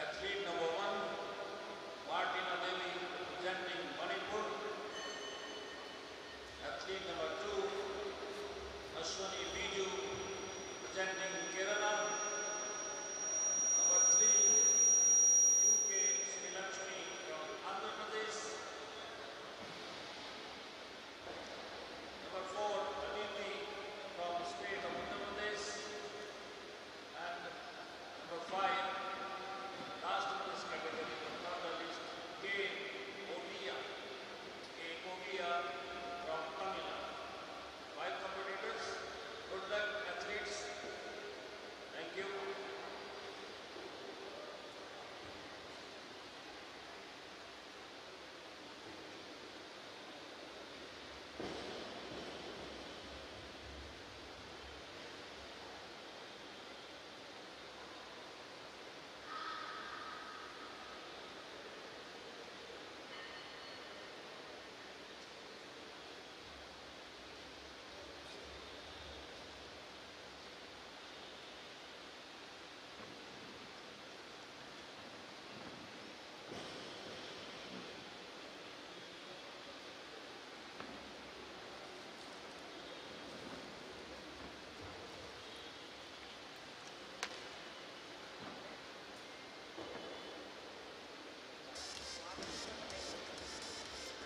Athlete number 1, Martina Devi, representing Manipur. Athlete number 2, Ashwini Bijou, representing Kerala. Number 3, UK Lakshmi from Andhra Pradesh. Number 4, Aditi from the state of Uttar Pradesh. And number 5, last of this category, on the list, K. Odia from Tamil Nadu. 5 competitors. Good luck, athletes. Thank you.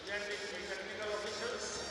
Presenting the technical officials.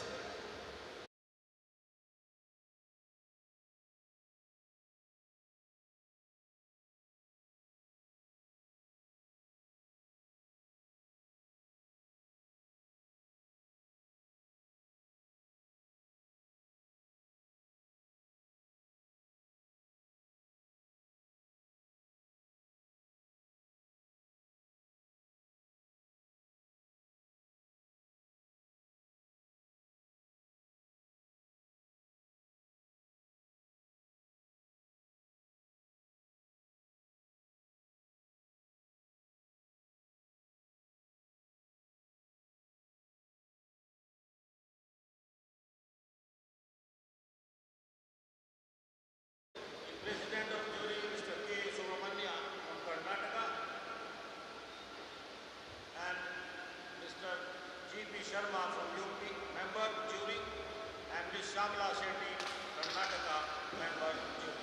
President of jury, Mr. K. Subramania from Karnataka, and Mr. G.P. Sharma from UP, member jury, and Ms. Shamla Shetty, Karnataka, member jury.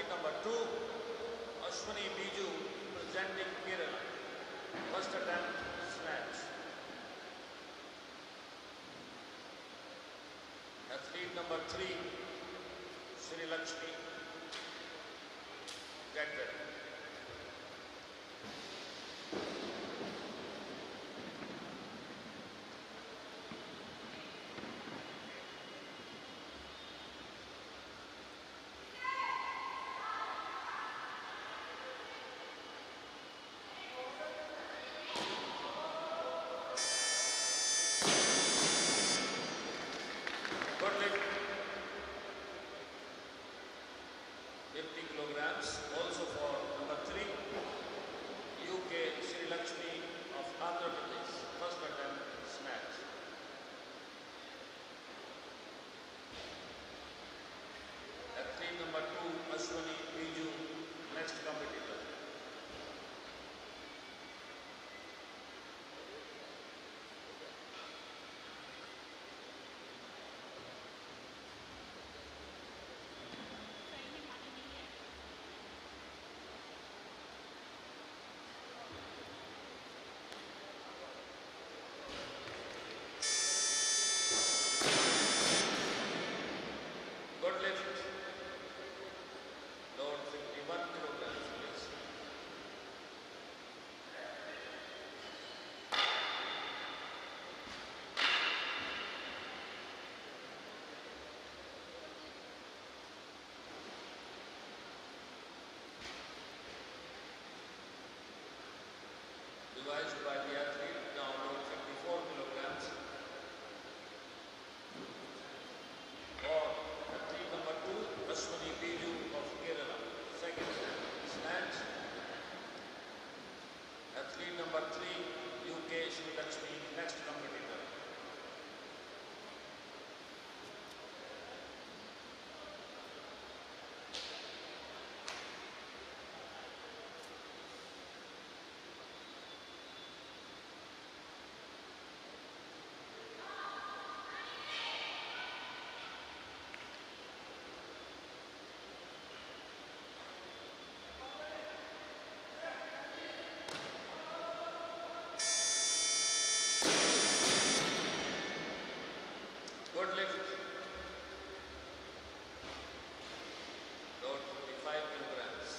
number 2, Ashwini Bijou presenting Kerala. First attempt, snatch. Athlete number 3, Sri Lakshmi. Get ready. Good lift. 50 kilograms. Also for number 3, UK Sri Lakshmi of Andhra Pradesh. First attempt, snatch. Athlete number 2, Ashwini Bijou, next competitor. Good lift. Load 51 kilograms, please. Devised by the athlete, now load 54 kilograms. Or athlete number 2, Ashwini Bijou of Kerala. Second attempt, snatch. Athlete number 3, UK Sri Lakshmi, next competitor. Good lift. Load 55 kilograms.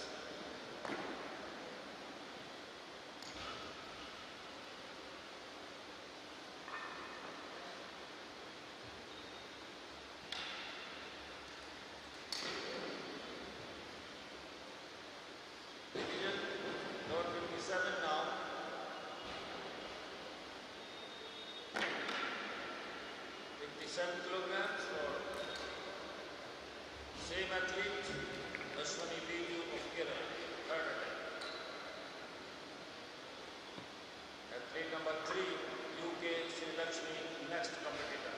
Division, load 57 now. 57 kilograms for same athlete, Ashwini Bijou of Kerala. Third attempt. Athlete number 3, UK Sri Lakshmi, next competitor.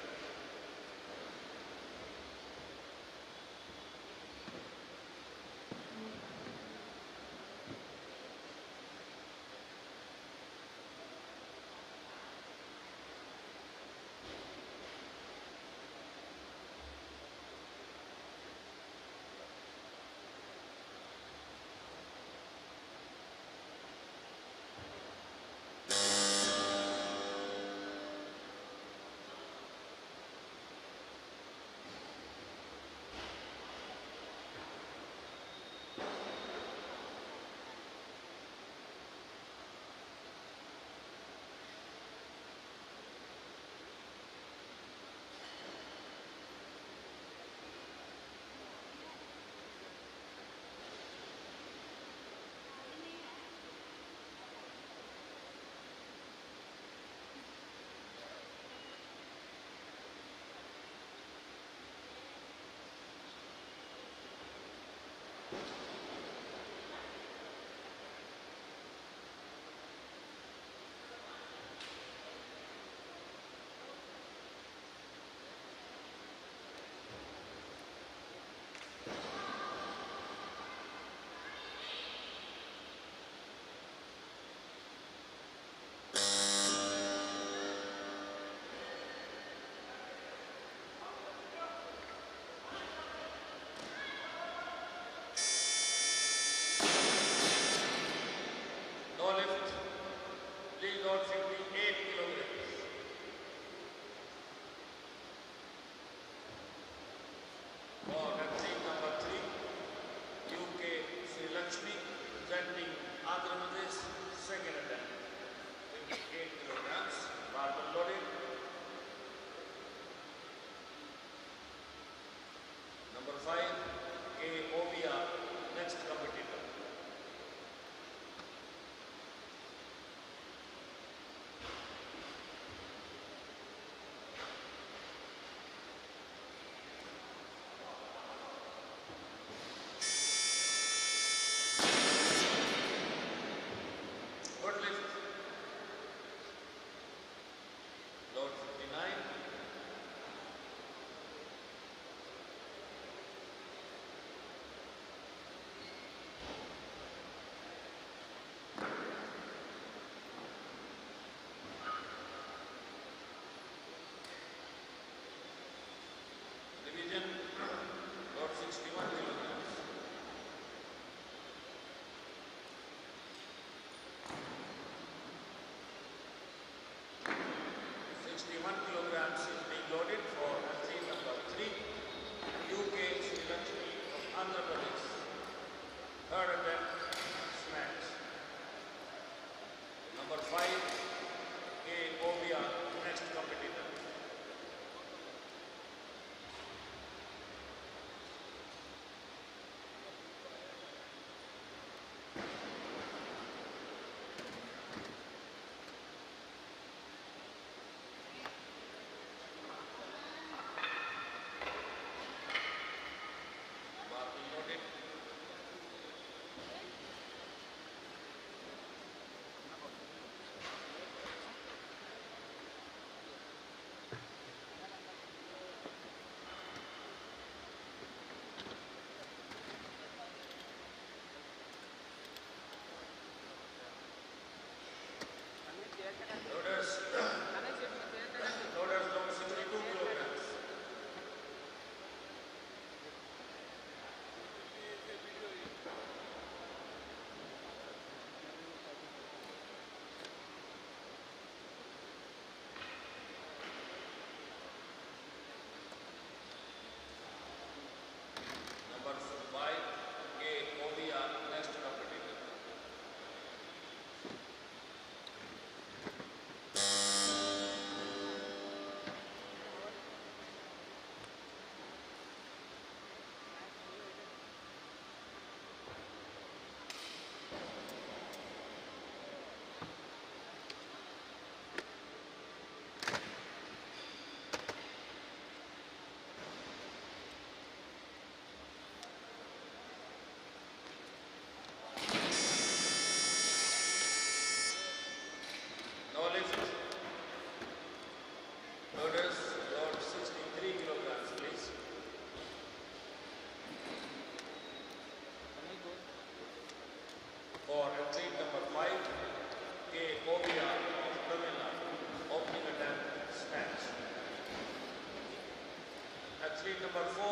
Athlete number 4,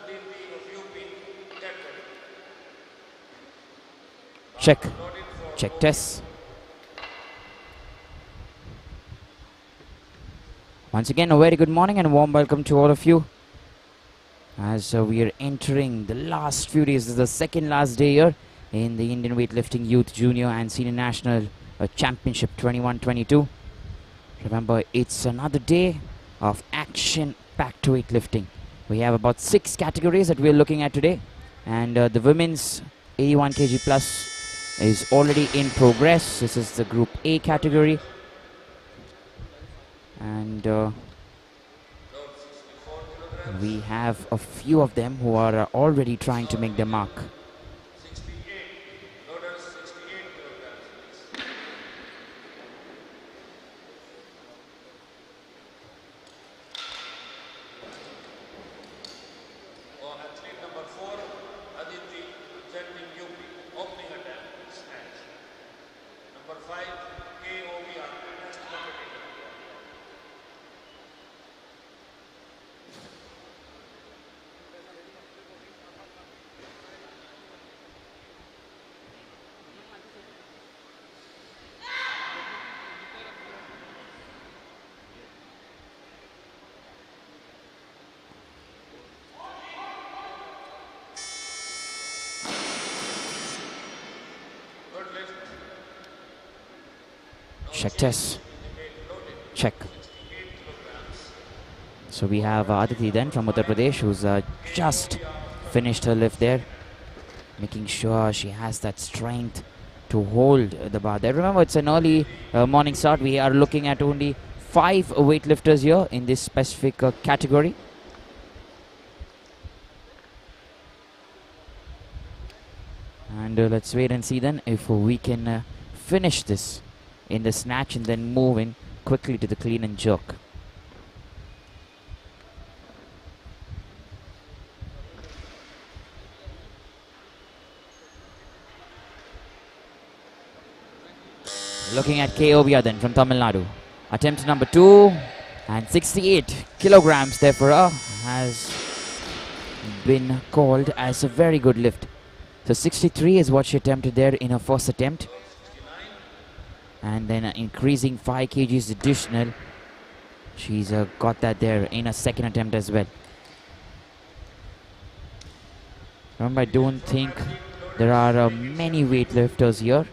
Aditi of UP, Ketkar. Check. Check test. Once again, a very good morning and a warm welcome to all of you. As we are entering the last few days, this is the second last day here in the Indian Weightlifting Youth Junior and Senior National Championship 21-22. Remember, it's another day of action-packed weightlifting. We have about 6 categories that we're looking at today, and the women's 81 kg plus is already in progress. This is the Group A category, and we have a few of them who are already trying to make their mark. 68, loaders 68 kilograms. Athlete number 4, Aditi, presenting UP, opening attempt, snatch. Number 5, KOVR, next competitor. Good lift. Check test. Check. 68 kilograms. So we have Aditi then from Uttar Pradesh, who's just finished her lift there, making sure she has that strength to hold the bar there. Remember, it's an early morning start. We are looking at only 5 weightlifters here in this specific category. And let's wait and see then if we can finish this in the snatch and then move in quickly to the clean and jerk. Looking at K.O.B.A. then from Tamil Nadu. Attempt number 2, and 68 kilograms there for her has been called as a very good lift. So 63 is what she attempted there in her first attempt. And then increasing 5 kgs additional. She's got that there in a second attempt as well. Remember, I don't think there are many weightlifters here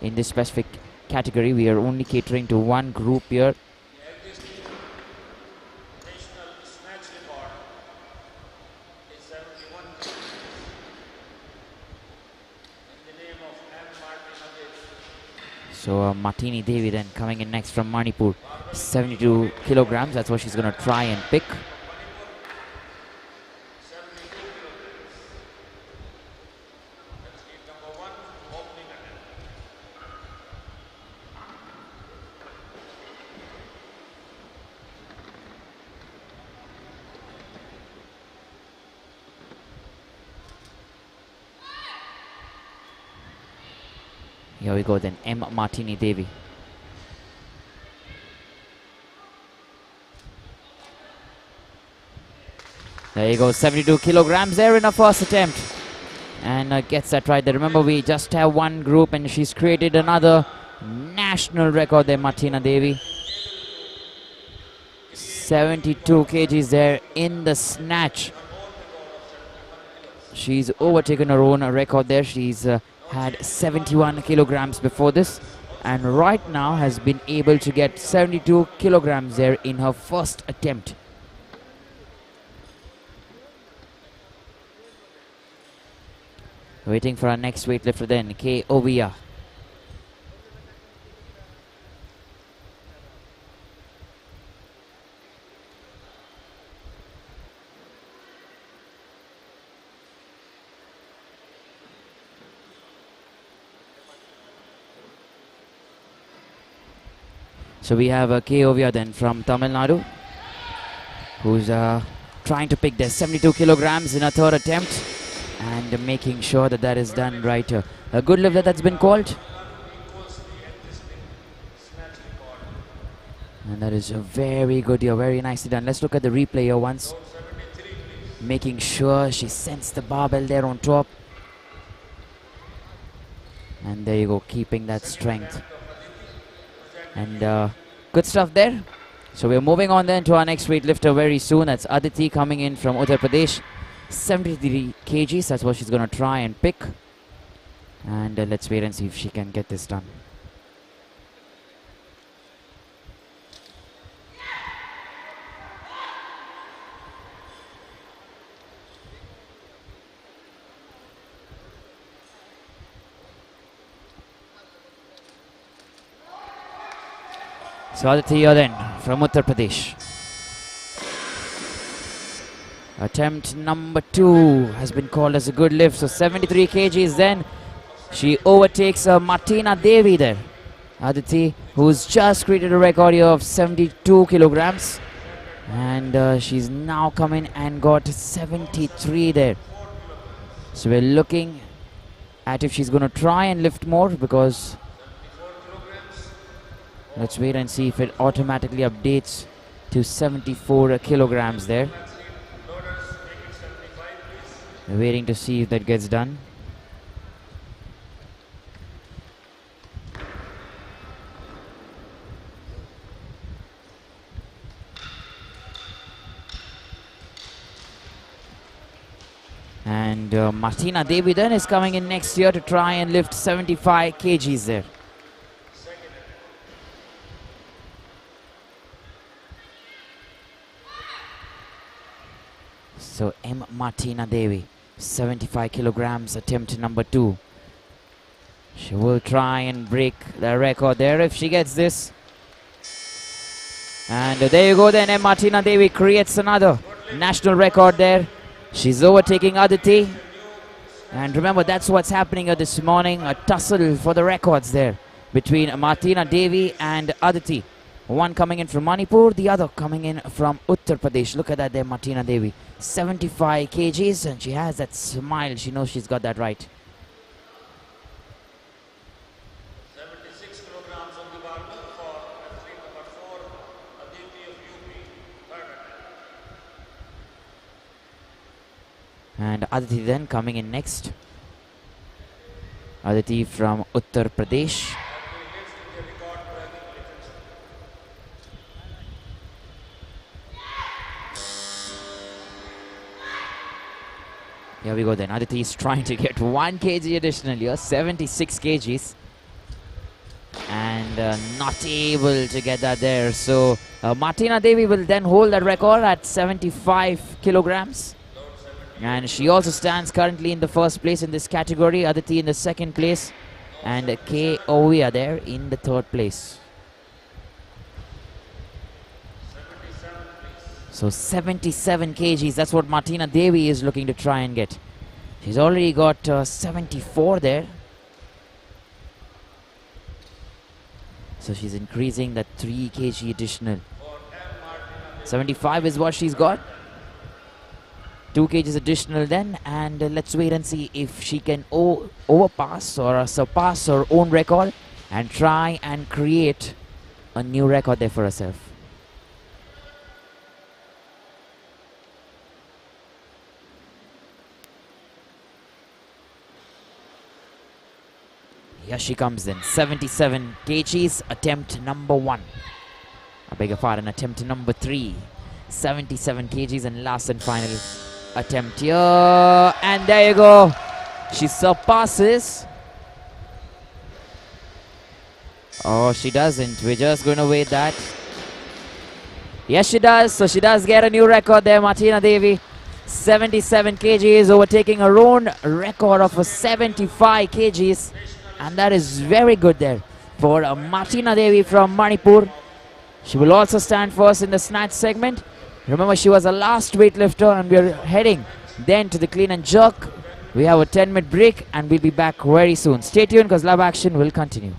in this specific category. We are only catering to one group here. National snatch record is 71 kilograms. In the name of Martina Devi. So Martina Devi then coming in next from Manipur. 72 kilograms, that's what she's going to try and pick. 72 kilograms. Athlete number 1, opening attempt. Here we go then, M. Martina Devi. There you go, 72 kilograms there in her first attempt. And gets that right there. Remember, we just have one group and she's created another national record there, Martina Devi. 72 kgs there in the snatch. She's overtaken her own record there. She's had 71 kilograms before this, and right now has been able to get 72 kilograms there in her first attempt. Waiting for our next weightlifter then, K.O.B.A. So we have K.O.B.A. then from Tamil Nadu, who's trying to pick their 72 kilograms in a third attempt and making sure that that is done right. A good lift that's been called. And that is a very good here, very nicely done. Let's look at the replay here once. Making sure she sends the barbell there on top. And there you go, keeping that strength. And good stuff there. So we're moving on then to our next weightlifter very soon. That's Aditi coming in from Uttar Pradesh. 73 kgs, that's what she's going to try and pick. And let's wait and see if she can get this done. So Aditi here then from Uttar Pradesh. Attempt number 2 has been called as a good lift. So 73 kgs then. She overtakes Martina Devi there. Aditi, who's just created a record here of 72 kilograms. And she's now come in and got 73 there. So we're looking at if she's going to try and lift more, because let's wait and see if it automatically updates to 74 kilograms there. We're waiting to see if that gets done. And Martina Devi then is coming in next year to try and lift 75 kgs there. So Martina Devi, 75 kilograms, attempt number 2. She will try and break the record there if she gets this. And there you go then, Martina Devi creates another national record there. She's overtaking Aditi. And remember, that's what's happening here this morning, a tussle for the records there between Martina Devi and Aditi. One coming in from Manipur, the other coming in from Uttar Pradesh. Look at that there, Martina Devi. 75 kgs, and she has that smile. She knows she's got that right. 76 kilograms on the barbell for athlete number 4, Aditi of UP, third attempt. And Aditi then coming in next. Aditi from Uttar Pradesh. Here we go then. Aditi is trying to get 1 kg additional here, 76 kgs. And not able to get that there. So Martina Devi will then hold that record at 75 kilograms. And she also stands currently in the first place in this category. Aditi in the second place. And K. Ovia there in the third place. So 77 kgs, that's what Martina Devi is looking to try and get. She's already got 74 there. So she's increasing that 3 kg additional. 75 is what she's got. 2 kgs additional then. And let's wait and see if she can overpass or surpass her own record and try and create a new record there for herself. Here she comes then, 77 kgs, attempt number 1. I beg your pardon, attempt number 3. 77 kgs and last and final attempt here. And there you go. She surpasses. Oh, she doesn't. We're just going to wait that. Yes, she does. So she does get a new record there, Martina Devi. 77 kgs, overtaking her own record of 75 kgs. And that is very good there for Martina Devi from Manipur. She will also stand first in the snatch segment. Remember, she was a last weightlifter, and we are heading then to the clean and jerk. We have a 10-minute break and we'll be back very soon. Stay tuned because live action will continue.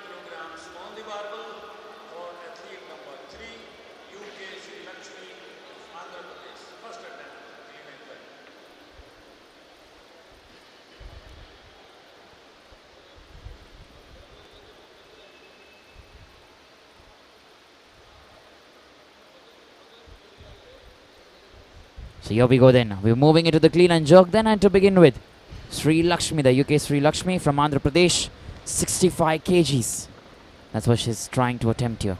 kilograms on the barbell for athlete number 3, UK Sri Lakshmi of Andhra Pradesh. First attempt, clean and well. So here we go then. We're moving into the clean and jerk then, and to begin with, Sri Lakshmi, the UK Sri Lakshmi from Andhra Pradesh, 65 kgs. That's what she's trying to attempt here.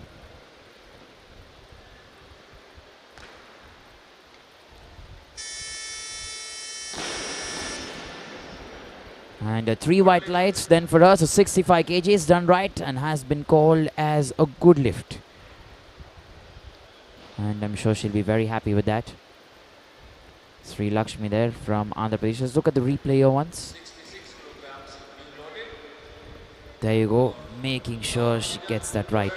And 3 white lights then for her, so 65 kgs done right and has been called as a good lift. And I'm sure she'll be very happy with that. Sri Lakshmi there from Andhra Pradesh. Let's look at the replay here once. 66 kilograms being loaded. There you go, making sure she gets that right.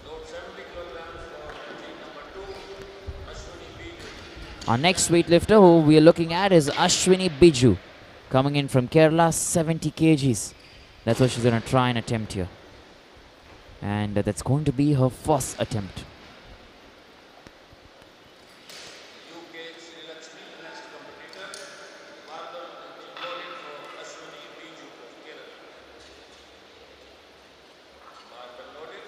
Load 70 kilograms for athlete number 2, Ashwini Bijou. Our next weightlifter who we are looking at is Ashwini Bijou, coming in from Kerala, 70 kgs. That's what she's going to try and attempt here. And that's going to be her first attempt. UK Sri Lakshmi, next competitor. Barbell is being loaded for Ashwini Bijou of Kerala. Barbell loaded.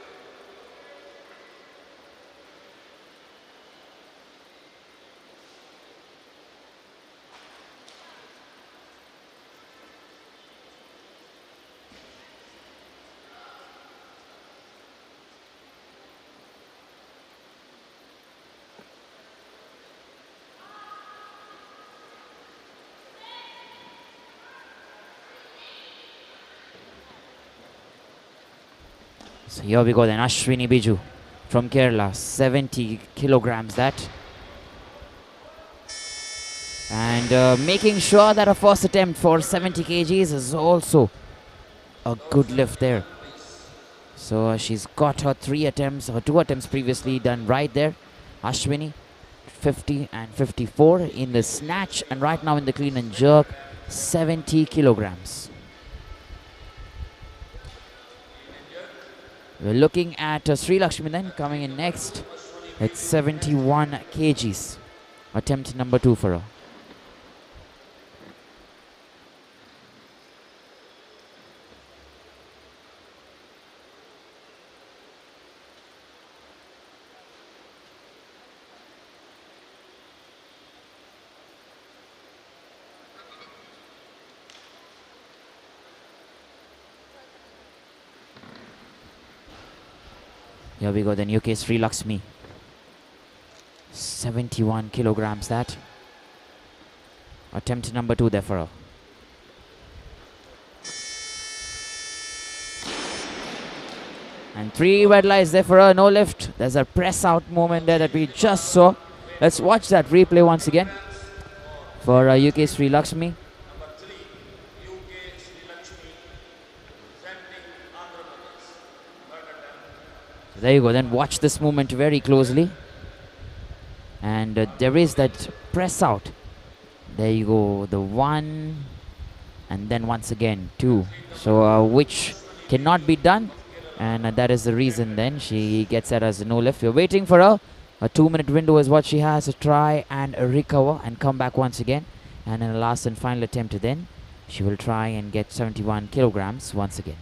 So here we go then, Ashwini Bijou from Kerala, 70 kilograms that. And making sure that her first attempt for 70 kgs is also a good lift there. So she's got her 2 attempts previously done right there. Ashwini, 50 and 54 in the snatch, and right now in the clean and jerk, 70 kilograms. We're looking at Sri Lakshmi then coming in next at 71 kgs. Attempt number 2 for her. Here we go then, UK Sri Lakshmi, 71 kilograms that. Attempt number 2 there for her. And 3 red lights there for her, no lift. There's a press out moment there that we just saw. Let's watch that replay once again for UK Sri Lakshmi. Number 3, UK Sri Lakshmi, representing Andhra Pradesh. Third attempt. There you go, then watch this movement very closely. And there is that press out. There you go, the 1 and then once again 2. So which cannot be done, and that is the reason then she gets that as a no lift. We're waiting for her. A 2-minute window is what she has to try and recover and come back once again. And in the last and final attempt then, she will try and get 71 kilograms once again.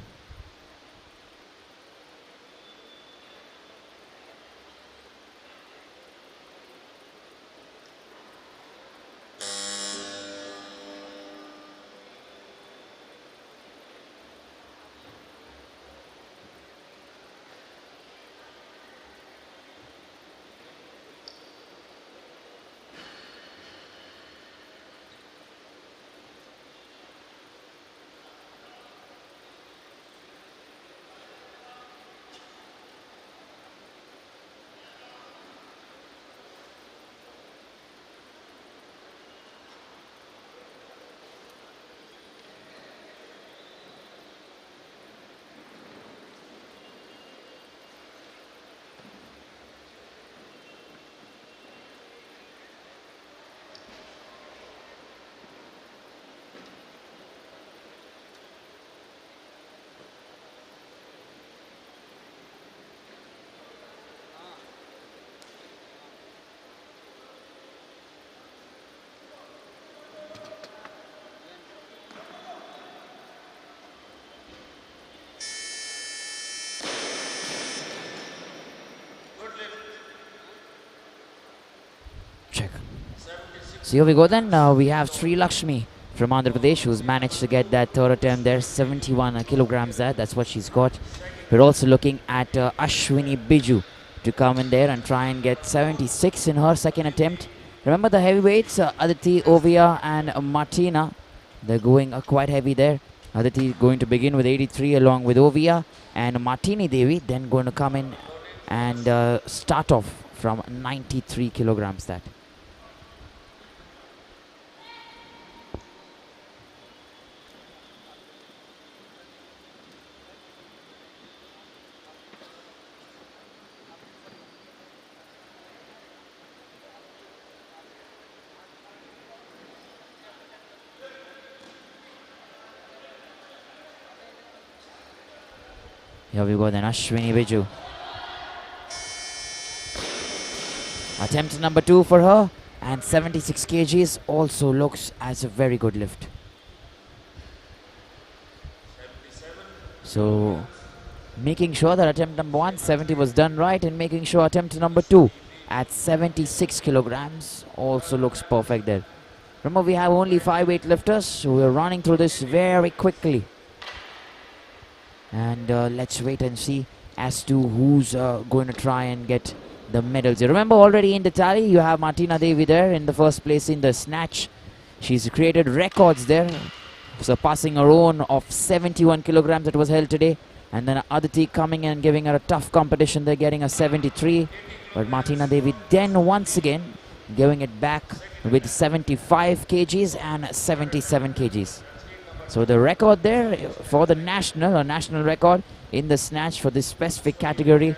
So here we go then. We have Sri Lakshmi from Andhra Pradesh, who's managed to get that third attempt there, 71 kilograms there. That's what she's got. We're also looking at Ashwini Bijou to come in there and try and get 76 in her second attempt. Remember the heavyweights, Aditi, Ovia and Martina. They're going quite heavy there. Aditi going to begin with 83 along with Ovia, and Martina Devi then going to come in and start off from 93 kilograms that. Here we go then, Ashwini Bijou. Attempt number 2 for her, and 76 kgs also looks as a very good lift. So, making sure that attempt number 1, 70 was done right, and making sure attempt number 2 at 76 kilograms also looks perfect there. Remember, we have only 5 weightlifters, so we're running through this very quickly. And let's wait and see as to who's going to try and get the medals. You remember already in the tally, you have Martina Devi there in the first place in the snatch. She's created records there, surpassing her own of 71 kilograms that was held today. And then Aditi coming and giving her a tough competition. They're getting a 73. But Martina Devi then once again giving it back with 75 kgs and 77 kgs. So the record there for the national record in the snatch for this specific category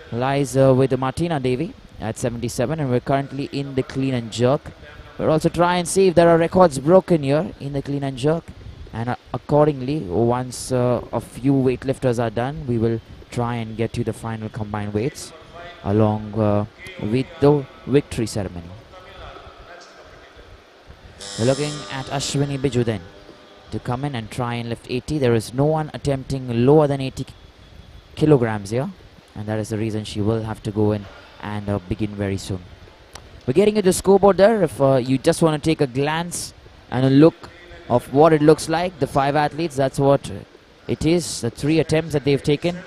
lies with Martina Devi at 77, and we're currently in the clean and jerk. We'll also try and see if there are records broken here in the clean and jerk, and accordingly, once a few weightlifters are done, we will try and get to the final combined weights along with the victory ceremony. We're looking at Ashwini Bijou then to come in and try and lift 80. There is no one attempting lower than 80 kilograms here, and that is the reason she will have to go in and begin very soon. We're getting into the scoreboard there. If you just want to take a glance and a look of what it looks like, the 5 athletes, that's what it is, the 3 attempts that they've taken,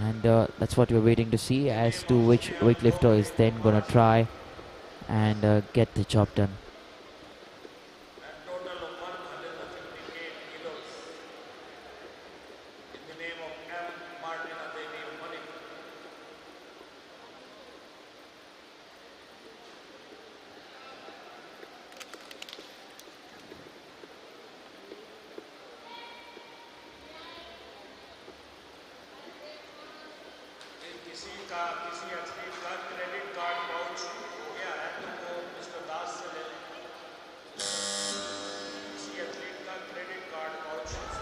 and that's what we're waiting to see as to which weightlifter is then going to try and get the job done.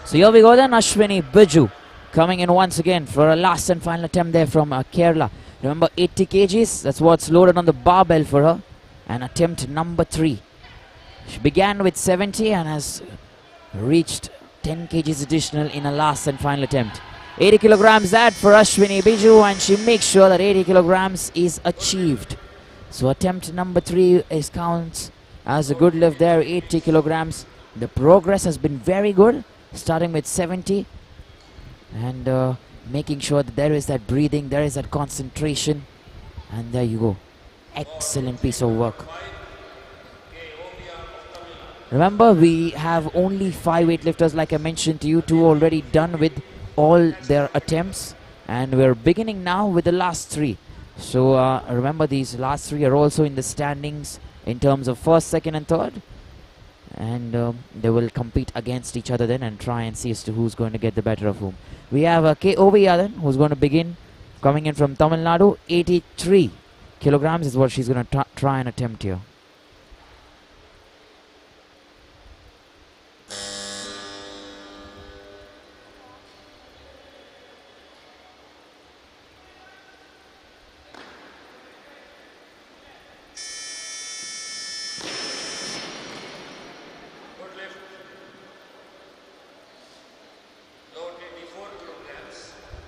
So here we go then, Ashwini Bijou coming in once again for a last and final attempt there from Kerala. Remember, 80 kgs, that's what's loaded on the barbell for her. And attempt number 3. She began with 70 and has reached 10 kgs additional in a last and final attempt. 80 kilograms that for Ashwini Bijou, and she makes sure that 80 kilograms is achieved. So attempt number 3 is counts as a good lift there, 80 kilograms. The progress has been very good, starting with 70 and making sure that there is that breathing, there is that concentration, and there you go. Excellent piece of work. Remember, we have only 5 weightlifters, like I mentioned to you, 2 already done with all their attempts, and we're beginning now with the last 3. So remember, these last 3 are also in the standings in terms of first, second and third, and they will compete against each other then and try and see as to who's going to get the better of whom. We have K.O.V. then, who's going to begin, coming in from Tamil Nadu. 83 kilograms is what she's going to try and attempt here.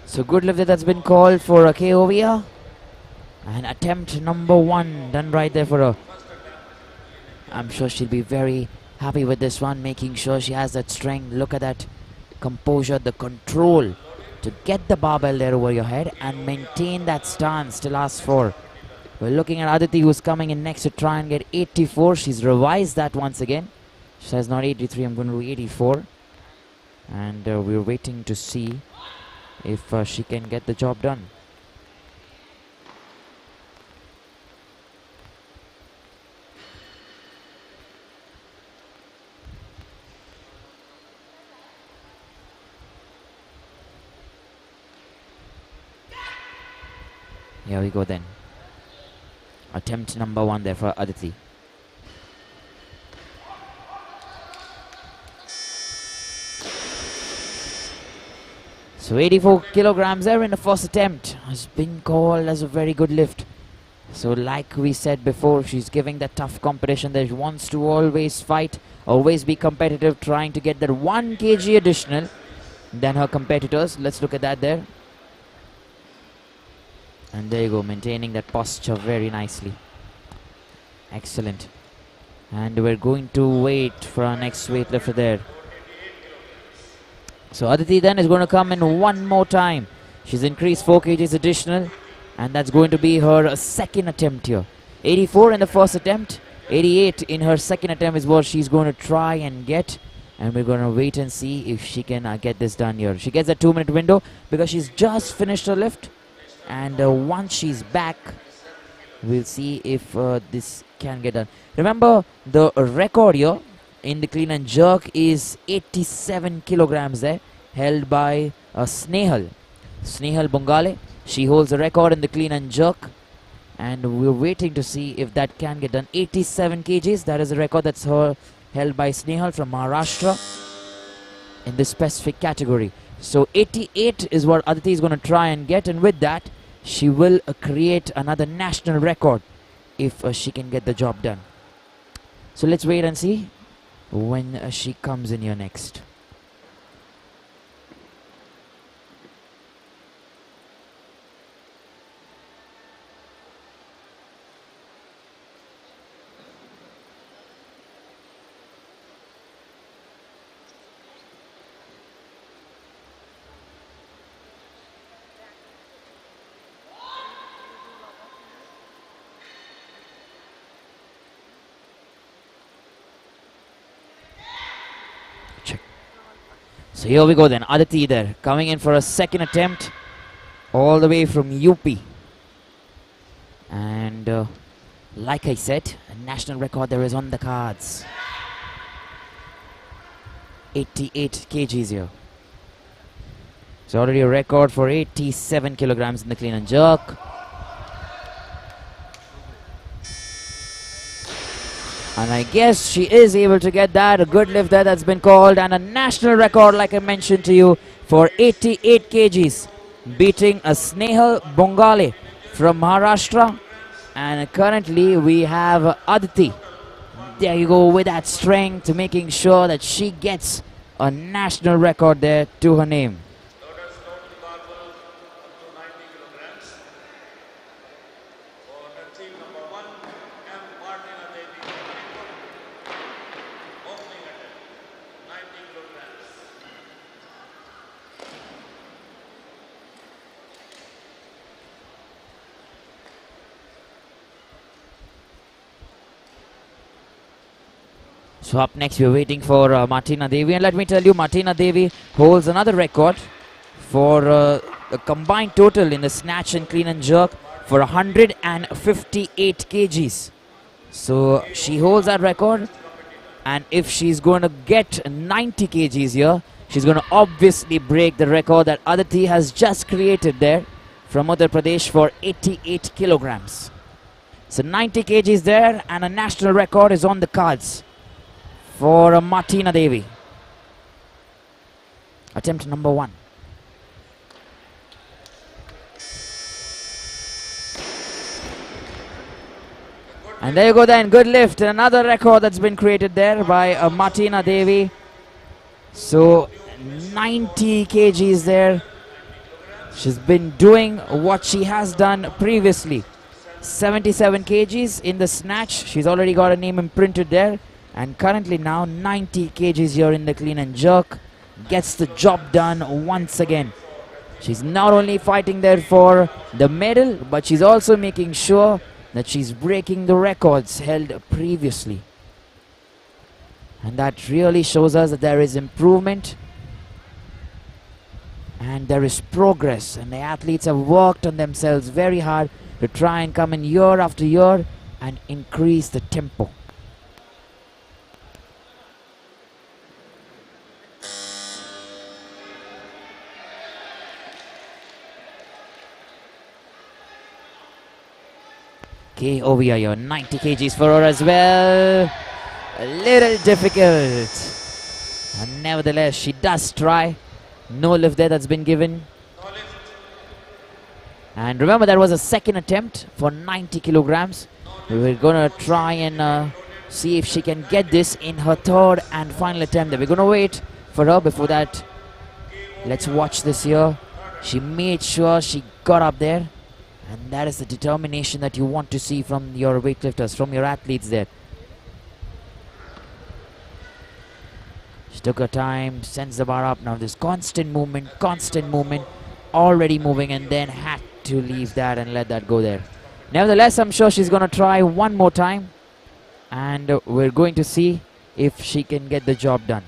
So good lift that's been called for K.O.V. And attempt number 1 done right there for her. I'm sure she'll be very happy with this one, making sure she has that strength. Look at that composure, the control to get the barbell there over your head and maintain that stance till last 4. We're looking at Aditi, who's coming in next to try and get 84. She's revised that once again. She says not 83, I'm going to do 84. And we're waiting to see if she can get the job done. Here we go then. Attempt number 1 there for Aditi. So 84 kilograms there in the first attempt has been called as a very good lift. So like we said before, she's giving that tough competition that she wants to always fight, always be competitive, trying to get that 1 kg additional than her competitors. Let's look at that there. And there you go, maintaining that posture very nicely. Excellent. And we're going to wait for our next weightlifter there. So Aditi then is going to come in one more time. She's increased 4 kgs additional, and that's going to be her second attempt here. 84 in the first attempt, 88 in her second attempt is what she's going to try and get. And we're going to wait and see if she can get this done here. She gets a 2-minute window because she's just finished her lift. And once she's back, we'll see if this can get done. Remember, the record here in the clean and jerk is 87 kilograms there, held by Snehal Bongale. She holds the record in the clean and jerk, and we're waiting to see if that can get done. 87 kgs, that is a record that's held by Snehal from Maharashtra in this specific category. So 88 is what Aditi is going to try and get, and with that she will create another national record if she can get the job done. So let's wait and see when she comes in here next. So here we go then, Aditi there, coming in for a second attempt, all the way from UP. And like I said, a national record there is on the cards. 88 kgs here. It's already a record for 87 kilograms in the clean and jerk. And I guess she is able to get that. A good lift there that's been called. And a national record, like I mentioned to you, for 88 kgs. Beating a Snehal Bongale from Maharashtra. And currently we have Aditi. There you go, with that strength, making sure that she gets a national record there to her name. So up next we're waiting for Martina Devi, and let me tell you, Martina Devi holds another record for a combined total in the snatch and clean and jerk for 158 kgs. So she holds that record, and if she's going to get 90 kgs here, she's going to obviously break the record that Aditi has just created there from Uttar Pradesh for 88 kilograms. So 90 kgs there, and a national record is on the cards for Martina Devi. Attempt number 1. And there you go then, good lift. Another record that's been created there by Martina Devi. So 90 kgs there. She's been doing what she has done previously. 77 kgs in the snatch. She's already got her name imprinted there. And currently now 90 kgs here in the clean and jerk. Gets the job done once again. She's not only fighting there for the medal, but she's also making sure that she's breaking the records held previously. And that really shows us that there is improvement and there is progress, and the athletes have worked on themselves very hard to try and come in year after year and increase the tempo. Okay, Ovia here, 90 kgs for her as well. A little difficult. And nevertheless, she does try. No lift there that's been given. No lift. And remember, that was a second attempt for 90 kilograms. We're going to try and see if she can get this in her third and final attempt. We're going to wait for her. Before that, let's watch this here. She made sure she got up there. And that is the determination that you want to see from your weightlifters, from your athletes there. She took her time, sends the bar up. Now this constant movement, already moving, and then had to leave that and let that go there. Nevertheless, I'm sure she's going to try one more time. And we're going to see if she can get the job done.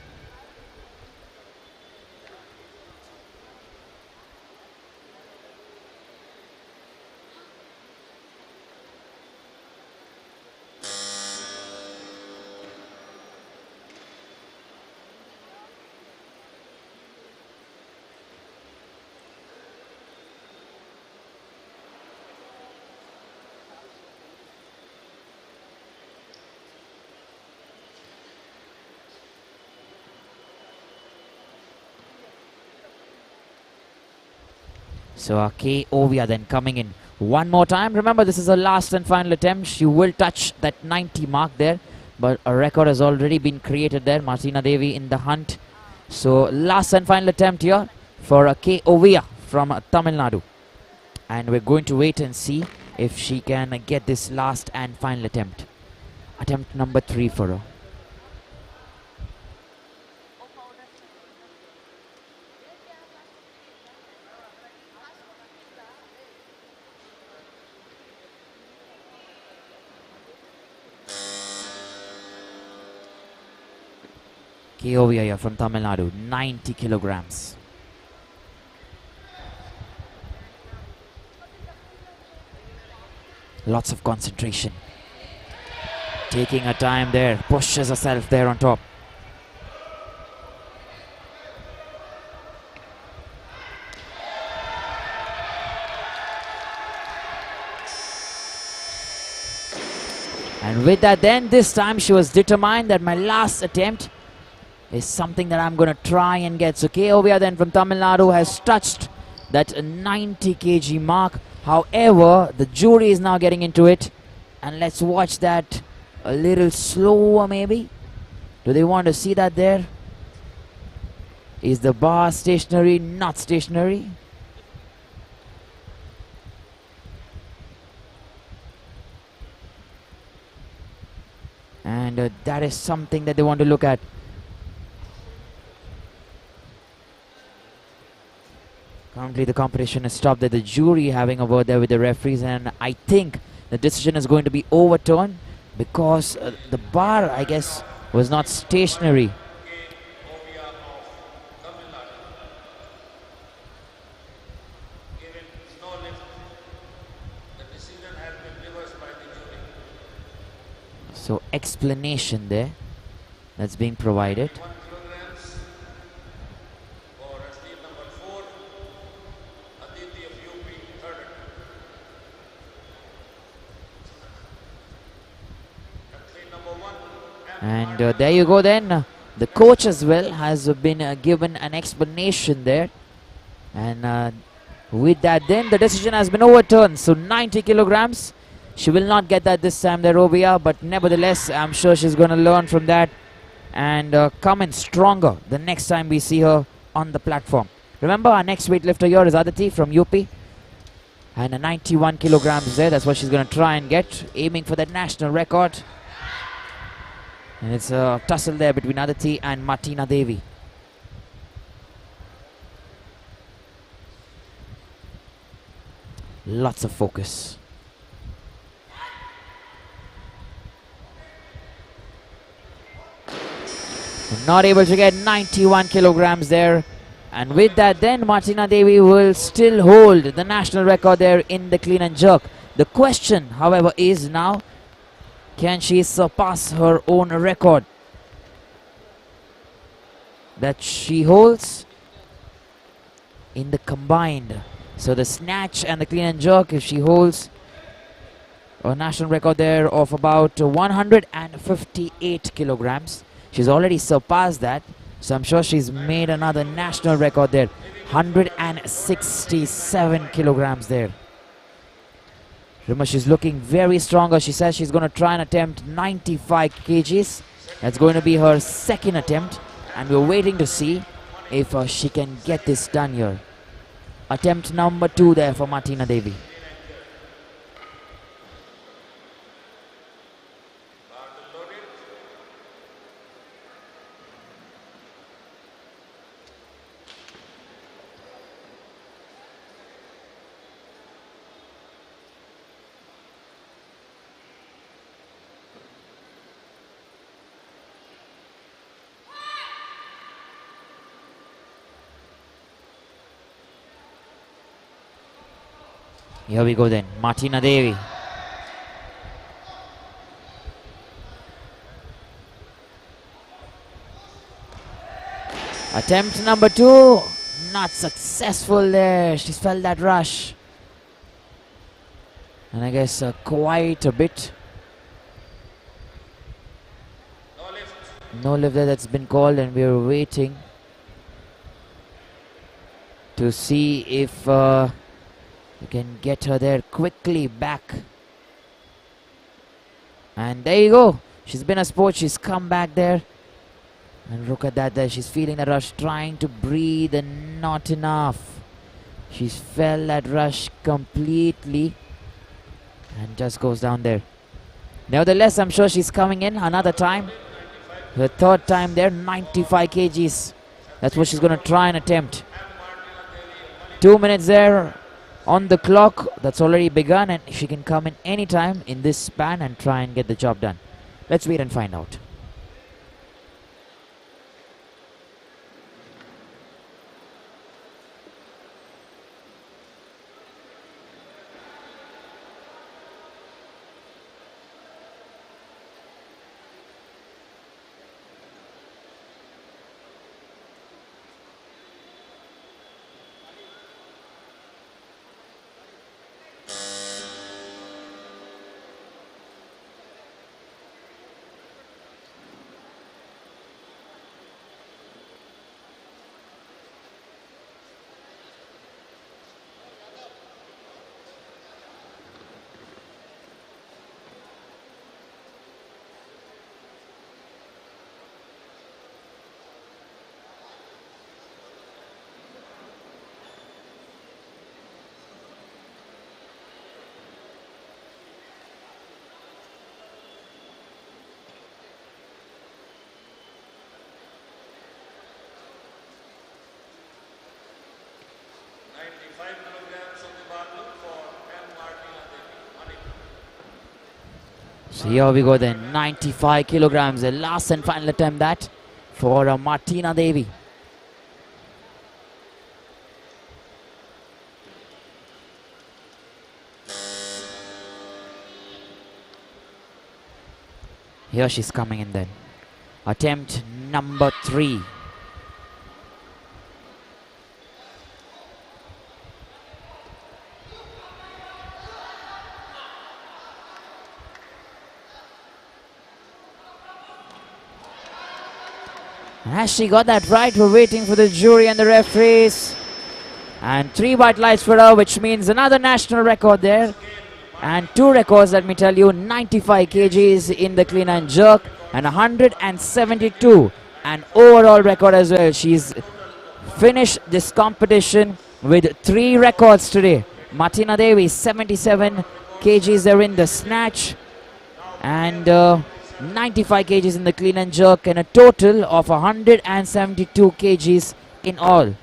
So K. Ovia then coming in one more time. Remember, this is her last and final attempt. She will touch that 90 mark there, but a record has already been created there. Martina Devi in the hunt. So last and final attempt here for K. Ovia from Tamil Nadu. And we're going to wait and see if she can get this last and final attempt. Attempt number 3 for her. Ovia from Tamil Nadu, 90 kilograms. Lots of concentration. Taking her time there, pushes herself there on top. And with that then, this time she was determined that my last attempt is something that I'm going to try and get. So Ovia then from Tamil Nadu has touched that 90 kg mark. However, the jury is now getting into it. And let's watch that a little slower maybe. Do they want to see that there? Is the bar stationary? Not stationary. And that is something that they want to look at. Currently the competition is stopped there. The jury having a word there with the referees, and I think the decision is going to be overturned because the bar, I guess, was not stationary. So explanation there that's being provided. And there you go then. The coach as well has been given an explanation there. And with that then, the decision has been overturned. So 90 kilograms. She will not get that this time there, Ovia. But nevertheless, I'm sure she's going to learn from that and come in stronger the next time we see her on the platform. Remember, our next weightlifter here is Aditi from UP. And a 91 kilograms there. That's what she's going to try and get. Aiming for that national record. And it's a tussle there between Aditi and Martina Devi. Lots of focus. Not able to get 91 kilograms there. And with that, then Martina Devi will still hold the national record there in the clean and jerk. The question, however, is now, can she surpass her own record that she holds in the combined? So the snatch and the clean and jerk, if she holds a national record there of about 158 kilograms. She's already surpassed that. So I'm sure she's made another national record there. 167 kilograms there. Remember, she's looking very stronger. She says she's going to try and attempt 95 kgs. That's going to be her second attempt. And we're waiting to see if she can get this done here. Attempt number 2 there for Martina Devi. Here we go then, Martina Devi. Attempt number 2, not successful there. She's felt that rush. And I guess quite a bit. No lift there that's been called, and we're waiting to see if you can get her there quickly back. And there you go. She's been a sport. She's come back there. And look at that there. She's feeling the rush, trying to breathe and not enough. She's felt that rush completely. And just goes down there. Nevertheless, I'm sure she's coming in another time. Her third time there, 95 kgs. That's what she's going to try and attempt. 2 minutes there on the clock. That's already begun, and she can come in anytime in this span and try and get the job done. Let's wait and find out. So here we go then, 95 kilograms, the last and final attempt that for Martina Devi. Here she's coming in then. Attempt number 3. Has she got that right? We're waiting for the jury and the referees. And 3 white lights for her, which means another national record there. And 2 records, let me tell you, 95 kgs in the clean and jerk and 172. An overall record as well. She's finished this competition with 3 records today. Martina Devi, 77 kgs there in the snatch, and 95 kgs in the clean and jerk, and a total of 172 kgs in all.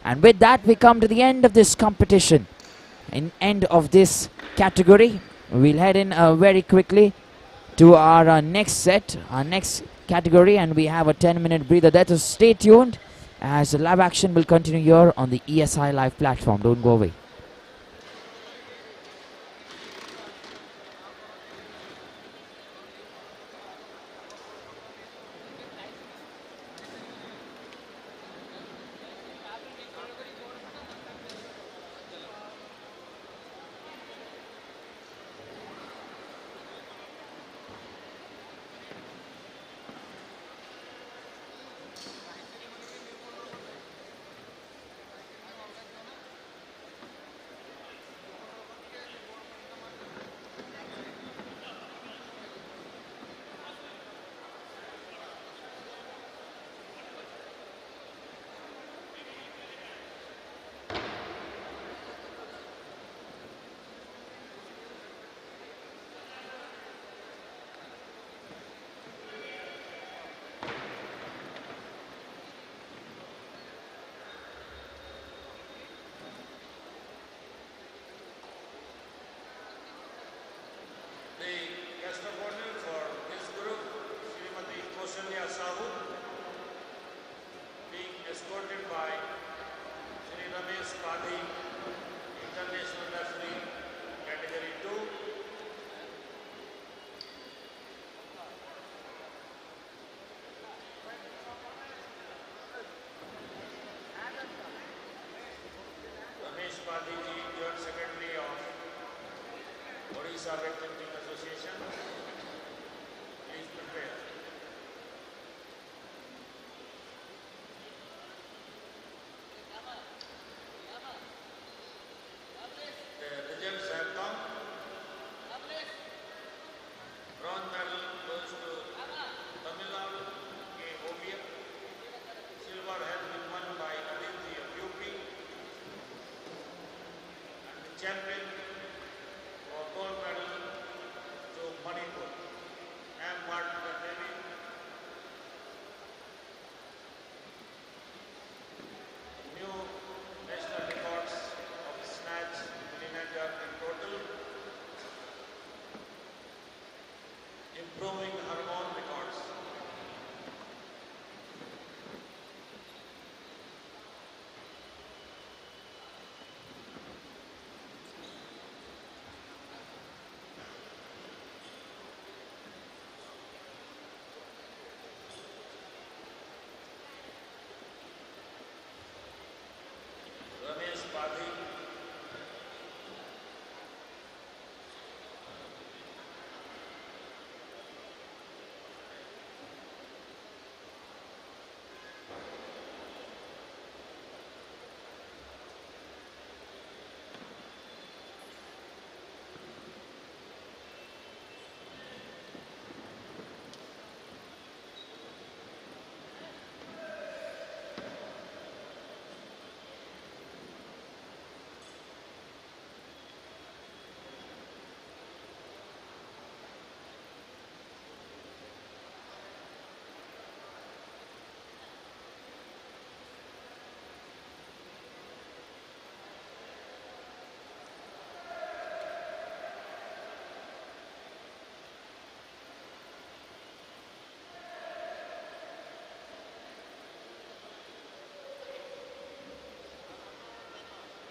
And with that, we come to the end of this competition, end of this category. We'll head in very quickly to our next set, our next category, and we have a 10-minute breather there. So stay tuned as the live action will continue here on the ESI live platform. Don't go away. Secretary of Odisha Weightlifting Association, please prepare. The legends have come. Bronze medal goes to Tamil Nadu, Obia. Silver has been won by Aditi of UP. And the champion for gold medal to Manipur, Martina Devi. New national records of snatch, clean and jerk in total, improving her own records.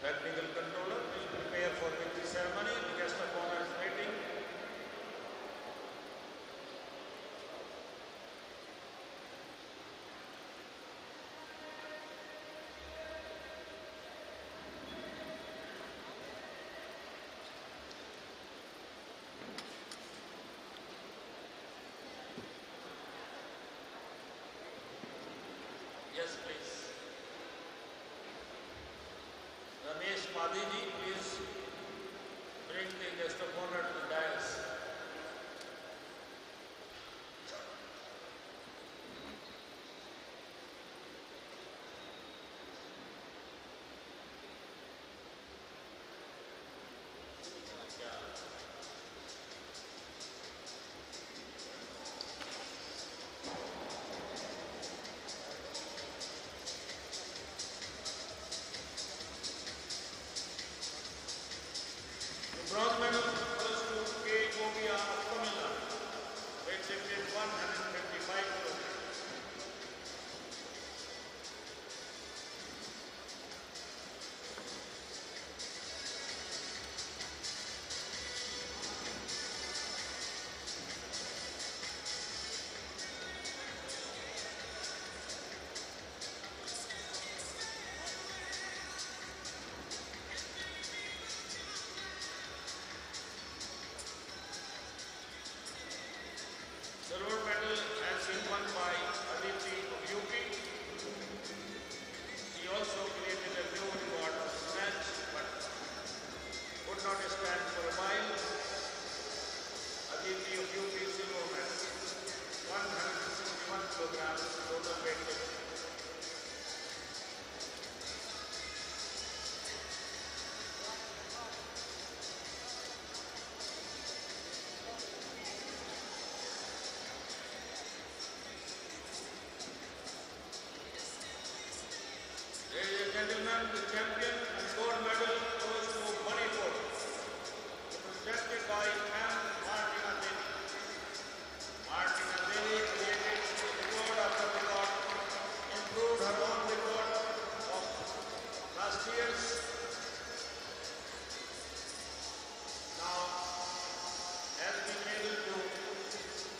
Technical controller, please prepare for victory ceremony. The guest of honor is waiting. Yes, please. Madhiji, please bring the guest of honor to the dais. bronze medal goes to K. Gobia of Tamil Nadu, weightlifted 155 kilograms. Silver medal has been won by Aditi of UP. He also created a new record of snatch, but could not stand for a while. Aditi of UP silver medal, 161 kilograms total weight lift. Ladies and gentlemen, the champion and gold medal goes to Manipur, presented by Martina Devi. Martina Devi created record after record, improved her own record of last year's. Now has been able to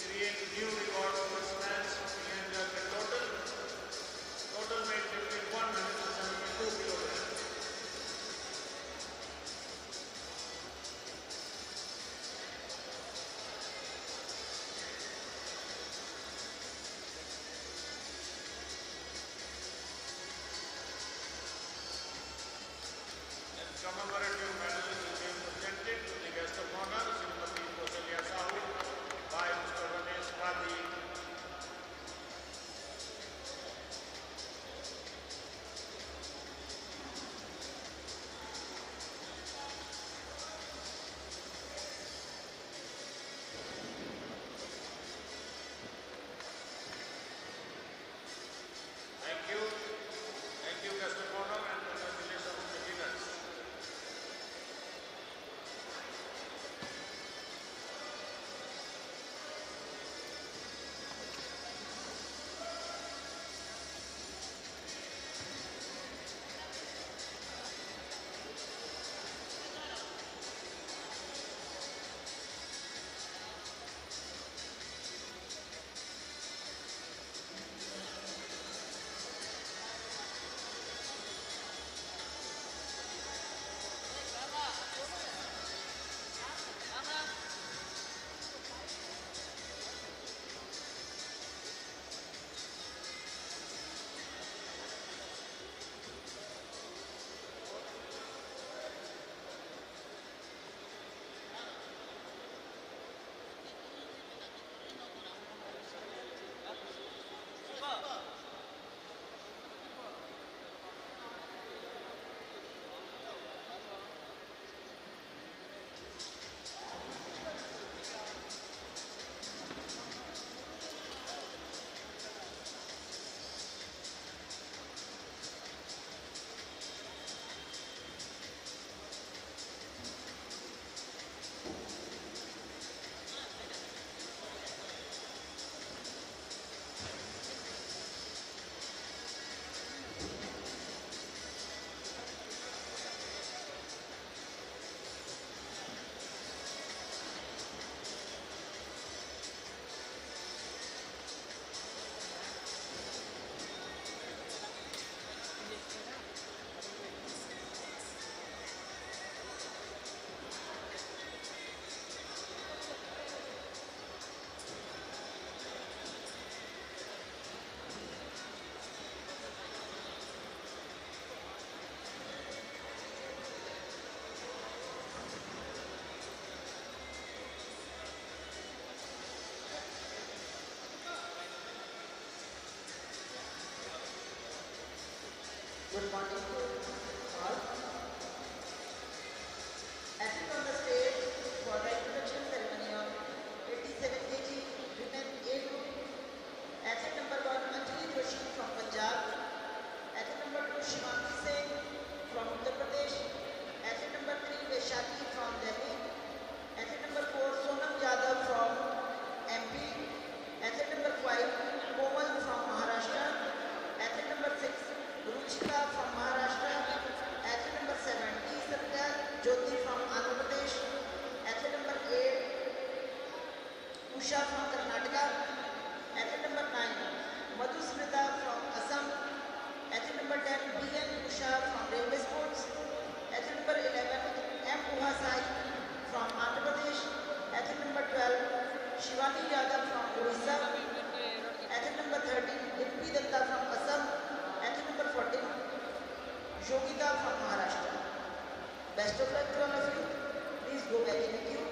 create new records for snatch and the total weight lifted 172 kilograms. And commemorative medal is being presented to the guest of honor, Srimati Kausalya Sahu, by Mr. Ramesh Gandhi. Thank you, guest of honor, and congratulations on the winners. Good morning to all. Acting on the stage for the introduction ceremony of 87 kg women A group, athlete number 1 Anjali Joshi from Punjab, athlete number 2 Shivangi Singh from Uttar Pradesh, athlete number 3 Vaishakhi from Delhi, Best of luck to all of you. Please go back in the queue.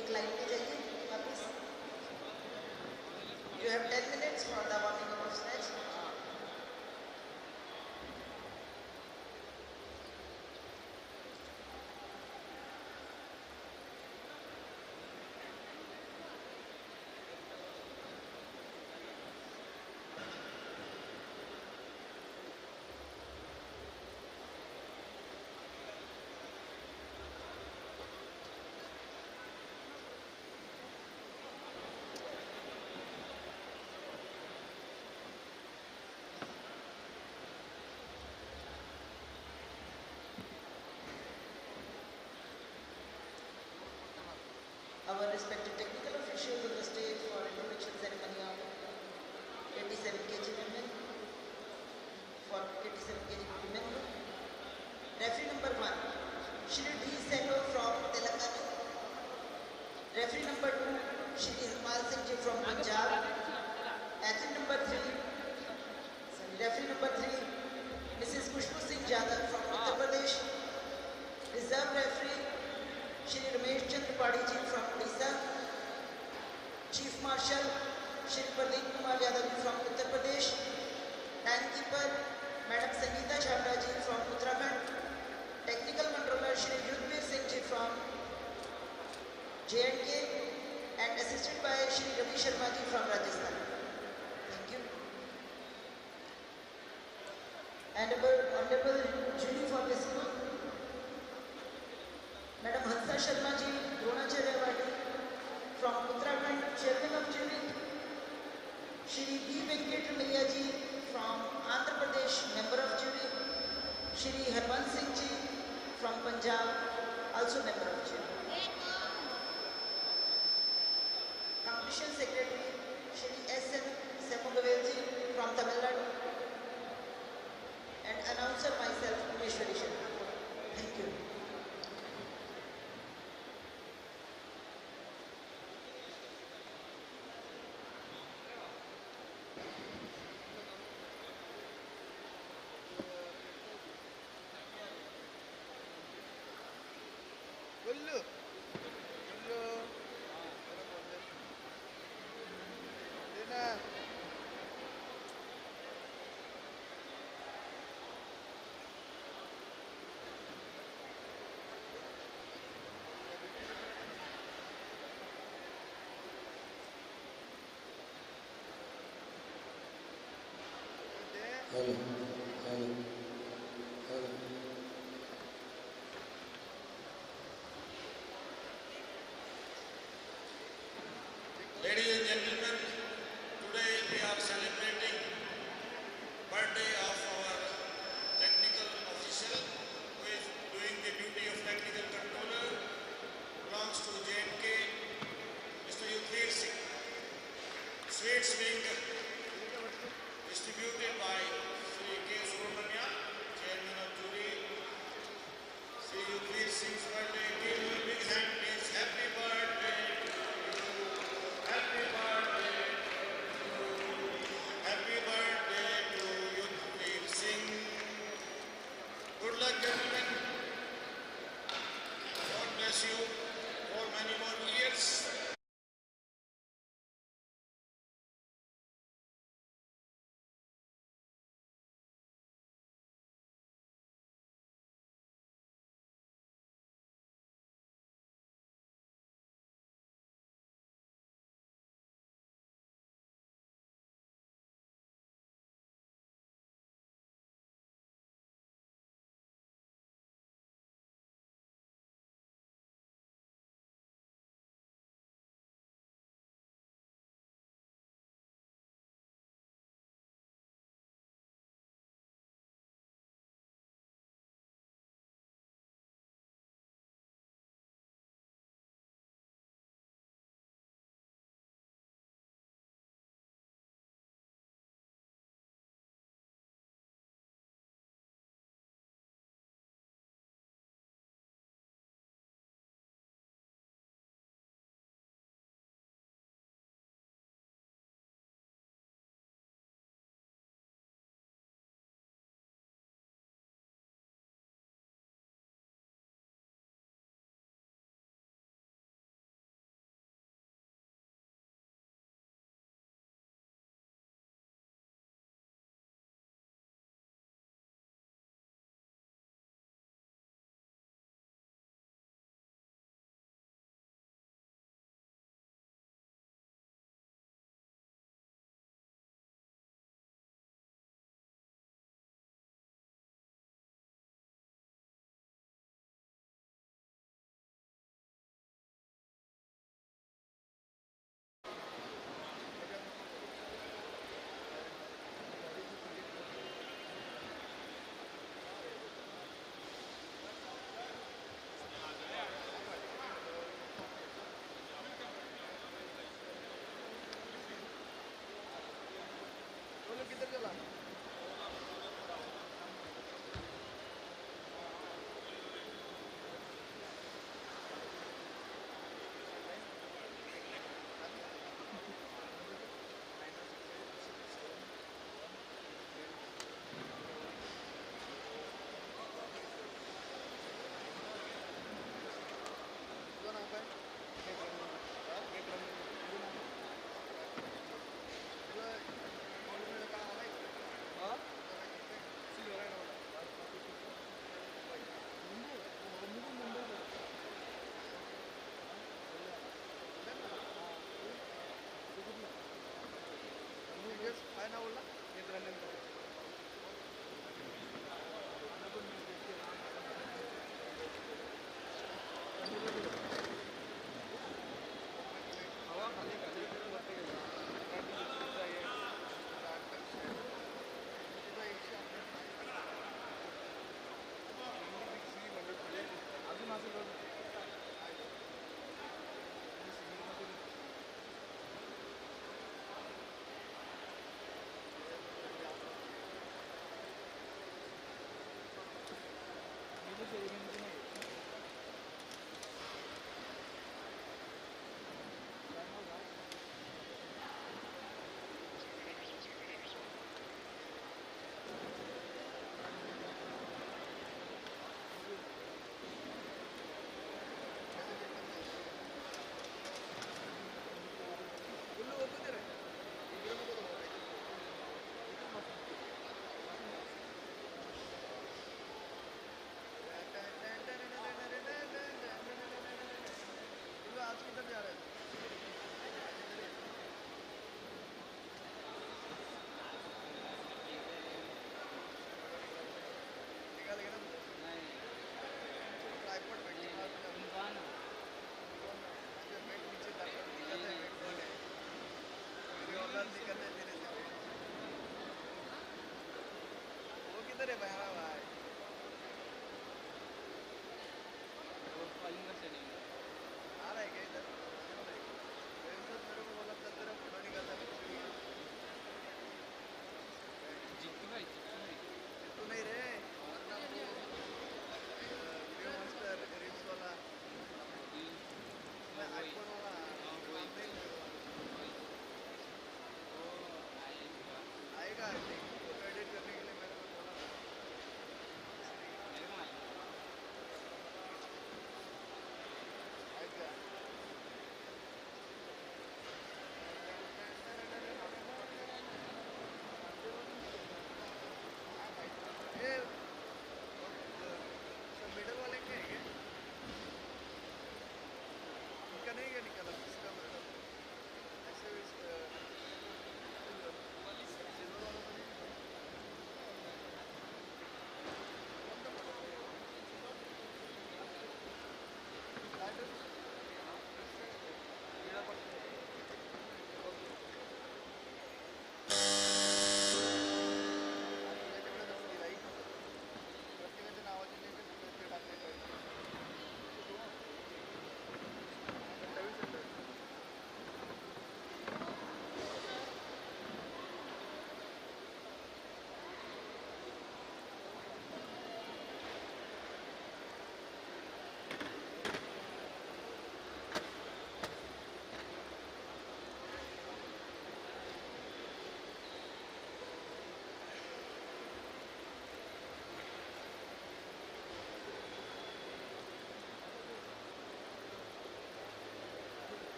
एक line में जाइए वापस. You have 10 minutes for the warming up of snatch. Our respected technical officials on the stage for introduction ceremony of 87 kg women for 87 kg women. Referee number 1, Shri D. Seno from Telangana. Referee number 2, Shri Param Singh from Punjab. Athlete number 3, referee number 3, Mrs. Kushbu Singh Yadav from Uttar Pradesh. Reserve referee, Shri Ramesh Chandra Padi ji from Odisha. Chief Marshal, Shri Pradeep Kumar Yadav ji from Uttar Pradesh. Timekeeper, Madam Sangeeta Chhabra ji from Uttarakhand. Technical Controller, Shri Bupinder Singh ji from J&K. And assisted by Shri Ravi Sharma ji from Rajasthan. Thank you. And Honorable Jury for this group, Madam Hansa Sharma ji, Dronacharya Award from Uttarakhand, Chairman of Jury. Shri B. Venkatraman ji from Andhra Pradesh, Member of Jury. Shri Harman Singh ji from Punjab, also Member of Jury. Competition Secretary, Shri S. N. Semugavel ji from Tamil Nadu. And announcer myself, Umeshwari Sharma. Thank you. Hello. Ladies and gentlemen, today we are celebrating birthday of our technical official who is doing the duty of technical controller, belongs to J&K, Mr. Yogita Singh. Sweets being distributed by Sri K. Subramania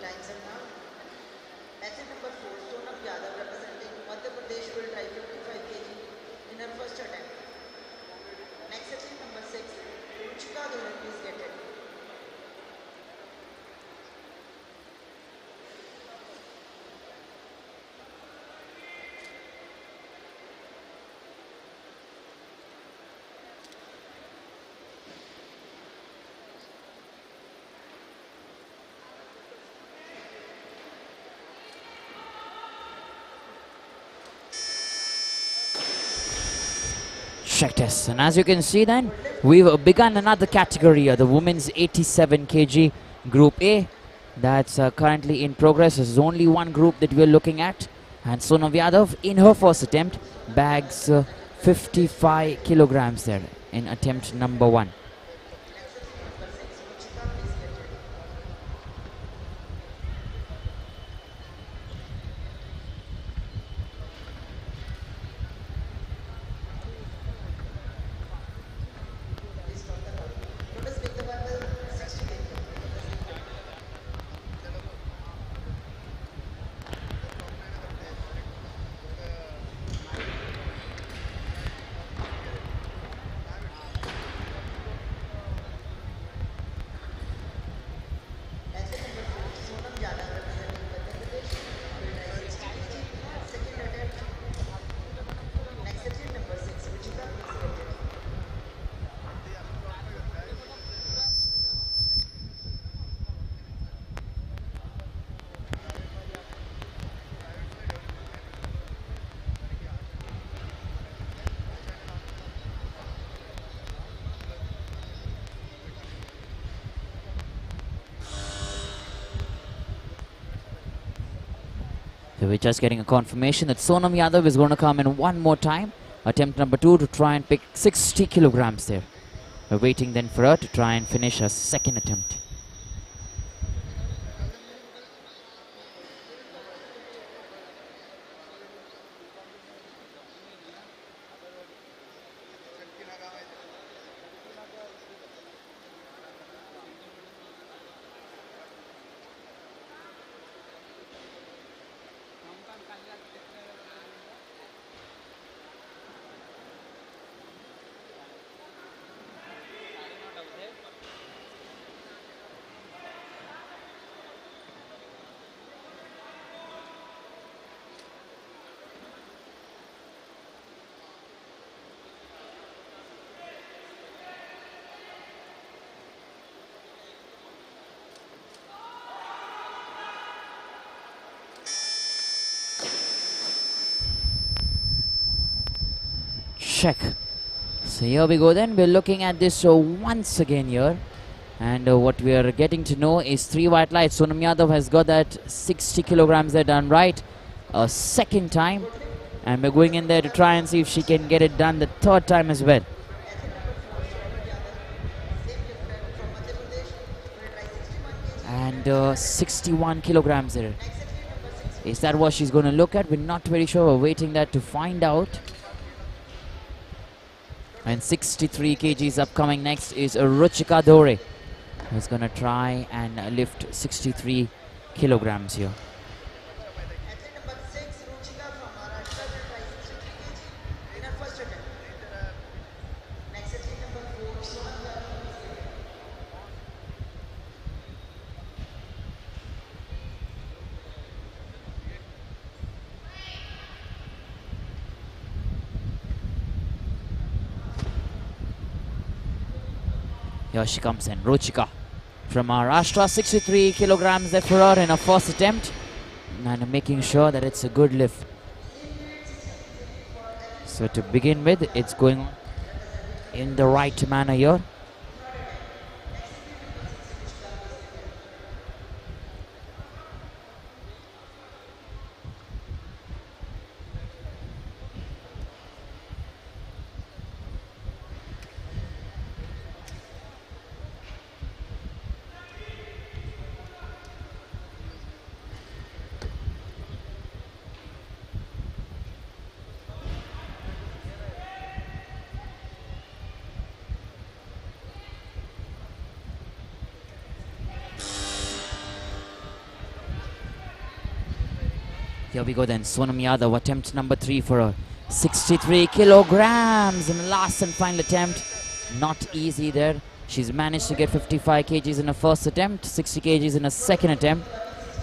Times are now. Athlete number 4, Sonam Yadav, representing Madhya Pradesh, will try 55 kg in her first attempt. Next athlete number 6, Ruchi Kaduri, please get it. Check this. And as you can see then, we've begun another category, the women's 87 kg Group A. That's currently in progress. There's only one group that we're looking at. And Sonam Yadav, in her first attempt, bags 55 kilograms there in attempt number 1. So we're just getting a confirmation that Sonam Yadav is going to come in one more time. Attempt number 2 to try and pick 60 kilograms there. We're waiting then for her to try and finish her second attempt. check. So here we go then. We're looking at this once again here. And what we are getting to know is 3 white lights. Sonam Yadav has got that 60 kilograms there done right a second time. And we're going in there to try and see if she can get it done the third time as well. And 61 kilograms there. Is that what she's going to look at? We're not very sure. We're waiting that to find out. And 63 kgs upcoming next is Ruchi Kaduri, who's going to try and lift 63 kilograms here. Here she comes in, Ruchika from Maharashtra, 63 kilograms there for her in her first attempt, and making sure that it's a good lift. So to begin with, it's going on in the right manner here. Here we go then, Sonam Yadav, attempt number 3 for her. 63 kilograms in the last and final attempt. Not easy there. She's managed to get 55 kgs in her first attempt, 60 kgs in her second attempt.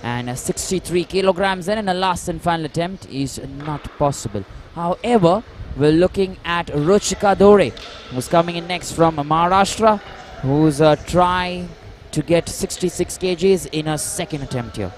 And 63 kilograms then in the last and final attempt is not possible. However, we're looking at Ruchi Kaduri, who's coming in next from Maharashtra, who's trying to get 66 kgs in her second attempt here.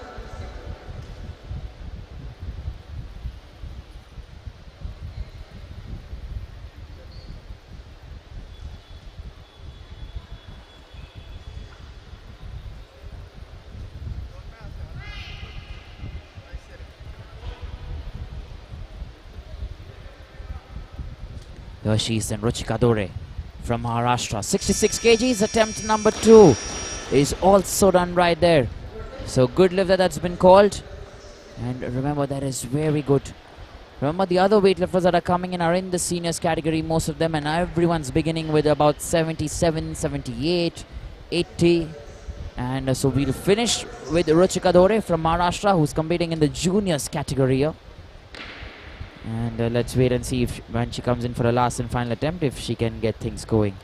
There she is, and Ruchi Kaduri from Maharashtra. 66 kgs, attempt number 2 is also done right there. So good lift that's been called. And remember, that is very good. Remember, the other weightlifters that are coming in are in the seniors category, most of them, and everyone's beginning with about 77, 78, 80. And so we'll finish with Ruchi Kaduri from Maharashtra, who's competing in the juniors category here. And let's wait and see if when she comes in for a last and final attempt, if she can get things going.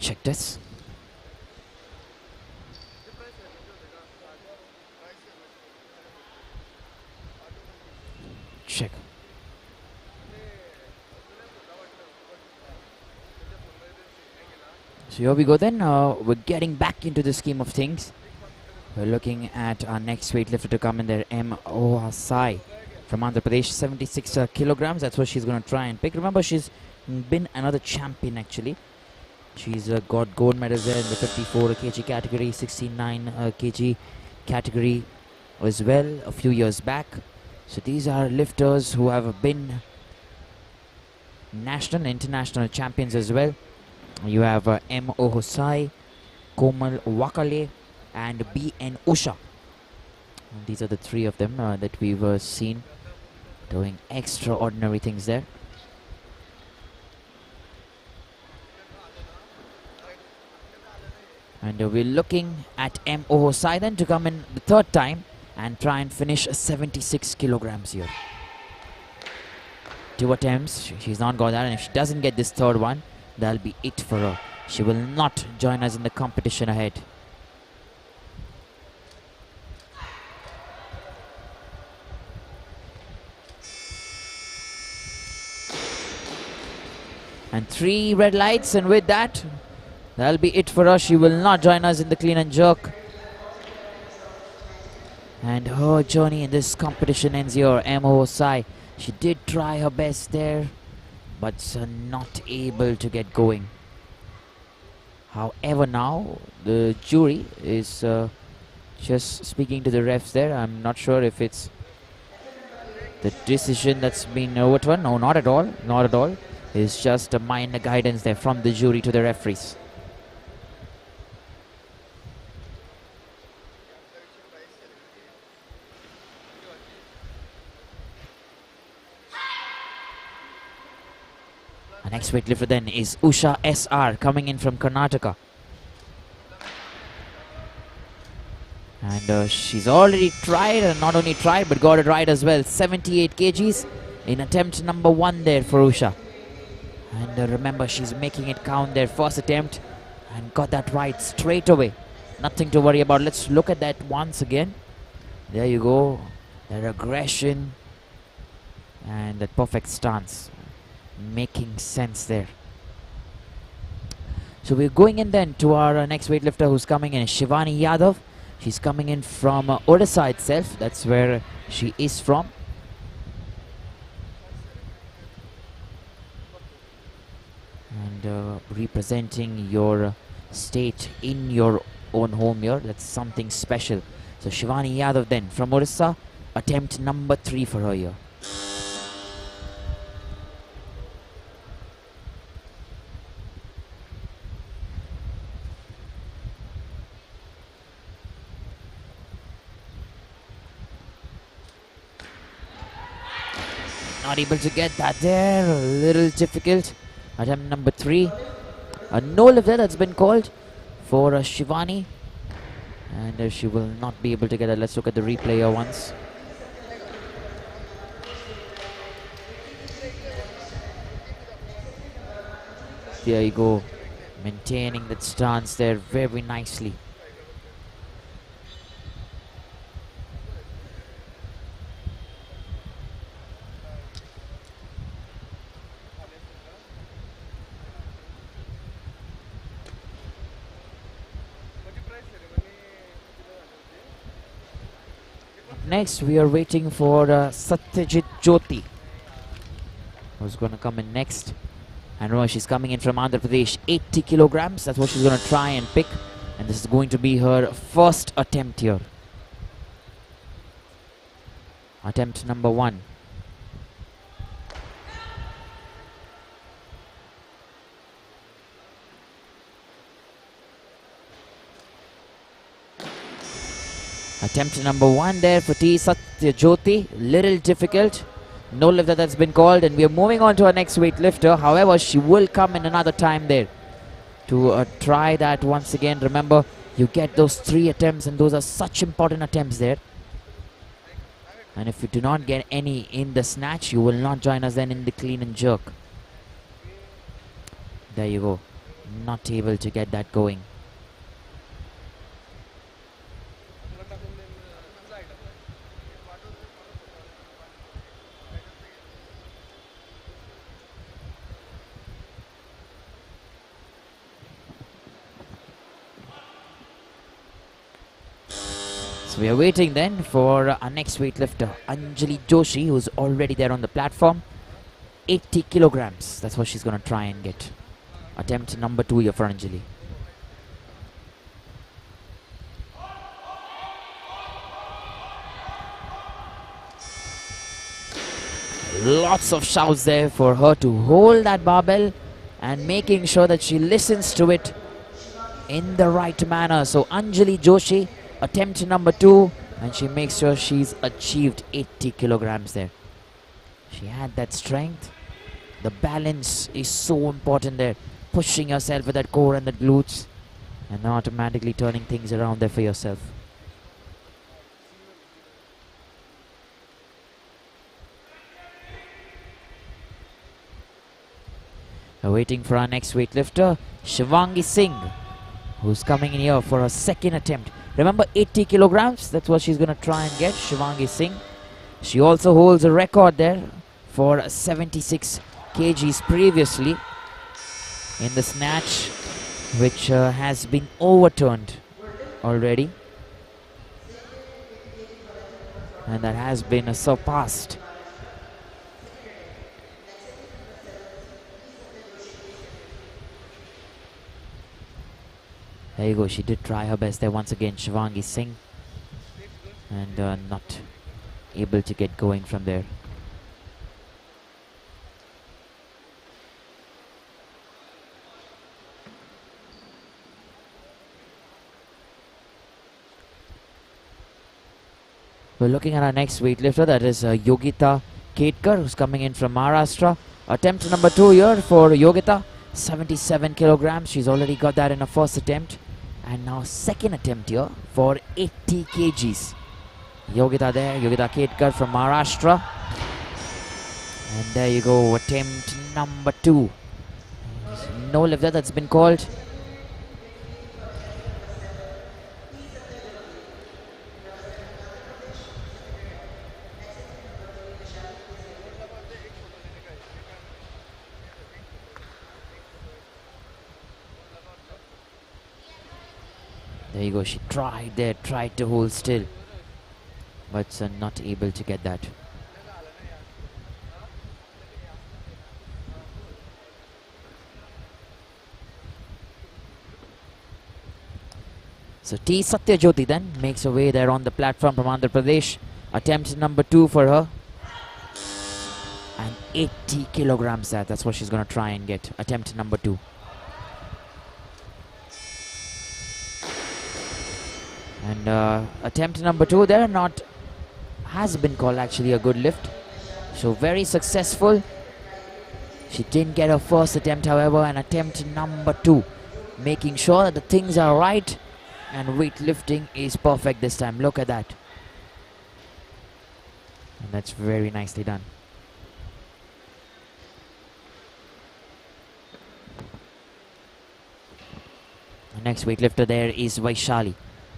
check this. Check. So here we go then. We're getting back into the scheme of things. We're looking at our next weightlifter to come in there, Sai from Andhra Pradesh, 76 kilograms. That's what she's going to try and pick. Remember, she's been another champion actually. She's got gold medals there in the 54 kg category, 69 kg category as well a few years back. So these are lifters who have been national and international champions as well. You have M. Ohosai, Komal Wakale, and B. N. Usha. And these are the three of them that we've seen doing extraordinary things there. And we're looking at M. Ohosai then to come in the third time and try and finish 76 kilograms here. 2 attempts, she's not got that, and if she doesn't get this third one, that'll be it for her. She will not join us in the competition ahead. And 3 red lights, and with that, that'll be it for her. She will not join us in the clean and jerk. And her journey in this competition ends here. M.O. Sai, she did try her best there, but not able to get going. However, now the jury is just speaking to the refs there. I'm not sure if it's the decision that's been overturned. No, not at all. Not at all. It's just a minor guidance there from the jury to the referees. Our next weightlifter then is Usha SR coming in from Karnataka. And she's already tried, and not only tried but got it right as well. 78 kgs in attempt number 1 there for Usha. And remember, she's making it count there. First attempt and got that right straight away. Nothing to worry about. Let's look at that once again. There you go. That aggression and that perfect stance. Making sense there. So we're going in then to our next weightlifter who's coming in, Shivani Yadav. She's coming in from Odisha itself. That's where she is from. And representing your state in your own home here. That's something special. So Shivani Yadav then from Odisha. Attempt number 3 for her here. Not able to get that there, a little difficult. Attempt number 3. A no lift there that's been called for Shivani. And she will not be able to get it. Let's look at the replay here once. There you go. Maintaining that stance there very nicely. Next, we are waiting for Satya Jyoti, who's going to come in next. And remember, she's coming in from Andhra Pradesh, 80 kilograms. That's what she's going to try and pick. And this is going to be her first attempt here. Attempt number 1. Attempt number 1 there for T. Satya Jyoti. Little difficult. No lifter that's been called, and we are moving on to our next weightlifter. However, she will come in another time there to try that once again. Remember, you get those 3 attempts, and those are such important attempts there. And if you do not get any in the snatch, you will not join us then in the clean and jerk. There you go. Not able to get that going. So we are waiting then for our next weightlifter, Anjali Joshi, who's already there on the platform. 80 kilograms. That's what she's going to try and get. Attempt number 2 here for Anjali. Lots of shouts there for her to hold that barbell and making sure that she listens to it in the right manner. So Anjali Joshi, attempt number 2, and she makes sure she's achieved 80 kilograms there. She had that strength. The balance is so important there. Pushing yourself with that core and the glutes and automatically turning things around there for yourself. We're waiting for our next weightlifter, Shivangi Singh, who's coming in here for a second attempt. Remember, 80 kilograms, that's what she's going to try and get, Shivangi Singh. She also holds a record there for 76 kgs previously in the snatch, which has been overturned already. And that has been surpassed. There you go, she did try her best there once again, Shivangi Singh. And not able to get going from there. We're looking at our next weightlifter, that is Yogita Ketkar, who's coming in from Maharashtra. Attempt number 2 here for Yogita, 77 kilograms. She's already got that in her first attempt. And now second attempt here for 80 kgs. Yogita there, Yogita Ketkar from Maharashtra. And there you go, attempt number 2. No lifter that's been called. There you go, she tried there, tried to hold still, but not able to get that. So T. Satya Jyoti then makes her way there on the platform from Andhra Pradesh. Attempt number 2 for her. And 80 kilograms that's what she's going to try and get. Attempt number 2. And attempt number 2 there has been called actually a good lift. So very successful. She didn't get her first attempt, however, and attempt number 2. Making sure that the things are right and weightlifting is perfect this time. Look at that. And that's very nicely done. The next weightlifter there is Vaishali.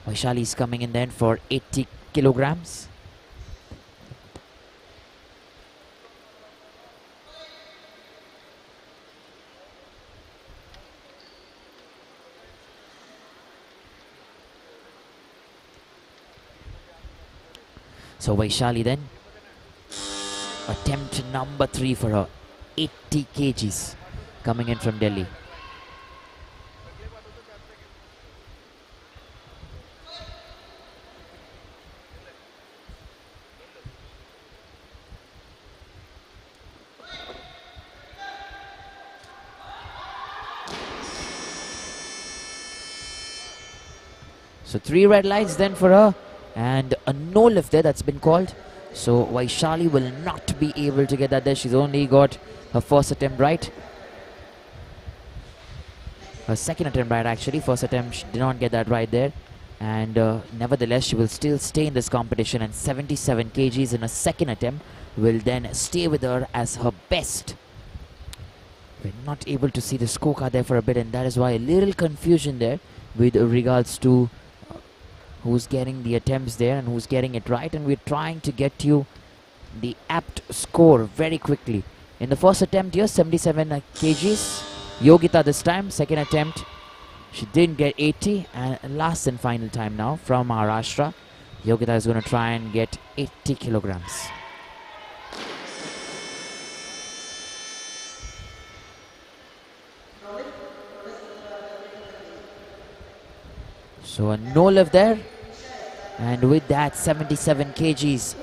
Vaishali is coming in then for 80 kilograms. So Vaishali then, attempt number 3 for her, 80 kgs, coming in from Delhi. So 3 red lights then for her, and a no lift there that's been called. So Vaishali will not be able to get that there. She's only got her first attempt right. Her second attempt right actually. First attempt she did not get that right there. And nevertheless she will still stay in this competition, and 77 kgs in a second attempt will then stay with her as her best. We're not able to see the scorecard there for a bit, and that is why a little confusion there with regards to who's getting the attempts there and who's getting it right, and we're trying to get you the apt score very quickly. In the first attempt here, 77 kgs. Yogita this time, second attempt, she didn't get 80, and last and final time now from Maharashtra. Yogita is going to try and get 80 kilograms. So a no lift there, and with that 77 kgs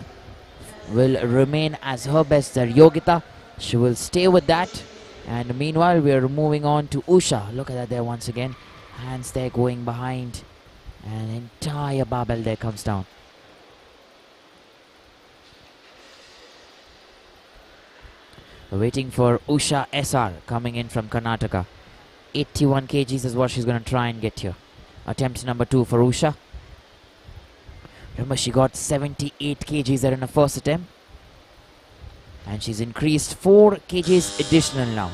will remain as her best there. Yogita, she will stay with that, and meanwhile we are moving on to Usha. Look at that there once again, hands there going behind, and entire barbell there comes down. We're waiting for Usha SR coming in from Karnataka. 81 kgs is what she's going to try and get here. Attempt number 2 for Usha. Remember, she got 78 kgs there in the first attempt, and she's increased 4 kgs additional now.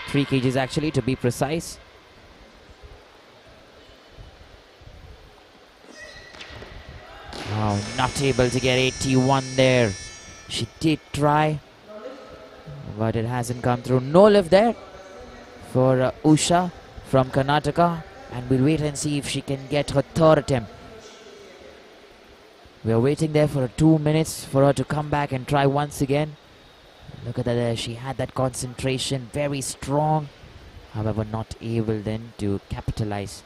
3 kgs actually, to be precise. Oh, not able to get 81 there. She did try, but it hasn't come through. No lift there for Usha from Karnataka, and we'll wait and see if she can get her third attempt. We are waiting there for 2 minutes for her to come back and try once again. Look at that there, she had that concentration, very strong, however not able then to capitalize.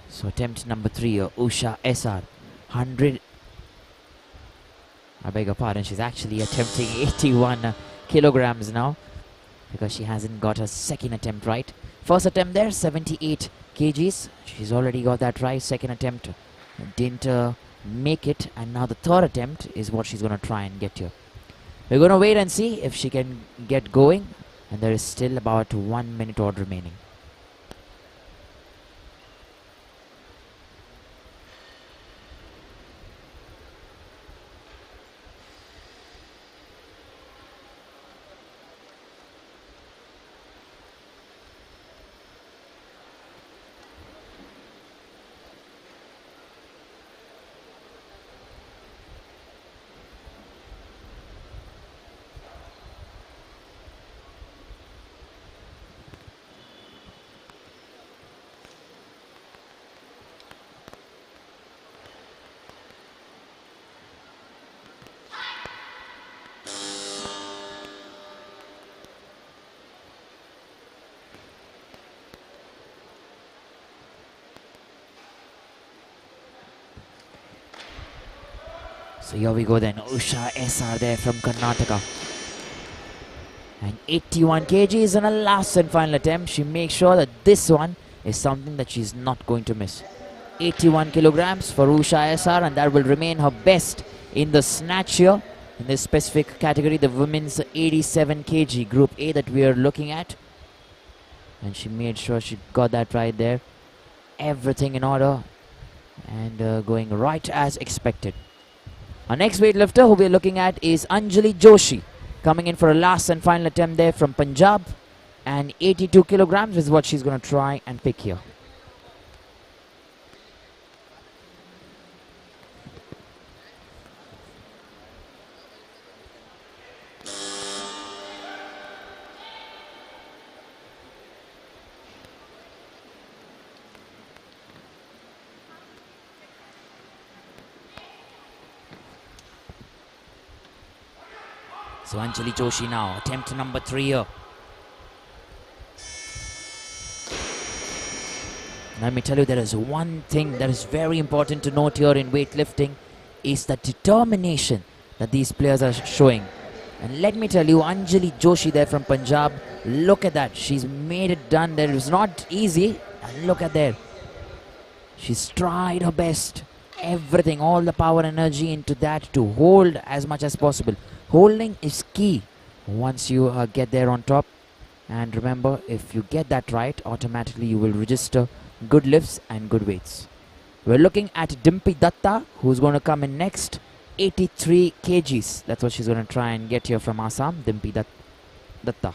So attempt number 3, Usha SR, 100. I beg your pardon, she's actually attempting 81 kilograms now, because she hasn't got her second attempt right. First attempt there, 78 kgs. She's already got that right. Second attempt didn't make it, and now the third attempt is what she's going to try and get here. We're going to wait and see if she can get going, and there is still about 1 minute odd remaining. So here we go then, Usha SR there from Karnataka. And 81 kgs in a last and final attempt. She makes sure that this one is something that she's not going to miss. 81 kilograms for Usha SR, and that will remain her best in the snatch here. In this specific category, the women's 87 kg group A that we are looking at. And she made sure she got that right there. Everything in order, and going right as expected. Our next weightlifter who we are looking at is Anjali Joshi, coming in for a last and final attempt there from Punjab, and 82 kilograms is what she's going to try and pick here. So Anjali Joshi now, attempt number 3 here. Let me tell you, there is one thing that is very important to note here in weightlifting, is the determination that these players are showing. And let me tell you, Anjali Joshi there from Punjab, look at that. She's made it done there. It was not easy. And look at there. She's tried her best. Everything, all the power and energy into that to hold as much as possible. Holding is key once you get there on top. And remember, if you get that right, automatically you will register good lifts and good weights. We're looking at Dimpi Datta, who's going to come in next. 83 kgs. That's what she's going to try and get here from Assam. Dimpi Datta.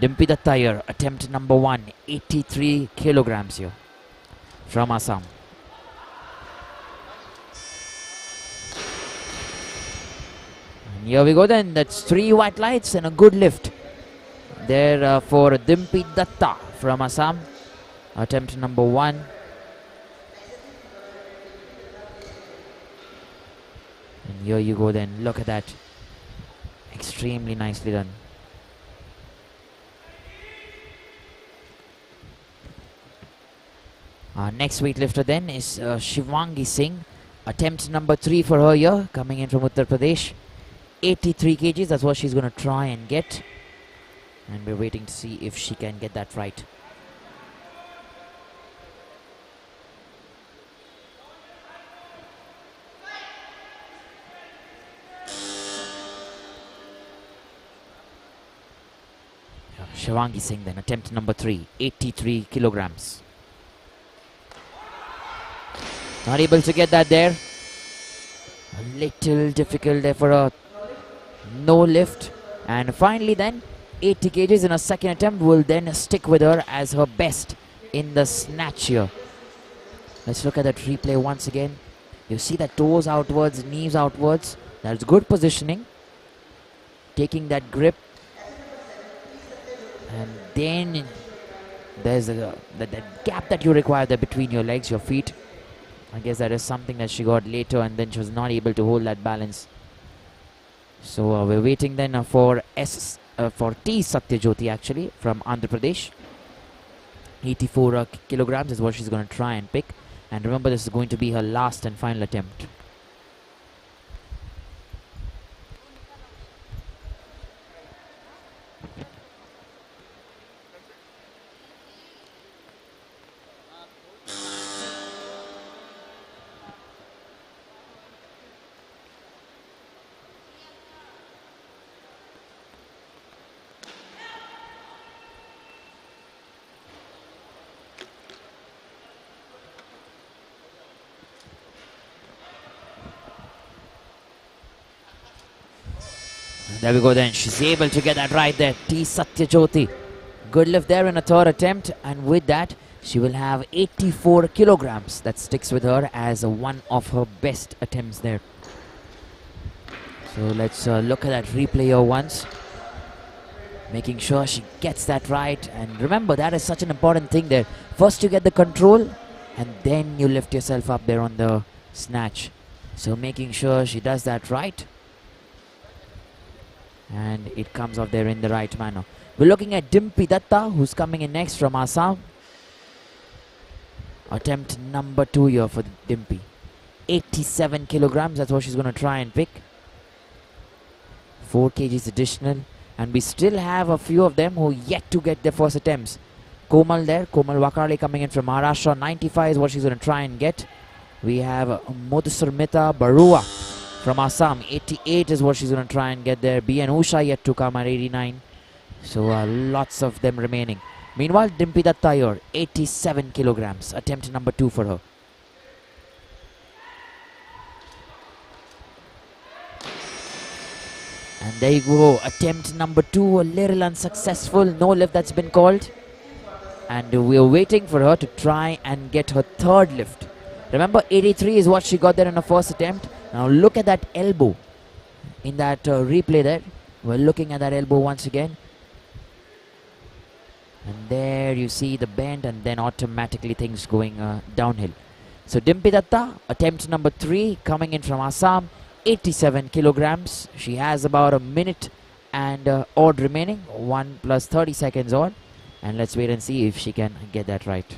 Dimpi Datta here, attempt number 1, 83 kilograms here from Assam. And here we go then, that's 3 white lights and a good lift there for Dimpi Datta from Assam. Attempt number 1. And here you go then, look at that. Extremely nicely done. Our next weightlifter then is Shivangi Singh. Attempt number 3 for her here, coming in from Uttar Pradesh. 83 kgs, that's what she's going to try and get. And we're waiting to see if she can get that right. Shivangi Singh then, attempt number 3, 83 kilograms. Not able to get that there. A little difficult there for a no lift. And finally then, 80 kgs in a second attempt will then stick with her as her best in the snatch here. Let's look at that replay once again. You see that toes outwards, knees outwards. That's good positioning. Taking that grip. And then there's that gap that you require there between your legs, your feet. I guess that is something that she got later, and then she was not able to hold that balance. So we're waiting then for T Satya Jyoti actually from Andhra Pradesh. 84 kilograms is what she's going to try and pick. And remember, this is going to be her last and final attempt. There we go then, she's able to get that right there. T Satya Jyoti. Good lift there in a third attempt, and with that she will have 84 kilograms. That sticks with her as one of her best attempts there. So let's look at that replay here once. Making sure she gets that right, and remember, that is such an important thing there. First you get the control and then you lift yourself up there on the snatch. So making sure she does that right. And it comes out there in the right manner. We're looking at Dimpi Datta, who's coming in next from Assam. Attempt number 2 here for Dimpi. 87 kilograms, that's what she's going to try and pick. 4 kgs additional. And we still have a few of them who yet to get their first attempts. Komal there, Komal Wakale coming in from Maharashtra. 95 is what she's going to try and get. We have Modusarmita Barua from Assam. 88 is what she's going to try and get there. B and Usha yet to come at 89. So lots of them remaining. Meanwhile, Dimpi Datta here, 87 kilograms. Attempt number 2 for her. And there you go, attempt number 2, a little unsuccessful. No lift that's been called. And we're waiting for her to try and get her third lift. Remember, 83 is what she got there in her first attempt. Now look at that elbow in that replay there. We're looking at that elbow once again. And there you see the bend, and then automatically things going downhill. So Dimpi Datta, attempt number 3, coming in from Assam. 87 kilograms. She has about a minute and odd remaining. 1 plus 30 seconds odd. And let's wait and see if she can get that right.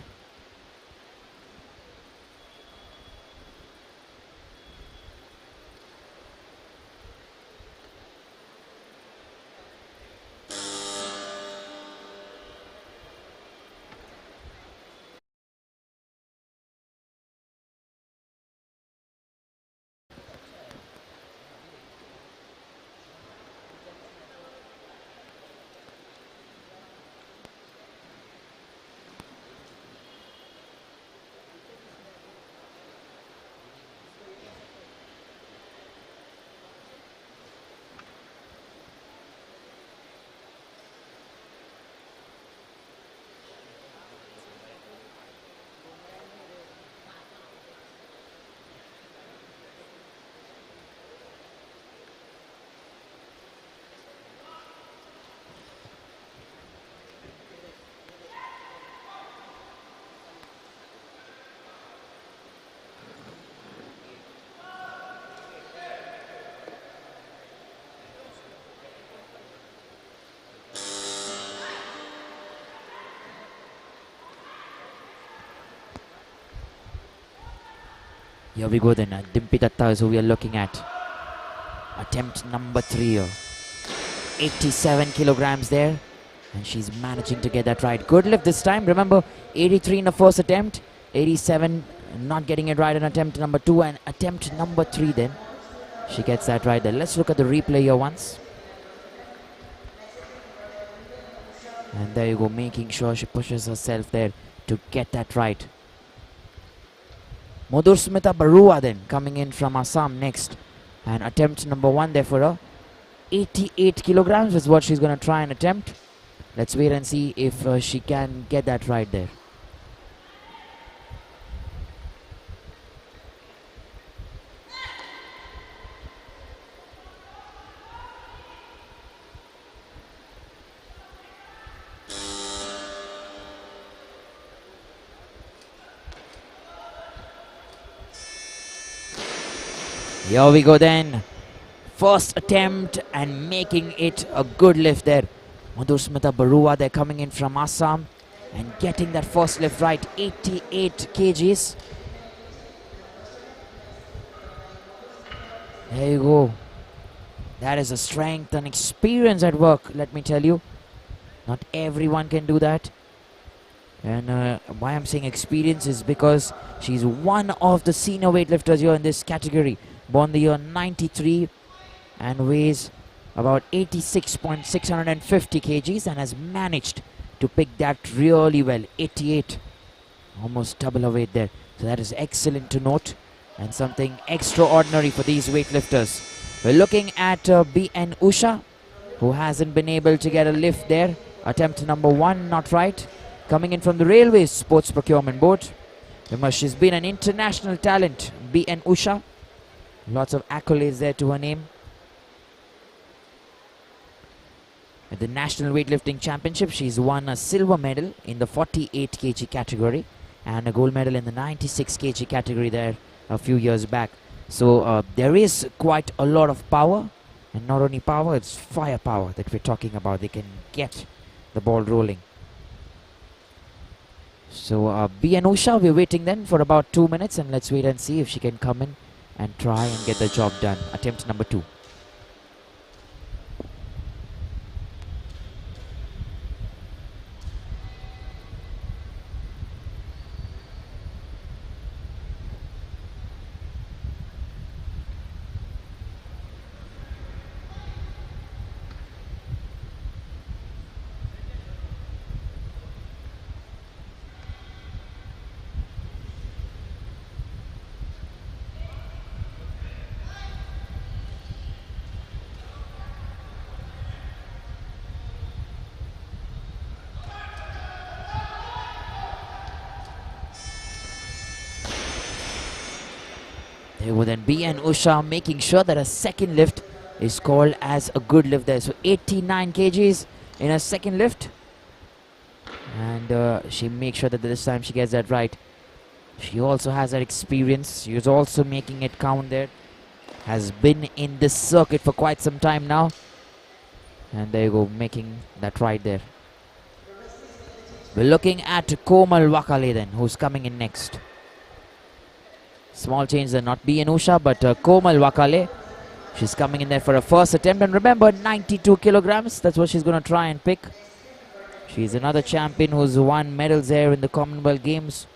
Here we go then. Dimpi Datta is who we are looking at. Attempt number 3 here. 87 kilograms there. And she's managing to get that right. Good lift this time. Remember, 83 in the first attempt. 87 not getting it right in attempt number 2. And attempt number 3 then. She gets that right there. Let's look at the replay here once. And there you go, making sure she pushes herself there to get that right. Madhursmita Barua then coming in from Assam next. And attempt number 1 there for her. 88 kilograms is what she's going to try and attempt. Let's wait and see if she can get that right there. Here we go then. First attempt and making it a good lift there. Madhursmita Barua, they're coming in from Assam and getting that first lift right. 88 kgs. There you go. That is a strength and experience at work, let me tell you. Not everyone can do that. And why I'm saying experience is because she's one of the senior weightlifters here in this category. Born the year 93 and weighs about 86.650 kgs and has managed to pick that really well. 88, almost double her weight there. So that is excellent to note and something extraordinary for these weightlifters. We're looking at BN Usha, who hasn't been able to get a lift there. Attempt number 1 not right. Coming in from the Railways Sports Procurement Board. Remember, she's been an international talent, BN Usha. Lots of accolades there to her name. At the National Weightlifting Championship, she's won a silver medal in the 48 kg category and a gold medal in the 96 kg category there a few years back. So there is quite a lot of power, and not only power, it's firepower that we're talking about. They can get the ball rolling. So BN Usha, we're waiting then for about 2 minutes, and let's wait and see if she can come in and try and get the job done. Attempt number 2. There would then be an Usha making sure that a second lift is called as a good lift there. So 89 kgs in a second lift. And she makes sure that this time she gets that right. She also has that experience. She is also making it count there. Has been in this circuit for quite some time now. And there you go, making that right there. We're looking at Komal Wakale then, who's coming in next. Small change there, not BN Usha, but Komal Wakale. She's coming in there for a first attempt. And remember, 92 kilograms. That's what she's going to try and pick. She's another champion who's won medals there in the Commonwealth Games.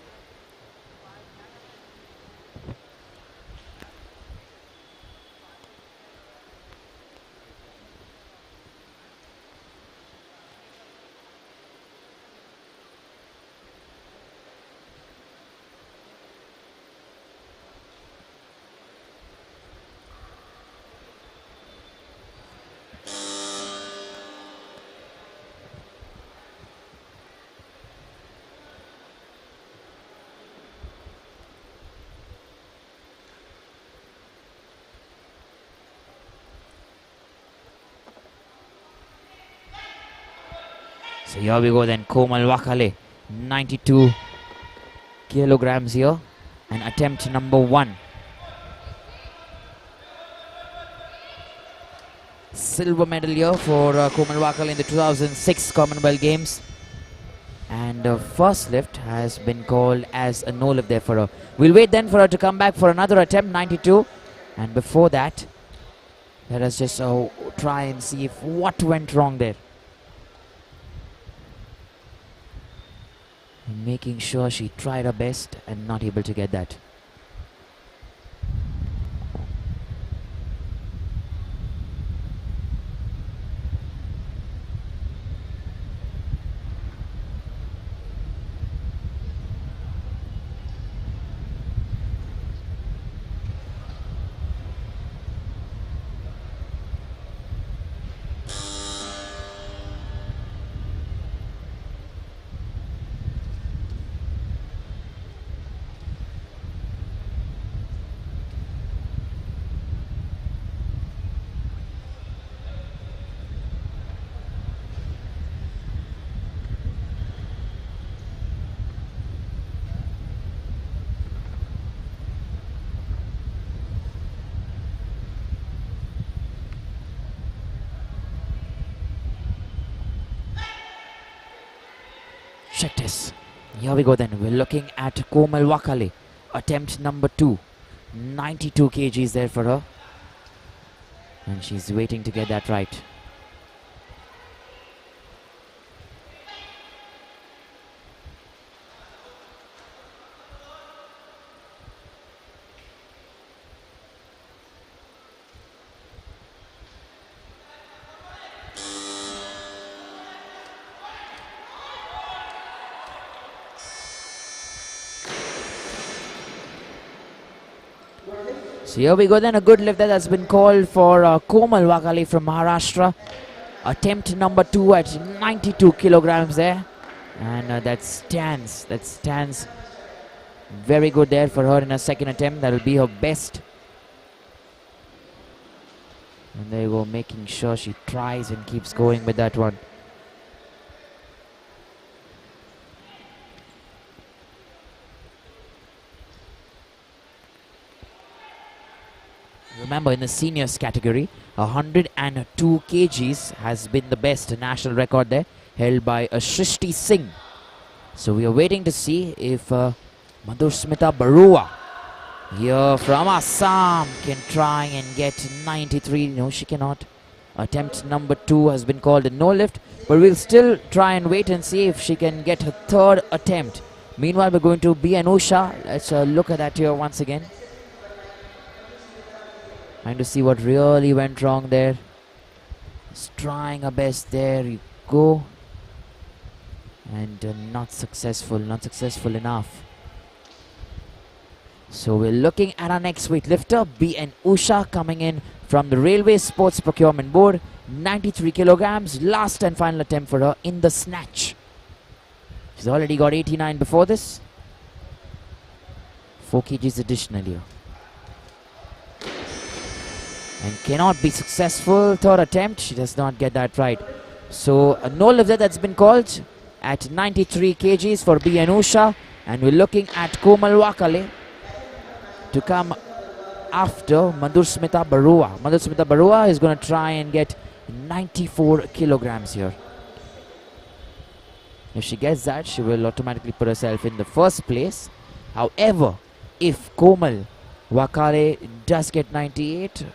So here we go then, Komal Wakale, 92 kilograms here, and attempt number 1. Silver medal here for Komal Wakale in the 2006 Commonwealth Games. And first lift has been called as a no lift there for her. We'll wait then for her to come back for another attempt, 92. And before that, let us just try and see if what went wrong there. Making sure she tried her best and not able to get that. Check this. Here we go then. We're looking at Komal Wakale. Attempt number 2. 92 kgs there for her. And she's waiting to get that right. So here we go then, a good lift that has been called for Komal Wakale from Maharashtra. Attempt number 2 at 92 kilograms there. And that stands very good there for her in her second attempt. That will be her best. And there you go, making sure she tries and keeps going with that one. Remember, in the seniors category, 102 kgs has been the best national record there, held by Shivangi Singh. So we are waiting to see if Madhusmita Barua here from Assam can try and get 93. No, she cannot. Attempt number 2 has been called a no lift, but we'll still try and wait and see if she can get her third attempt. Meanwhile, we're going to be Usha. Let's look at that here once again. Trying to see what really went wrong there. Just trying her best. There you go. And not successful enough. So we're looking at our next weightlifter, BN Usha, coming in from the Railway Sports Procurement Board. 93 kilograms, last and final attempt for her in the snatch. She's already got 89 before this. 4 kgs additional here. And cannot be successful. Third attempt, she does not get that right. So a no lift that's been called at 93 kgs for BN Usha. And we're looking at Komal Wakale to come after Madhusmita Barua. Madhusmita Barua is going to try and get 94 kilograms here. If she gets that, she will automatically put herself in the first place. However, if Komal Wakale does get 98,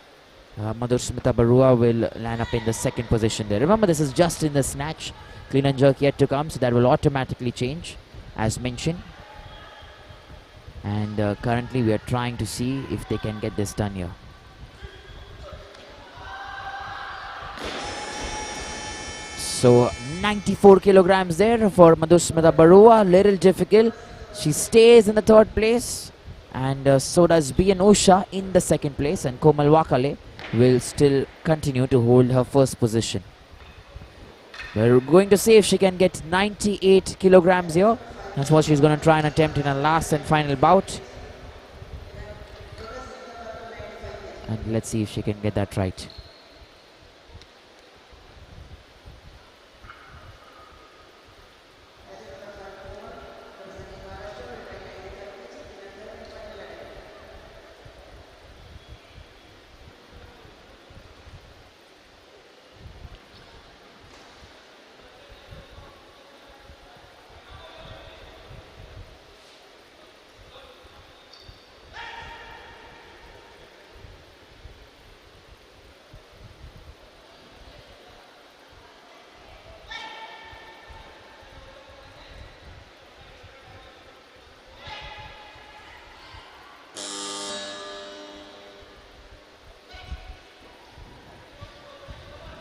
Madhusmita Barua will land up in the second position there. Remember, this is just in the snatch. Clean and jerk yet to come, so that will automatically change, as mentioned. And currently we are trying to see if they can get this done here. So 94 kilograms there for Madhusmita Barua. Little difficult. She stays in the third place, and so does BN Usha in the second place, and Komal Wakale will still continue to hold her first position. We're going to see if she can get 98 kilograms here. That's what she's going to try and attempt in her last and final bout. And let's see if she can get that right.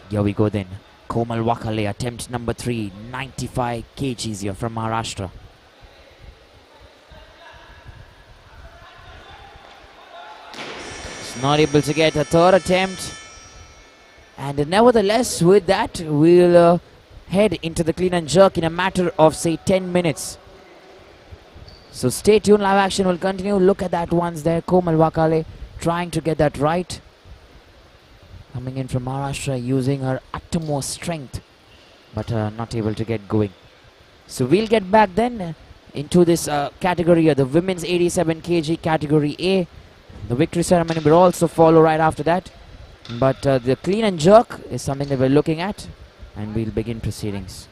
Here we go then. Komal Wakale, attempt number 3, 95 kgs here from Maharashtra. He's not able to get a third attempt. And nevertheless, with that, we'll head into the clean and jerk in a matter of, say, 10 minutes. So stay tuned, live action will continue. Look at that once there. Komal Wakale trying to get that right. Coming in from Maharashtra, using her utmost strength, but not able to get going. So we'll get back then into this category, the women's 87 kg category A. The victory ceremony will also follow right after that. But the clean and jerk is something that we're looking at, and we'll begin proceedings.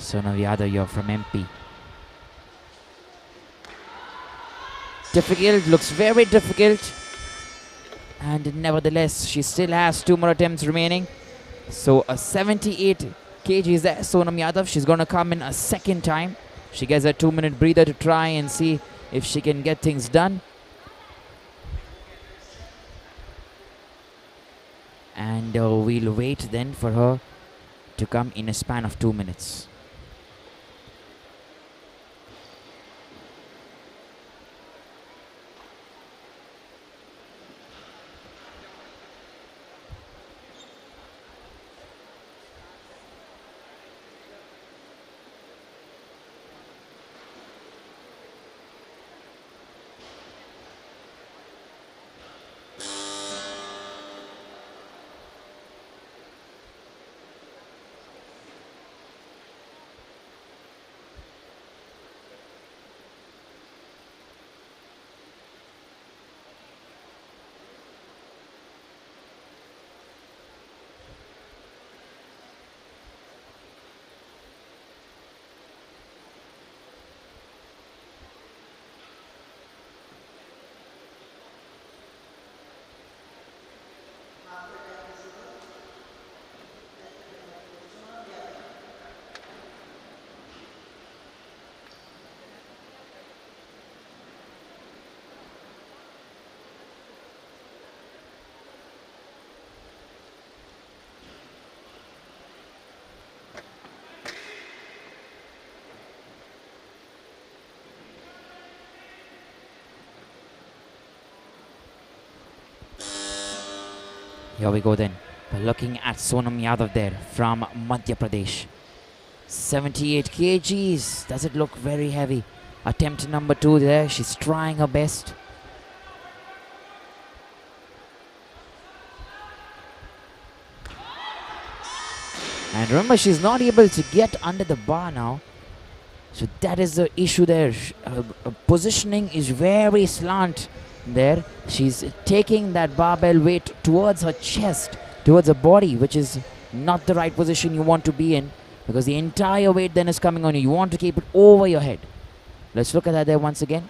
Sonam Yadav, you're from MP. Difficult, looks very difficult. And nevertheless, she still has 2 more attempts remaining. So a 78 kgs there, Sonam Yadav. She's going to come in a second time. She gets a 2-minute breather to try and see if she can get things done. And we'll wait then for her to come in a span of 2 minutes. Here we go then. We're looking at Sonam Yadav there from Madhya Pradesh. 78 kgs. Does it look very heavy? Attempt number 2 there. She's trying her best. And remember, she's not able to get under the bar now. So that is the issue there. Her positioning is very slant there. She's taking that barbell weight towards her chest, towards her body, which is not the right position you want to be in, because the entire weight then is coming on you. You want to keep it over your head. Let's look at that there once again.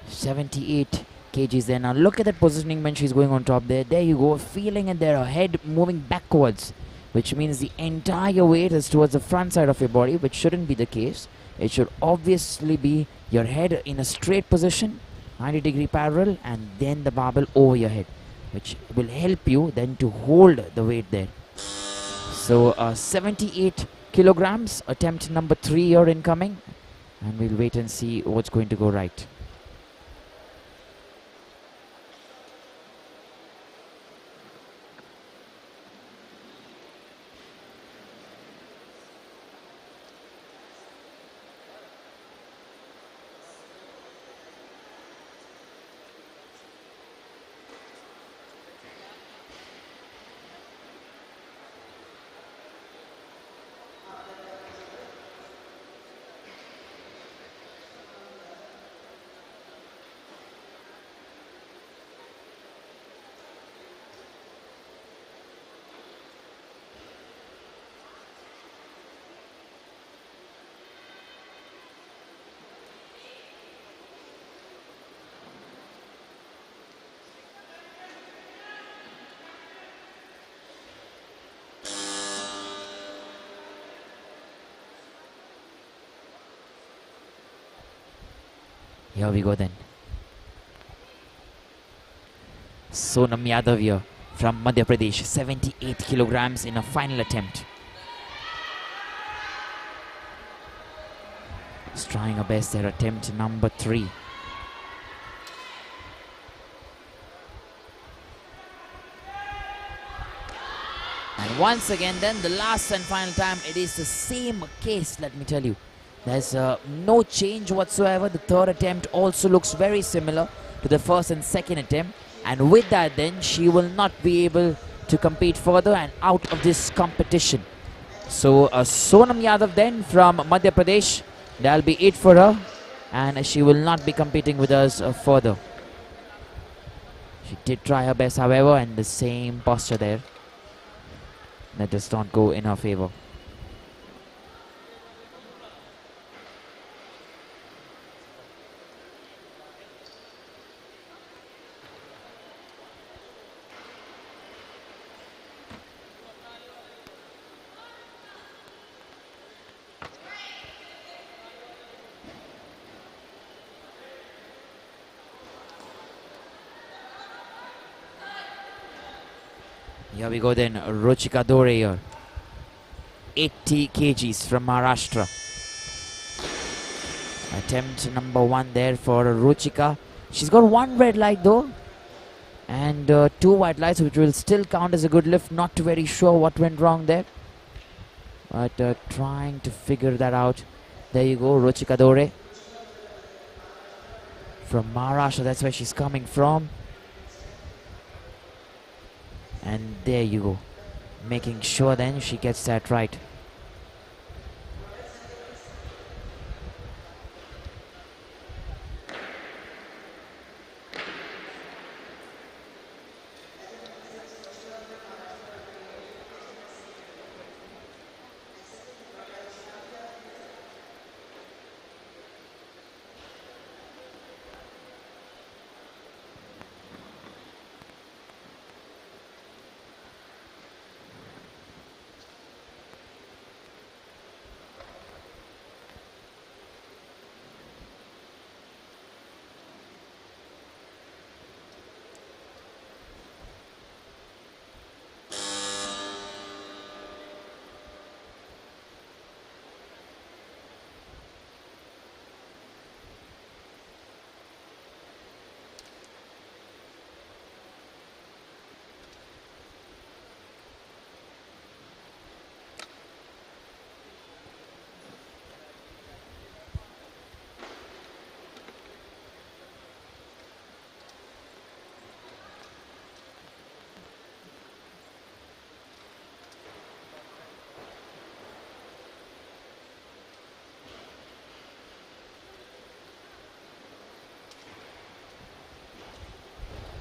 78 kgs there. Now look at that positioning when she's going on top there. There you go, feeling it there, her head moving backwards, which means the entire weight is towards the front side of your body, which shouldn't be the case. It should obviously be your head in a straight position, 90-degree parallel, and then the barbell over your head, which will help you then to hold the weight there. So 78 kilograms, attempt number 3 here incoming, and we'll wait and see what's going to go right. Here we go then. Sonam Yadav here from Madhya Pradesh, 78 kilograms in a final attempt. She's trying her best there, attempt number 3. And once again then, the last and final time, it is the same case, let me tell you. There's no change whatsoever. The third attempt also looks very similar to the first and second attempt. And with that then, she will not be able to compete further and out of this competition. So Sonam Yadav then from Madhya Pradesh, that'll be it for her. And she will not be competing with us further. She did try her best, however, and the same posture there. that does not go in her favor. Here we go then, Ruchi Kaduri here. 80 kgs from Maharashtra. Attempt number 1 there for Ruchika. She's got 1 red light though. And 2 white lights, which will still count as a good lift. Not very sure what went wrong there. But trying to figure that out. There you go, Ruchi Kaduri. From Maharashtra, that's where she's coming from. And there you go, making sure then she gets that right.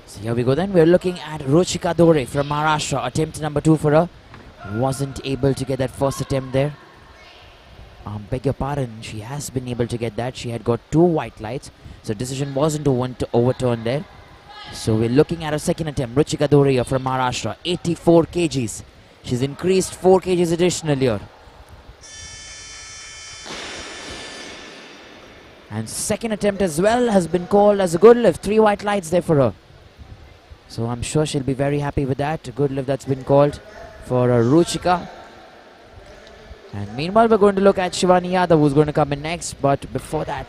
So here we go then, we're looking at Ruchi Kaduri from Maharashtra. Attempt number 2 for her. Wasn't able to get that first attempt there. Beg your pardon, she has been able to get that. She had got 2 white lights, so decision wasn't overturned there. So we're looking at a second attempt. Ruchi Kaduri from Maharashtra, 84 kgs. She's increased 4 kgs additional here. And second attempt as well has been called as a good lift. 3 white lights there for her. So I'm sure she'll be very happy with that. A good lift that's been called for Ruchika. And meanwhile, we're going to look at Shivani Yadav, who's going to come in next. But before that,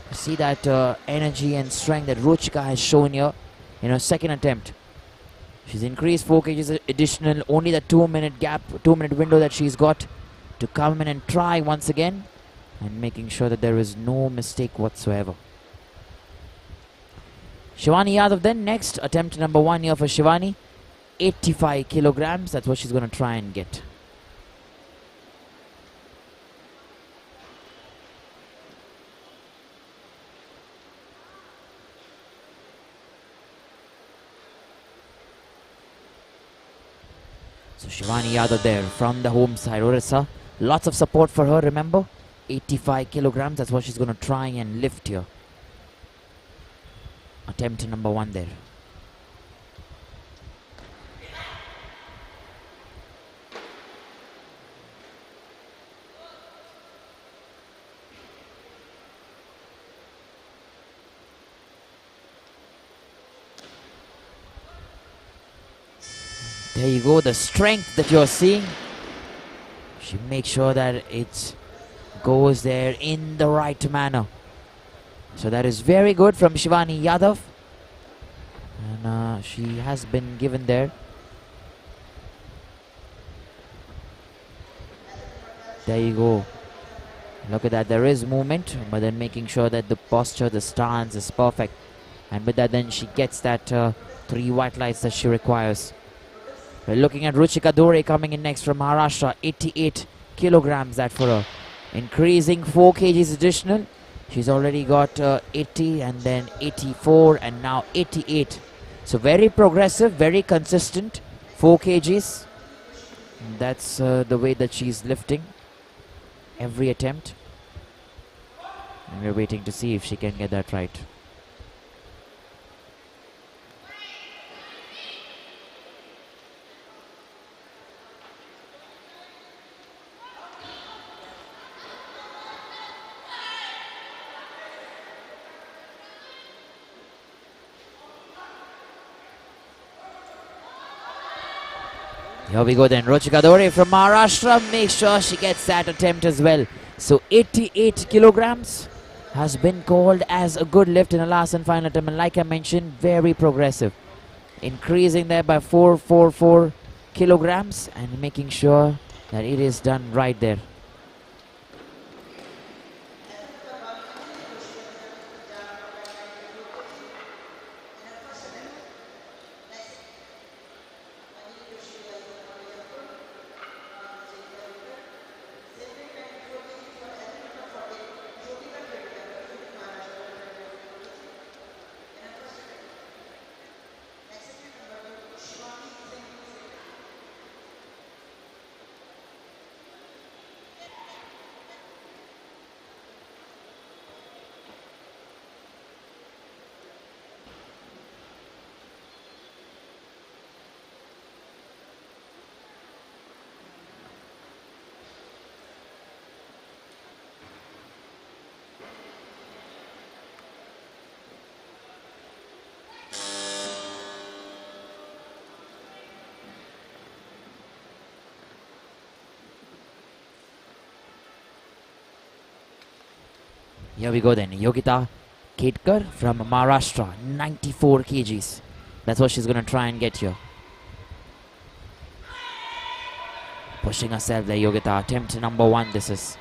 you see that energy and strength that Ruchika has shown here in her second attempt. She's increased 4 kgs additional. Only the 2-minute gap, 2-minute window that she's got to come in and try once again. And making sure that there is no mistake whatsoever. Shivani Yadav then next. Attempt number 1 here for Shivani. 85 kilograms. That's what she's going to try and get. So Shivani Yadav there from the home side, Odisha. Lots of support for her, remember. 85 kilograms, that's what she's going to try and lift here. Attempt number 1 there. There you go, the strength that you're seeing. She makes sure that it goes there in the right manner. So that is very good from Shivani Yadav. And she has been given there. There you go. Look at that, there is movement, but then making sure that the posture, the stance is perfect. And with that then she gets that 3 white lights that she requires. We're looking at Ruchi Kaduri coming in next from Maharashtra. 88 kilograms that for her. Increasing 4 kgs additional. She's already got 80 and then 84 and now 88. So very progressive, very consistent. 4 kgs. That's the way that she's lifting every attempt. And we're waiting to see if she can get that right. Here we go then. Ruchi Kaduri from Maharashtra. Make sure she gets that attempt as well. So 88 kilograms has been called as a good lift in the last and final attempt. And like I mentioned, very progressive. Increasing there by 444 kilograms and making sure that it is done right there. Here we go then. Yogita Ketkar from Maharashtra, 94 kgs. That's what she's going to try and get here. Pushing herself there, Yogita. Attempt number 1 this is.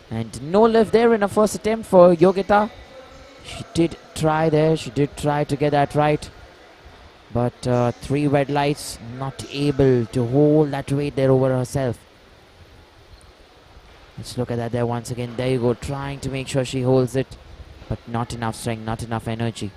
And no lift there in her first attempt for Yogita. She did try there. She did try to get that right. But 3 red lights, not able to hold that weight there over herself. Let's look at that there once again. There you go, trying to make sure she holds it, but not enough strength, not enough energy.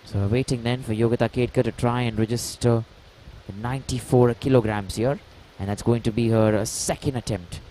So we're waiting then for Yogita Ketkar to try and register the 94 kilograms here. And that's going to be her second attempt.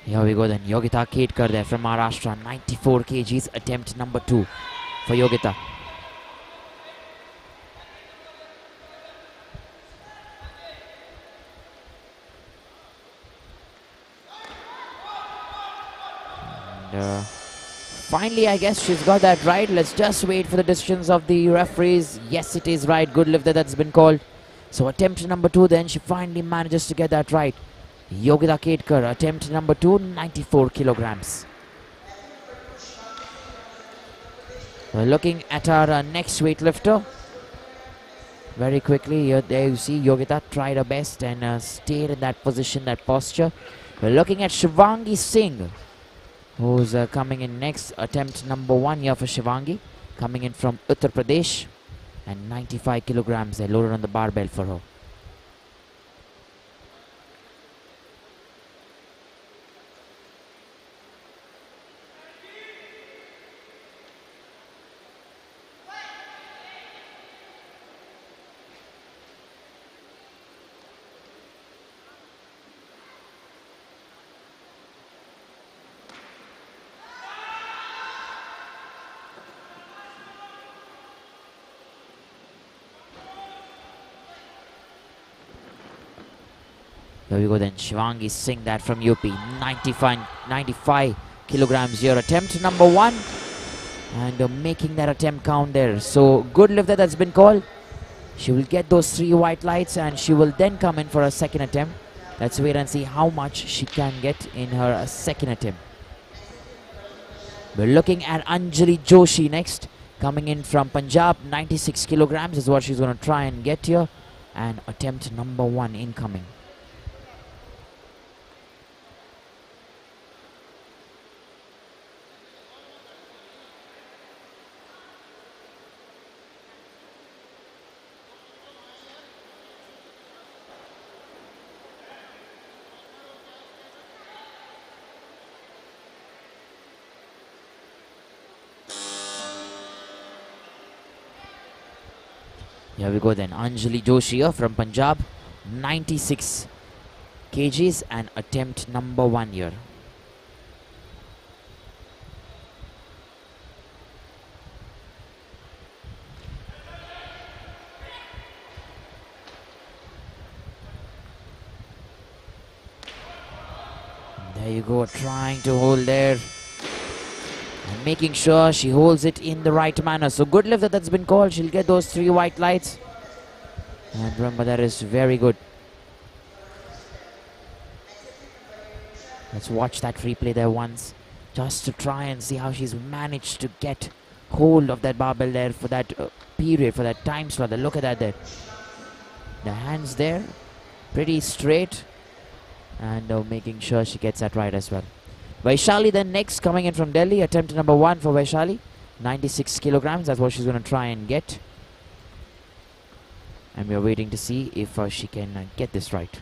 Here we go then. Yogita Ketkar there from Maharashtra. 94 kgs. Attempt number 2 for Yogita. And finally, I guess she's got that right. Let's just wait for the decisions of the referees. Yes, it is right. Good lift that's been called. So attempt number 2 then. She finally manages to get that right. Yogita Ketkar, attempt number 2, 94 kilograms. We're looking at our next weightlifter. Very quickly, here, there you see Yogita tried her best and stayed in that position, that posture. We're looking at Shivangi Singh, who's coming in next. Attempt number 1 here for Shivangi, coming in from Uttar Pradesh. And 95 kilograms, they loaded on the barbell for her. There we go then. Shivangi Singh, that from UP. 95 kilograms here. Attempt number 1. And making that attempt count there. So good lift that's been called. She will get those 3 white lights and she will then come in for a second attempt. Let's wait and see how much she can get in her second attempt. We're looking at Anjali Joshi next. Coming in from Punjab. 96 kilograms is what she's going to try and get here. And attempt number 1 incoming. Here we go then. Anjali Joshi from Punjab. 96 kgs and attempt number 1 here. There you go, trying to hold there. And making sure she holds it in the right manner. So good lift that's been called. She'll get those 3 white lights. And remember, that is very good. Let's watch that replay there once. Just to try and see how she's managed to get hold of that barbell there for that period, for that time slot. Look at that there. The hands there, pretty straight. And making sure she gets that right as well. Vaishali then next, coming in from Delhi. Attempt number 1 for Vaishali. 96 kilograms, that's what she's going to try and get. And we are waiting to see if she can get this right.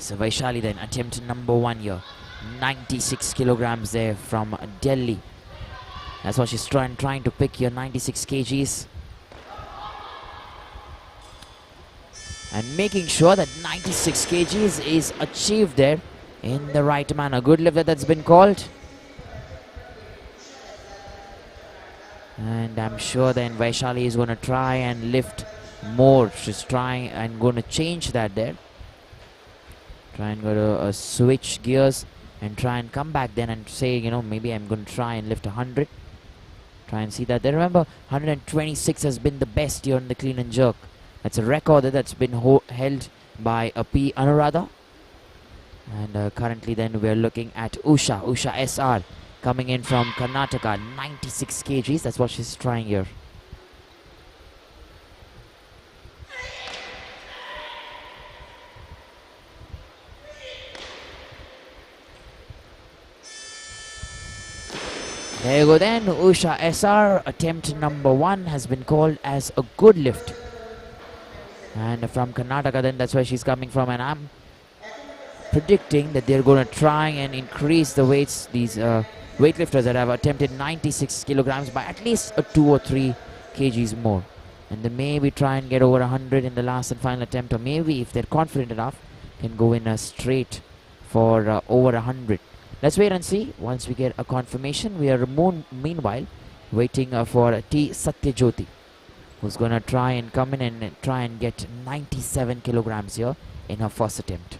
So Vaishali then, attempt number 1 here. 96 kilograms there from Delhi. That's what she's trying to pick here, 96 kgs. And making sure that 96 kgs is achieved there in the right manner. Good lift that's been called. And I'm sure then Vaishali is going to try and lift more. She's trying and going to change that there. Try and go to switch gears and try and come back then and say, you know, maybe I'm going to try and lift 100. Try and see that there. Remember, 126 has been the best here in the clean and jerk. That's a record that's been held by P. Anuradha. And currently then we're looking at Usha SR coming in from Karnataka. 96 kgs. That's what she's trying here. There you go then, Usha SR, attempt number 1 has been called as a good lift. And from Karnataka then, that's where she's coming from, and I'm predicting that they're going to try and increase the weights, these weightlifters that have attempted 96 kilograms by at least 2 or 3 kgs more. And they maybe try and get over 100 in the last and final attempt, or maybe if they're confident enough, can go in straight for over 100. Let's wait and see. Once we get a confirmation, we are meanwhile waiting for T. Satya Jyoti, who's going to try and come in and try and get 97 kilograms here in her first attempt.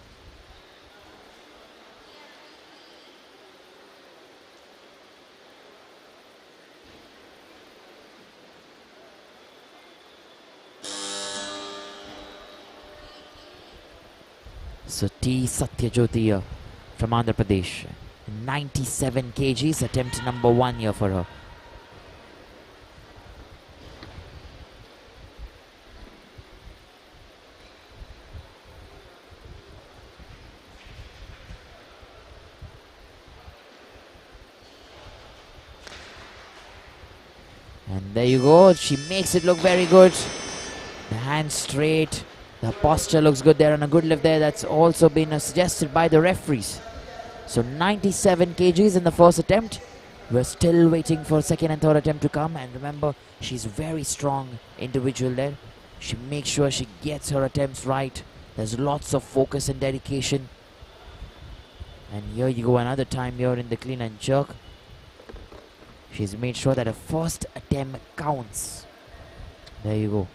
So T. Satya Jyoti from Andhra Pradesh. 97 kgs, attempt number 1 here for her. And there you go, she makes it look very good. The hands straight, the posture looks good there, and a good lift there that's also been suggested by the referees. So 97 kgs in the first attempt. We're still waiting for second and third attempt to come. And remember, she's very strong individual there. She makes sure she gets her attempts right. There's lots of focus and dedication. And here you go, another time here in the clean and jerk. She's made sure that her first attempt counts. There you go.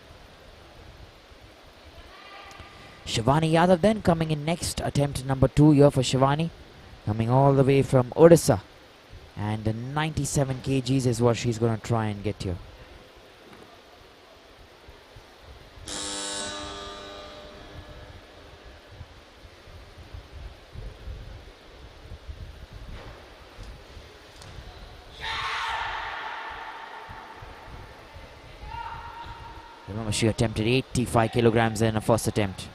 Shivani Yadav then coming in next. Attempt number 2 here for Shivani. Coming all the way from Odisha. And 97 kgs is what she's going to try and get here. Remember, she attempted 85 kilograms in her first attempt.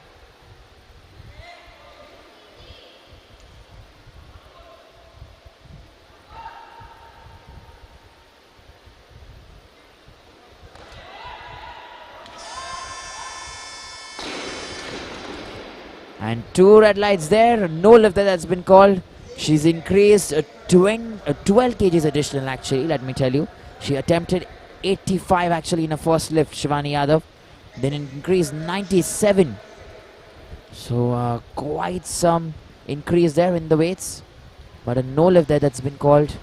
And 2 red lights there, no lift that's been called. She's increased 12 kgs additional actually, let me tell you. She attempted 85 actually in her first lift, Shivani Yadav. Then increased 97. So quite some increase there in the weights. But a no lift there that's been called.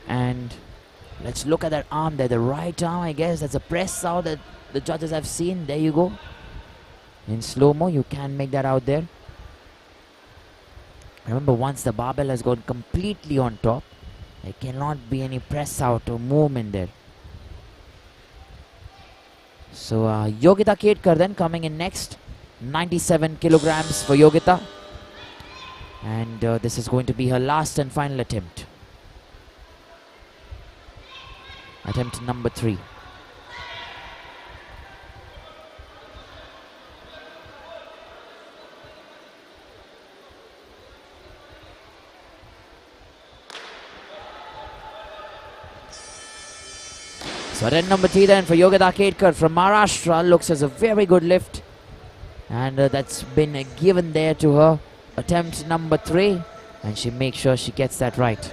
And let's look at that arm there, the right arm, I guess. That's a press out that the judges have seen. There you go. In slow-mo, you can make that out there. Remember, once the barbell has gone completely on top, there cannot be any press out or movement there. So Yogita Ketkar then coming in next. 97 kilograms for Yogita. And this is going to be her last and final attempt. Attempt number 3. So attempt number 3 then for Yogita Ketkar from Maharashtra. Looks as a very good lift. And that's been given there to her. Attempt number 3. And she makes sure she gets that right.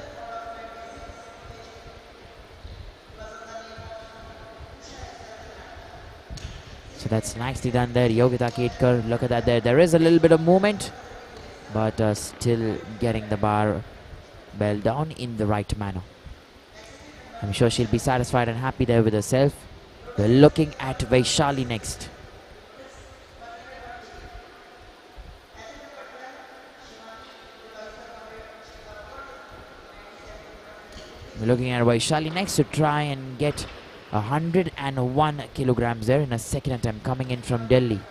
So that's nicely done there, Yogita Ketkar. Look at that there. There is a little bit of movement. But still getting the bar bell down in the right manner. I'm sure she'll be satisfied and happy there with herself. We're looking at Vaishali next. We're looking at Vaishali next to try and get 101 kilograms there in a second attempt, coming in from Delhi.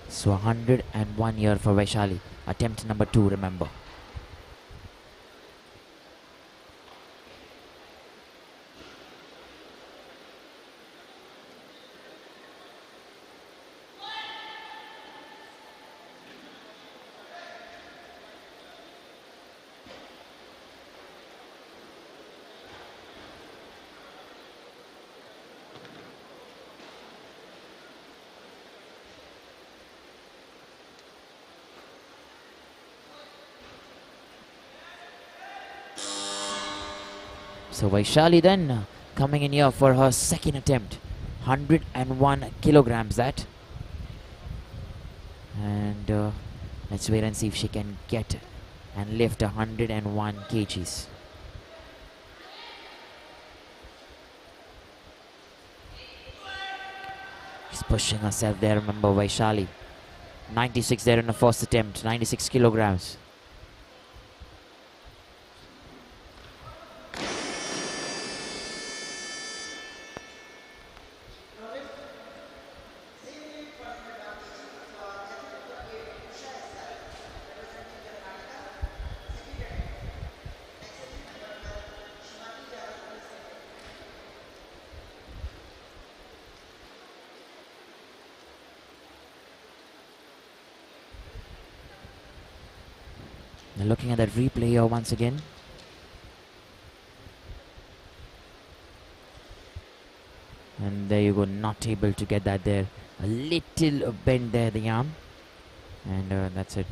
So 101 here for Vaishali. Attempt number 2, remember. So Vaishali then coming in here for her second attempt. 101 kilograms that. And let's wait and see if she can get and lift 101 kgs. She's pushing herself there, remember Vaishali. 96 there in the first attempt, 96 kilograms. Looking at that replay here once again. And there you go, not able to get that there. A little bend there, the arm. And that's it.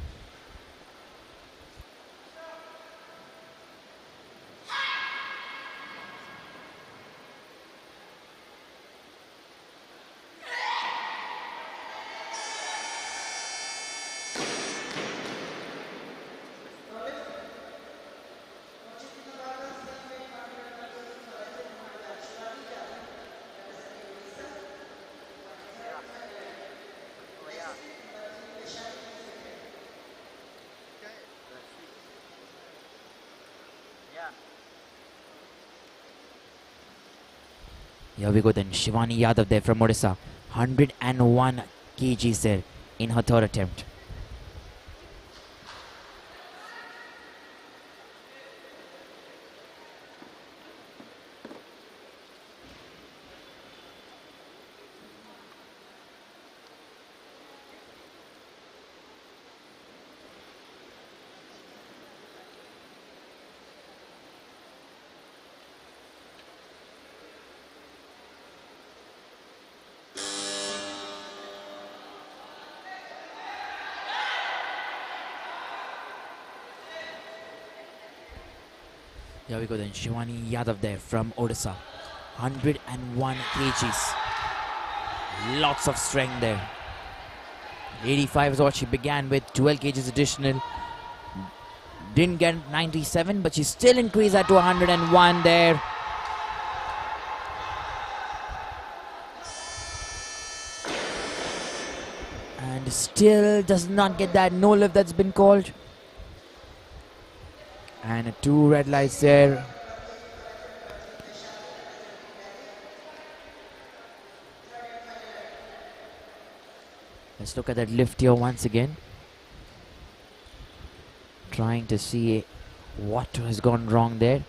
Here we go then, Shivani Yadav there from Odisha. 101 kgs there in her third attempt. Here we go then, Shivani Yadav there from Odisha. 101 kgs. Lots of strength there. 85 is what she began with, 12 kgs additional. Didn't get 97, but she still increased that to 101 there. And still does not get that no lift that's been called. And 2 red lights there. Let's look at that lift here once again. Trying to see what has gone wrong there.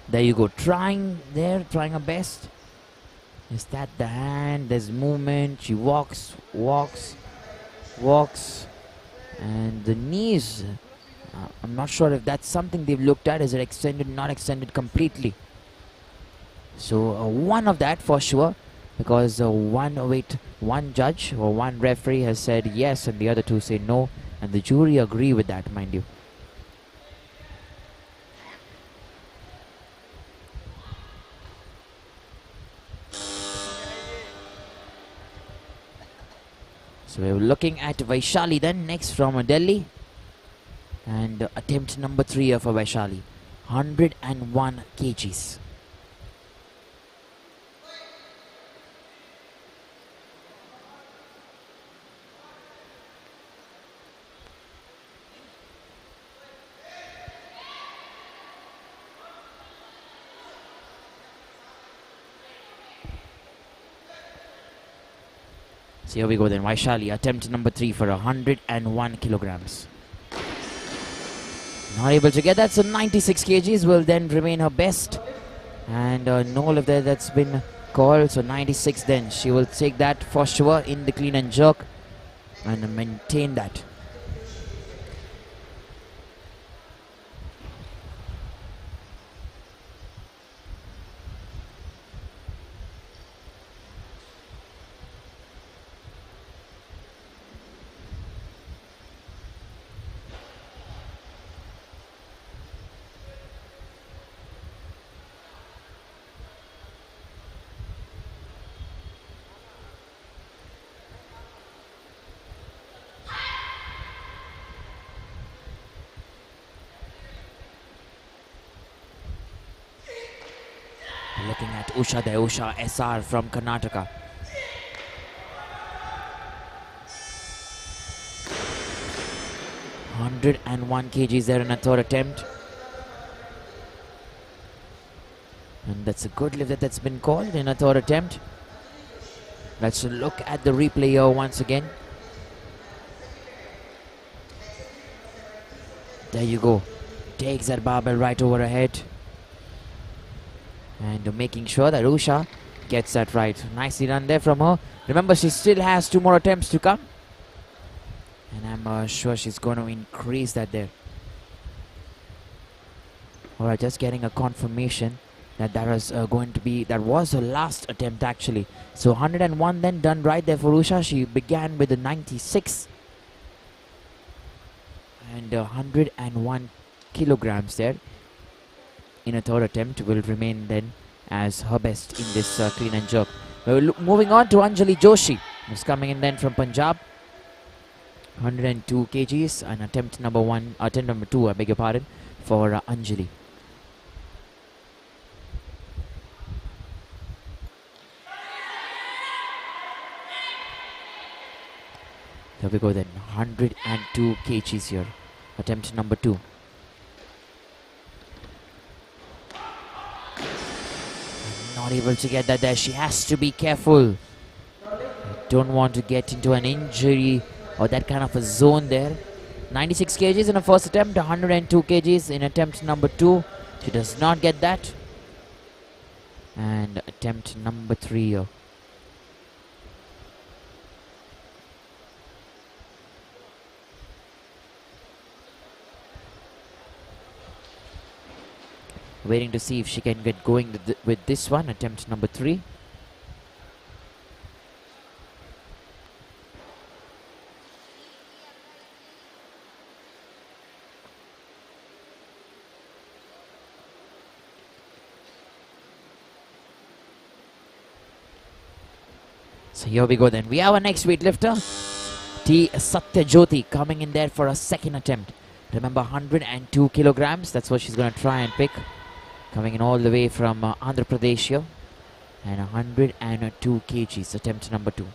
There you go. Trying her best. Is that the hand? There's movement. She walks. And the knees, I'm not sure if that's something they've looked at. Is it extended, not extended completely? So one of that for sure, because one judge or one referee has said yes and the other 2 say no, and the jury agree with that, mind you. So we're looking at Vaishali then, next from Delhi. And attempt number 3 of Vaishali. 101 kgs. So here we go then, Vaishali, attempt number 3 for 101 kilograms. Not able to get that, so 96 kgs will then remain her best. And no lift there that's been called, so 96 then. She will take that for sure in the clean and jerk and maintain that. Looking at Usha there, Usha SR from Karnataka. ...101 kgs there in a third attempt. And that's a good lift that's been called in a third attempt. Let's look at the replay here once again. There you go. Takes that barbell right over her head. And making sure that Usha gets that right. Nicely done there from her. Remember, she still has 2 more attempts to come. And I'm sure she's going to increase that there. Alright, just getting a confirmation that that was her last attempt actually. So 101 then done right there for Usha. She began with the 96 and 101 kilograms there in a third attempt will remain then as her best in this clean and jerk. Moving on to Anjali Joshi, who's coming in then from Punjab. 102 kgs and attempt number 2, I beg your pardon, for Anjali. Here we go then, 102 kgs here, attempt number 2. Not able to get that there, she has to be careful. Don't want to get into an injury or that kind of a zone there. 96 kgs in a first attempt, 102 kgs in attempt number 2. She does not get that. And attempt number 3 here. Waiting to see if she can get going with this one, attempt number 3. So here we go then. We have our next weightlifter, Satya Jyoti, coming in there for a second attempt. Remember, 102 kilograms, that's what she's going to try and pick. Coming in all the way from Andhra Pradesh here. And 102 kgs, attempt number 2.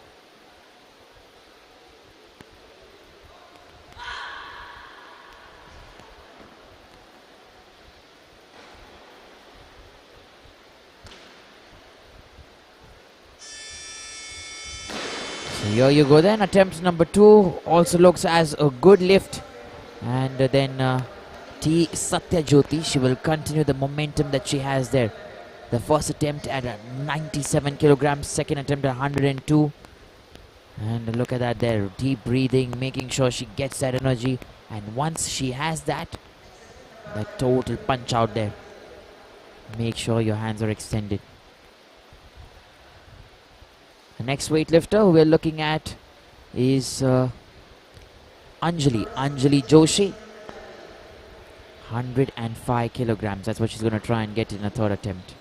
So here you go then, attempt number 2 also looks as a good lift. And then Satya Jyoti, she will continue the momentum that she has there. The first attempt at 97 kilograms, second attempt at 102. And look at that there, deep breathing, making sure she gets that energy. And once she has that, the total punch out there. Make sure your hands are extended. The next weightlifter who we're looking at is Anjali Joshi. 105 kilograms, that's what she's going to try and get in a third attempt.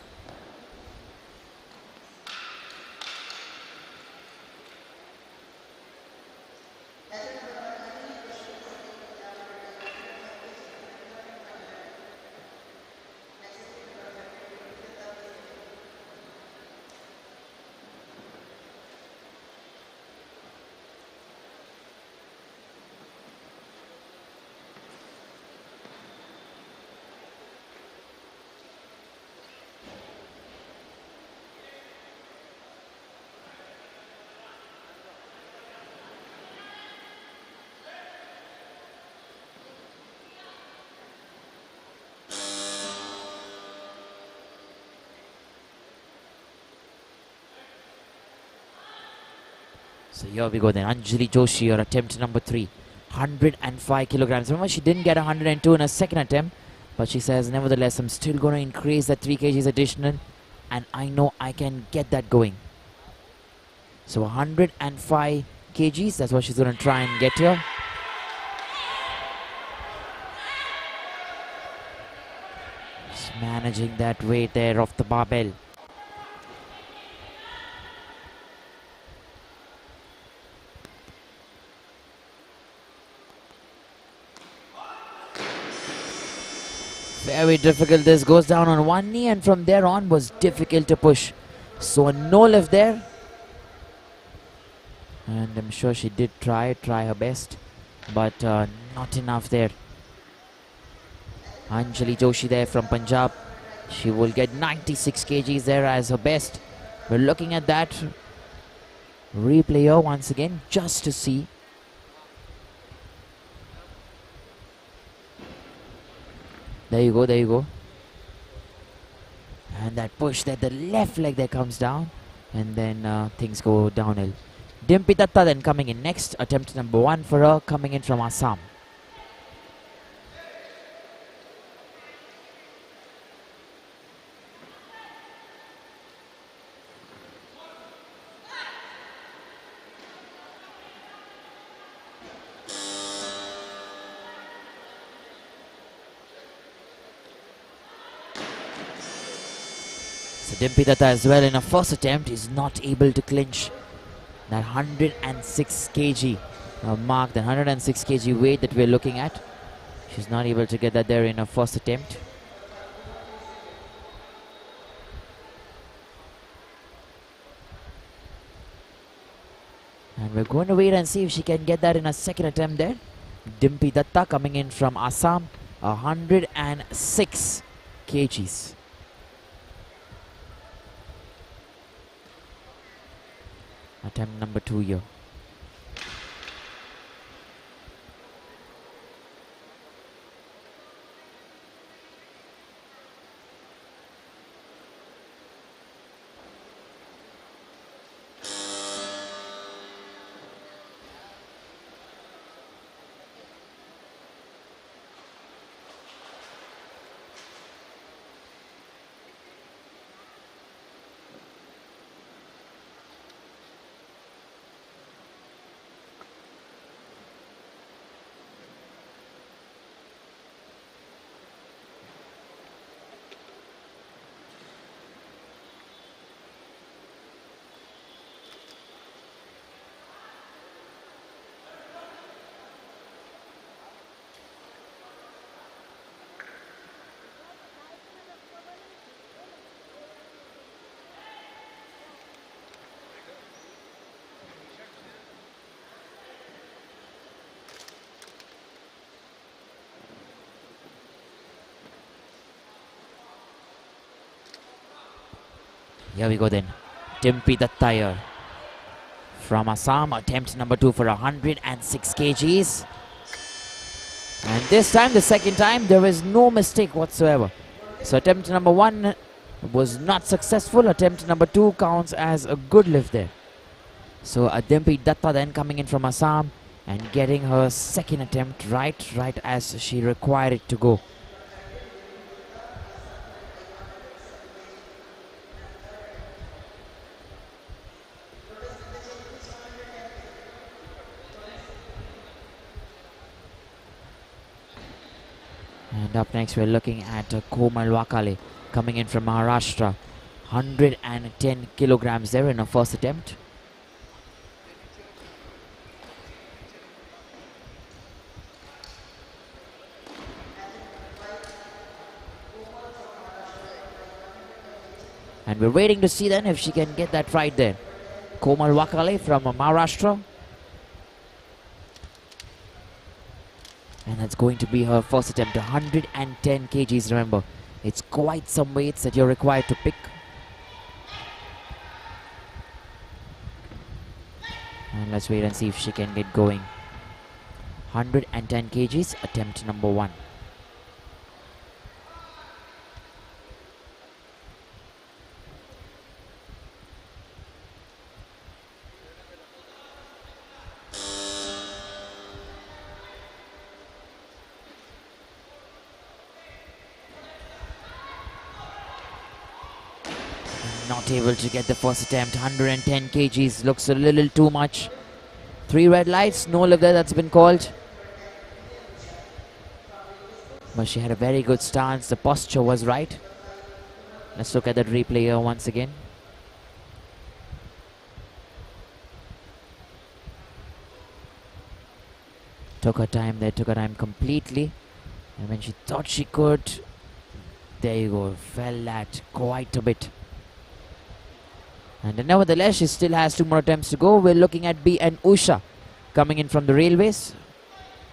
So here we go then, Anjali Joshi, her attempt number 3, 105 kilograms. Remember, she didn't get 102 in her second attempt, but she says, nevertheless, I'm still going to increase that 3 kgs additional, and I know I can get that going. So 105 kgs, that's what she's going to try and get here. Just managing that weight there off the barbell. Very difficult. This goes down on one knee, and from there on was difficult to push. So a no lift there. And I'm sure she did try her best, but not enough there. Anjali Joshi there from Punjab. She will get 96 kgs there as her best. We're looking at that replay here once again just to see. There you go, there you go. And that push there, the left leg there comes down. And then things go downhill. Dimpi Datta then coming in next. Attempt number 1 for her, coming in from Assam. Dimpi Datta as well in a first attempt is not able to clinch that 106 kg mark, the 106 kg weight that we're looking at. She's not able to get that there in her first attempt. And we're going to wait and see if she can get that in a second attempt there. Dimpi Datta coming in from Assam, 106 kgs. Attempt number 2 here. Here we go then. Dimpi Datta here from Assam. Attempt number 2 for 106 kgs. And this time, the second time, there was no mistake whatsoever. So attempt number 1 was not successful. Attempt number 2 counts as a good lift there. So Dimpi Datta then coming in from Assam and getting her second attempt right as she required it to go. And up next we're looking at Komal Wakale coming in from Maharashtra. 110 kilograms there in her first attempt. And we're waiting to see then if she can get that right there. Komal Wakale from Maharashtra. And that's going to be her first attempt, 110 kgs. Remember, it's quite some weights that you're required to pick. And let's wait and see if she can get going. 110 kgs, attempt number 1. Not able to get the first attempt. 110 kgs looks a little too much. 3 red lights, no lift there, that's been called. But she had a very good stance. The posture was right. Let's look at that replay here once again. Took her time there, took her time completely. And when she thought she could, there you go, fell that quite a bit. And nevertheless, she still has 2 more attempts to go. We're looking at B and Usha coming in from the railways.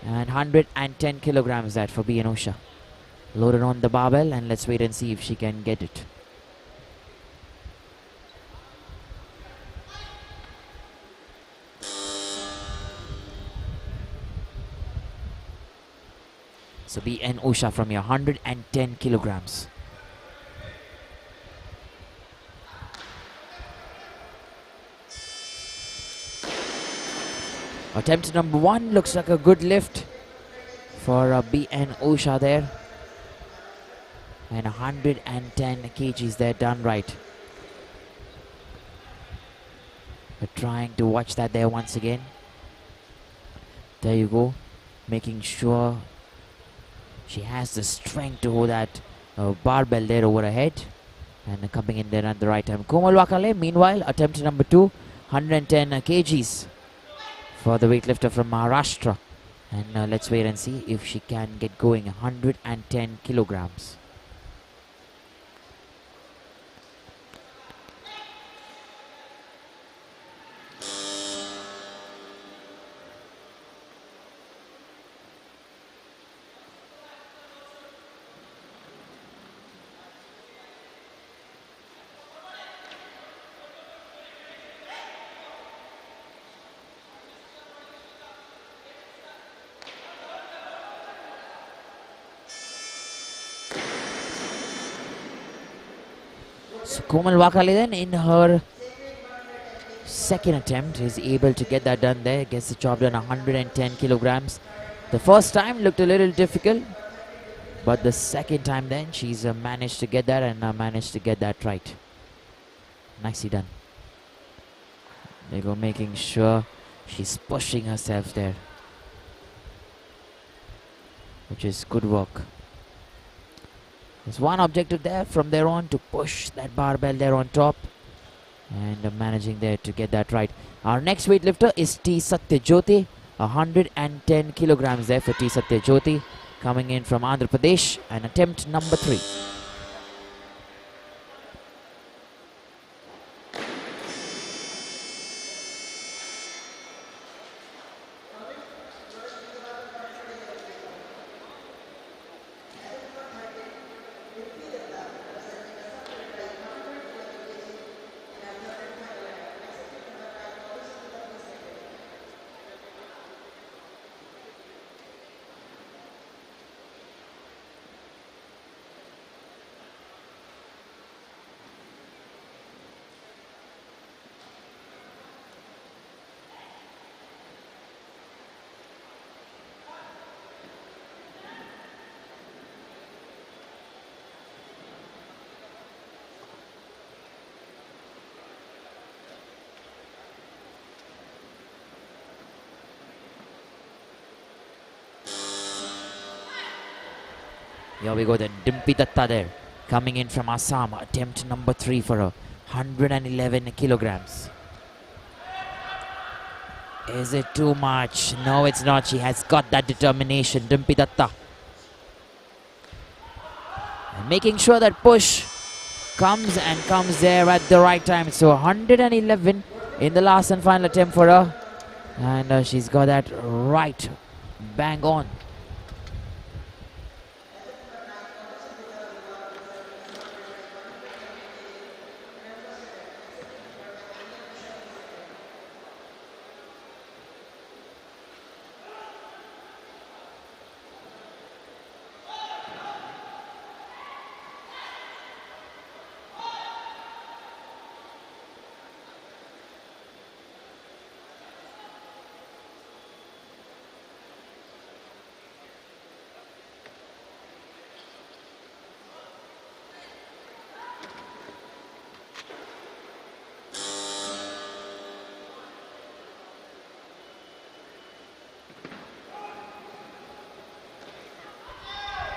And 110 kilograms that for B and Usha. Loaded on the barbell, and let's wait and see if she can get it. So B and Usha from here, 110 kilograms. Attempt number 1 looks like a good lift for B and Usha there. And 110 kgs there, done right. We're trying to watch that there once again. There you go. Making sure she has the strength to hold that barbell there over her head. And coming in there at the right time, Komal Wakale, meanwhile, attempt number 2, 110 kgs for the weightlifter from Maharashtra. And let's wait and see if she can get going. 110 kilograms. So Komal Wakale then in her second attempt is able to get that done there. Gets the job done, 110 kilograms. The first time looked a little difficult, but the second time then she's managed to get that and managed to get that right. Nicely done. They go, making sure she's pushing herself there, which is good work. There's one objective there from there on to push that barbell there on top and managing there to get that right. Our next weightlifter is T. Satya Jyoti, 110 kilograms there for T. Satya Jyoti, coming in from Andhra Pradesh, and attempt number 3. Here we go then, Dimpi Datta there, coming in from Assam, attempt number 3 for her, 111 kilograms. Is it too much? No, it's not. She has got that determination, Dimpi Datta. And making sure that push comes there at the right time. So 111 in the last and final attempt for her. And she's got that right, bang on.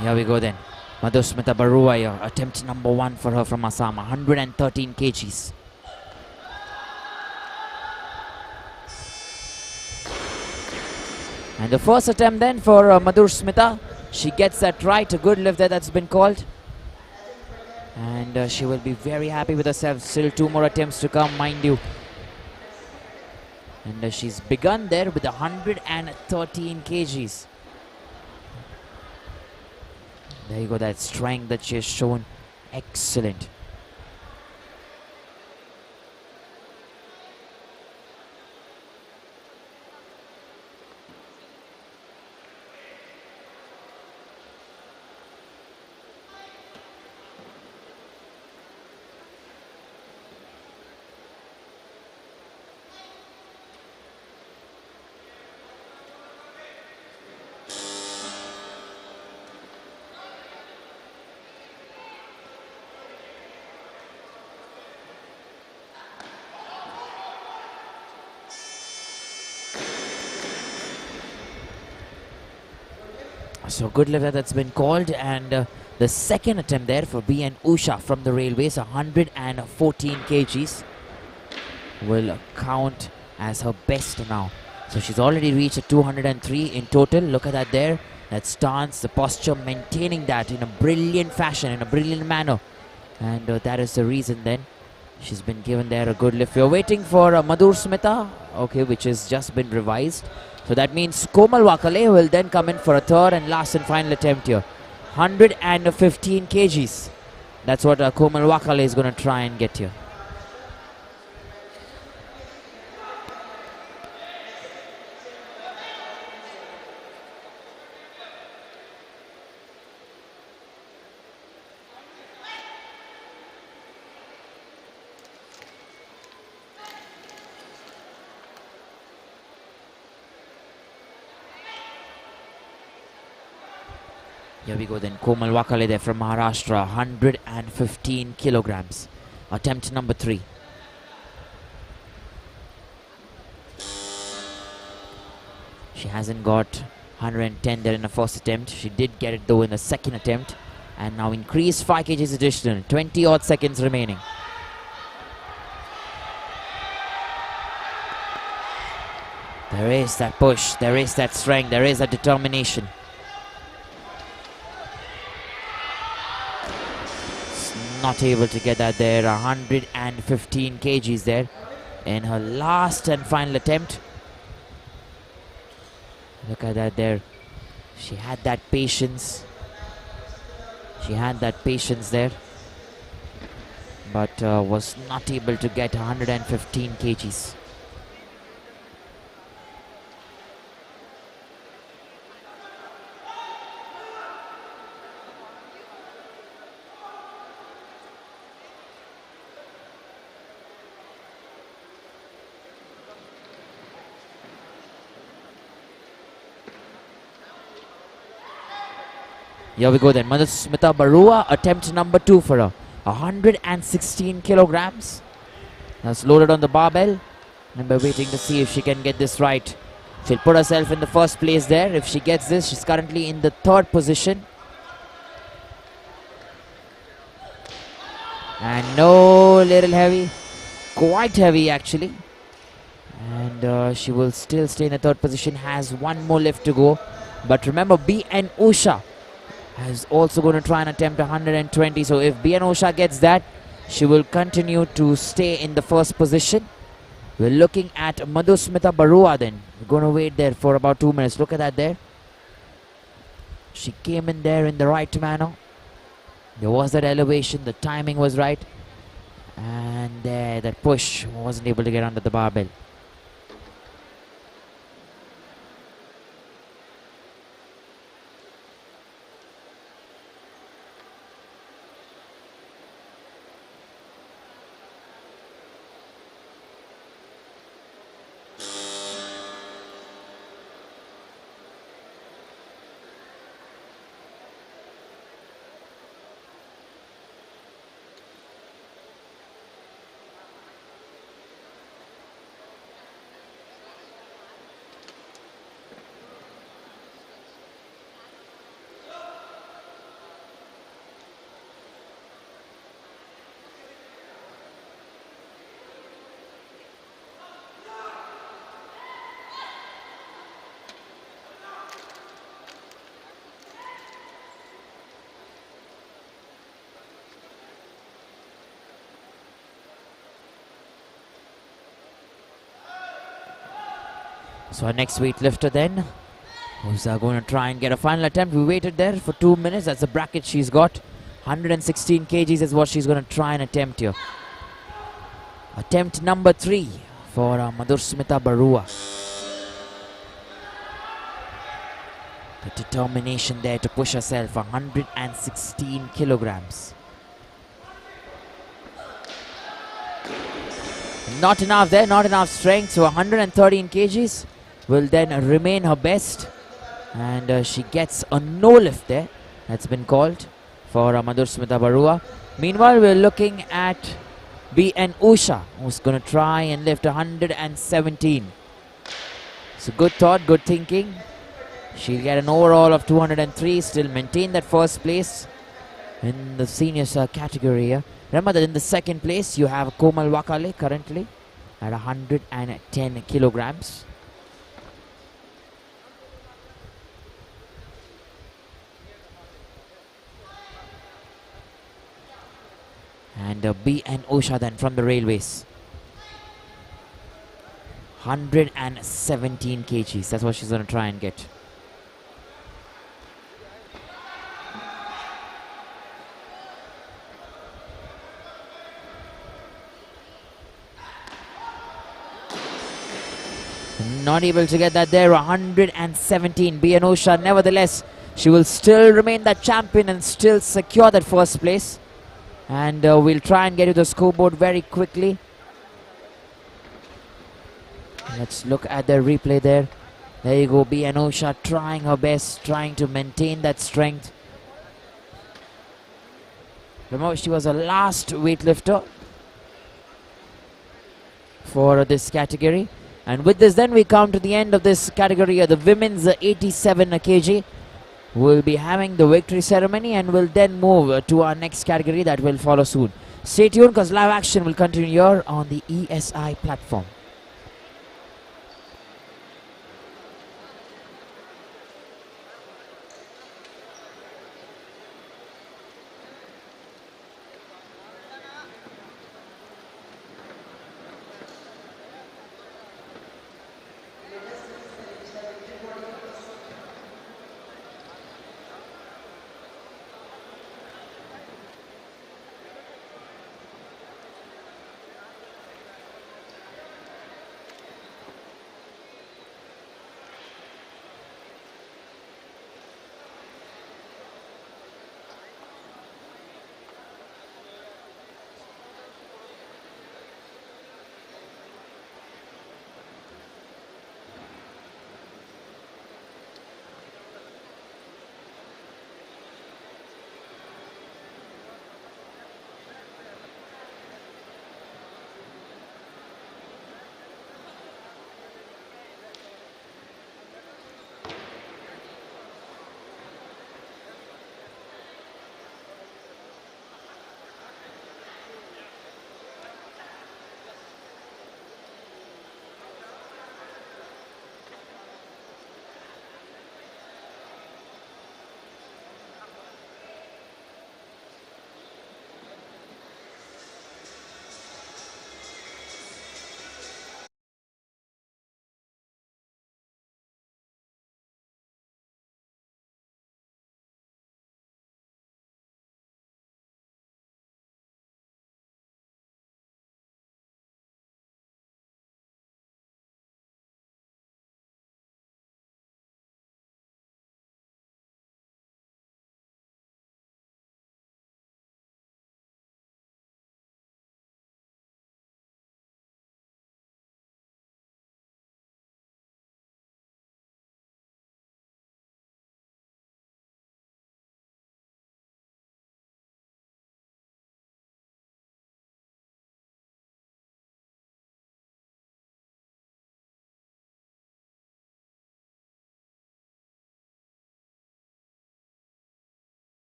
Here we go then. Madhusmita Barua, attempt number 1 for her from Assam, 113 kgs. And the first attempt then for Madhusmita. She gets that right, a good lift there that's been called. And she will be very happy with herself. Still 2 more attempts to come, mind you. And she's begun there with 113 kgs. There you go, that strength that she has shown. Excellent. So good lift that's been called, and The second attempt there for B and Usha from the railways, 114 kgs, will count as her best now. So she's already reached a 203 in total. Look at that there. That stance, the posture, maintaining that in a brilliant fashion, in a brilliant manner. And that is the reason then she's been given there a good lift. We're waiting for Madhur Smita, okay, which has just been revised. So that means Komal Wakale will then come in for a third and last and final attempt here. 115 kgs. That's what Komal Wakale is going to try and get here. Here we go then, Komal Wakale there from Maharashtra, 115 kilograms. Attempt number 3. She hasn't got 110 there in the first attempt. She did get it though in the second attempt. And now increase 5 kgs additional, 20 odd seconds remaining. There is that push, there is that strength, there is that determination. Not able to get that there, 115 kgs there in her last and final attempt. Look at that there. She had that patience. She had that patience there, but was not able to get 115 kgs. Here we go then, Smita Barua, attempt number 2 for her. 116 kilograms. That's loaded on the barbell. And we're waiting to see if she can get this right. She'll put herself in the first place there. If she gets this, she's currently in the 3rd position. And no, little heavy. Quite heavy actually. And she will still stay in the 3rd position. Has one more lift to go. But remember, B and Usha is also going to try and attempt 120. So if B and Usha gets that, she will continue to stay in the 1st position. We're looking at Madhusmita Barua then. We're going to wait there for about 2 minutes. Look at that there. She came in there in the right manner. There was that elevation. The timing was right. And there, that push wasn't able to get under the barbell. So our next weightlifter then, who's going to try and get a final attempt. We waited there for 2 minutes. That's the bracket she's got. 116 kgs is what she's going to try and attempt here. Attempt number 3 for Madhusmita Barua. The determination there to push herself, 116 kilograms. Not enough there, not enough strength. So 113 kgs will then remain her best. And she gets a no lift there. That's been called for Madhusmita Barua. Meanwhile, we're looking at B and Usha, who's going to try and lift 117. So good thought, good thinking. She'll get an overall of 203, still maintain that first place. in the seniors category here. Remember that in the second place you have Komal Wakale currently at 110 kilograms. And B and Usha then from the railways. 117 kgs. That's what she's going to try and get. Not able to get that there. 117. B and Usha. Nevertheless, she will still remain that champion and still secure that first place. And we'll try and get to the scoreboard very quickly. Let's look at the replay there. There you go, B and Usha trying her best, trying to maintain that strength. Remember, she was a last weightlifter for this category. And with this, then we come to the end of this category, the women's 87 kg. We'll be having the victory ceremony and we'll then move to our next category that will follow soon. Stay tuned because live action will continue here on the ESI platform.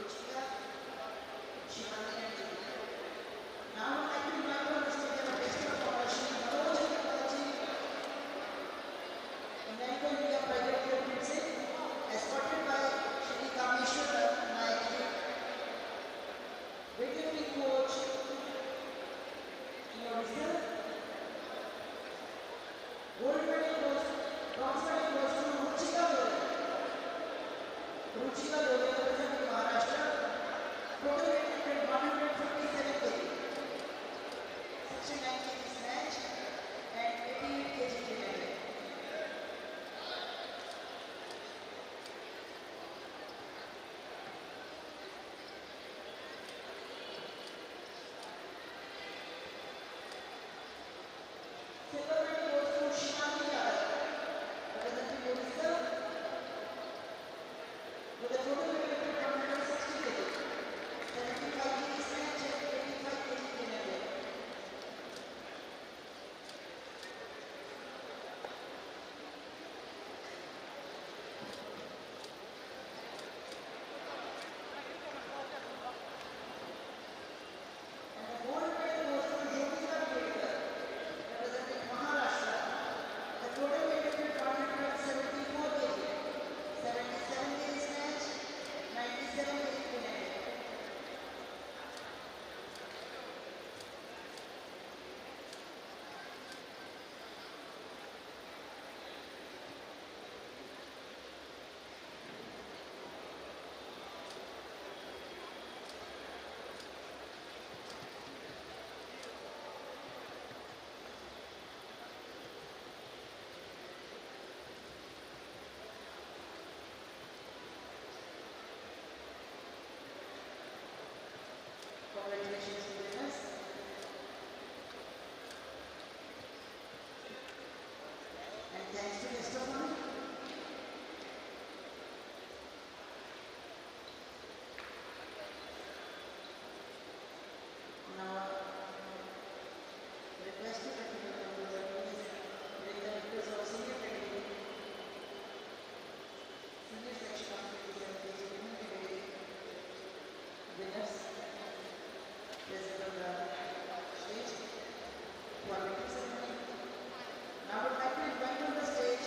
Ruchika, Shivangi and Yogita. Now I would like to invite on the stage our guest of honor, Shri Manoj Mukherjee, American India Private Limited, escorted by Shri Kameshwar Naik, weightlifting coach in Odisha. Gold medal goes, bronze medal goes to Ruchi Kaduri. Ruchi Kaduri representing Maharashtra. Total weight lifted 157 kg. 69 kg snatch and 88 kg clean. Silver medal goes to Shivani Yadav, representing Odisha, with a total weight lifted 160 kg, 75 kg snatch and 85 kg clean. And the gold medal goes to Yogita Ketkar, representing Maharashtra. The total weight lifted 174 kg, 77 kg snatch, 97 kg clean. Congratulations to the winners. And thanks to guest of honor. Now, request to continue to the please bring the members of senior category, senior section of 27 kg women category winners present on the stage for meeting ceremony. Now I would like to invite on the stage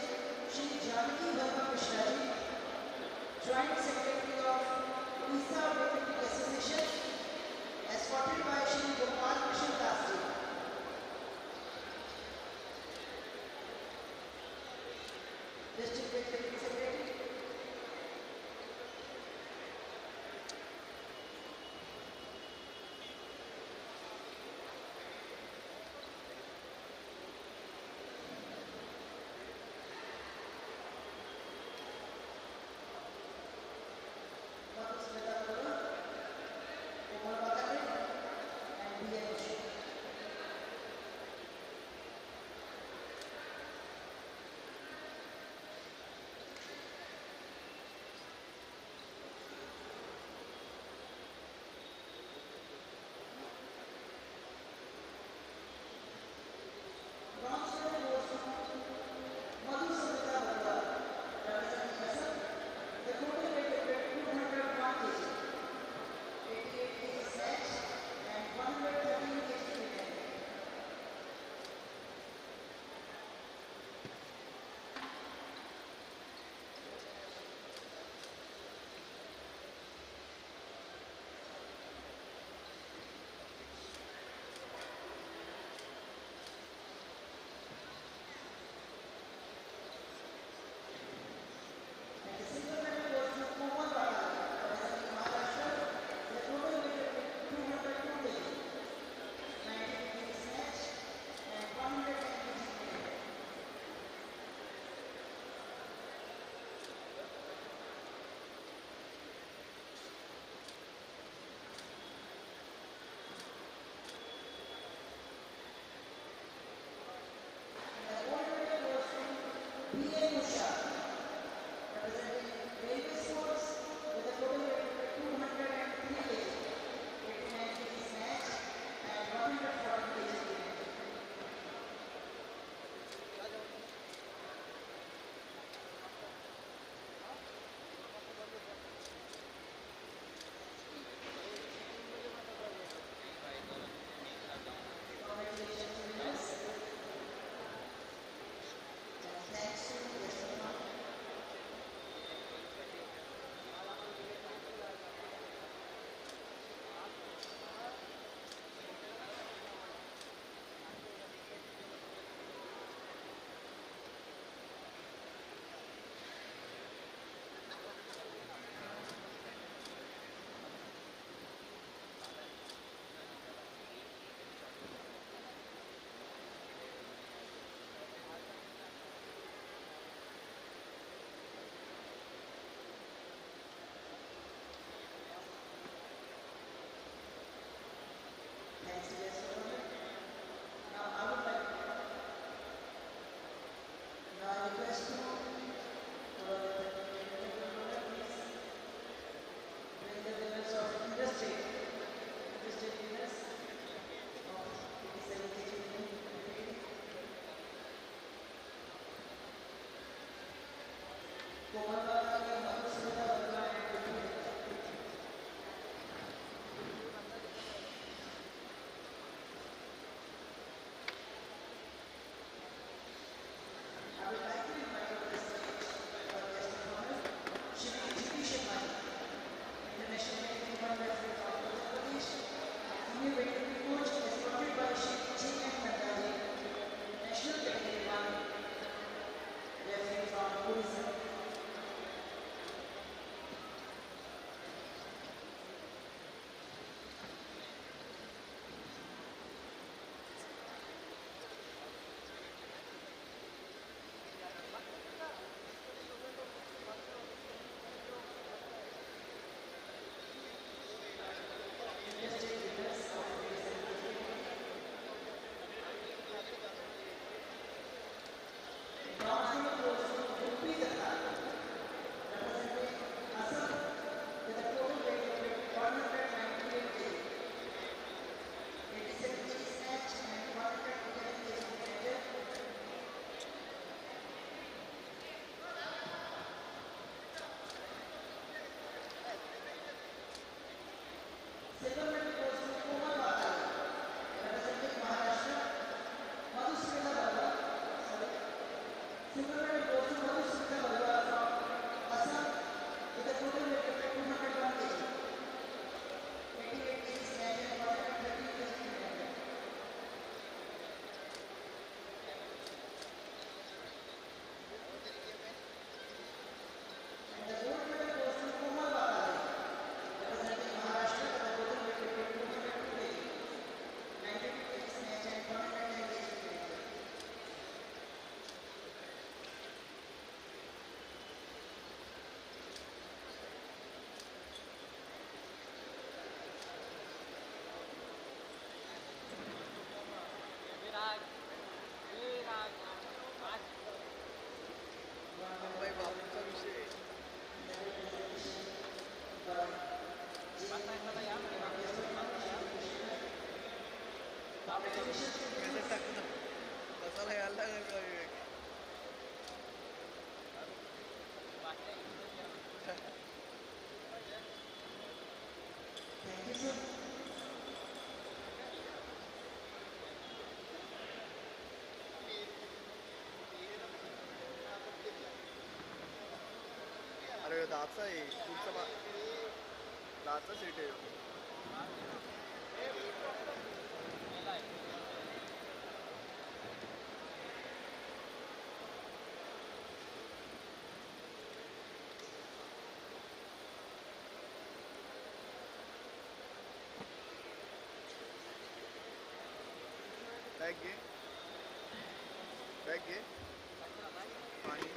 Shri Janaki Verma Mishraji, Joint Secretary of Odisha Weightlifting Association, escorted by Shri Gopal Das. District Weightlifting Secretary. Komal Wakale and Usha. Bronze medal goes to Madhu Samrita Barwa, representing Assam. The total weight lifted 201 kg, 88 kg snatch and 113 kg clean. And the silver medal goes to Komal Wakale, representing Maharashtra. The total weight lifted 202 kg, 90 kg snatch and 110 kg clean. And the gold medal goes to Usha, representing railway sports with a total weight of 203 kg, 89 kg snatch and 140 kg clean. अरे dacha आहे खूपचा dacha seat आहे bag घे पाणी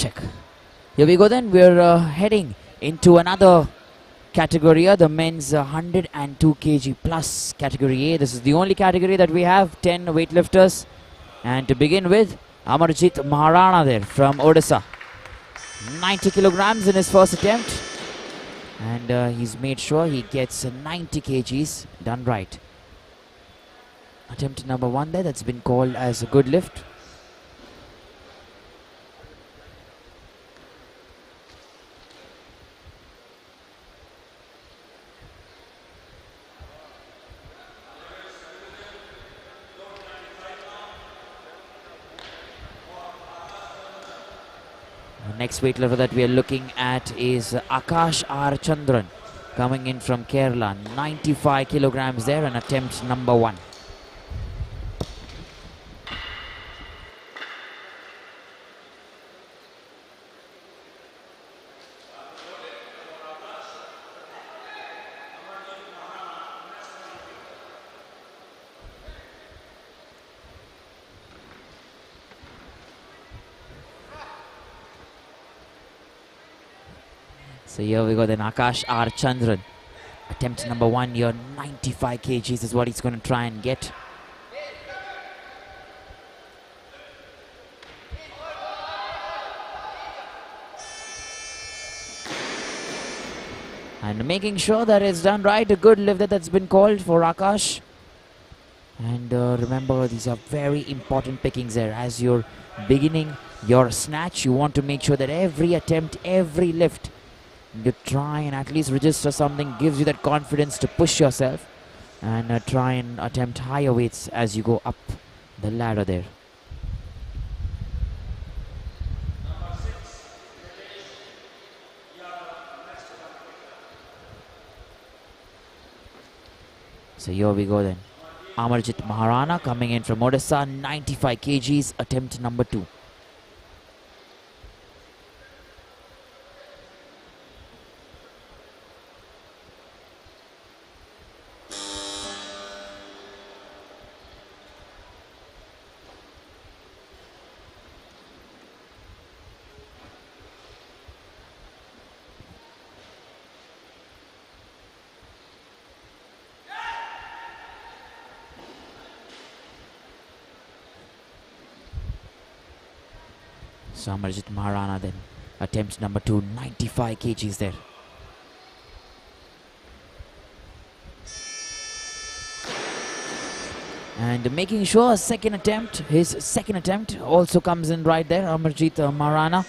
check. Here we go then. We're heading into another category, the men's 102 kg plus category A. This is the only category that we have 10 weightlifters. And to begin with, Amarjit Maharana there from Odisha. 90 kilograms in his first attempt. And he's made sure he gets 90 kgs done right. Attempt number 1 there, that's been called as a good lift. The next weightlifter that we are looking at is Akash R. Chandran, coming in from Kerala. 95 kilograms there, and attempt number 1. So here we go then, Akash R. Chandran. Attempt number 1 here, 95 kgs is what he's going to try and get. And making sure that it's done right, a good lift that's been called for Akash. And remember, these are very important pickings there. As you're beginning your snatch, you want to make sure that every attempt, every lift, you try and at least register something, gives you that confidence to push yourself and try and attempt higher weights as you go up the ladder there. So here we go then. Amarjit Maharana coming in from Odisha, 95 kgs, attempt number 2. So Amarjit Maharana then, attempt number 2, 95 kgs there. And making sure second attempt, his second attempt also comes in right there, Amarjit Maharana.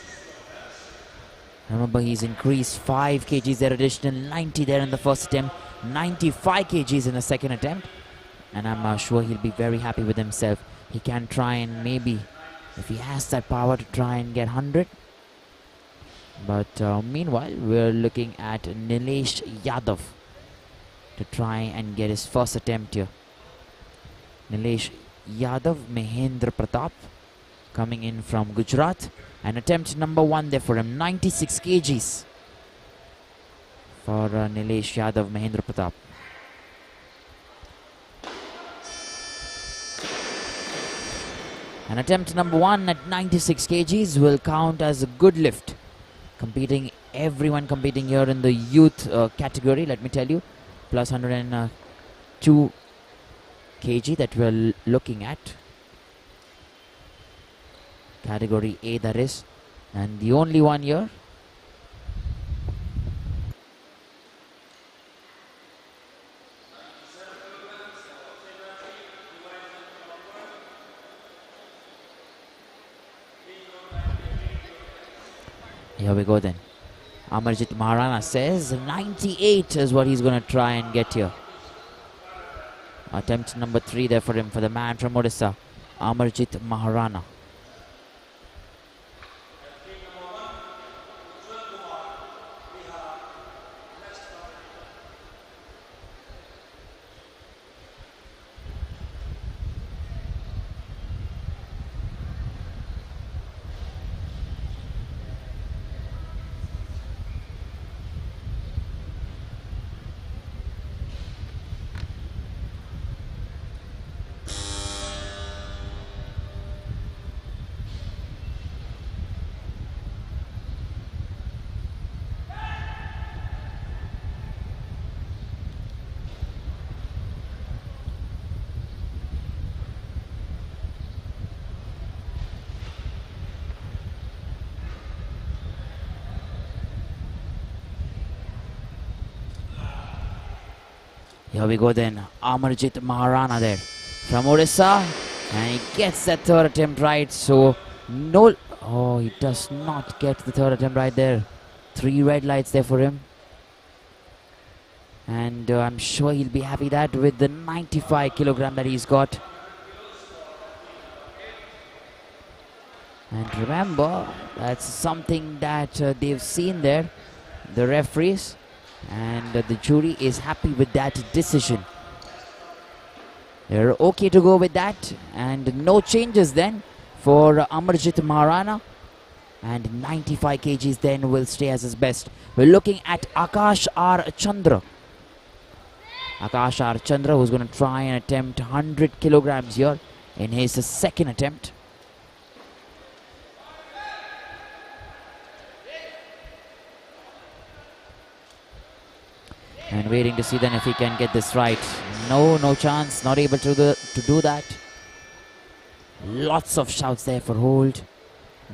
Remember, he's increased 5 kgs there, additional 90 there in the first attempt, 95 kgs in the second attempt. And I'm sure he'll be very happy with himself. He can try and maybe, if he has that power, to try and get 100. But meanwhile, we're looking at Nilesh Yadav to try and get his first attempt here. Nilesh Yadav, Mahendra Pratap, coming in from Gujarat. And attempt number 1 there for him, 96 kgs for Nilesh Yadav, Mahendra Pratap. And attempt number 1 at 96 kgs will count as a good lift. Everyone competing here in the youth category, let me tell you. Plus 102 kg that we're looking at. Category A, that is. And the only one here. Here we go then. Amarjit Maharana says 98 is what he's going to try and get here. Attempt number 3 there for him, for the man from Odisha, Amarjit Maharana. Here we go then. Amarjit Maharana there from Odisha. And he gets that third attempt right. So, no. Oh, he does not get the third attempt right there. 3 red lights there for him. And I'm sure he'll be happy that with the 95 kilogram that he's got. And remember, that's something that they've seen there, the referees, and the jury is happy with that decision. They're okay to go with that, and no changes then for Amarjit Maharana. And 95 kgs then will stay as his best. We're looking at Akash R. Chandra. Akash R. Chandra, who's going to try and attempt 100 kilograms here in his second attempt. And waiting to see then if he can get this right. No chance, not able to do that. Lots of shouts there for hold,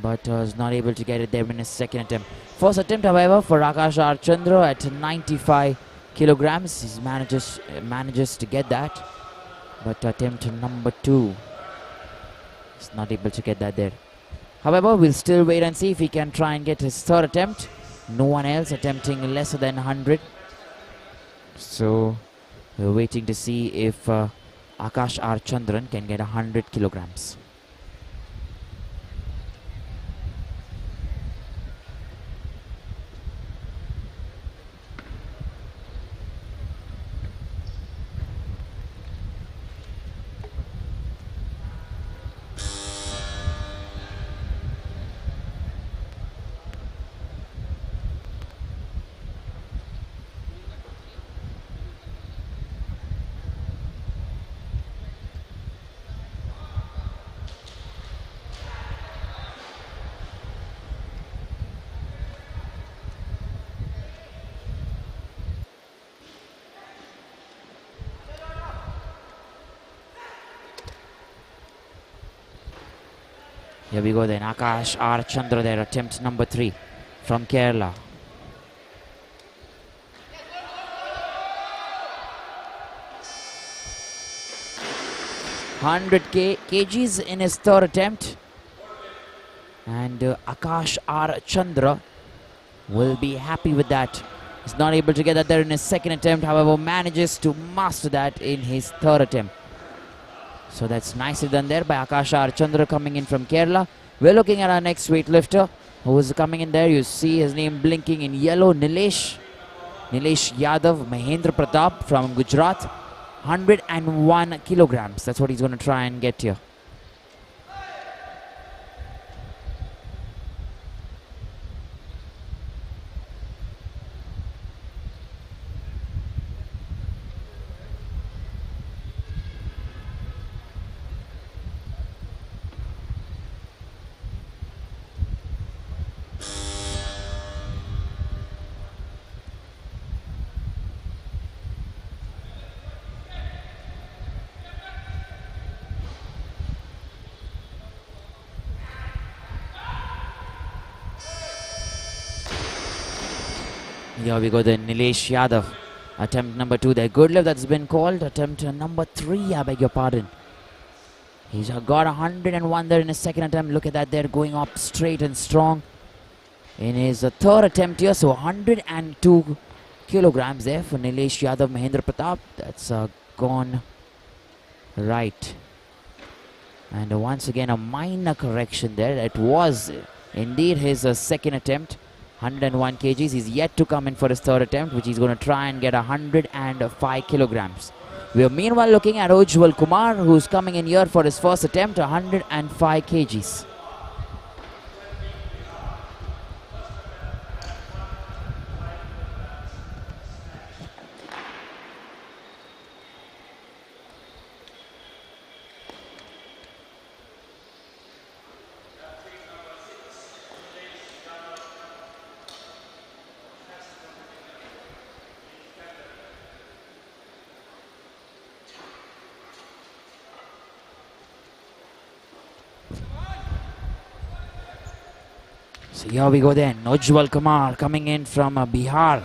but is not able to get it there in his second attempt. First attempt, however, for Akash R. Chandra at 95 kilograms. He manages to get that, but attempt number 2 is not able to get that there. However, we'll still wait and see if he can try and get his third attempt. No one else attempting lesser than 100. So we're waiting to see if Akash R. Chandran can get 100 kilograms. Here we go then, Akash R. Chandra there, attempt number 3 from Kerala. kgs in his third attempt. And Akash R. Chandra will be happy with that. He's not able to get that there in his second attempt, however manages to master that in his third attempt. So that's nicely done there by Akash R. Chandra coming in from Kerala. We're looking at our next weightlifter who is coming in there. You see his name blinking in yellow, Nilesh Yadav, Mahendra Pratap from Gujarat. 101 kilograms. That's what he's going to try and get here. Here we go then, Nilesh Yadav. Attempt number 2 there. Good lift that's been called. Attempt number 3, I beg your pardon. He's got 101 there in his second attempt. Look at that there, going up straight and strong. In his third attempt here, so 102 kilograms there for Nilesh Yadav, Mahendra Pratap. That's gone right. And once again, a minor correction there. It was indeed his second attempt. 101 kgs. He's yet to come in for his third attempt, which he's going to try and get 105 kilograms. We are meanwhile looking at Ujwal Kumar, who's coming in here for his first attempt, 105 kgs. So here we go then, Ujwal Kumar coming in from Bihar,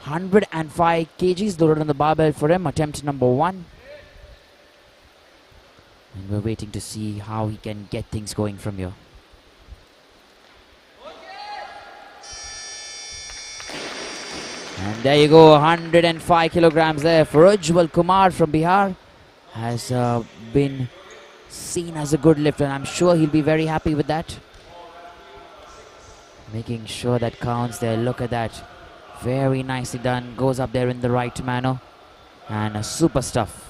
105 kgs loaded on the barbell for him, attempt number 1. And we're waiting to see how he can get things going from here. And there you go, 105 kilograms there for Ujwal Kumar from Bihar. Has been seen as a good lifter, and I'm sure he'll be very happy with that. Making sure that counts there. Look at that. Very nicely done. Goes up there in the right manner. And super stuff.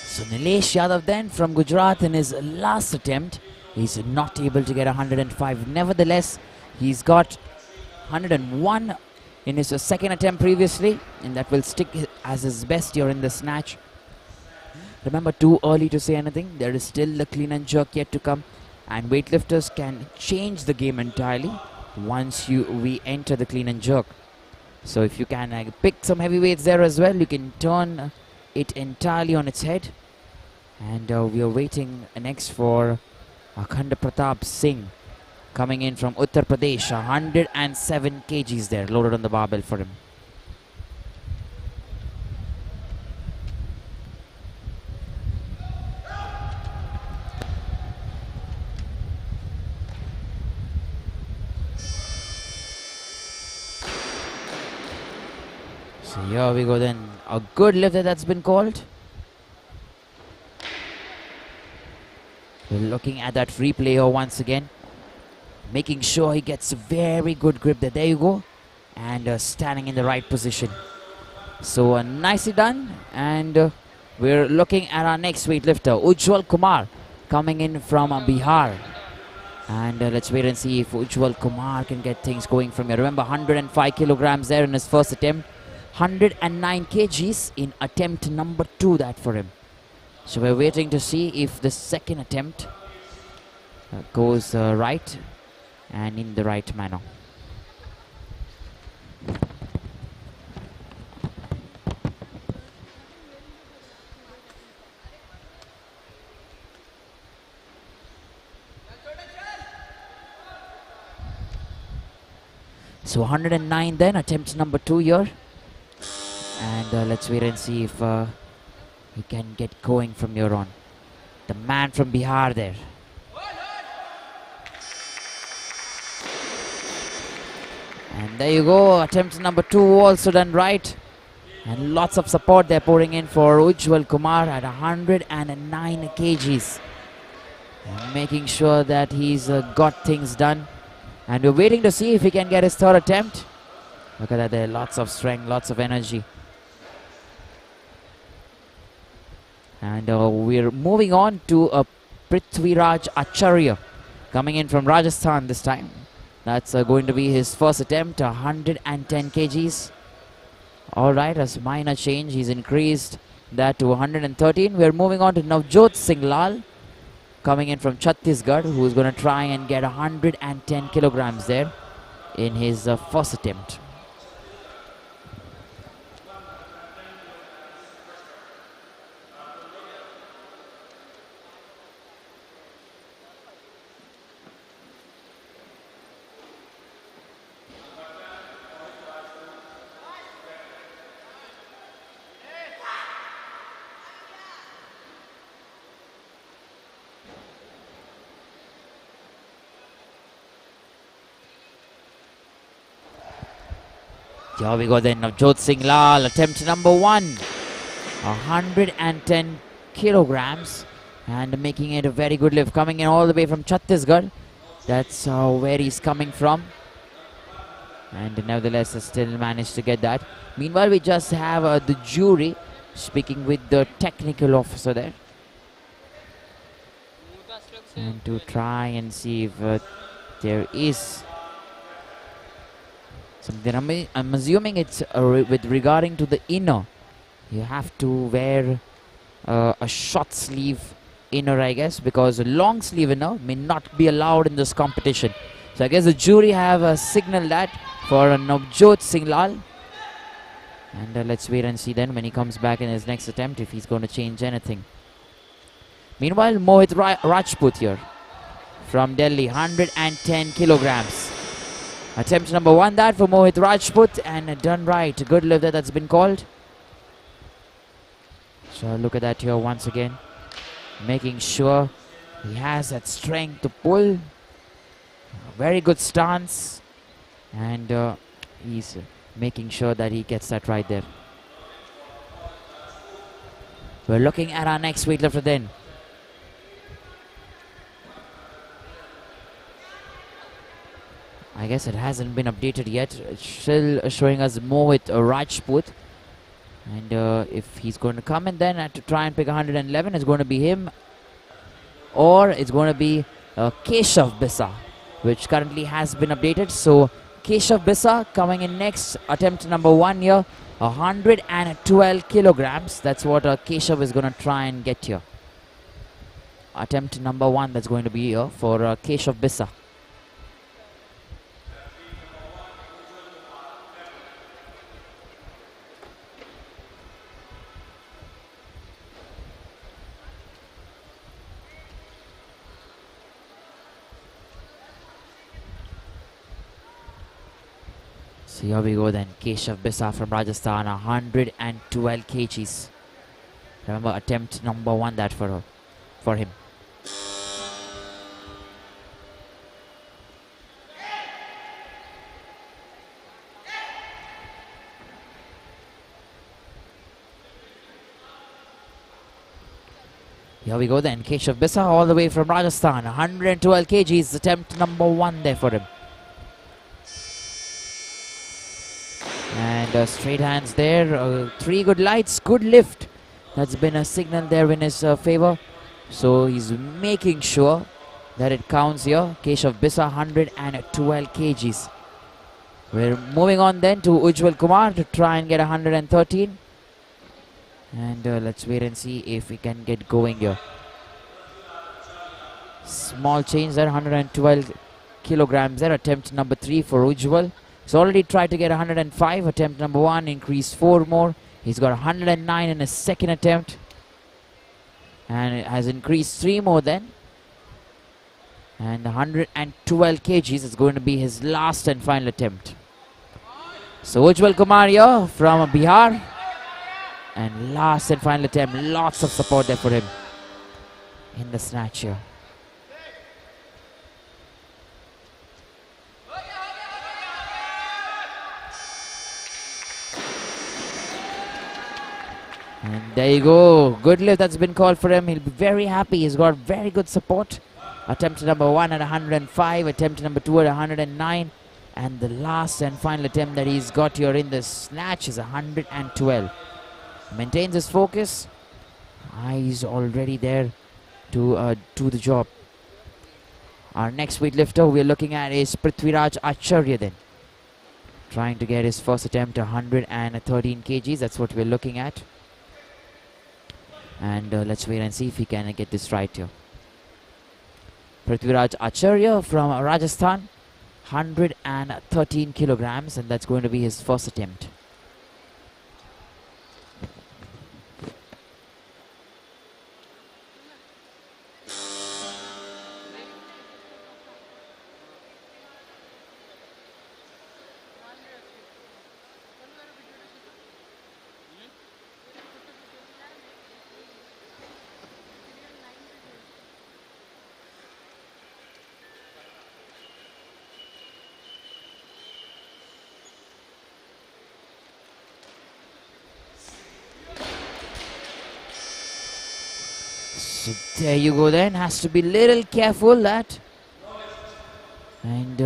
So Nilesh Yadav then from Gujarat in his last attempt. He's not able to get 105. Nevertheless, he's got 101 in his second attempt previously, and that will stick as his best here in the snatch. Remember, too early to say anything. There is still the clean and jerk yet to come, and weightlifters can change the game entirely once we enter the clean and jerk. So if you can pick some heavyweights there as well, you can turn it entirely on its head. And we are waiting next for Akhand Pratap Singh coming in from Uttar Pradesh. 107 kgs there loaded on the barbell for him. So here we go then. A good lifter that's been called. We're looking at that replay here once again. Making sure he gets a very good grip there. There you go. And standing in the right position. So nicely done. And we're looking at our next weightlifter, Ujwal Kumar, coming in from Bihar. And let's wait and see if Ujwal Kumar can get things going from here. Remember, 105 kilograms there in his first attempt. 109 kgs in attempt number 2 that for him. So we're waiting to see if the second attempt goes right and in the right manner. So 109 then, attempt number 2 here. And let's wait and see if he can get going from here on. The man from Bihar there. And there you go, attempt number 2 also done right. And lots of support there pouring in for Ujwal Kumar at 109 kgs. And making sure that he's got things done. And we're waiting to see if he can get his third attempt. Look at that there, lots of strength, lots of energy. And we're moving on to Prithviraj Acharya, coming in from Rajasthan this time. That's going to be his first attempt, 110 kgs. Alright, as a minor change, he's increased that to 113. We're moving on to Navjot Singh Lal, coming in from Chhattisgarh, who's going to try and get 110 kilograms there in his first attempt. Here we go then, Navjot Singh Lal, attempt number 1. 110 kilograms and making it a very good lift. Coming in all the way from Chhattisgarh. That's where he's coming from. and nevertheless still managed to get that. Meanwhile, we just have the jury speaking with the technical officer there, and to try and see if there is something. I'm assuming it's with regarding to the inner. You have to wear a short sleeve inner, I guess, because a long sleeve inner may not be allowed in this competition. So I guess the jury have signaled that for Navjot Singh Lal. And let's wait and see then when he comes back in his next attempt if he's going to change anything. Meanwhile, Mohit Rajput here from Delhi, 110 kilograms. Attempt number 1 that for Mohit Rajput, and done right. Good lift that's been called. So look at that here once again. Making sure he has that strength to pull. Very good stance. And he's making sure that he gets that right there. We're looking at our next weightlifter then. I guess it hasn't been updated yet. It's still showing us Mohit Rajput. And if he's going to come in then to try and pick 111, it's going to be him. Or it's going to be Keshav Bisa, which currently has been updated. So Keshav Bisa coming in next. Attempt number 1 here. 112 kilograms. That's what Keshav is going to try and get here. Attempt number 1 that's going to be here for Keshav Bisa. So here we go then. Keshav Bisa from Rajasthan, 112 kgs. Remember, attempt number 1 that for him. Here we go then. Keshav Bisa all the way from Rajasthan, 112 kgs. Attempt number 1 there for him. And straight hands there, 3 good lights, good lift. That's been a signal there in his favor. So he's making sure that it counts here. Keshav Bisa, 112 kgs. We're moving on then to Ujwal Kumar to try and get 113. And let's wait and see if we can get going here. Small change there, 112 kilograms there. Attempt number 3 for Ujwal. He's already tried to get 105. Attempt number 1, increased 4 more. He's got 109 in his second attempt. And it has increased 3 more then. And 112 kgs is going to be his last and final attempt. So Ujwal Kumar here from Bihar. And last and final attempt. Lots of support there for him in the snatch here. And there you go. Good lift that's been called for him. He'll be very happy. He's got very good support. Attempt number 1 at 105. Attempt number 2 at 109. And the last and final attempt that he's got here in the snatch is 112. Maintains his focus. He's already there to do the job. Our next weightlifter we're looking at is Prithviraj Acharya then. Trying to get his first attempt 113 kgs. That's what we're looking at. And let's wait and see if he can get this right here. Prithviraj Acharya from Rajasthan, 113 kilograms, and that's going to be his first attempt. So there you go then. Has to be little careful that And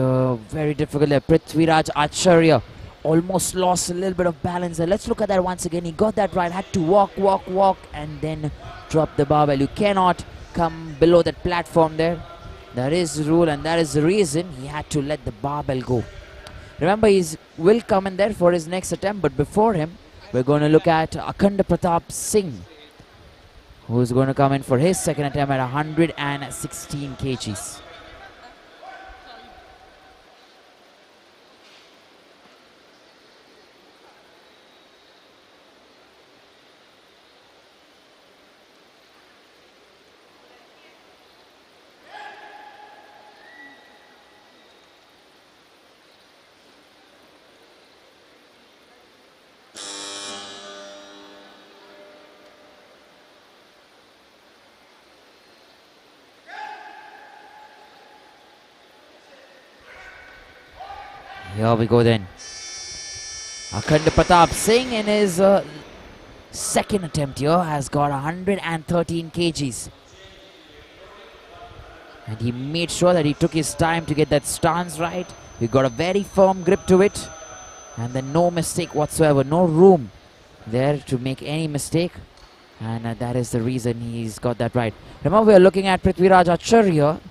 very difficult there. Prithviraj Acharya almost lost a little bit of balance there. Let's look at that once again. He got that right. Had to walk, and then drop the barbell. You cannot come below that platform there. That is the rule, and that is the reason he had to let the barbell go. Remember, he will come in there for his next attempt, but before him, we're going to look at Akhand Pratap Singh, who's going to come in for his second attempt at 116 kgs. Here we go then. Akhand Pratap Singh in his second attempt here has got 113 kgs. And he made sure that he took his time to get that stance right. He got a very firm grip to it. And then no mistake whatsoever. No room there to make any mistake. And that is the reason he's got that right. Remember, we are looking at Prithviraj Acharya.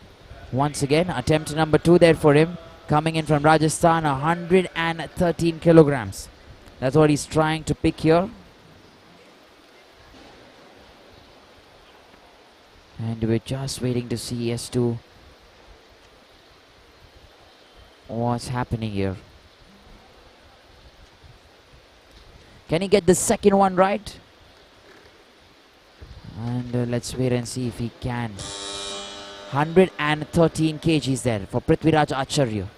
Once again, attempt number 2 there for him. Coming in from Rajasthan, 113 kilograms. That's what he's trying to pick here. And we're just waiting to see as to what's happening here. Can he get the second one right? And let's wait and see if he can. 113 kgs there for Prithviraj Acharya.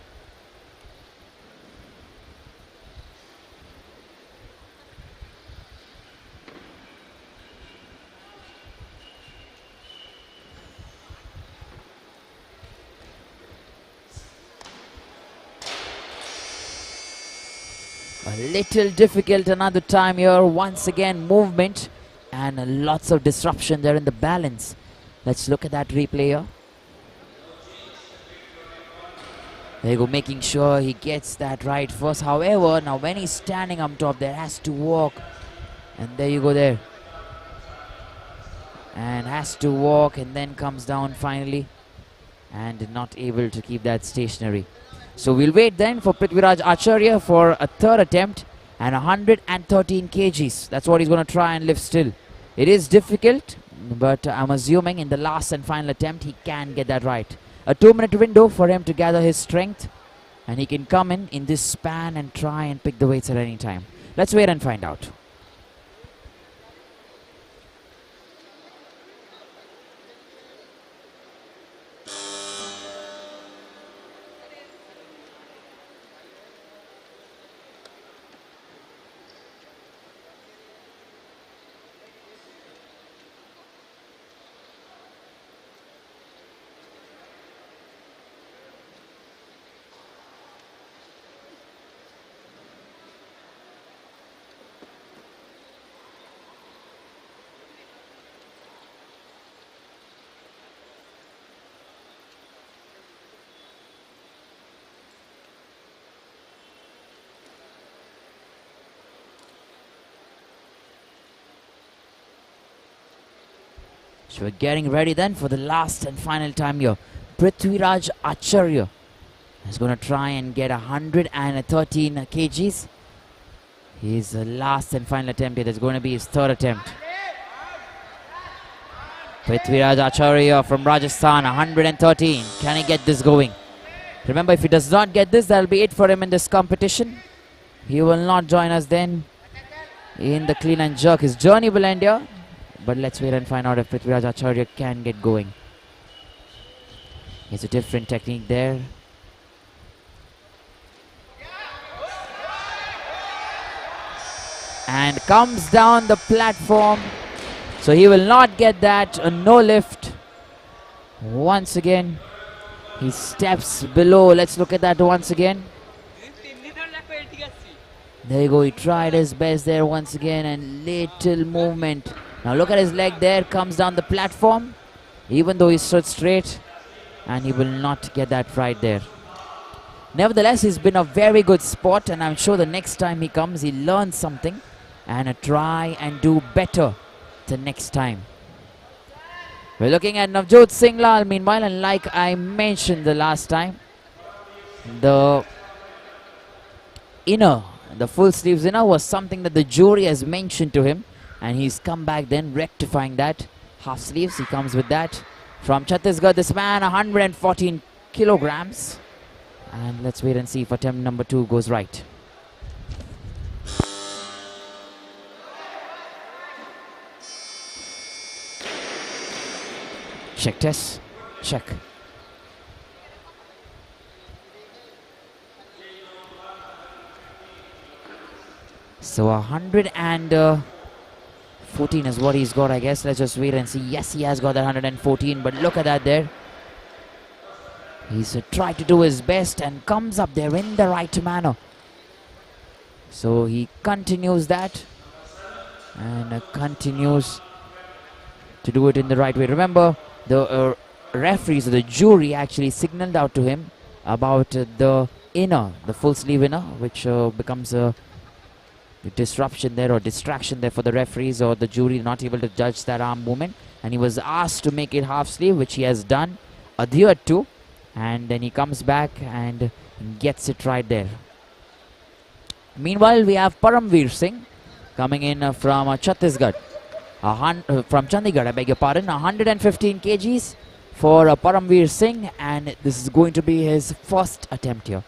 A little difficult another time here. Once again, movement and lots of disruption there in the balance. Let's look at that replay here. There you go, making sure he gets that right first. However, now when he's standing up top, there has to walk. And there you go there. And has to walk and then comes down finally. And not able to keep that stationary. So we'll wait then for Prithviraj Acharya for a third attempt. And 113 kgs. That's what he's going to try and lift still. It is difficult, but I'm assuming in the last and final attempt, he can get that right. A 2-minute window for him to gather his strength, and he can come in this span and try and pick the weights at any time. Let's wait and find out. So we're getting ready then for the last and final time here. Prithviraj Acharya is going to try and get 113 kgs. His last and final attempt here. That's going to be his third attempt. Prithviraj Acharya from Rajasthan, 113. Can he get this going? Remember, if he does not get this, that'll be it for him in this competition. He will not join us then in the clean and jerk. His journey will end here. But let's wait and find out if Prithviraj Acharya can get going. It's a different technique there. And comes down the platform. So he will not get that. A no lift. Once again, he steps below. Let's look at that once again. There you go. He tried his best there once again. And little movement. Now look at his leg there, comes down the platform, even though he stood straight, and he will not get that right there. Nevertheless, he's been a very good sport, and I'm sure the next time he comes, he learns something and try and do better the next time. We're looking at Navjot Singh Lal meanwhile, and like I mentioned the last time, the inner, the full sleeves inner was something that the jury has mentioned to him, and he's come back then rectifying that. Half sleeves, he comes with that. From Chhattisgarh, this man 114 kilograms. And let's wait and see if attempt number 2 goes right. Check test. Check. So 114 is what he's got, I guess. Let's just wait and see. Yes, he has got that 114, but look at that there. He's tried to do his best and comes up there in the right manner. So he continues that and continues to do it in the right way. Remember, the referees, the jury actually signaled out to him about the inner, the full sleeve inner, which becomes a disruption there or distraction there for the referees or the jury not able to judge that arm movement. And he was asked to make it half sleeve, which he has done, adhered to. And then he comes back and gets it right there. Meanwhile, we have Param Singh coming in from Chhattisgarh. From Chandigarh, I beg your pardon. 115 kgs for Param Singh, and this is going to be his first attempt here.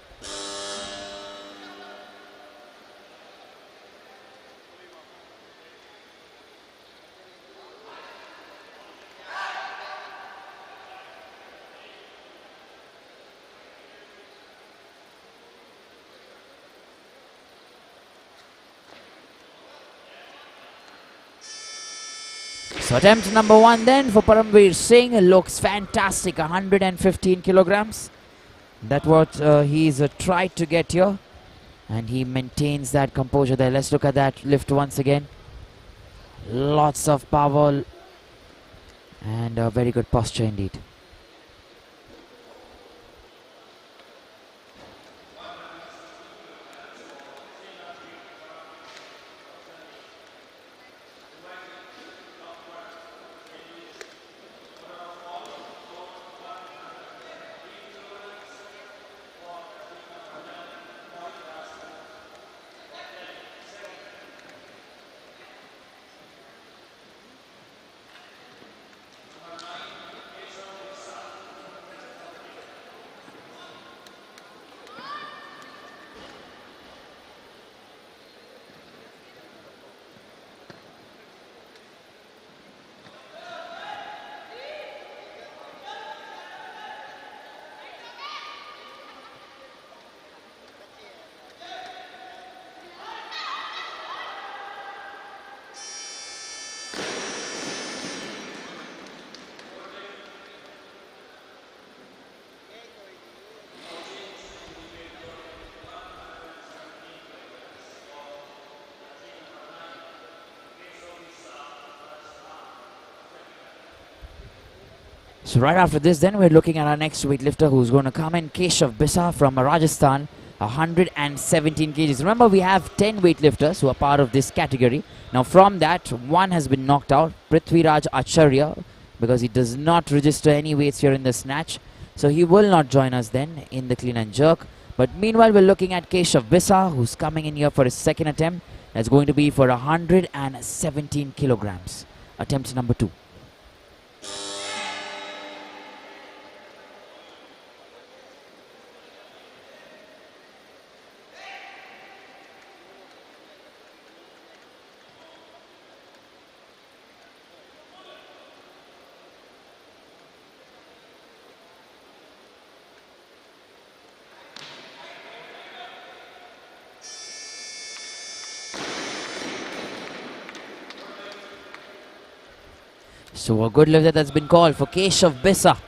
So attempt number 1 then for Param Singh looks fantastic, 115 kilograms. That's what he's tried to get here, and he maintains that composure there. Let's look at that lift once again. Lots of power and a very good posture indeed. So right after this, then we're looking at our next weightlifter who's going to come in, Keshav Bisa from Rajasthan, 117 kgs. Remember, we have 10 weightlifters who are part of this category. Now from that, one has been knocked out, Prithviraj Acharya, because he does not register any weights here in the snatch. So he will not join us then in the clean and jerk. But meanwhile, we're looking at Keshav Bisa, who's coming in here for his second attempt. That's going to be for 117 kilograms. Attempt number 2. So a good lift that's been called for Keshav Bisa.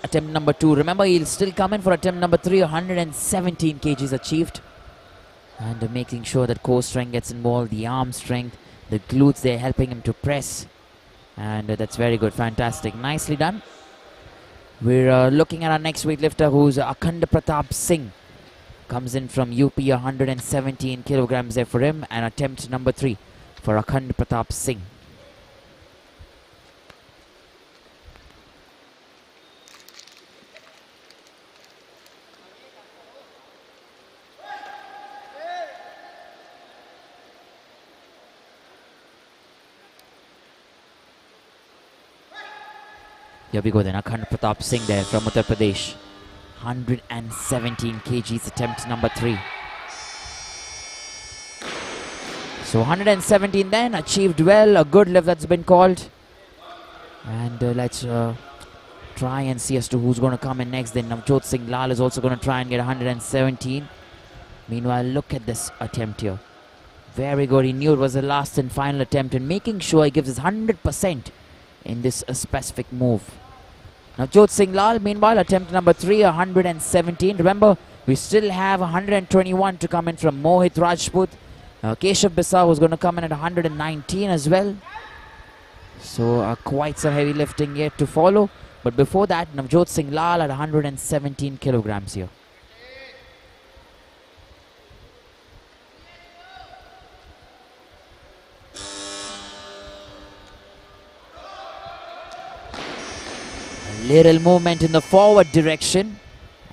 Attempt number 2. Remember, he'll still come in for attempt number 3. 117 kgs achieved. And making sure that core strength gets involved, the arm strength, the glutes, they're helping him to press. And that's very good. Fantastic. Nicely done. We're looking at our next weightlifter, who's Akhand Pratap Singh comes in from UP, 117 kilograms there for him, and attempt number 3 for Akhand Pratap Singh. Here we go then, Akhand Pratap Singh there from Uttar Pradesh. 117 kgs, attempt number 3. So 117 then, achieved well, a good lift that's been called. And let's try and see as to who's going to come in next. Then Navjot Singh Lal is also going to try and get 117. Meanwhile, look at this attempt here. Very good, he knew it was the last and final attempt and making sure he gives his 100% in this specific move. Navjot Singh Lal, meanwhile, attempt number 3, 117. Remember, we still have 121 to come in from Mohit Rajput. Keshav Bisa was going to come in at 119 as well. So quite some heavy lifting yet to follow. But before that, Navjot Singh Lal at 117 kilograms here. Little movement in the forward direction,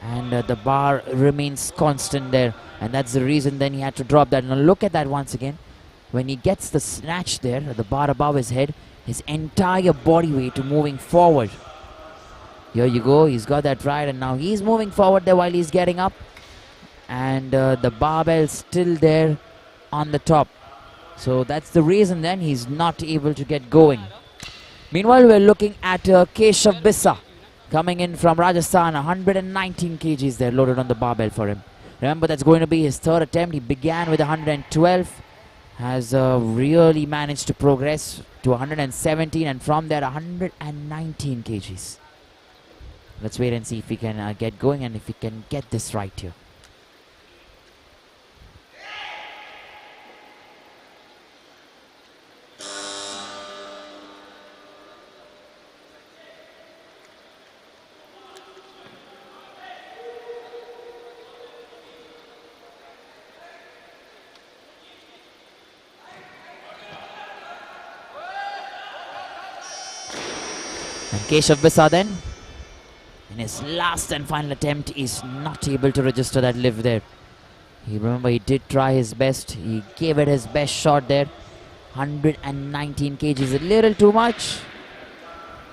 and the bar remains constant there, and that's the reason then he had to drop that. Now look at that once again. When he gets the snatch there, the bar above his head, his entire body weight moving forward. Here you go, he's got that right, and now he's moving forward there while he's getting up, and the barbell still there on the top. So that's the reason then he's not able to get going. Meanwhile, we're looking at Keshav Bisa coming in from Rajasthan, 119 kgs there loaded on the barbell for him. Remember, that's going to be his 3rd attempt. He began with 112, has really managed to progress to 117, and from there 119 kgs. Let's wait and see if we can get going and if we can get this right here. Keshav Bisa then, in his last and final attempt, is not able to register that lift there. Remember, he did try his best. He gave it his best shot there. 119 kgs, a little too much.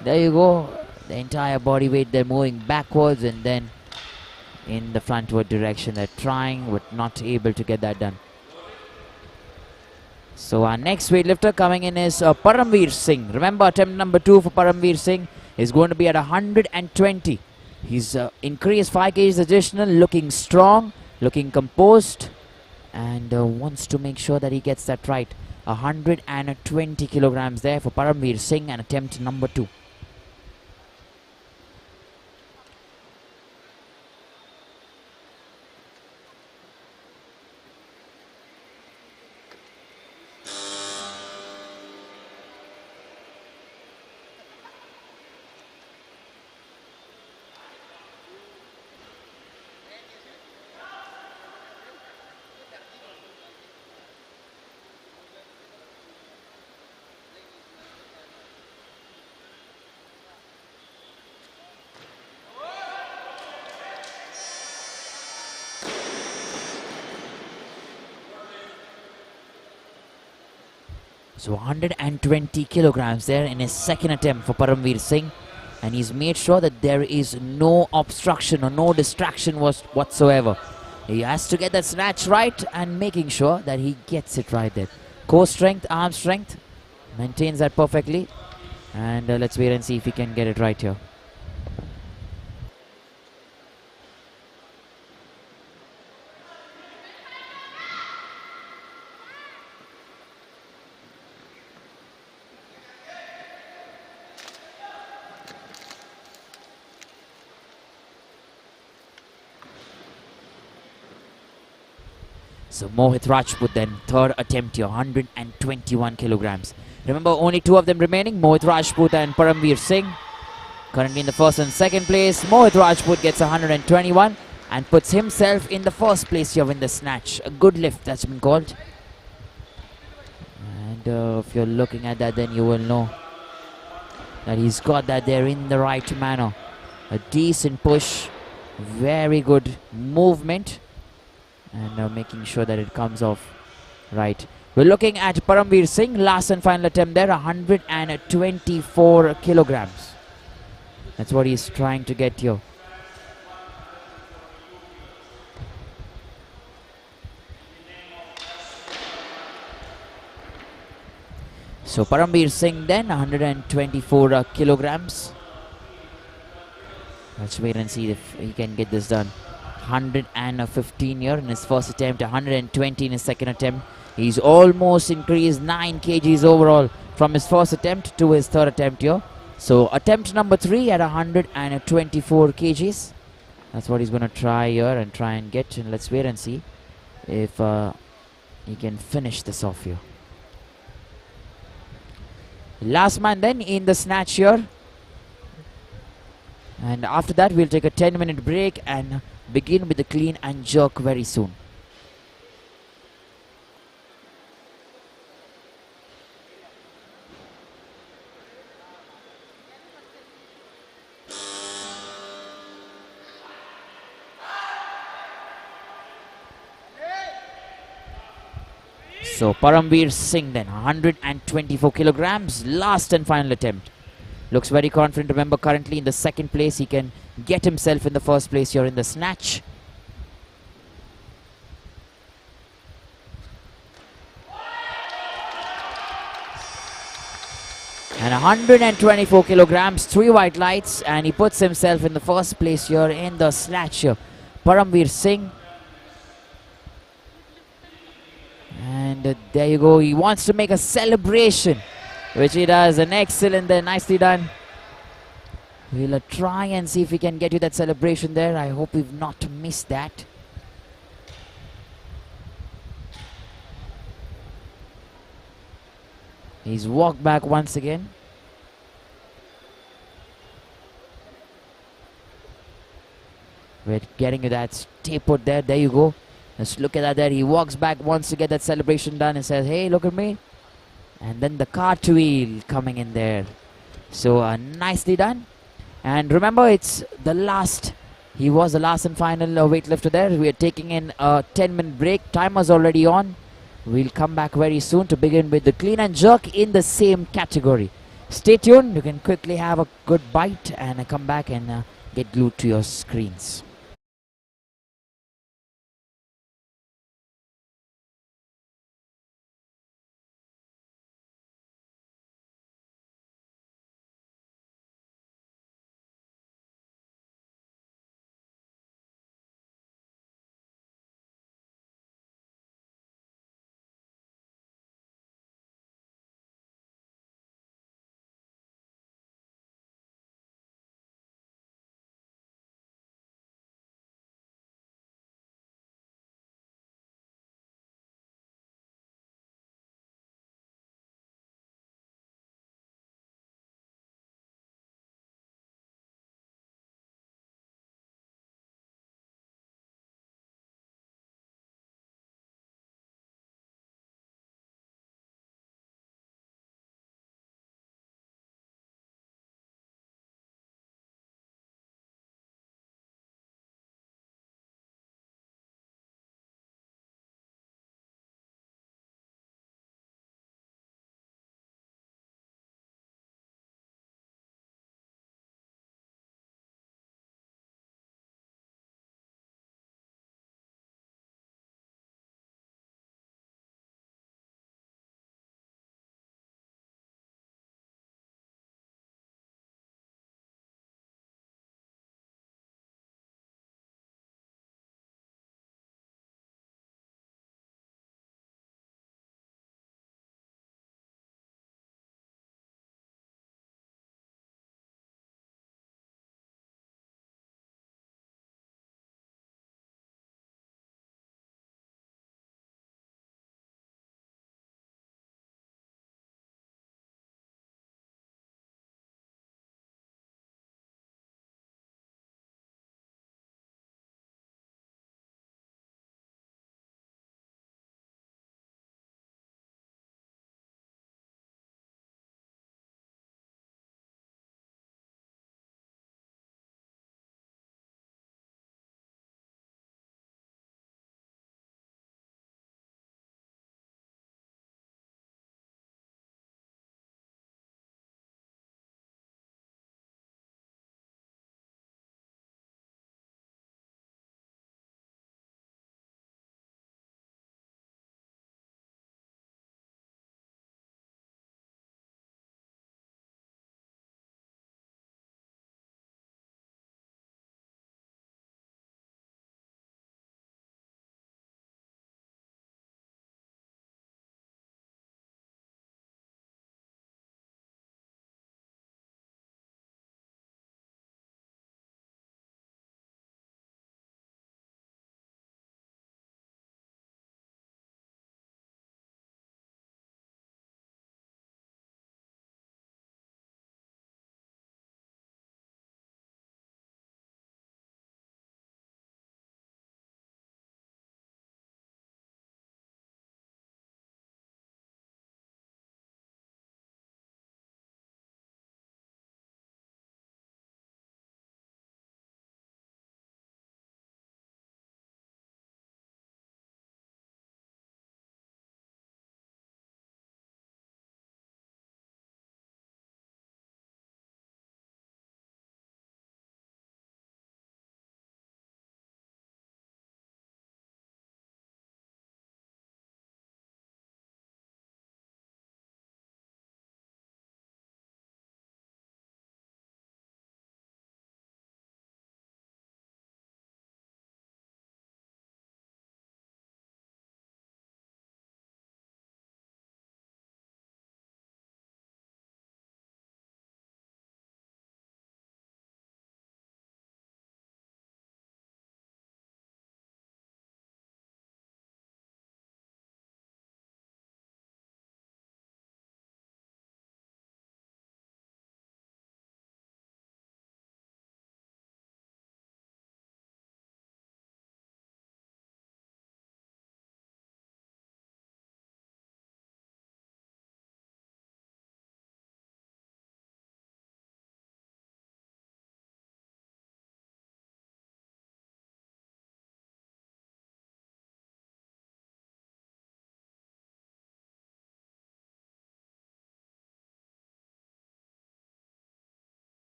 There you go. The entire body weight there moving backwards and then in the frontward direction. They're trying but not able to get that done. So our next weightlifter coming in is Param Singh. Remember, attempt number 2 for Param Singh is going to be at 120. He's increased 5 kgs additional, looking strong, looking composed, and wants to make sure that he gets that right. 120 kilograms there for Param Singh and attempt number 2. So 120 kilograms there in his 2nd attempt for Param Singh, and he's made sure that there is no obstruction or no distraction whatsoever. He has to get that snatch right and making sure that he gets it right there. Core strength, arm strength, maintains that perfectly, and let's wait and see if he can get it right here. So Mohit Rajput then, 3rd attempt here, 121 kilograms. Remember, only 2 of them remaining, Mohit Rajput and Param Singh. Currently in the 1st and 2nd place. Mohit Rajput gets 121. and puts himself in the first place here in the snatch. A good lift that's been called. And if you're looking at that, then you will know that he's got that there in the right manner. A decent push, very good movement, and making sure that it comes off right. We're looking at Param Singh, last and final attempt there, 124 kilograms. That's what he's trying to get here. So Param Singh then, 124 kilograms. Let's wait and see if he can get this done. 115 here in his first attempt, 120 in his second attempt. He's almost increased 9 kgs overall from his first attempt to his third attempt here. So attempt number 3 at 124 kgs. That's what he's going to try here and try and get. And let's wait and see if he can finish this off here. Last man then in the snatch here. And after that we'll take a 10-minute break and begin with the clean and jerk very soon. So Param Singh then, 124 kilograms, last and final attempt. Looks very confident. Remember, currently in the second place. He can get himself in the first place here in the snatch. And 124 kilograms, 3 white lights, and he puts himself in the first place here in the snatch here. Param Singh. And there you go. He wants to make a celebration, which he does. An excellent there. Nicely done. We'll try and see if we can get you that celebration there. I hope we've not missed that. He's walked back once again. We're getting you that stay put there. There you go. Let's look at that there. He walks back, wants to get that celebration done and says, hey, look at me. And then the cartwheel coming in there. So nicely done. And remember, it's the last. He was the last and final weightlifter there. We are taking in a 10-minute break. Timer's already on. We'll come back very soon to begin with the clean and jerk in the same category. Stay tuned. You can quickly have a good bite and come back and get glued to your screens.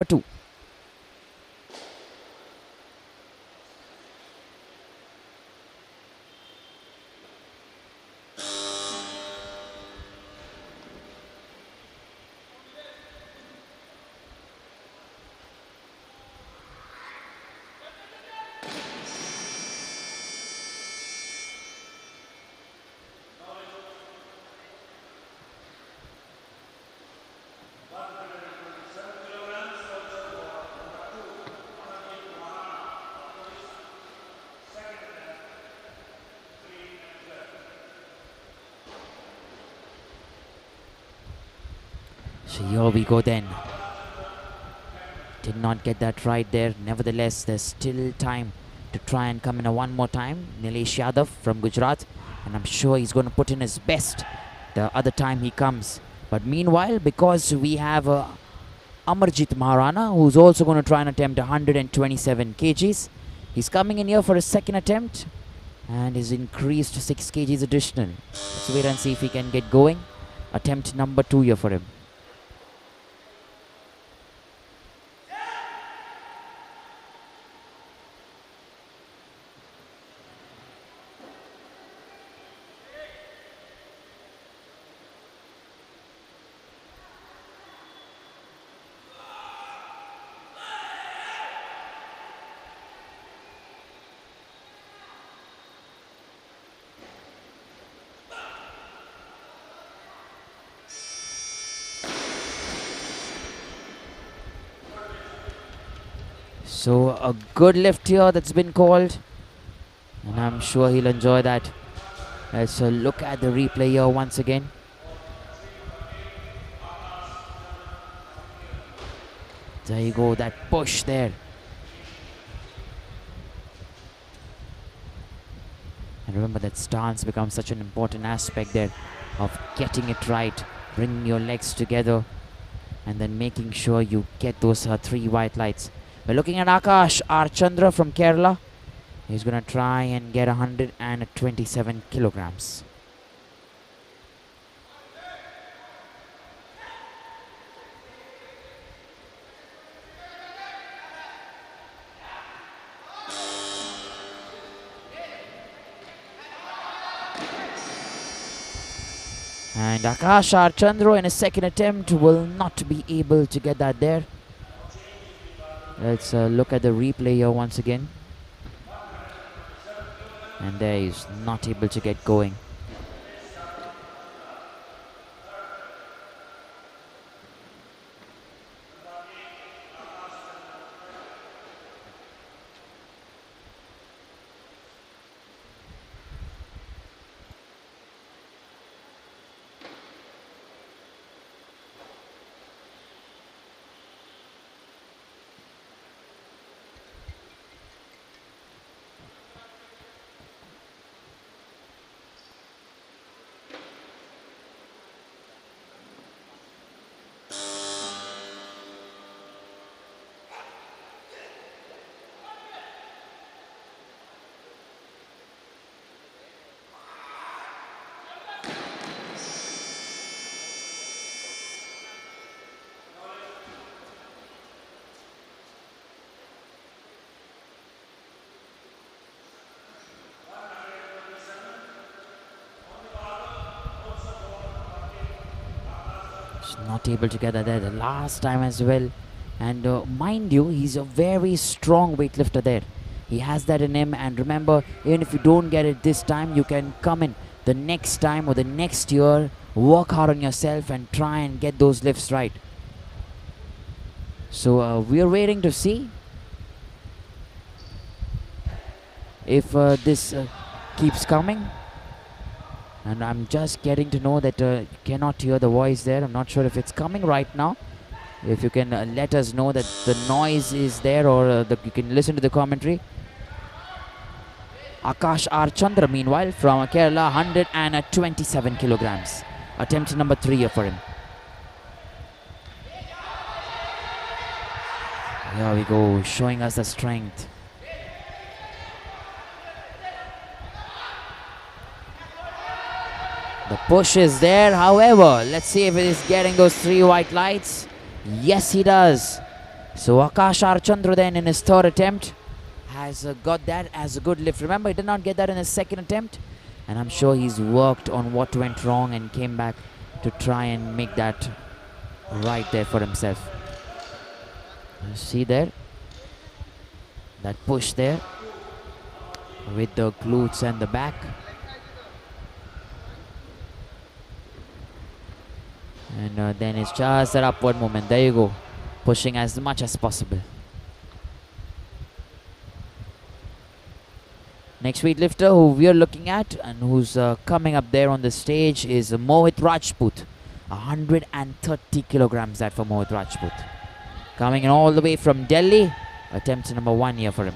2. So here we go then. Did not get that right there. Nevertheless, there's still time to try and come in a one more time. Nilesh Yadav from Gujarat. And I'm sure he's going to put in his best the other time he comes. But meanwhile, because we have Amarjit Maharana, who's also going to try and attempt 127 kgs. He's coming in here for a second attempt. And he's increased to 6 kgs additional. Let's wait and see if he can get going. Attempt number 2 here for him. So a good lift here that's been called, and I'm sure he'll enjoy that. Let's look at the replay here once again. There you go, that push there. And remember that stance becomes such an important aspect there of getting it right, bringing your legs together, and then making sure you get those 3 white lights. We're looking at Akash Archandra from Kerala. He's going to try and get 127 kilograms. And Akash Archandra in his second attempt will not be able to get that there. Let's look at the replay here once again. And there he's not able to get going. Not able to get that there the last time as well. And mind you, he's a very strong weightlifter there. He has that in him, and remember, even if you don't get it this time, you can come in the next time or the next year, work hard on yourself and try and get those lifts right. So we are waiting to see if this keeps coming. And I'm just getting to know that you cannot hear the voice there. I'm not sure if it's coming right now. If you can let us know that the noise is there, or you can listen to the commentary. Akash Archandra, meanwhile, from Kerala, 127 kilograms. Attempt number 3 here for him. Here we go, showing us the strength. The push is there, however, let's see if it is getting those 3 white lights. Yes, he does. So Akash Archandra then in his third attempt has got that as a good lift. Remember, he did not get that in his second attempt, and I'm sure he's worked on what went wrong and came back to try and make that right there for himself. You see there, that push there with the glutes and the back. And then it's just that upward movement. There you go. Pushing as much as possible. Next weightlifter who we are looking at and who's coming up there on the stage is Mohit Rajput. 130 kilograms that for Mohit Rajput. Coming in all the way from Delhi. Attempt number 1 here for him.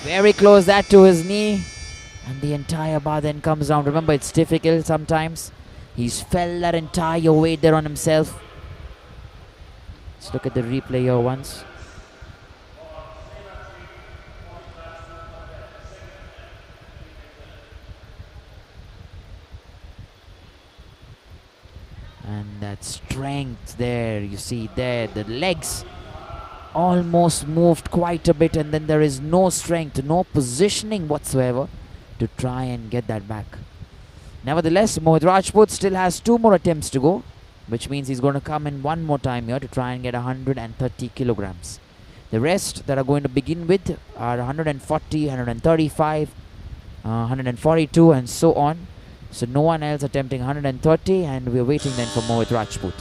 Very close that to his knee. And the entire bar then comes down. Remember, it's difficult sometimes. He's felt that entire weight there on himself. Let's look at the replay here once. And that strength there, you see there, the legs almost moved quite a bit, and then there is no strength, no positioning whatsoever to try and get that back. Nevertheless, Mohit Rajput still has 2 more attempts to go, which means he's going to come in one more time here to try and get 130 kilograms. The rest that are going to begin with are 140, 135, 142 and so on. So no one else attempting 130, and we're waiting then for Mohit Rajput.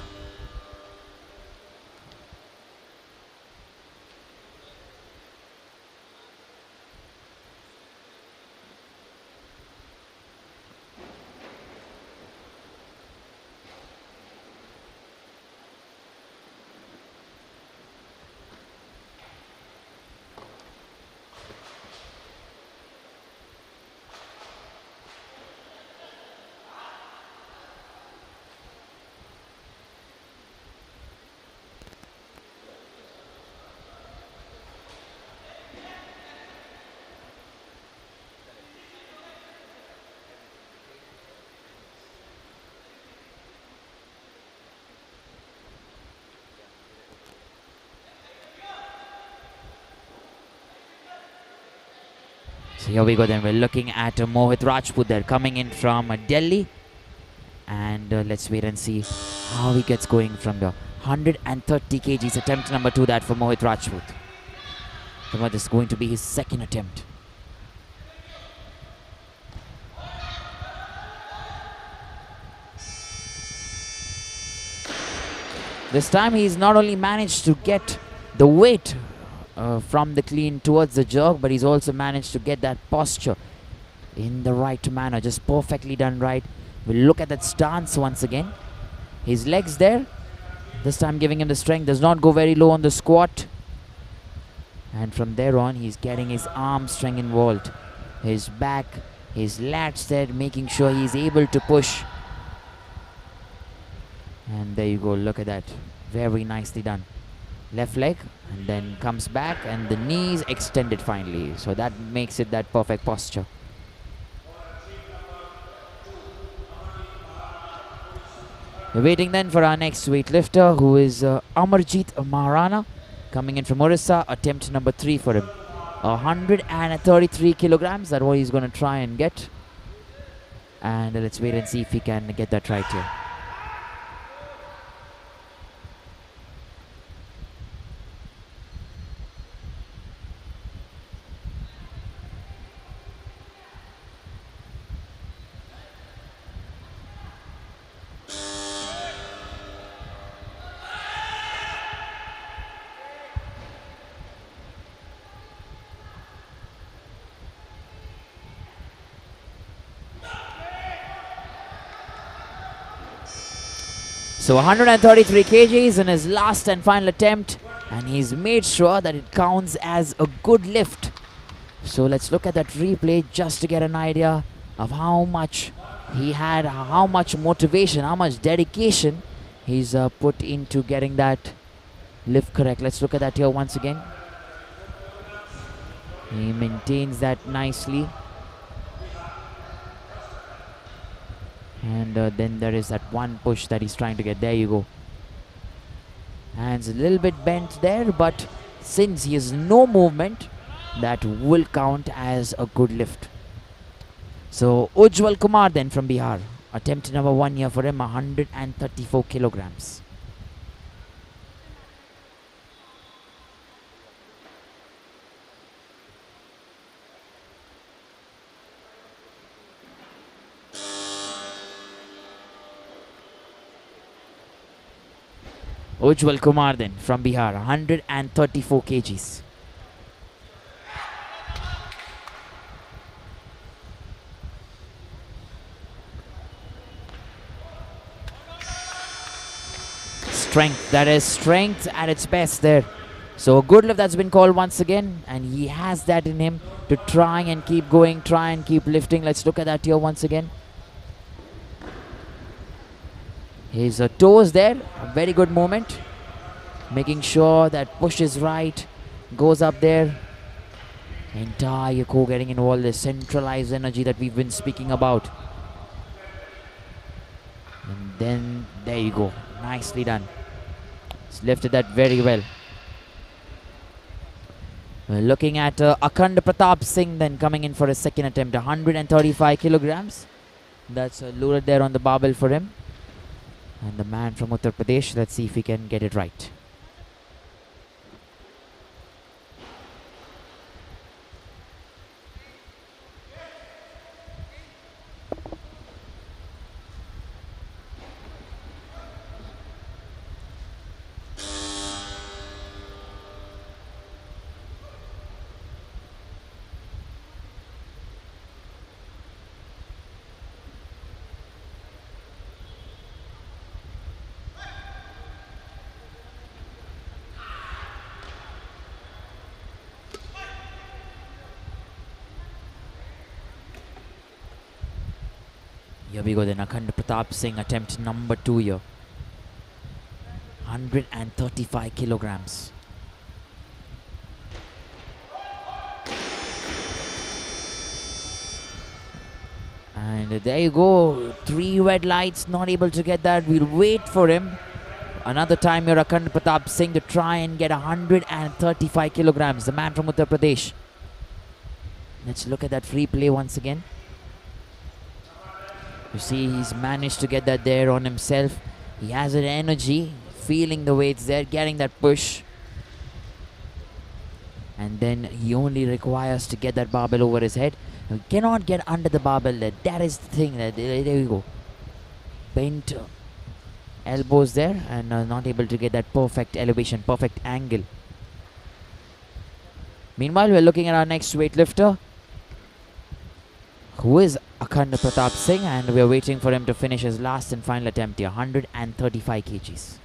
So here we go then, we're looking at Mohit Rajput there coming in from Delhi, and let's wait and see how he gets going from the 130 kgs, attempt number 2 that for Mohit Rajput. So this is going to be his second attempt. This time he's not only managed to get the weight from the clean towards the jerk, but he's also managed to get that posture in the right manner, just perfectly done right. We'll look at that stance once again. His legs there, this time giving him the strength, does not go very low on the squat, and from there on he's getting his arm strength involved, his back, his lats there, making sure he's able to push. And there you go, look at that, very nicely done. Left leg, and then comes back, and the knees extended finally, so that makes it that perfect posture. We're waiting then for our next weightlifter, who is Amarjeet Maharana, coming in from Odisha. Attempt number 3 for him, 133 kilograms, that's what he's going to try and get, and let's wait and see if he can get that right here. So 133 kgs in his last and final attempt, and he's made sure that it counts as a good lift. So let's look at that replay just to get an idea of how much he had, how much motivation, how much dedication he's put into getting that lift correct. Let's look at that here once again. He maintains that nicely. And then there is that one push that he's trying to get. There you go. Hands a little bit bent there, but since he has no movement, that will count as a good lift. So Ujwal Kumar then from Bihar. Attempt number 1 here for him, 134 kilograms. Ujwal Kumar then from Bihar, 134 kgs. Strength, that is strength at its best there. So a good lift that's been called once again, and he has that in him to try and keep going, try and keep lifting. Let's look at that here once again. His toes there, a very good moment. Making sure that push is right, goes up there. Entire core getting involved, the centralized energy that we've been speaking about. And then, there you go, nicely done. He's lifted that very well. We're looking at Akhand Pratap Singh then coming in for a second attempt, 135 kilograms. That's lured there on the barbell for him. And the man from Uttar Pradesh, let's see if he can get it right. Here we go then, Akhand Pratap Singh, attempt number 2 here. 135 kilograms. And there you go, 3 red lights, not able to get that. We'll wait for him. Another time here, Akhand Pratap Singh to try and get 135 kilograms, the man from Uttar Pradesh. Let's look at that free play once again. You see, he's managed to get that there on himself. He has that energy, feeling the weights there, getting that push. And then he only requires to get that barbell over his head. He cannot get under the barbell there. That is the thing. There you go. Bent elbows there and not able to get that perfect elevation, perfect angle. Meanwhile, we're looking at our next weightlifter, who is Akhand Pratap Singh, and we are waiting for him to finish his last and final attempt here, 135 kgs.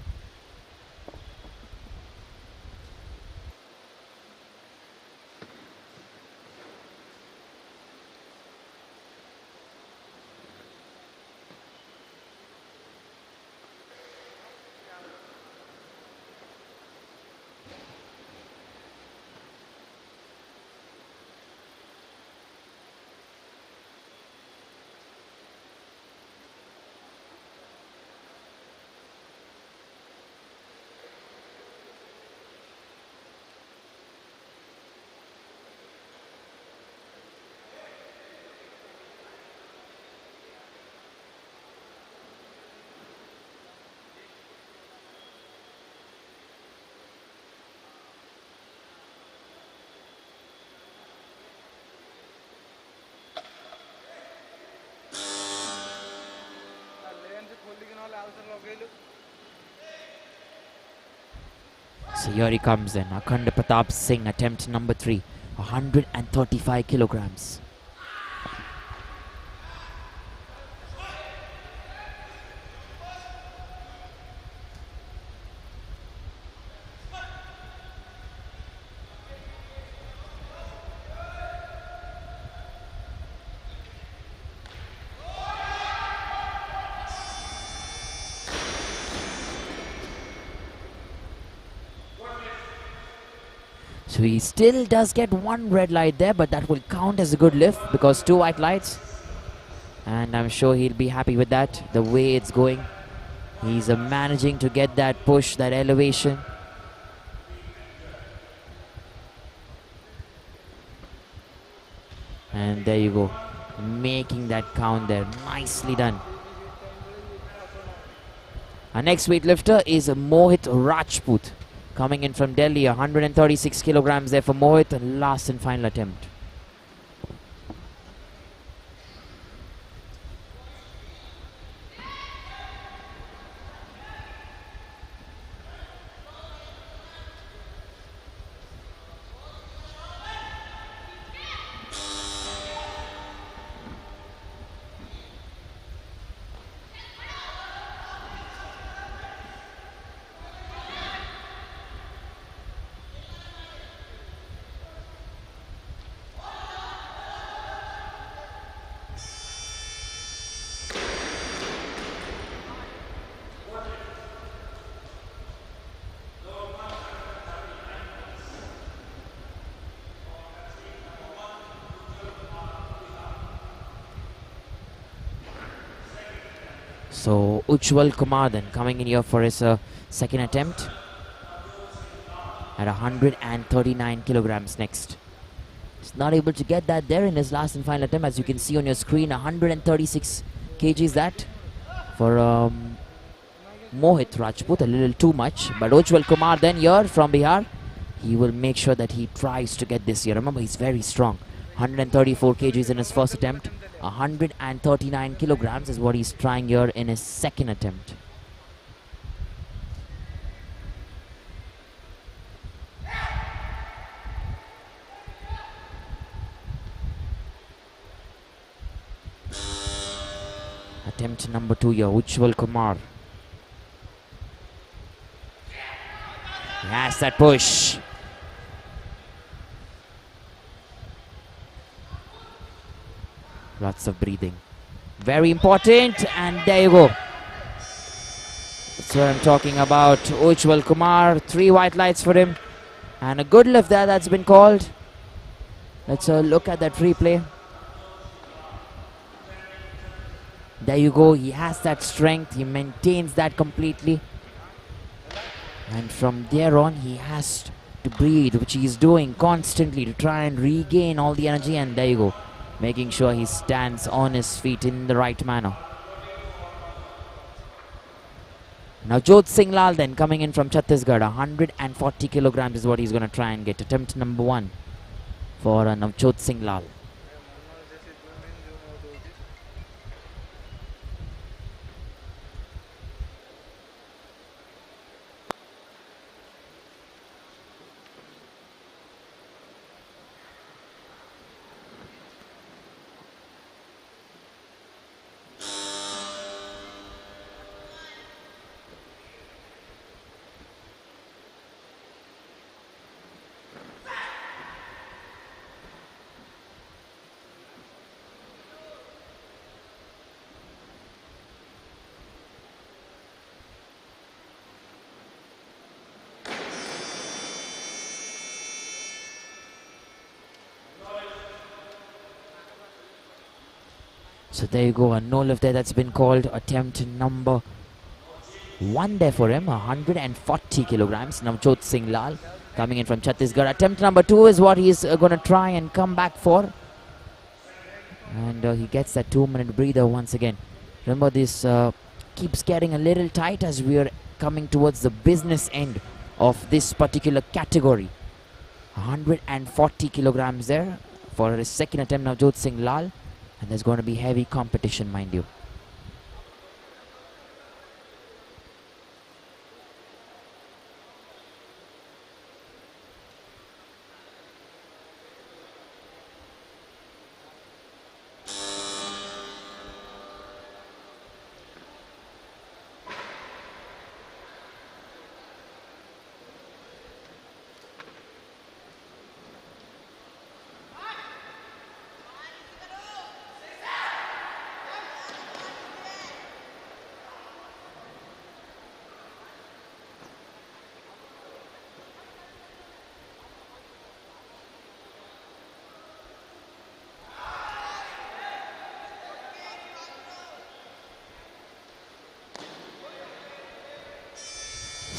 So here he comes then, Akhand Pratap Singh, attempt number 3, 135 kilograms. So he still does get 1 red light there, but that will count as a good lift because 2 white lights. And I'm sure he'll be happy with that, the way it's going. He's managing to get that push, that elevation. And there you go, making that count there. Nicely done. Our next weightlifter is Mohit Rajput, coming in from Delhi. 136 kilograms there for Mohit. Last and final attempt. So Ujwal Kumar then coming in here for his second attempt at 139 kilograms next. He's not able to get that there in his last and final attempt, as you can see on your screen. 136 kgs that for Mohit Rajput, a little too much. But Ujwal Kumar then here from Bihar, he will make sure that he tries to get this here. Remember, he's very strong. 134 kgs in his first attempt. 139 kilograms is what he's trying here in his second attempt. Attempt number 2 here, Ujwal Kumar. He has that push. Lots of breathing. Very important. And there you go. That's what I'm talking about. Ujwal Kumar. 3 white lights for him. And a good lift there that's been called. Let's look at that replay. There you go. He has that strength. He maintains that completely. And from there on, he has to breathe, which he's doing constantly to try and regain all the energy. And there you go, making sure he stands on his feet in the right manner. Now Jyoti Singh Lal then coming in from Chhattisgarh. 140 kilograms is what he's going to try and get. Attempt number 1 for Navjot Singh Lal. So there you go, a no lift there that's been called. Attempt number 1 there for him, 140 kilograms. Navjot Singh Lal coming in from Chhattisgarh. Attempt number 2 is what he's going to try and come back for. And he gets that 2-minute breather once again. Remember, this keeps getting a little tight as we are coming towards the business end of this particular category. 140 kilograms there for his second attempt, Navjot Singh Lal. And there's going to be heavy competition, mind you.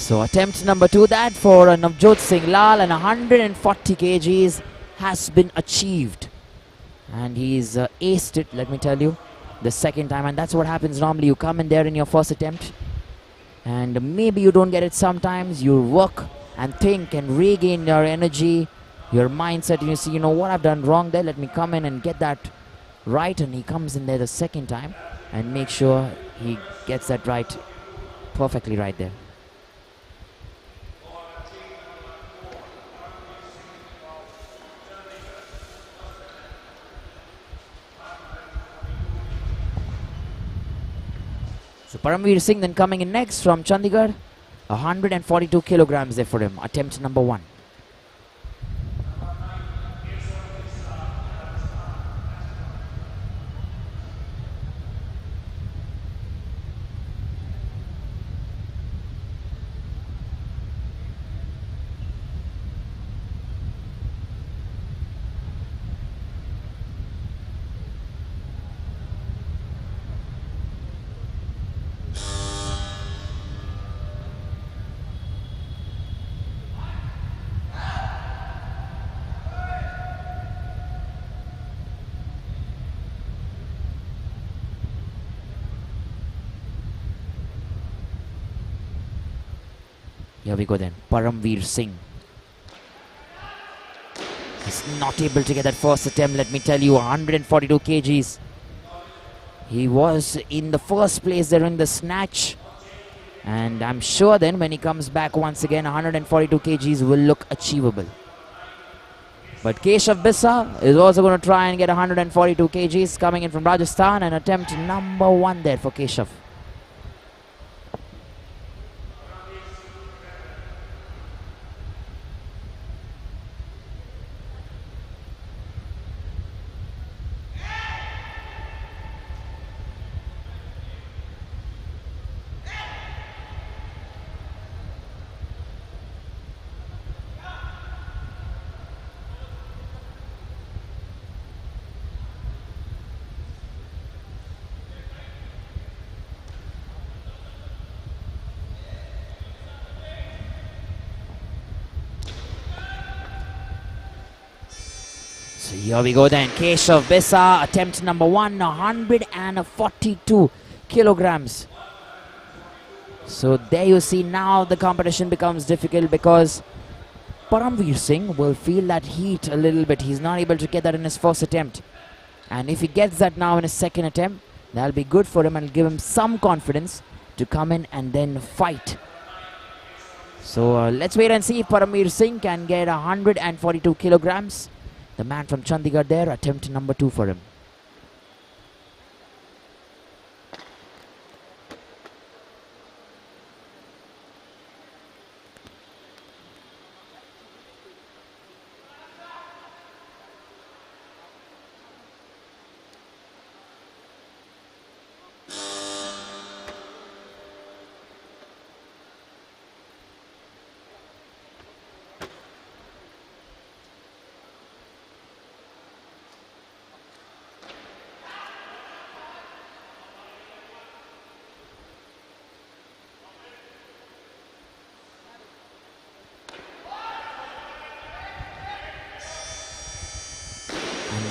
So attempt number 2, that for Navjot Singh Lal, and 140 kgs has been achieved. And he's aced it, let me tell you, the second time. And that's what happens normally. You come in there in your first attempt and maybe you don't get it sometimes. You work and think and regain your energy, your mindset, and you see, you know what, I've done wrong there. Let me come in and get that right. And he comes in there the second time and make sure he gets that right, perfectly right there. So Paramveer Singh then coming in next from Chandigarh. 142 kilograms there for him. Attempt number 1. Here we go then. Paramveer Singh. He's not able to get that first attempt, let me tell you. 142 kgs. He was in the first place there in the snatch. And I'm sure then when he comes back once again, 142 kgs will look achievable. But Keshav Bisa is also going to try and get 142 kgs coming in from Rajasthan. And attempt number 1 there for Keshav. So here we go then. Keshav Bisa, attempt number 1, 142 kilograms. So there you see, now the competition becomes difficult because Paramveer Singh will feel that heat a little bit. He's not able to get that in his first attempt. And if he gets that now in his second attempt, that'll be good for him and give him some confidence to come in and then fight. So let's wait and see if Paramveer Singh can get 142 kilograms. The man from Chandigarh there, attempt number 2 for him.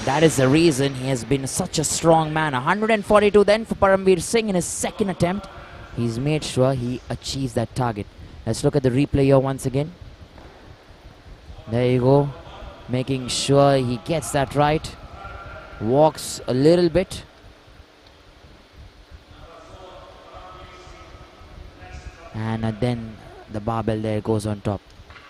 That is the reason he has been such a strong man. 142 then for Paramveer Singh in his second attempt. He's made sure he achieves that target. Let's look at the replay here once again. There you go. Making sure he gets that right. Walks a little bit. And then the barbell there goes on top.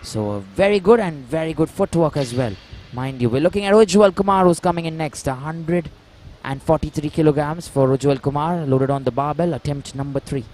So very good and very good footwork as well. Mind you, we're looking at Ujwal Kumar, who's coming in next. 143 kilograms for Ujwal Kumar, loaded on the barbell, attempt number 3.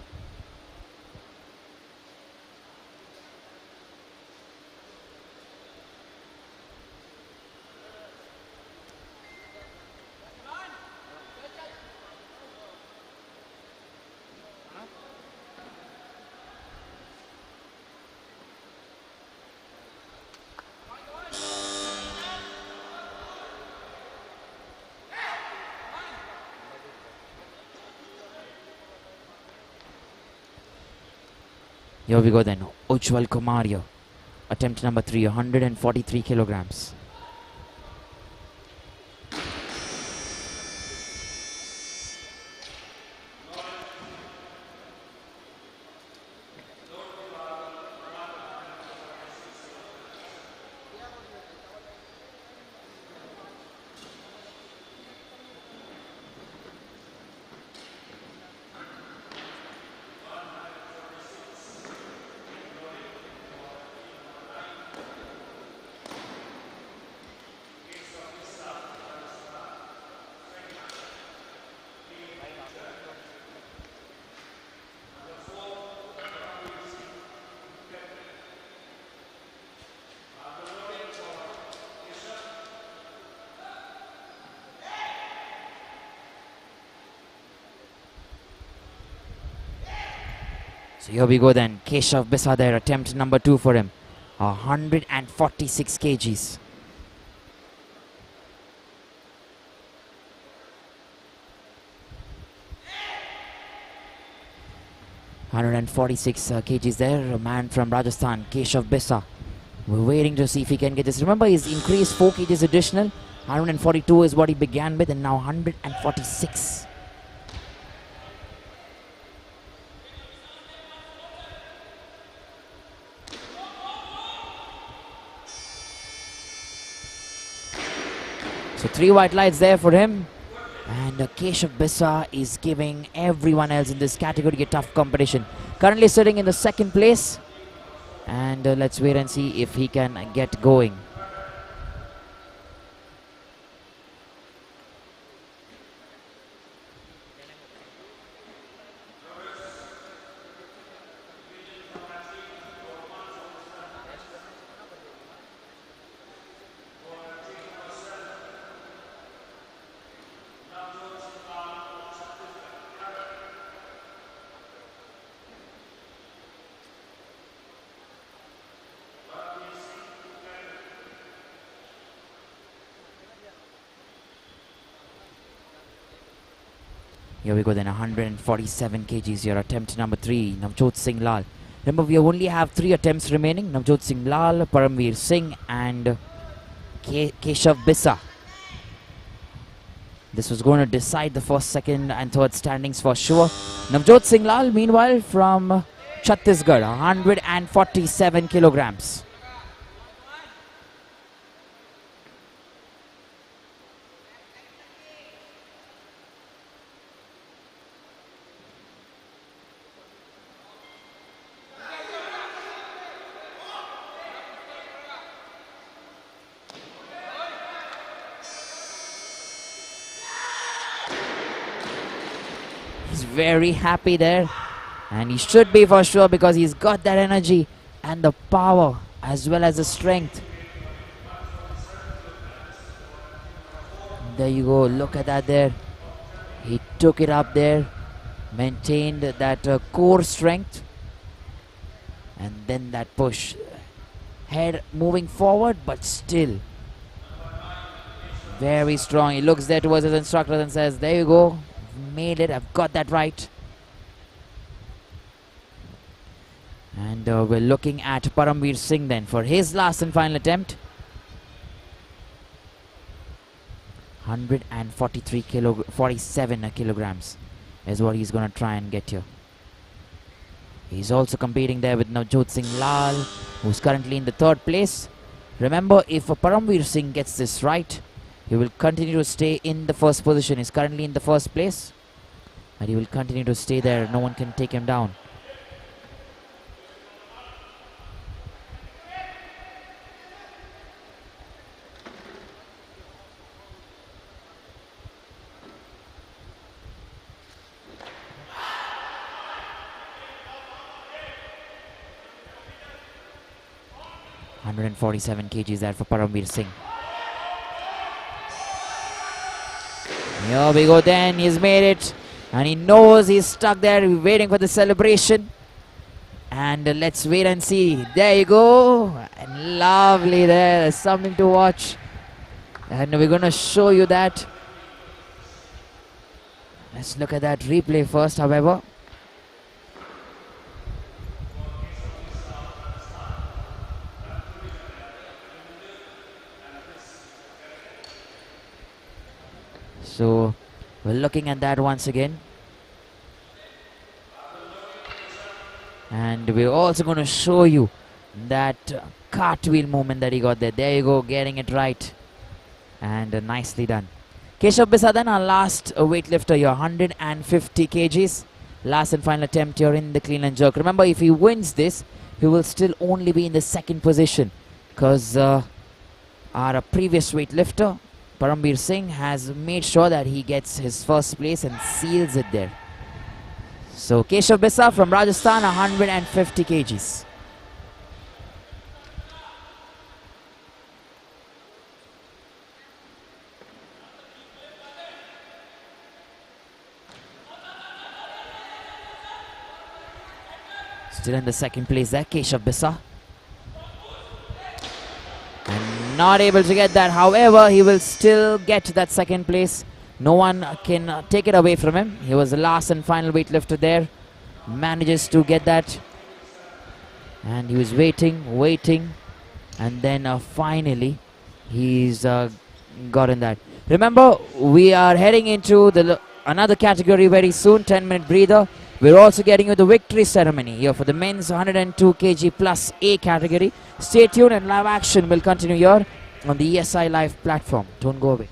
Here we go then. Ujwal Kumar here. Attempt number 3, 143 kilograms. So here we go then. Keshav Bisa there, attempt number 2 for him. 146 kgs. kgs there. A man from Rajasthan, Keshav Bisa. We're waiting to see if he can get this. Remember, he's increased 4 kgs additional. 142 is what he began with, and now 146. So 3 white lights there for him. And Keshav Bisa is giving everyone else in this category a tough competition. Currently sitting in the 2nd place. And let's wait and see if he can get going. Here we go then, 147 kgs. Your attempt number 3, Navjot Singh Lal. Remember, we only have 3 attempts remaining. Navjot Singh Lal, Param Singh and Keshav Bisa. This was going to decide the 1st, 2nd and 3rd standings for sure. Navjot Singh Lal, meanwhile, from Chhattisgarh, 147 kilograms. He's very happy there, and he should be for sure, because he's got that energy and the power as well as the strength. There you go, look at that there. He took it up there, maintained that core strength, and then that push. Head moving forward, but still very strong. He looks there towards his instructor and says, there you go. Made it, I've got that right. And we're looking at Param Singh then for his last and final attempt. 47 kilograms is what he's going to try and get here. He's also competing there with Navjot Singh Lal, who's currently in the 3rd place. Remember, if Param Singh gets this right, he will continue to stay in the 1st position. He's currently in the 1st place, and he will continue to stay there. No one can take him down. .147 kgs there for Param Singh. Here we go then, he's made it, and he knows he's stuck there, waiting for the celebration. And let's wait and see. There you go, and lovely there, something to watch. And we're going to show you that. Let's look at that replay first, however. So we're looking at that once again. And we're also going to show you that cartwheel movement that he got there. There you go, getting it right. And nicely done. Keshav Bisadan, our last weightlifter here, 150 kgs. Last and final attempt here in the clean and jerk. Remember, if he wins this, he will still only be in the second position. Because our previous weightlifter, Param Singh, has made sure that he gets his first place and seals it there. So Keshav Bisa from Rajasthan, 150 kgs. Still in the second place there, Keshav Bisa. And not able to get that. However, he will still get that second place. No one can take it away from him. He was the last and final weightlifter there. Manages to get that. And he was waiting. And then finally, he's gotten that. Remember, we are heading into another category very soon, 10-minute breather. We're also getting you the victory ceremony here for the men's 102 kg plus A category. Stay tuned and live action will continue here on the ESI Live platform. Don't go away.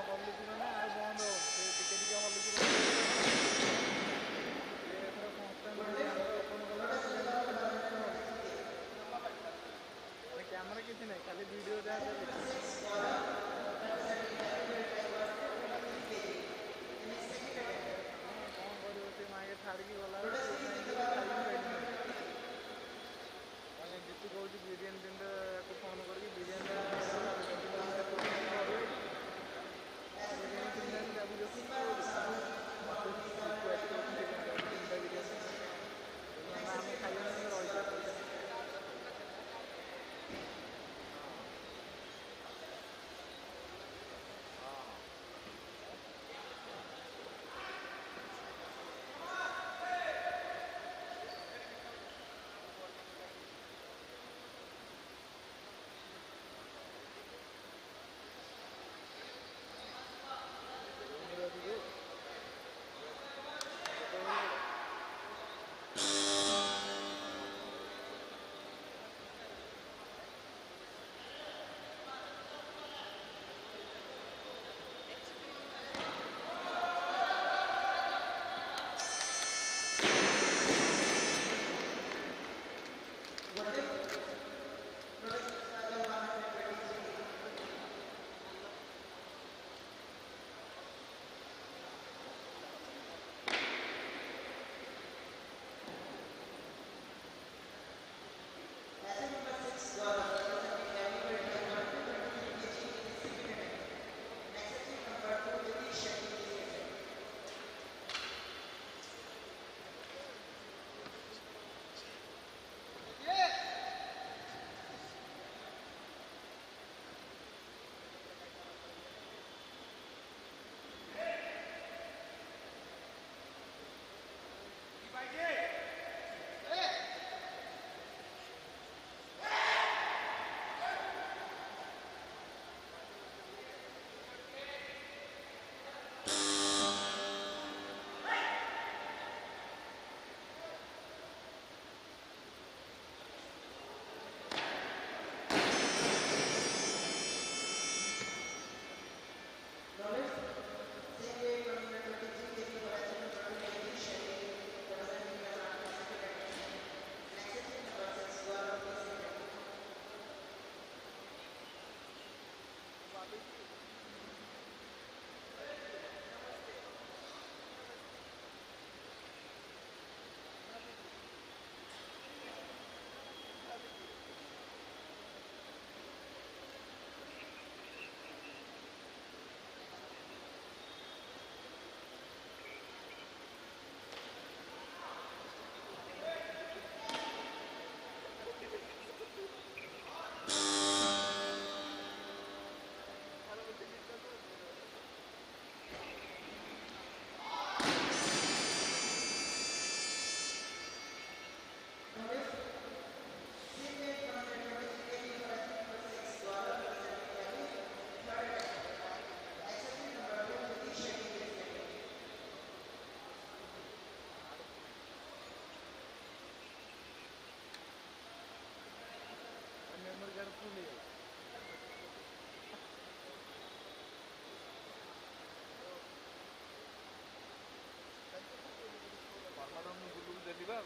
ହଲୁଛି ମାନେ ଆଉ ବନ୍ଦ ହବ ସେ ଟିକେ ଟିକେ ହଲୁଛି ଏଥର କନଷ୍ଟାଣ୍ଟ ଓପନ କଲା କ୍ୟାମେରା କିଛି ନାହିଁ ଖାଲି ଭିଡ଼ିଓ ଯାହା ଚାଲିଛି କ'ଣ କରିବ ସେ ମାଇକେ ଛାଡ଼ିକି ଗଲାବେଳେ ଜିତୁ କହୁଛି ବିରିୟାନୀ ତିନିଟା ୟାକୁ ଫୋନ୍ କରିକି ବିରିୟାନୀ ଆମେ ଖାଇବାନି ରହିଯିବା ପଇସା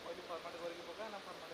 କହିଲି ଫର୍ମାଟ କରିକି ପକା ନା ଫର୍ମାଟ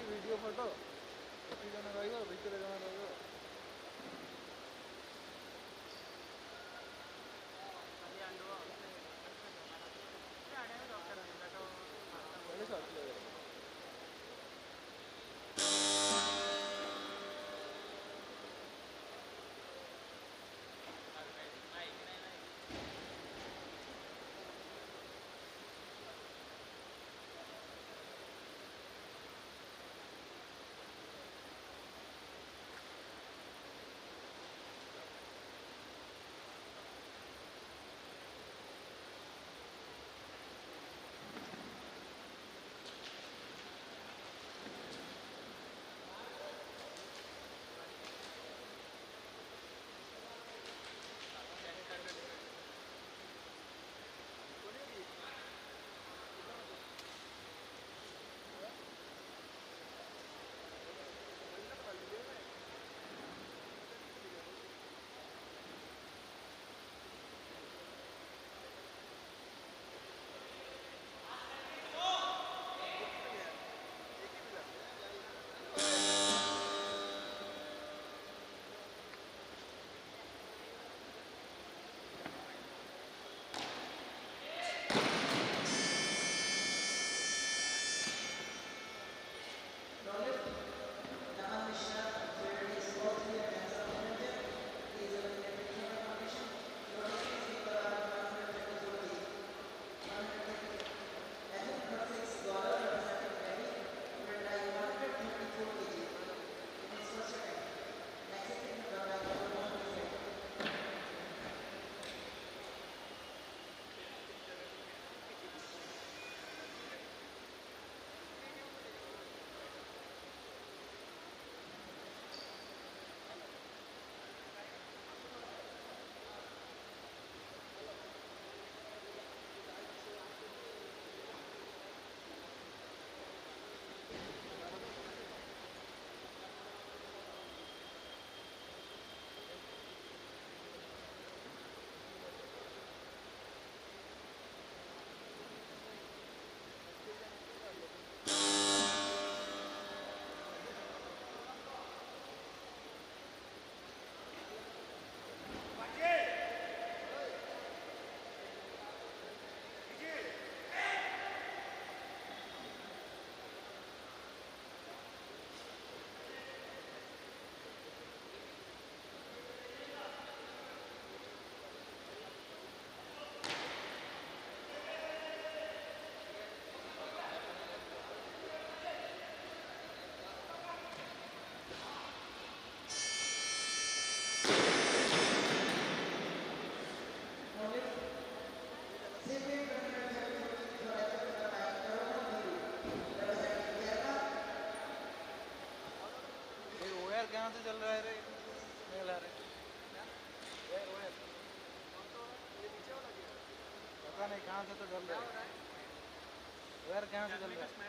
वीडियो फोटो एटी जन रहियो भितर जन रहियो कहाँ से चल रहा है रे मेला रे पता नहीं कहाँ से तो चल रहा है वायर कहाँ से चल रहा है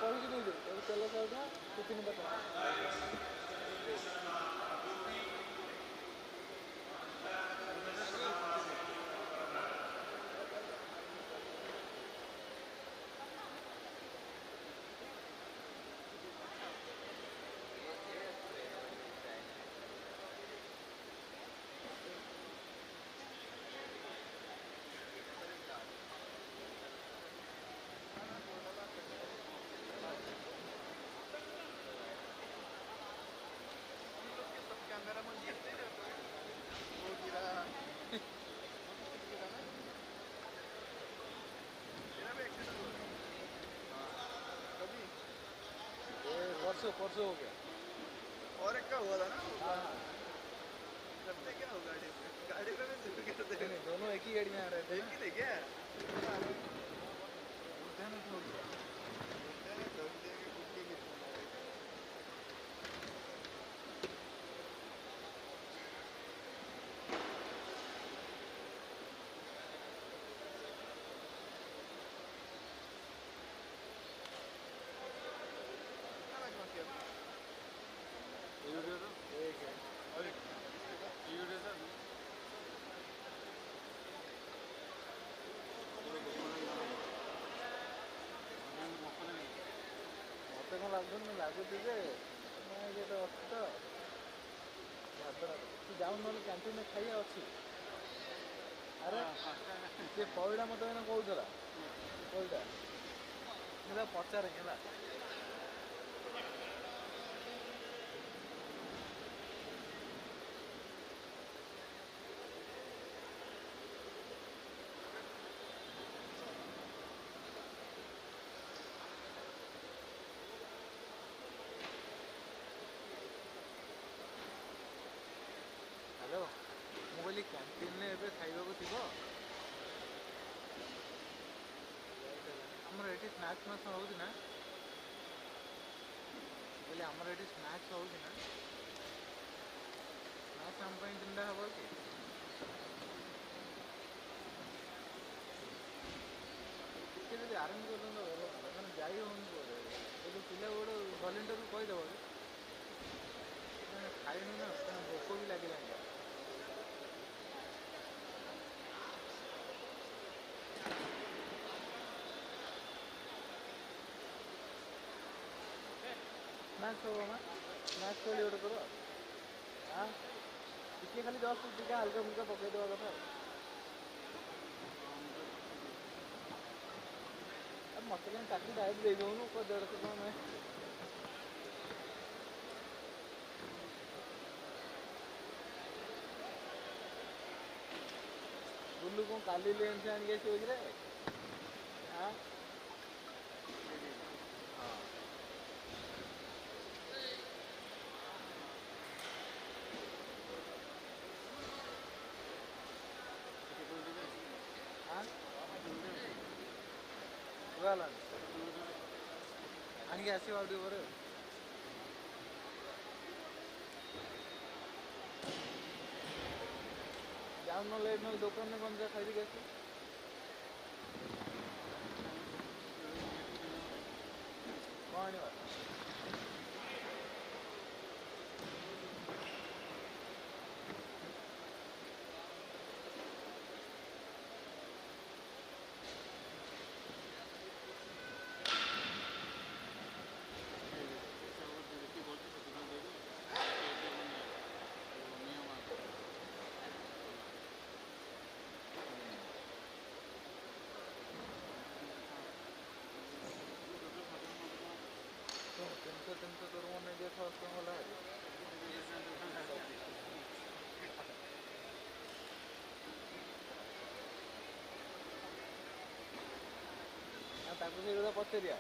କହିକି ଦଉଛୁ ତେବେ ତେଲ ଖାଉଥା ଟିଫିନ୍ ପତ୍ର परसों हो गया और एक का हुआ था ना हाँ करते क्या हो गाड़ी पे भी शुरू करते हैं नहीं दोनों एक ही गाड़ी में आ रहे थे एक ही थे क्या ମତେ କଣ ଲାଗୁଛି ଯେ ଗୋଟେ ଅଛି ତ ତୁ ଯାଉନୁ ନହେଲେ କ୍ୟାଣ୍ଟିନରେ ଖାଇବା ଅଛି ଆରେ ସେ ପଇଡ଼ା ମତେ ଏଇନା କହୁଥିଲା ପଇଡ଼ା ମୁଁ ପଚାରେ ହେଲା ହ୍ୟାଲୋ ମୁଁ କହିଲି କ୍ୟାଣ୍ଟିନରେ ଏବେ ଖାଇବାକୁ ଥିବ ଆମର ଏଠି ସ୍ନାକ୍ସ ମାଛ ହେଉଛି ନା କହିଲି ଆମର ଏଠି ସ୍ନାକ୍ସ ହେଉଛି ନା ସ୍ନାକ୍ସ ଆମ ପାଇଁ ତିନିଟା ହେବ କି ଟିକେ ଯଦି ଆରେଞ୍ଜ କରିଦିଅନ୍ତା ଭଲ ହୁଅନ୍ତା ମାନେ ଯାଇ ହେଉନି କୁଆଡ଼େ ଯଦି ପିଲା ଗୋଟେ ଭଲେଣ୍ଟିୟରକୁ କହିଦେବ ଖାଇନୁ ନା ଭୋକ ବି ଲାଗିଲାଣି स्नैक्स होगा ना स्नैक्स वाली ऑर्डर करो हाँ इसके खाली 10 टीका हल्का फुल्का पकड़ देवा कथा अब मत कहीं ताकि डायरेक्ट दे दूँ को 150 टका में बुल्लू को काली लेन से आने के सोच रहे हाँ आणखी असे वाटू बरं जाऊन न लेट न दुकान में कौन सा खरीद गए कौन है तुमको तो रूम में देखा उसको बोला है ताको से गुड़ा पत्ते दिया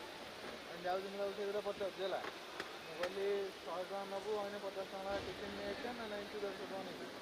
जाऊ दिन से गुड़ा पत्ते देला ମୁଁ କହିଲି 100 ଟଙ୍କା ନେବୁ ଅନ୍ୟ 50 ଟଙ୍କା ଟିଫିନ୍ ନେଇଛ ନା ନାଇଁ ତୁ 100 ଟଙ୍କା ନେଇଛୁ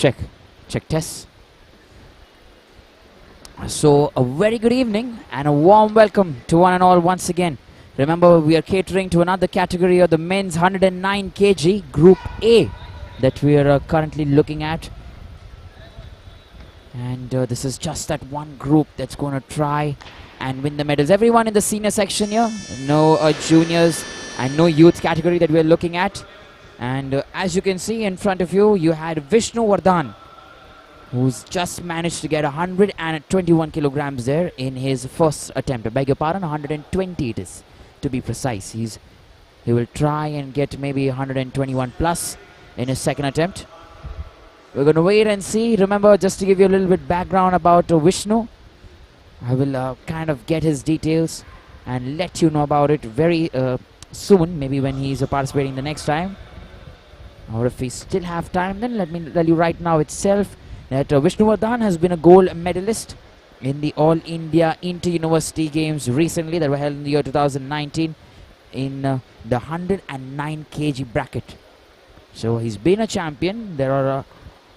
Check test. So a very good evening and a warm welcome to one and all once again. Remember, we are catering to another category of the men's 109 kg Group A that we are currently looking at. And this is just that one group that's going to try and win the medals. Everyone in the senior section here, no juniors and no youth category that we're looking at. And as you can see in front of you, you had Vishnu Vardhan, who's just managed to get 121 kilograms there in his first attempt. I beg your pardon, 120 it is, to be precise. He will try and get maybe 121 plus in his second attempt. We're going to wait and see. Remember, just to give you a little bit background about Vishnu, I will kind of get his details and let you know about it very soon, maybe when he's participating the next time. Or if we still have time, then let me tell you right now itself that Vishnu Vardhan has been a gold medalist in the All India Inter-University Games recently that were held in the year 2019 in the 109 kg bracket. So he's been a champion. There are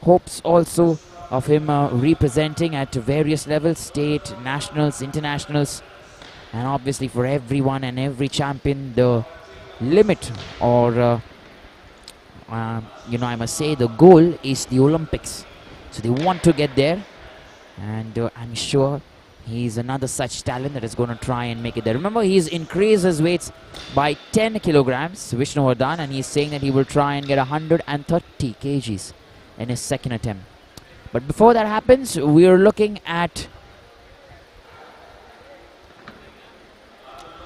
hopes also of him representing at various levels, state, nationals, internationals, and obviously for everyone and every champion, the limit or I must say the goal is the Olympics. So they want to get there, and I'm sure he's another such talent that is going to try and make it there. Remember, he's increased his weights by 10 kilograms, Vishnu Vardhan, and he's saying that he will try and get 130 kgs in his second attempt. But before that happens, we are looking at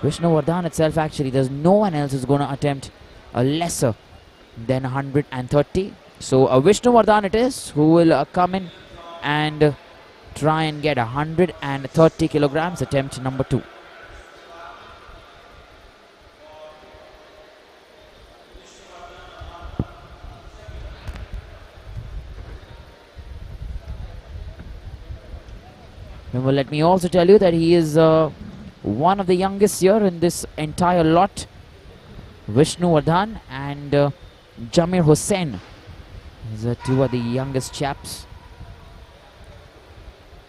Vishnu Vardhan itself. Actually, there's no one else who's going to attempt a lesser than 130. So Vishnu Vardhan it is who will come in and try and get 130 kilograms, attempt number 2. Remember, let me also tell you that he is one of the youngest here in this entire lot. Vishnu Vardhan and Jamir Hussain. These are two of the youngest chaps.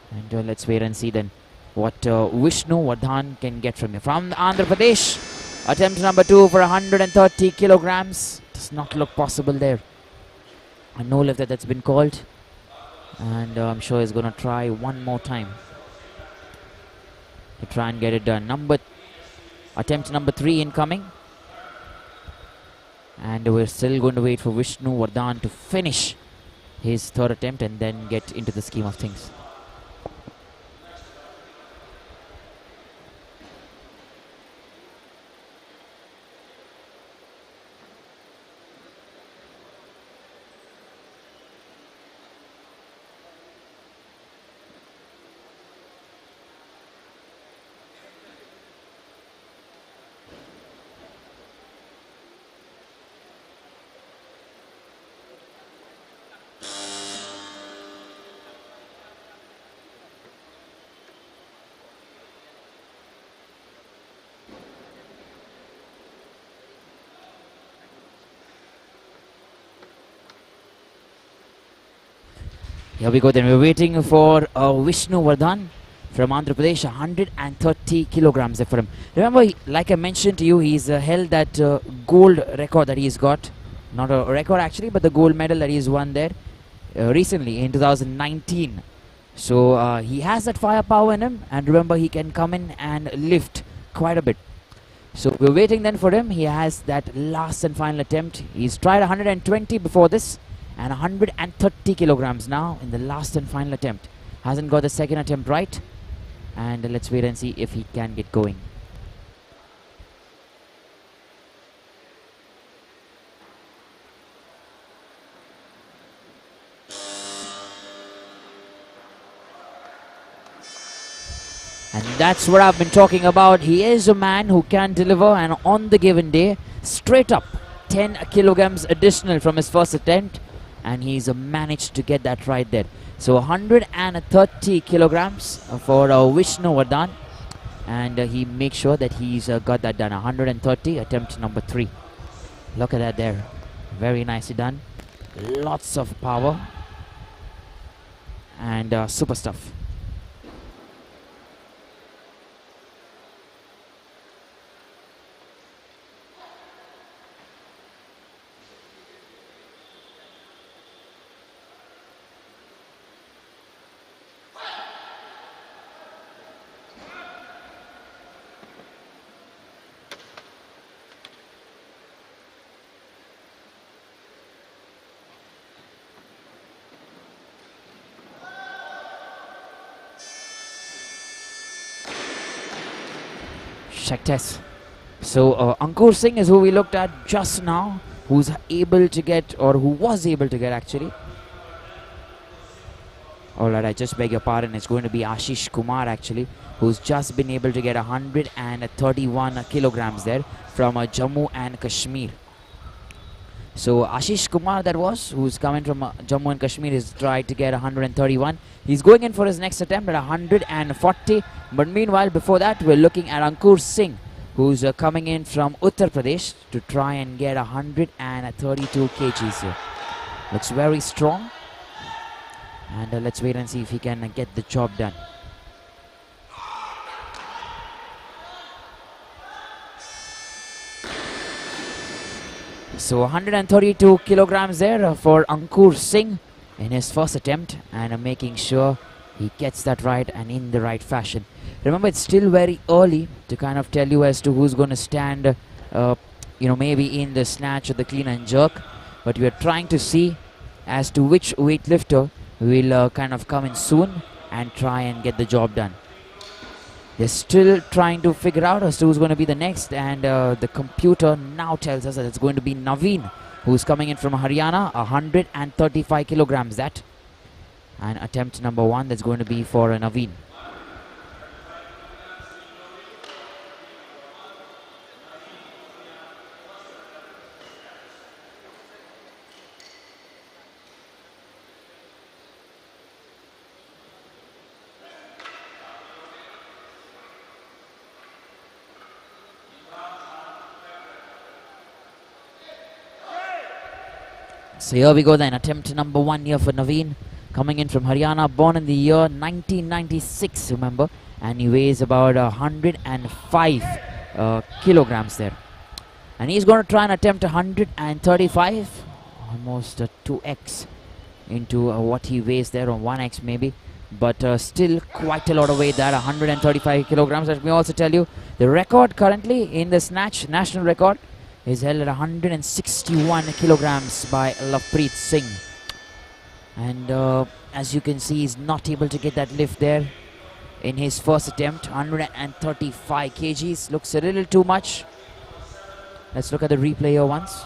And let's wait and see then what Vishnu Vardhan can get from here. From Andhra Pradesh, attempt number 2 for 130 kilograms. Does not look possible there. A no lifter that's been called. And I'm sure he's going to try one more time to try and get it done. Attempt number 3 incoming. And we're still going to wait for Vishnu Vardhan to finish his third attempt and then get into the scheme of things. Here we go then. We're waiting for Vishnu Vardhan from Andhra Pradesh, 130 kilograms there for him. Remember, like I mentioned to you, he's held that gold record that he's got. Not a record actually, but the gold medal that he's won there recently in 2019. So he has that firepower in him, and remember, he can come in and lift quite a bit. So we're waiting then for him. He has that last and final attempt. He's tried 120 before this, and 130 kilograms now in the last and final attempt. Hasn't got the second attempt right. And let's wait and see if he can get going. And that's what I've been talking about. He is a man who can deliver, and on the given day, straight up 10 kilograms additional from his first attempt. And he's managed to get that right there. So 130 kilograms for Vishnu Vardhan. And he makes sure that he's got that done. 130, attempt number 3. Look at that there. Very nicely done. Lots of power. and super stuff. Check test. So Ankur Singh is who we looked at just now, who's able to get, or who was able to get actually. Alright, I just beg your pardon, it's going to be Ashish Kumar actually, who's just been able to get 131 kilograms there from Jammu and Kashmir. So Ashish Kumar that was, who's coming from Jammu and Kashmir, is tried to get 131. He's going in for his next attempt at 140. But meanwhile, before that, we're looking at Ankur Singh, who's coming in from Uttar Pradesh to try and get 132 kgs here. Looks very strong. And let's wait and see if he can get the job done. So 132 kilograms there for Ankur Singh in his first attempt, and making sure he gets that right and in the right fashion. Remember, it's still very early to kind of tell you as to who's going to stand, maybe in the snatch or the clean and jerk. But we are trying to see as to which weightlifter will kind of come in soon and try and get the job done. They're still trying to figure out as to who's going to be the next, and the computer now tells us that it's going to be Naveen, who's coming in from Haryana, 135 kilograms that. And attempt number 1, that's going to be for Naveen. So here we go then, attempt number 1 here for Naveen, coming in from Haryana, born in the year 1996, remember, and he weighs about 105 kilograms there. And he's going to try and attempt 135, almost 2x into what he weighs there, or 1x maybe, but still quite a lot of weight there, 135 kilograms. Let me also tell you, the record currently in the snatch, national record, is held at 161 kilograms by Lakshmi Singh. And as you can see, he's not able to get that lift there in his first attempt. 135 kgs looks a little too much. Let's look at the replay here once.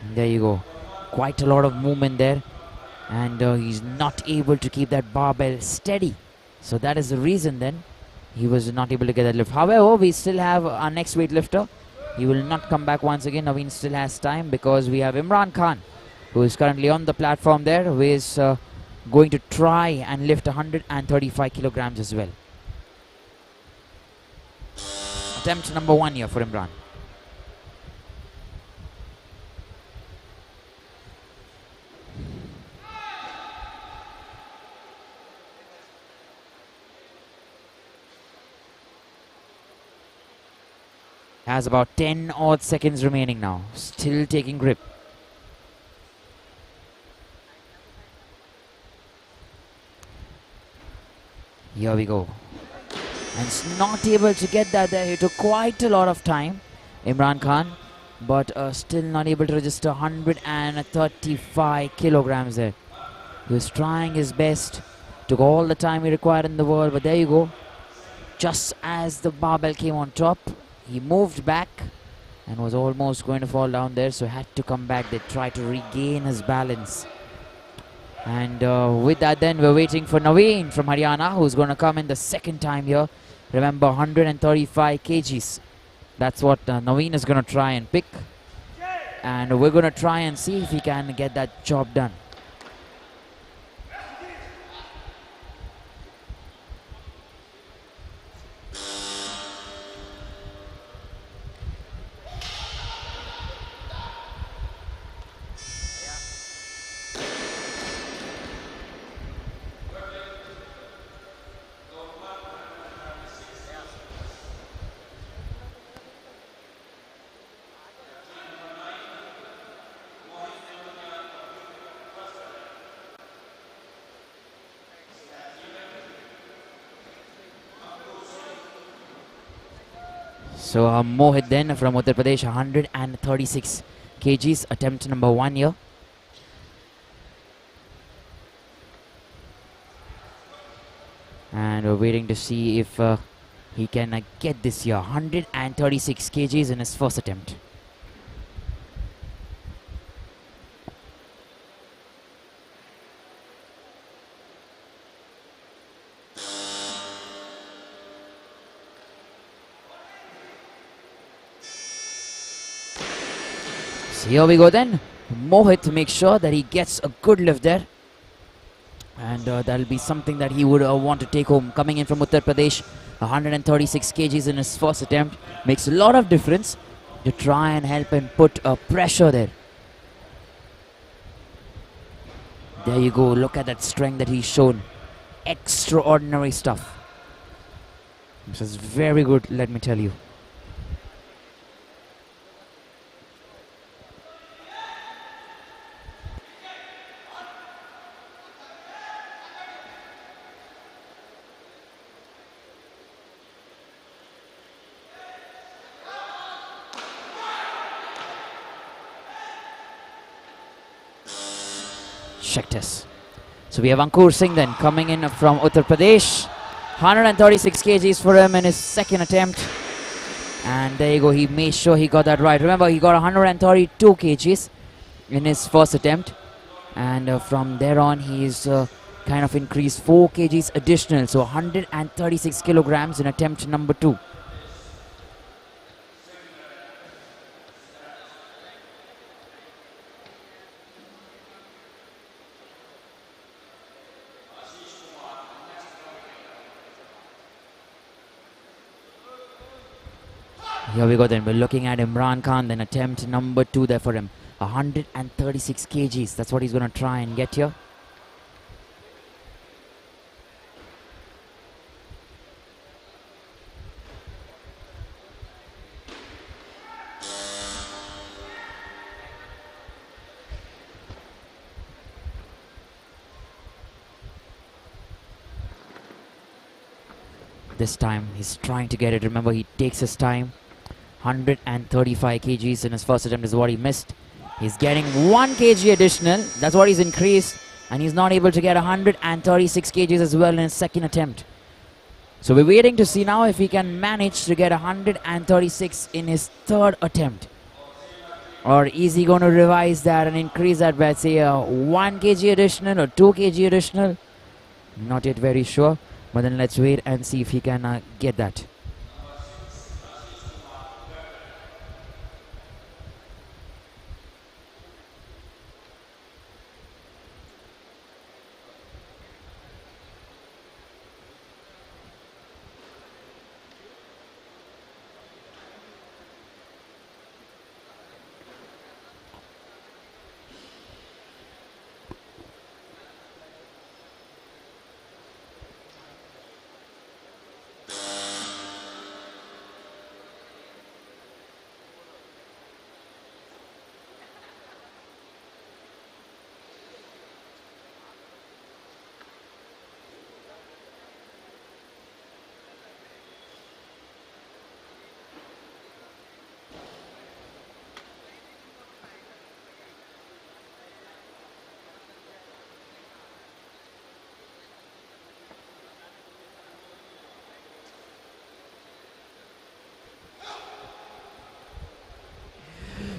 And there you go, quite a lot of movement there. And he's not able to keep that barbell steady. So that is the reason then he was not able to get that lift. However, we still have our next weightlifter. He will not come back once again. Naveen still has time, because we have Imran Khan, who is currently on the platform there, who is going to try and lift 135 kilograms as well. Attempt number 1 here for Imran. Has about 10 odd seconds remaining now. Still taking grip. Here we go. And it's not able to get that there. He took quite a lot of time, Imran Khan, but still not able to register 135 kilograms there. He was trying his best. Took all the time he required in the world, but there you go. Just as the barbell came on top, he moved back and was almost going to fall down there, so had to come back. They tried to regain his balance. And with that then, we're waiting for Naveen from Haryana, who's going to come in the second time here. Remember, 135 kgs. That's what Naveen is going to try and pick. And we're going to try and see if he can get that job done. So Mohit then from Uttar Pradesh, 136 kgs, attempt number 1 here. And we're waiting to see if he can get this here, 136 kgs in his first attempt. So here we go then. Mohit makes sure that he gets a good lift there. And that'll be something that he would want to take home. Coming in from Uttar Pradesh, 136 kgs in his first attempt. Makes a lot of difference to try and help him put pressure there. There you go. Look at that strength that he's shown. Extraordinary stuff. This is very good, let me tell you. Check this. So we have Ankur Singh then coming in from Uttar Pradesh. 136 kgs for him in his second attempt. And there you go, he made sure he got that right. Remember, he got 132 kgs in his first attempt. And from there on, he's kind of increased 4 kgs additional. So 136 kilograms in attempt number 2. Here we go then, we're looking at Imran Khan, then attempt number 2 there for him. 136 kgs, that's what he's going to try and get here. This time he's trying to get it. Remember, he takes his time. 135 kgs in his first attempt is what he missed. He's getting 1 kg additional. That's what he's increased. And he's not able to get 136 kgs as well in his second attempt. So we're waiting to see now if he can manage to get 136 in his third attempt. Or is he going to revise that and increase that by, say, 1 kg additional or 2 kg additional? Not yet very sure. But then let's wait and see if he can get that.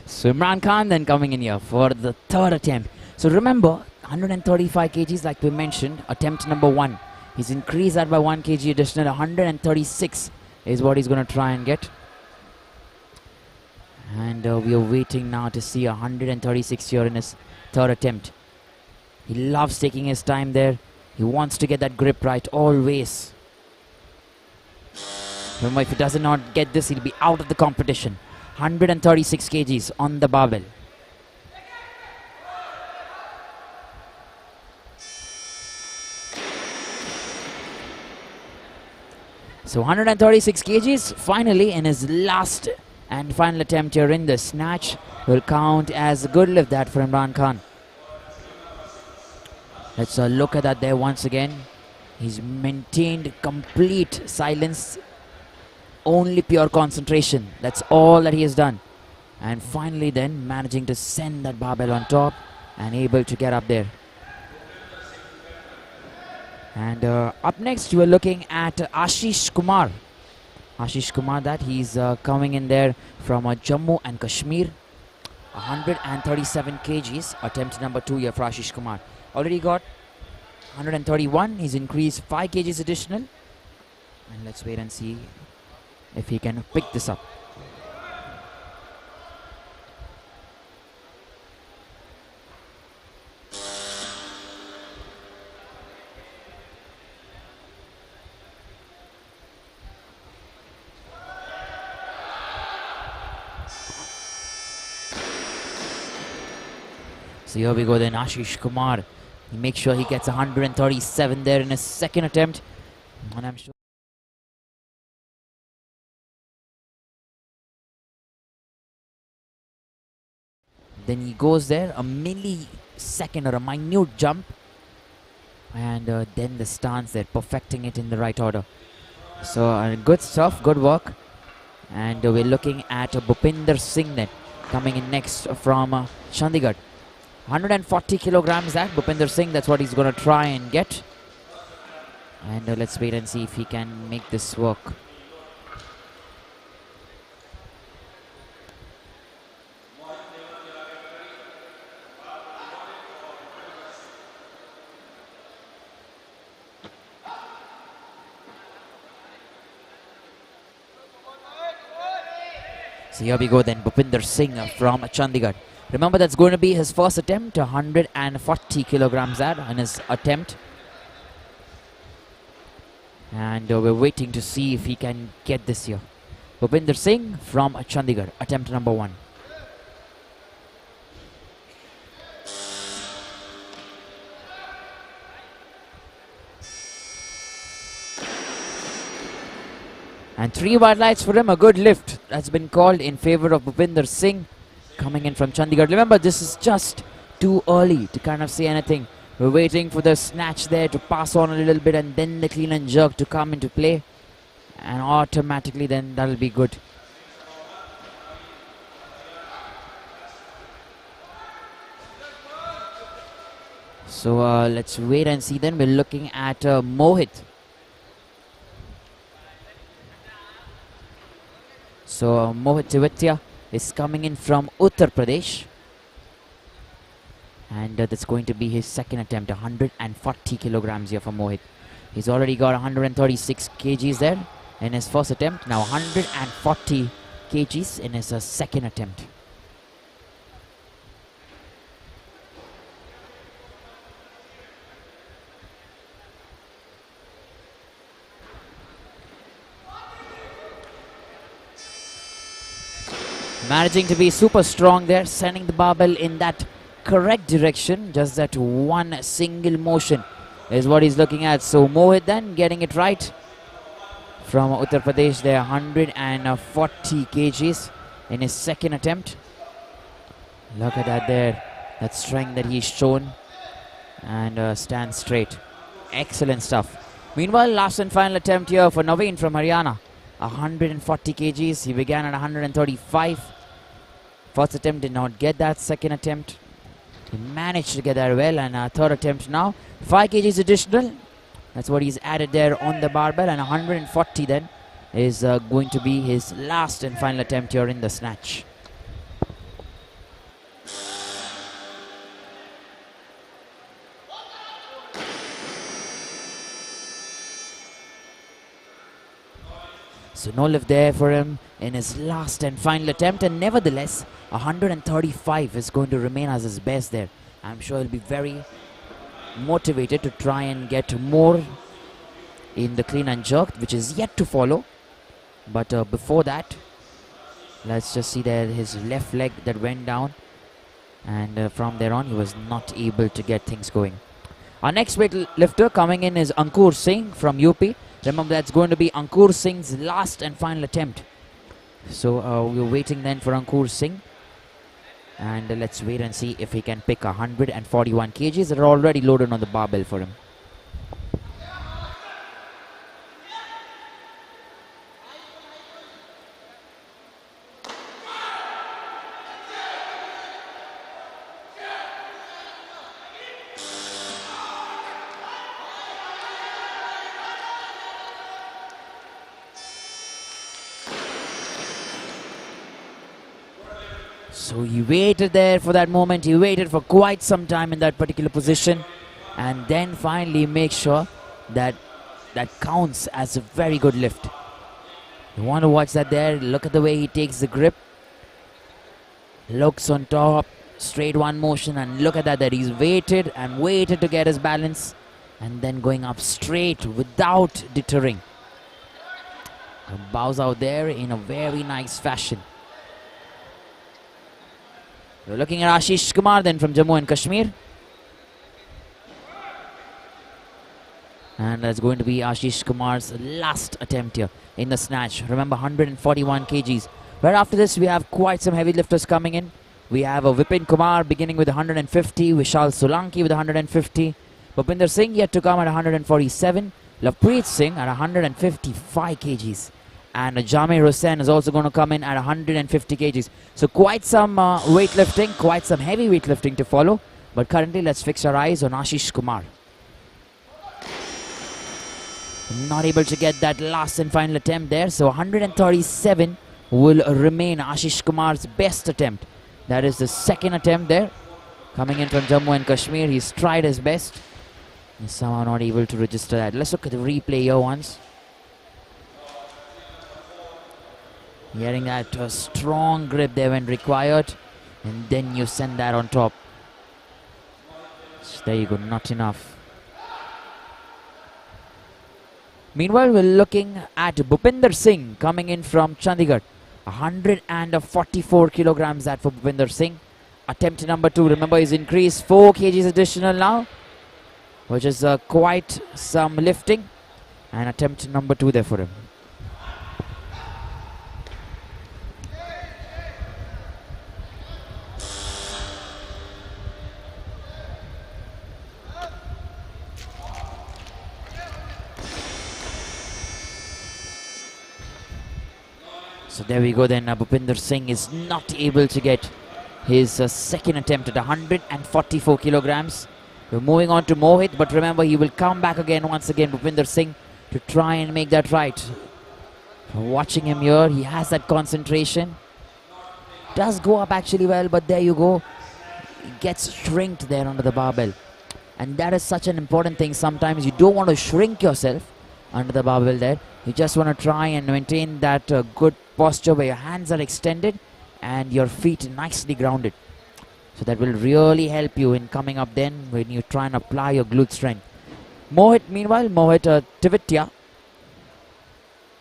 So Imran Khan then coming in here for the third attempt. So remember, 135 kgs like we mentioned, attempt number 1. He's increased that by 1 kg additional. 136 is what he's going to try and get. And we are waiting now to see 136 here in his third attempt. He loves taking his time there. He wants to get that grip right always. Remember, if he does not get this, he'll be out of the competition. 136 kgs on the barbell. So 136 kgs finally in his last and final attempt here in the snatch will count as a good lift that for Imran Khan. Let's look at that there once again. He's maintained complete silence only pure concentration. That's all that he has done. And finally then managing to send that barbell on top and able to get up there. And up next we are looking at Ashish Kumar. Ashish Kumar, that he's coming in there from Jammu and Kashmir. 137 kgs, attempt number 2 here for Ashish Kumar. Already got 131, he's increased 5 kgs additional. And let's wait and see if he can pick this up. So here we go then, Ashish Kumar. He makes sure he gets 137 there in his second attempt. And I'm sure then he goes there, a millisecond or a minute jump. And then the stance there, perfecting it in the right order. So good stuff, good work. And we're looking at Bupinder Singh then, coming in next from Chandigarh. 140 kilograms that Bupinder Singh, that's what he's going to try and get. And let's wait and see if he can make this work. So here we go then, Bupinder Singh from Chandigarh. Remember, that's going to be his first attempt, 140 kilograms add in his attempt. And we're waiting to see if he can get this here. Bupinder Singh from Chandigarh, attempt number 1. And 3 white lights for him, a good lift that's been called in favor of Bupinder Singh. Coming in from Chandigarh. Remember, this is just too early to kind of say anything. We're waiting for the snatch there to pass on a little bit and then the clean and jerk to come into play. And automatically then that'll be good. So let's wait and see then. We're looking at Mohit. So Mohit Rajput is coming in from Uttar Pradesh. And that's going to be his second attempt, 140 kilograms here for Mohit. He's already got 136 kgs there in his first attempt. Now 140 kgs in his second attempt. Managing to be super strong there, sending the barbell in that correct direction. Just that one single motion is what he's looking at. So Mohit then getting it right from Uttar Pradesh there, 140 kgs in his second attempt. Look at that there, that strength that he's shown, and stand straight. Excellent stuff. Meanwhile, last and final attempt here for Naveen from Haryana, 140 kgs. He began at 135. First attempt did not get that. Second attempt he managed to get that well, and third attempt now 5 kgs additional. That's what he's added there on the barbell, and 140 then is going to be his last and final attempt here in the snatch. So no lift there for him in his last and final attempt, and nevertheless 135 is going to remain as his best there. I'm sure he'll be very motivated to try and get more in the clean and jerk, which is yet to follow. But before that, let's just see there his left leg that went down, and from there on he was not able to get things going. Our next weightlifter coming in is Ankur Singh from UP. Remember, that's going to be Ankur Singh's last and final attempt. So we're waiting then for Ankur Singh. And let's wait and see if he can pick 141 kgs that are already loaded on the barbell for him. So he waited there for that moment. He waited for quite some time in that particular position, and then finally make sure that that counts as a very good lift. You want to watch that there. Look at the way he takes the grip. Looks on top, straight one motion, and look at that he's waited and waited to get his balance, and then going up straight without deterring. Bows out there in a very nice fashion. We're looking at Ashish Kumar then from Jammu and Kashmir. And that's going to be Ashish Kumar's last attempt here in the snatch. Remember, 141 kgs. Right after this, we have quite some heavy lifters coming in. We have a Vipin Kumar beginning with 150, Vishal Solanki with 150, Bupinder Singh yet to come at 147, Lavpreet Singh at 155 kgs. And Jamir Hussain is also going to come in at 150 kgs. So quite some weightlifting, quite some heavy weightlifting to follow. But currently, let's fix our eyes on Ashish Kumar. Not able to get that last and final attempt there. So 137 will remain Ashish Kumar's best attempt. That is the second attempt there. Coming in from Jammu and Kashmir. He's tried his best. He's somehow not able to register that. Let's look at the replay here once. Getting that strong grip there when required. And then you send that on top. So there you go, not enough. Meanwhile, we're looking at Bupinder Singh coming in from Chandigarh. 144 kilograms that for Bupinder Singh. Attempt number 2. Remember, he's increased 4 kgs additional now, which is quite some lifting. And attempt number 2 there for him. So there we go then. Bupinder Singh is not able to get his second attempt at 144 kilograms. We're moving on to Mohit, but remember, he will come back again once again, Bupinder Singh, to try and make that right. Watching him here, he has that concentration. Does go up actually well, but there you go. He gets shrinked there under the barbell. And that is such an important thing. Sometimes you don't want to shrink yourself under the barbell there. You just want to try and maintain that good posture where your hands are extended and your feet nicely grounded. So that will really help you in coming up then when you try and apply your glute strength. Mohit, meanwhile, Mohit Tivitya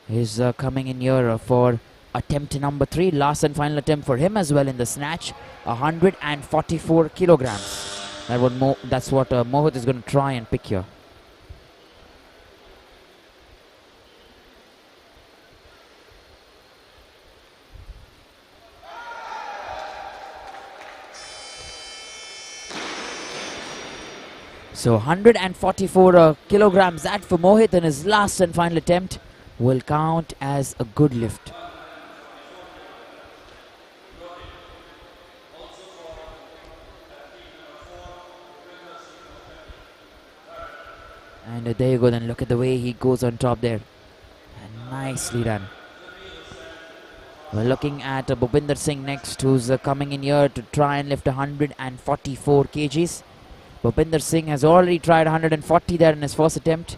is coming in here for attempt number 3. Last and final attempt for him as well in the snatch. 144 kilograms. That's what Mohit is going to try and pick here. So 144 kilograms that for Mohit in his last and final attempt will count as a good lift. And there you go then, look at the way he goes on top there. And nicely done. We're looking at Bupinder Singh next, who's coming in here to try and lift 144 kgs. Bupinder Singh has already tried 140 there in his first attempt.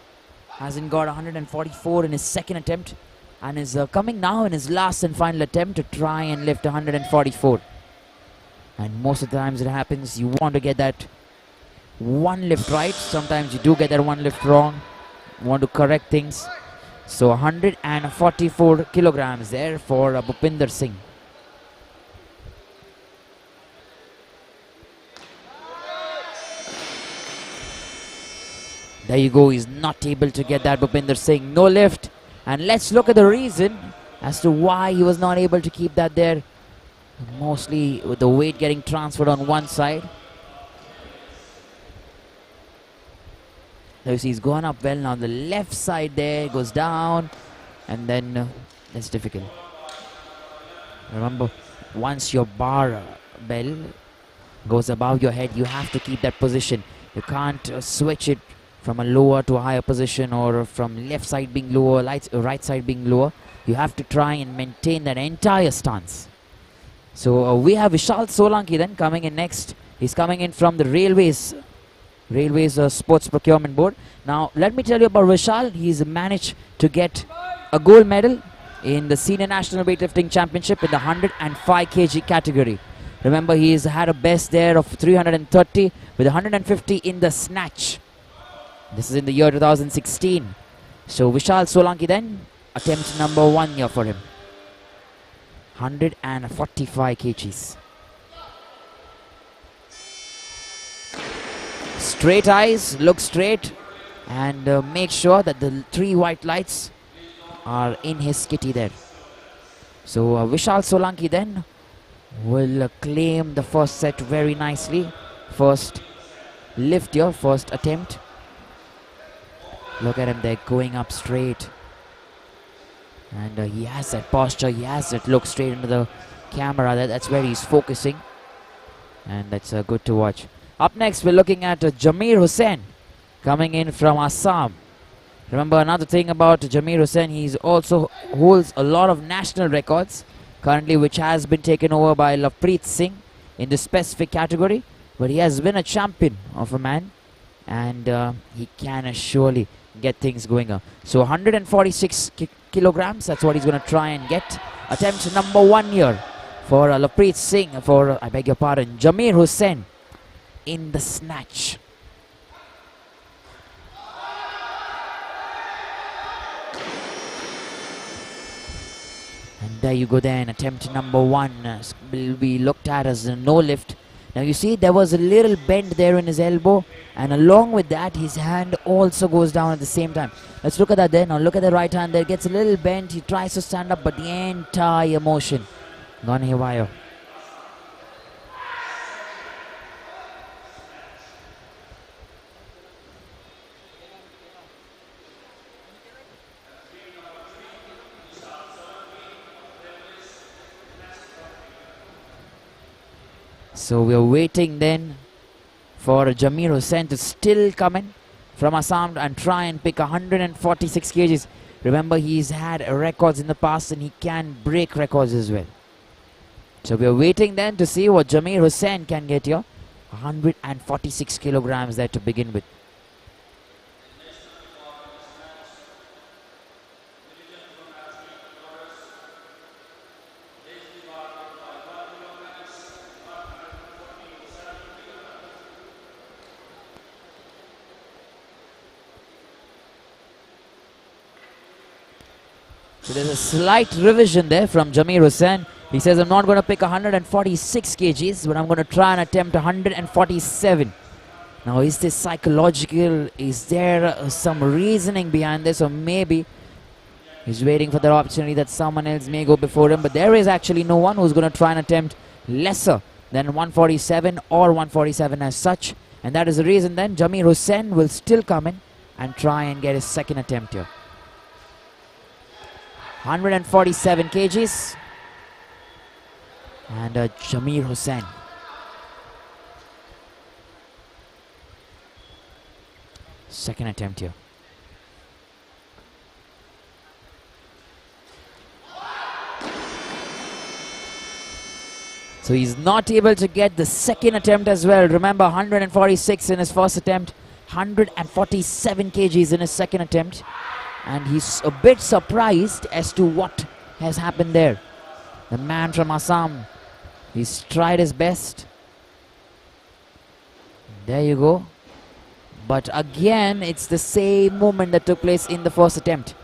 Hasn't got 144 in his second attempt. And is coming now in his last and final attempt to try and lift 144. And most of the times it happens, you want to get that one lift right. Sometimes you do get that one lift wrong. You want to correct things. So 144 kilograms there for Bupinder Singh. There you go, he's not able to get that, Bupinder Singh. No lift. And let's look at the reason as to why he was not able to keep that there. Mostly with the weight getting transferred on one side. There you see, he's gone up well now. The left side there goes down. And then that's difficult. Remember, once your bar bell goes above your head, you have to keep that position. You can't switch it from a lower to a higher position, or from left side being lower, right side being lower. You have to try and maintain that entire stance. So we have Vishal Solanki then coming in next. He's coming in from the Railways Sports Procurement Board. Now let me tell you about Vishal. He's managed to get a gold medal in the Senior National Weightlifting Championship in the 105 kg category. Remember, he's had a best there of 330 with 150 in the snatch. This is in the year 2016. So Vishal Solanki then, attempt number 1 here for him. 145 kgs. Straight eyes, look straight, and make sure that the 3 white lights are in his kitty there. So Vishal Solanki then will claim the first set very nicely. First lift here, first attempt. Look at him there, going up straight. And he has that posture, he has that look straight into the camera. That's where he's focusing. And that's good to watch. Up next, we're looking at Jamir Hussain coming in from Assam. Remember, another thing about Jamir Hussain, he also holds a lot of national records currently, which has been taken over by Prithviraj Singh in the specific category. But he has been a champion of a man, and he can surely get things going on. So 146 kilograms, that's what he's going to try and get. Attempt number 1 here for Prithviraj Singh, Jamir Hussain in the snatch. And there you go then, attempt number 1 will be looked at as a no lift. Now you see there was a little bend there in his elbow, and along with that his hand also goes down at the same time. Let's look at that there. Now look at the right hand there, gets a little bent, he tries to stand up, but the entire motion gone haywire. So we are waiting then for Jamir Hussain to still come in from Assam and try and pick 146 kgs. Remember, he's had records in the past and he can break records as well. So we are waiting then to see what Jamir Hussain can get here. 146 kilograms there to begin with. So there's a slight revision there from Jamir Hussain. He says, I'm not going to pick 146 kgs, but I'm going to try and attempt 147. Now, is this psychological? Is there some reasoning behind this? Or maybe he's waiting for the opportunity that someone else may go before him. But there is actually no one who's going to try and attempt lesser than 147 or 147 as such. And that is the reason then Jamir Hussain will still come in and try and get his second attempt here. 147 kgs. And Jamir Hussain. Second attempt here. So he's not able to get the second attempt as well. Remember, 146 in his first attempt, 147 kgs in his second attempt. And he's a bit surprised as to what has happened there. The man from Assam, he's tried his best. There you go. But again, it's the same movement that took place in the first attempt.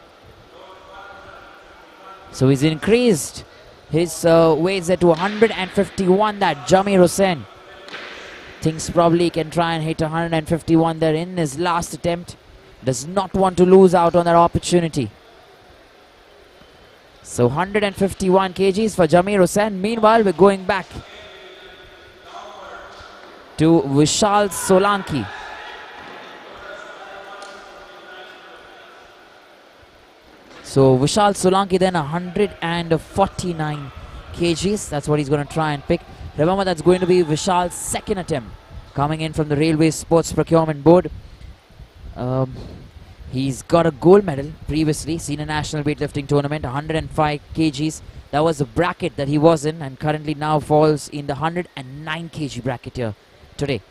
So he's increased his weights there to 151, that Jamir Hussain thinks probably he can try and hit 151 there in his last attempt. Does not want to lose out on that opportunity. So 151 kgs for Jamir Hussain. Meanwhile, we're going back to Vishal Solanki. So Vishal Solanki then 149 kgs. That's what he's going to try and pick. Remember, that's going to be Vishal's second attempt coming in from the Railway Sports Procurement Board. He's got a gold medal previously, Senior National Weightlifting Tournament, 105 kgs That was the bracket that he was in, and currently now falls in the 109 kg bracket here today.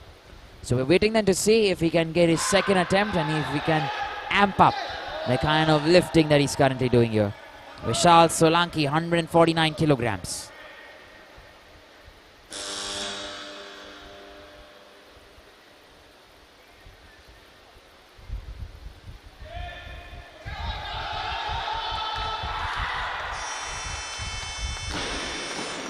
So we're waiting then to see if he can get his second attempt and if we can amp up the kind of lifting that he's currently doing here. Vishal Solanki, 149 kilograms.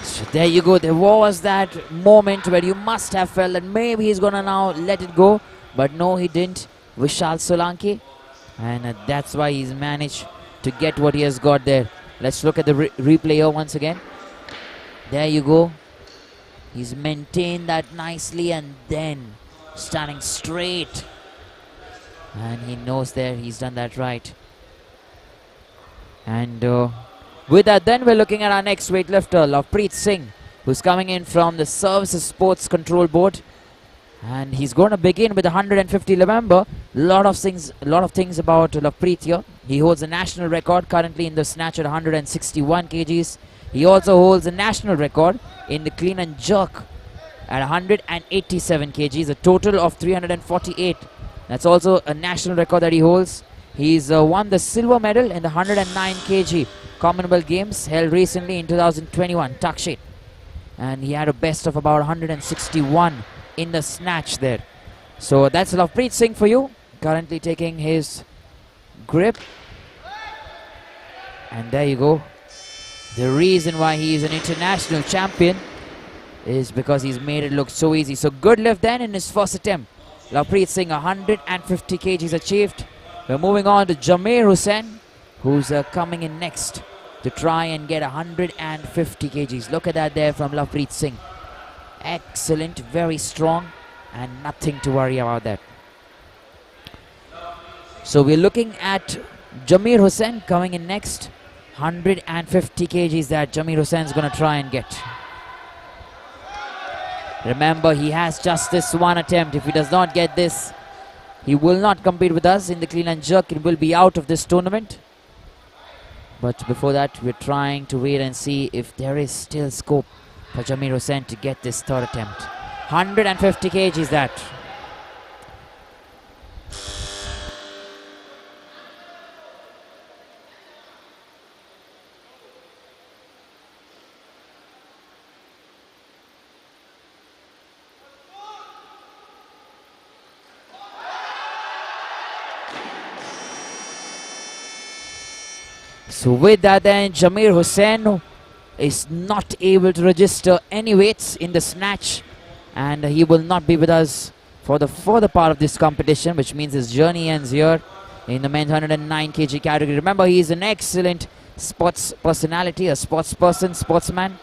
So there you go. There was that moment where you must have felt that maybe he's gonna now let it go, but no, he didn't. Vishal Solanki, and that's why he's managed to get what he has got there. Let's look at the replay here once again. There you go. He's maintained that nicely and then standing straight. And he knows there he's done that right. And with that then we're looking at our next weightlifter, Lovepreet Singh, who's coming in from the Services Sports Control Board. And he's going to begin with 150. Remember, a lot of things about Lovepreet here. He holds a national record currently in the snatch at 161 kgs. He also holds a national record in the clean and jerk at 187 kgs, a total of 348. That's also a national record that he holds. He's won the silver medal in the 109 kg Commonwealth Games held recently in 2021, Takshet. And he had a best of about 161 in the snatch there. So that's Lovepreet Singh for you, currently taking his grip. And there you go. The reason why he is an international champion is because he's made it look so easy. So good lift then in his first attempt. Lovepreet Singh, 150 kgs achieved. We're moving on to Jameer Hussain, who's coming in next to try and get 150 kgs. Look at that there from Lovepreet Singh. Excellent, very strong, and nothing to worry about that. So we're looking at Jameer Hussain coming in next. 150 kgs that Jameer Hussain's going to try and get. Remember, he has just this one attempt. If he does not get this, he will not compete with us in the clean and jerk. He will be out of this tournament. But before that, we're trying to wait and see if there is still scope for Jameer Hussain to get this third attempt. 150 kgs that. So with that then, Jameer Hussain is not able to register any weights in the snatch, and he will not be with us for the further part of this competition, which means his journey ends here in the men's 109 kg category. Remember, he is an excellent sports personality, a sports person, sportsman,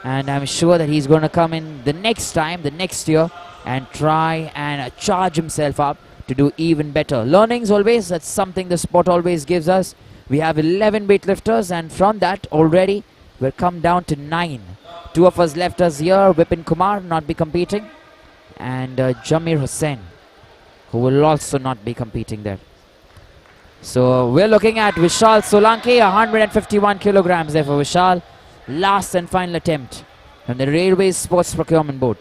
and I'm sure that he's going to come in the next time, the next year, and try and charge himself up to do even better. Learnings always, that's something the sport always gives us. We have 11 weightlifters, and from that already we'll come down to 9. 2 of us left us here. Ujwal Kumar not be competing, and Jameer Hussain, who will also not be competing there. So we're looking at Vishal Solanki, 151 kilograms there for Vishal. Last and final attempt from the Railways Sports Procurement Board.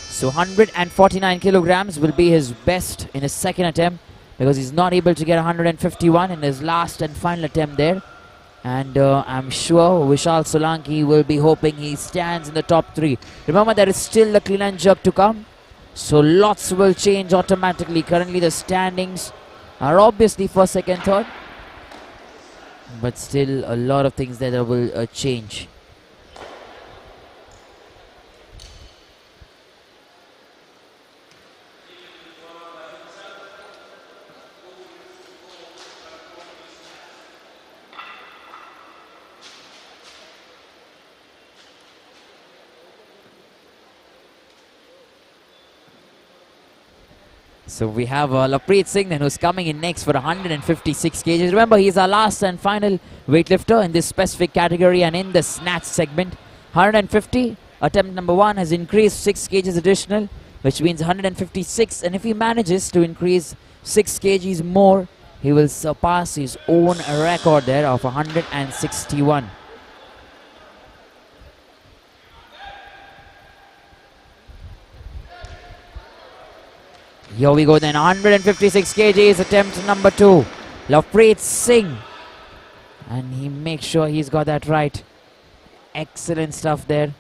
So 149 kilograms will be his best in his second attempt, because he's not able to get 151 in his last and final attempt there. And I'm sure Vishal Solanki will be hoping he stands in the top 3. Remember, there is still the clean and jerk to come, so lots will change automatically. Currently the standings are obviously first, second, third, but still a lot of things that will change. So we have Lovepreet Singh then, who's coming in next for 156 kgs. Remember, he's our last and final weightlifter in this specific category and in the snatch segment. 150. Attempt number 1 has increased 6 kgs additional, which means 156. And if he manages to increase 6 kgs more, he will surpass his own record there of 161. Here we go then, 156 kgs, attempt number 2. Lovepreet Singh. And he makes sure he's got that right. Excellent stuff there.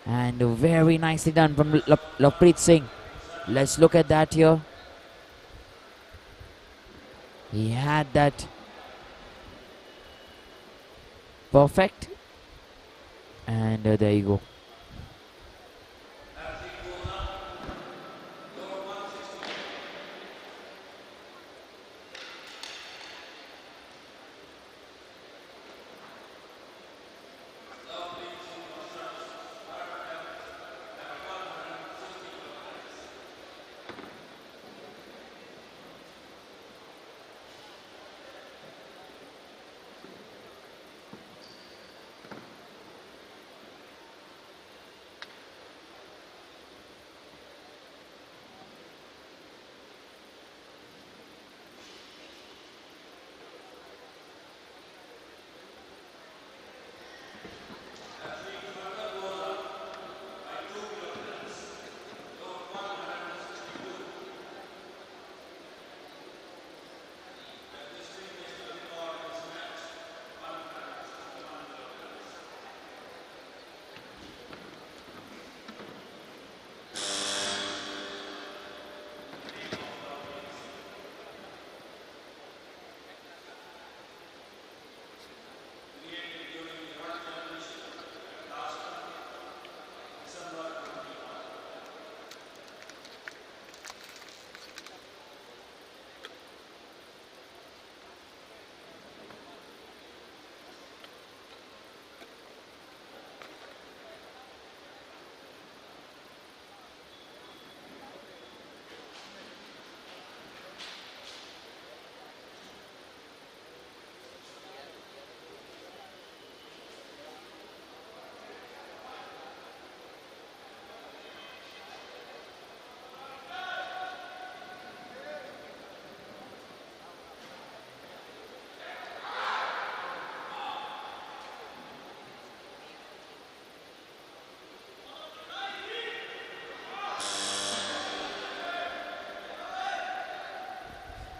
And very nicely done from Lovepreet Singh. Let's look at that here. He had that perfect. And there you go.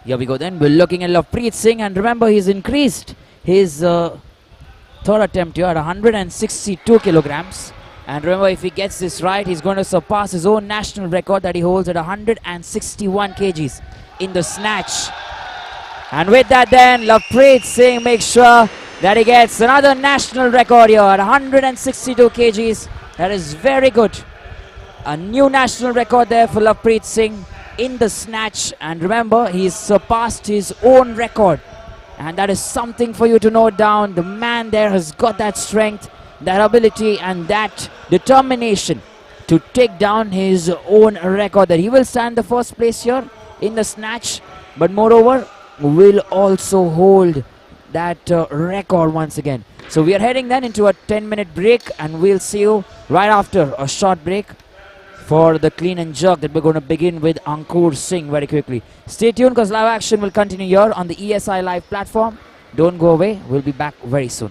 Here we go then, we're looking at Lovepreet Singh, and remember he's increased his third attempt here at 162 kilograms. And remember, if he gets this right, he's going to surpass his own national record that he holds at 161 kgs in the snatch. And with that then, Lovepreet Singh makes sure that he gets another national record here at 162 kgs. That is very good. A new national record there for Lovepreet Singh in the snatch. And remember, he's surpassed his own record. And that is something for you to note down. The man there has got that strength, that ability and that determination to take down his own record, that he will stand the first place here in the snatch, but moreover will also hold that record once again. So we are heading then into a 10-minute break, and we'll see you right after a short break for the clean and jerk that we're going to begin with Ankur Singh very quickly. Stay tuned, because live action will continue here on the ESI Live platform. Don't go away, we'll be back very soon.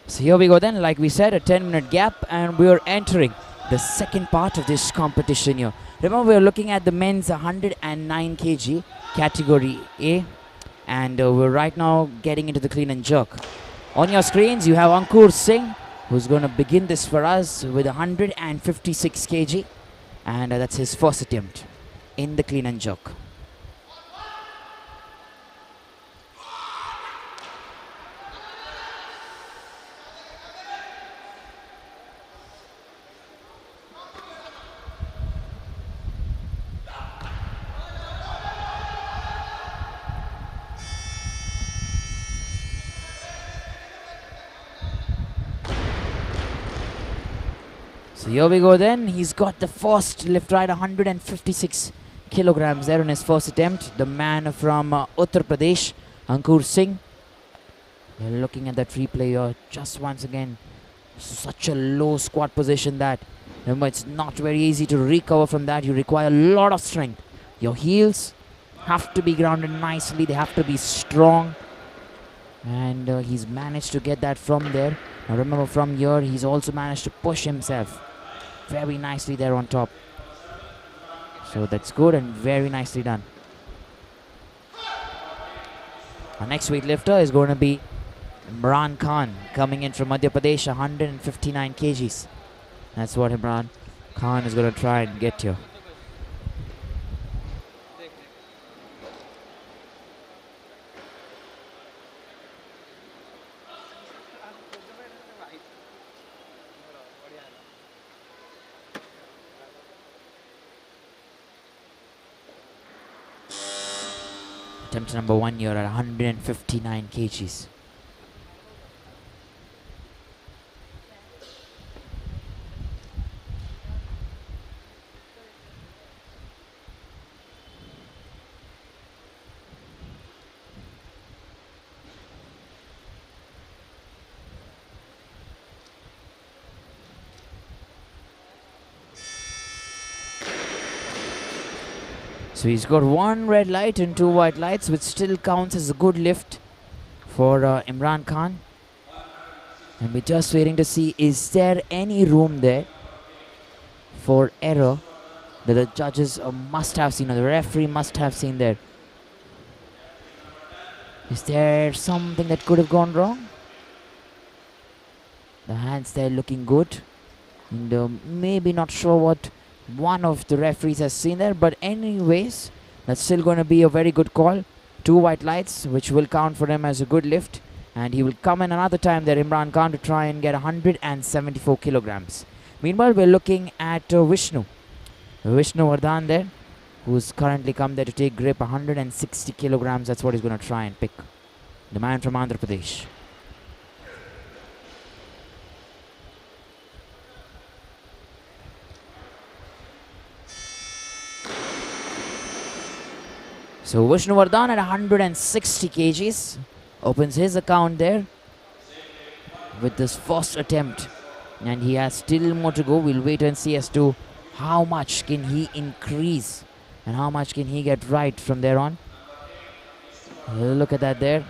So here we go then, like we said, a 10-minute gap, and we are entering the second part of this competition here. Remember, we are looking at the men's 109 kg category A, and we're right now getting into the clean and jerk. On your screens, you have Ankur Singh, who's going to begin this for us with 156 kg, and that's his first attempt in the clean and jerk. So here we go then. He's got the first lift right, 156 kilograms there on his first attempt. The man from Uttar Pradesh, Ankur Singh. We're looking at that replay here just once again. Such a low squat position that, remember, it's not very easy to recover from that. You require a lot of strength. Your heels have to be grounded nicely. They have to be strong. And he's managed to get that from there. Now remember, from here, he's also managed to push himself very nicely there on top. So that's good and very nicely done. Our next weightlifter is going to be Imran Khan, coming in from Madhya Pradesh, 159 kgs. That's what Imran Khan is going to try and get here. Attempt number 1 here at 159 kgs. So he's got one red light and two white lights, which still counts as a good lift for Imran Khan. And we're just waiting to see, is there any room there for error that the judges must have seen, or the referee must have seen there? Is there something that could have gone wrong? The hands there looking good. And maybe not sure what one of the referees has seen there, but anyways, that's still going to be a very good call. Two white lights, which will count for him as a good lift, and he will come in another time there, Imran Khan, to try and get 174 kilograms. Meanwhile, we're looking at Vishnu Vardhan there, who's currently come there to take grip, 160 kilograms. That's what he's going to try and pick, the man from Andhra Pradesh. So Vishnu Vardhan at 160 kgs opens his account there with this first attempt, and he has still more to go. We'll wait and see as to how much can he increase and how much can he get right from there on. Look at that there.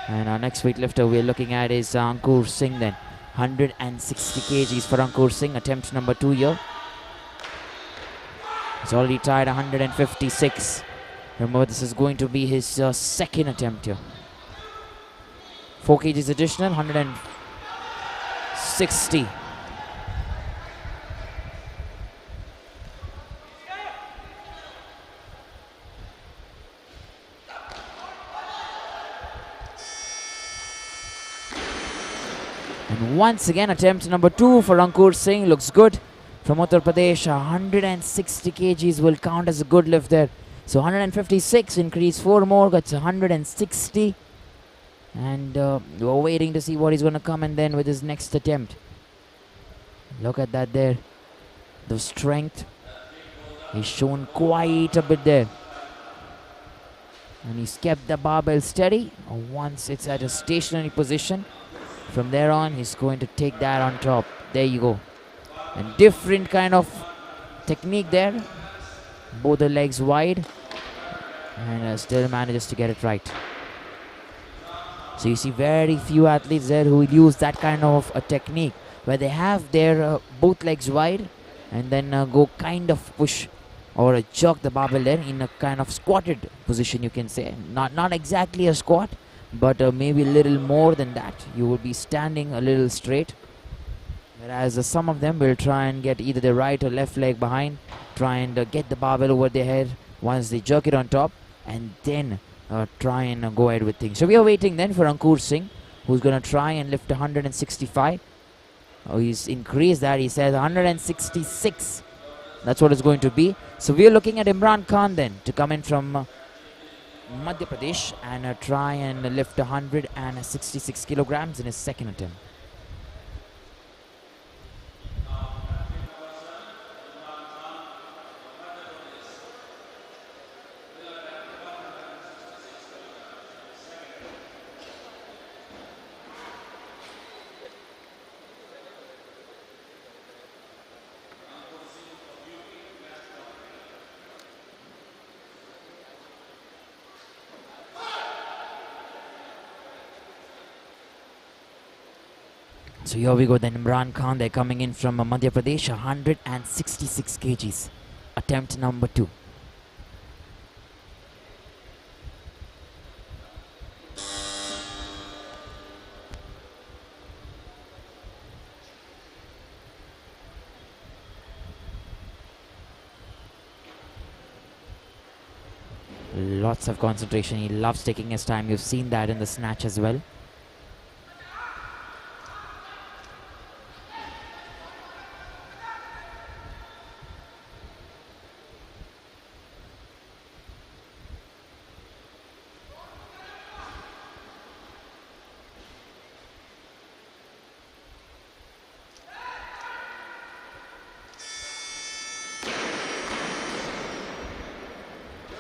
And our next weightlifter we're looking at is Ankur Singh then. 160 kgs for Ankur Singh, attempt number 2 here. He's already tied 156. Remember, this is going to be his second attempt here. 4 kgs additional, 160. And once again, attempt number 2 for Ankur Singh. Looks good. From Uttar Pradesh, 160 kgs will count as a good lift there. So 156, increase 4 more, gets 160. And we're waiting to see what he's going to come in then with his next attempt. Look at that there. The strength. He's shown quite a bit there. And he's kept the barbell steady. Once it's at a stationary position, from there on, he's going to take that on top. There you go. And different kind of technique there. Both the legs wide. And still manages to get it right. So you see very few athletes there who use that kind of a technique where they have their both legs wide and then go kind of push or jerk the barbell there in a kind of squatted position, you can say. Not exactly a squat, but maybe a little more than that. You will be standing a little straight. Whereas some of them will try and get either the right or left leg behind, try and get the barbell over their head once they jerk it on top, and then try and go ahead with things. So we are waiting then for Ankur Singh, who's going to try and lift 165. Oh, he's increased that. He says 166. That's what it's going to be. So we are looking at Imran Khan then to come in from Madhya Pradesh and try and lift 166 kilograms in his second attempt. So here we go then, Imran Khan, they're coming in from Madhya Pradesh, 166 kgs, attempt number 2. Lots of concentration, he loves taking his time, you've seen that in the snatch as well.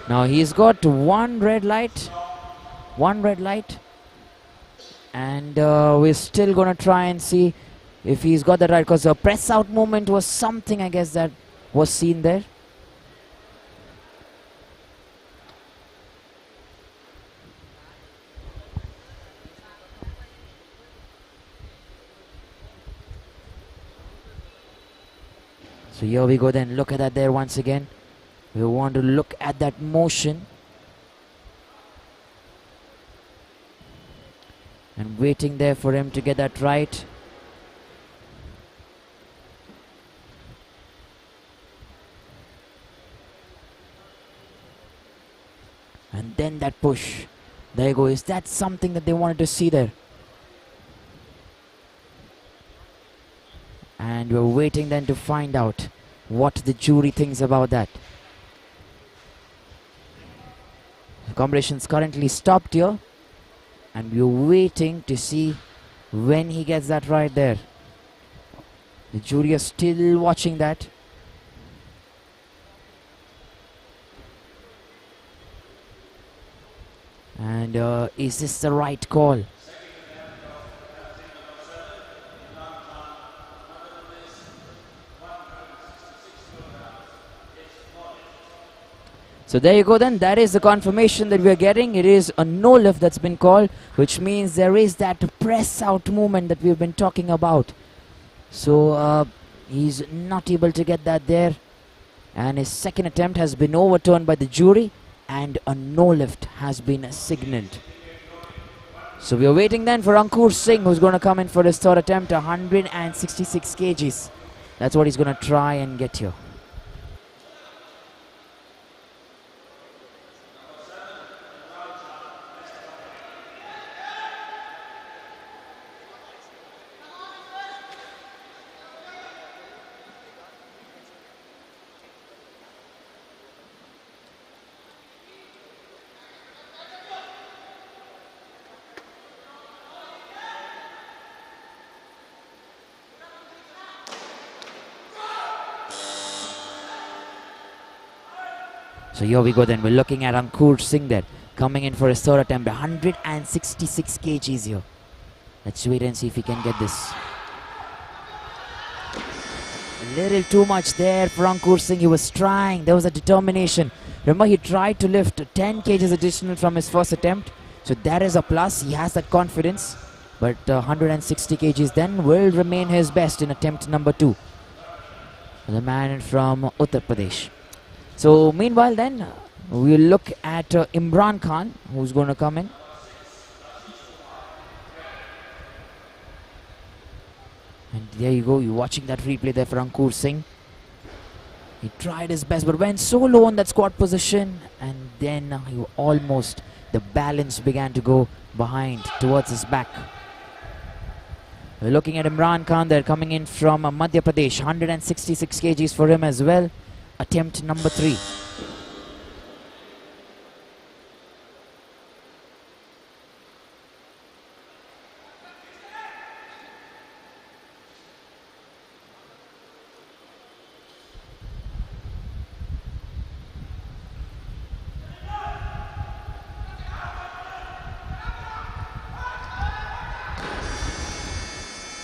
Now he's got one red light, and we're still gonna try and see if he's got that right, because the press out movement was something, I guess, that was seen there. So here we go then, look at that there once again. We want to look at that motion and waiting there for him to get that right. And then that push. There you go. Is that something that they wanted to see there? And we're waiting then to find out what the jury thinks about that. The competition's currently stopped here, and we're waiting to see when he gets that right there. The jury is still watching that. And is this the right call? So there you go then, that is the confirmation that we are getting. It is a no lift that's been called, which means there is that press out movement that we've been talking about. So he's not able to get that there, and his second attempt has been overturned by the jury, and a no lift has been signaled. So we are waiting then for Ankur Singh, who's going to come in for his third attempt, 166 kgs. That's what he's going to try and get here. So here we go then. We're looking at Ankur Singh there, coming in for his third attempt. 166 kgs here. Let's wait and see if he can get this. A little too much there for Ankur Singh. He was trying. There was a determination. Remember, he tried to lift 10 kgs additional from his first attempt. So that is a plus. He has that confidence. But 160 kgs then will remain his best in attempt number 2. The man from Uttar Pradesh. So meanwhile then, we'll look at Imran Khan, who's going to come in. And there you go, you're watching that replay there for Ankur Singh. He tried his best but went so low on that squat position, and then the balance began to go behind towards his back. We're looking at Imran Khan there, coming in from Madhya Pradesh. 166 kgs for him as well. Attempt number 3.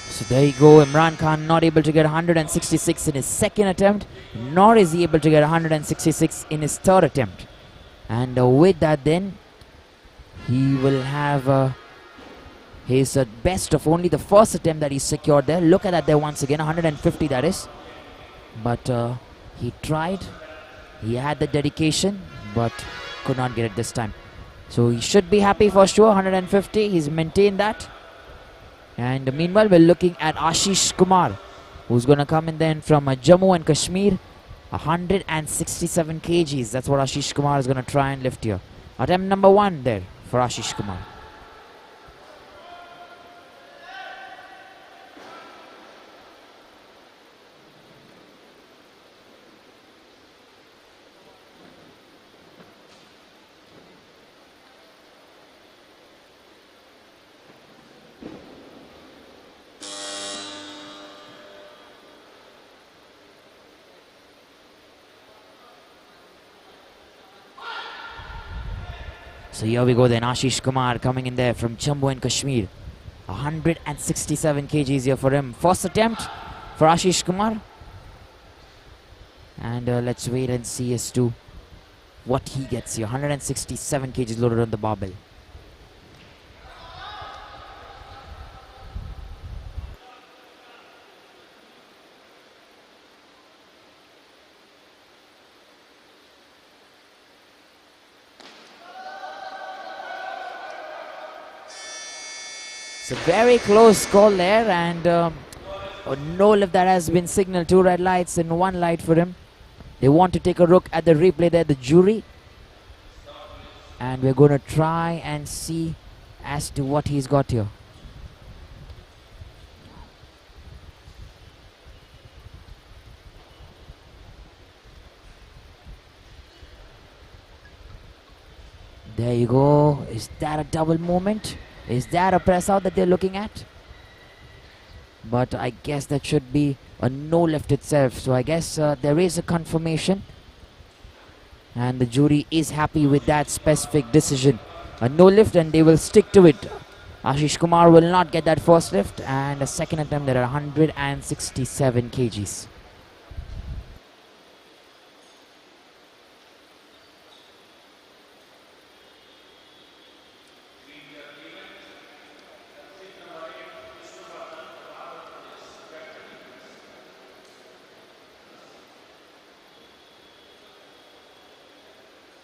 So there you go, Imran Khan not able to get 166 in his second attempt, nor is he able to get 166 in his third attempt. And with that then, he will have his best of only the first attempt that he secured there. Look at that there once again, 150 that is. But he tried, he had the dedication, but could not get it this time. So he should be happy for sure, 150, he's maintained that. And meanwhile, we're looking at Ashish Kumar, who's going to come in then from Jammu and Kashmir. 167 kgs. That's what Ashish Kumar is going to try and lift here. Attempt number 1 there for Ashish Kumar. So here we go then, Ashish Kumar coming in there from Jammu and Kashmir. 167 kgs here for him. First attempt for Ashish Kumar. And let's wait and see as to what he gets here. 167 kgs loaded on the barbell. It's a very close call there, and no lift that has been signaled. 2 red lights and 1 light for him. They want to take a look at the replay there, the jury. And we're going to try and see as to what he's got here. There you go. Is that a double movement? Is that a press out that they're looking at? But I guess that should be a no lift itself. So I guess there is a confirmation. And the jury is happy with that specific decision. A no lift, and they will stick to it. Ashish Kumar will not get that first lift. And a second attempt there at 167 kgs.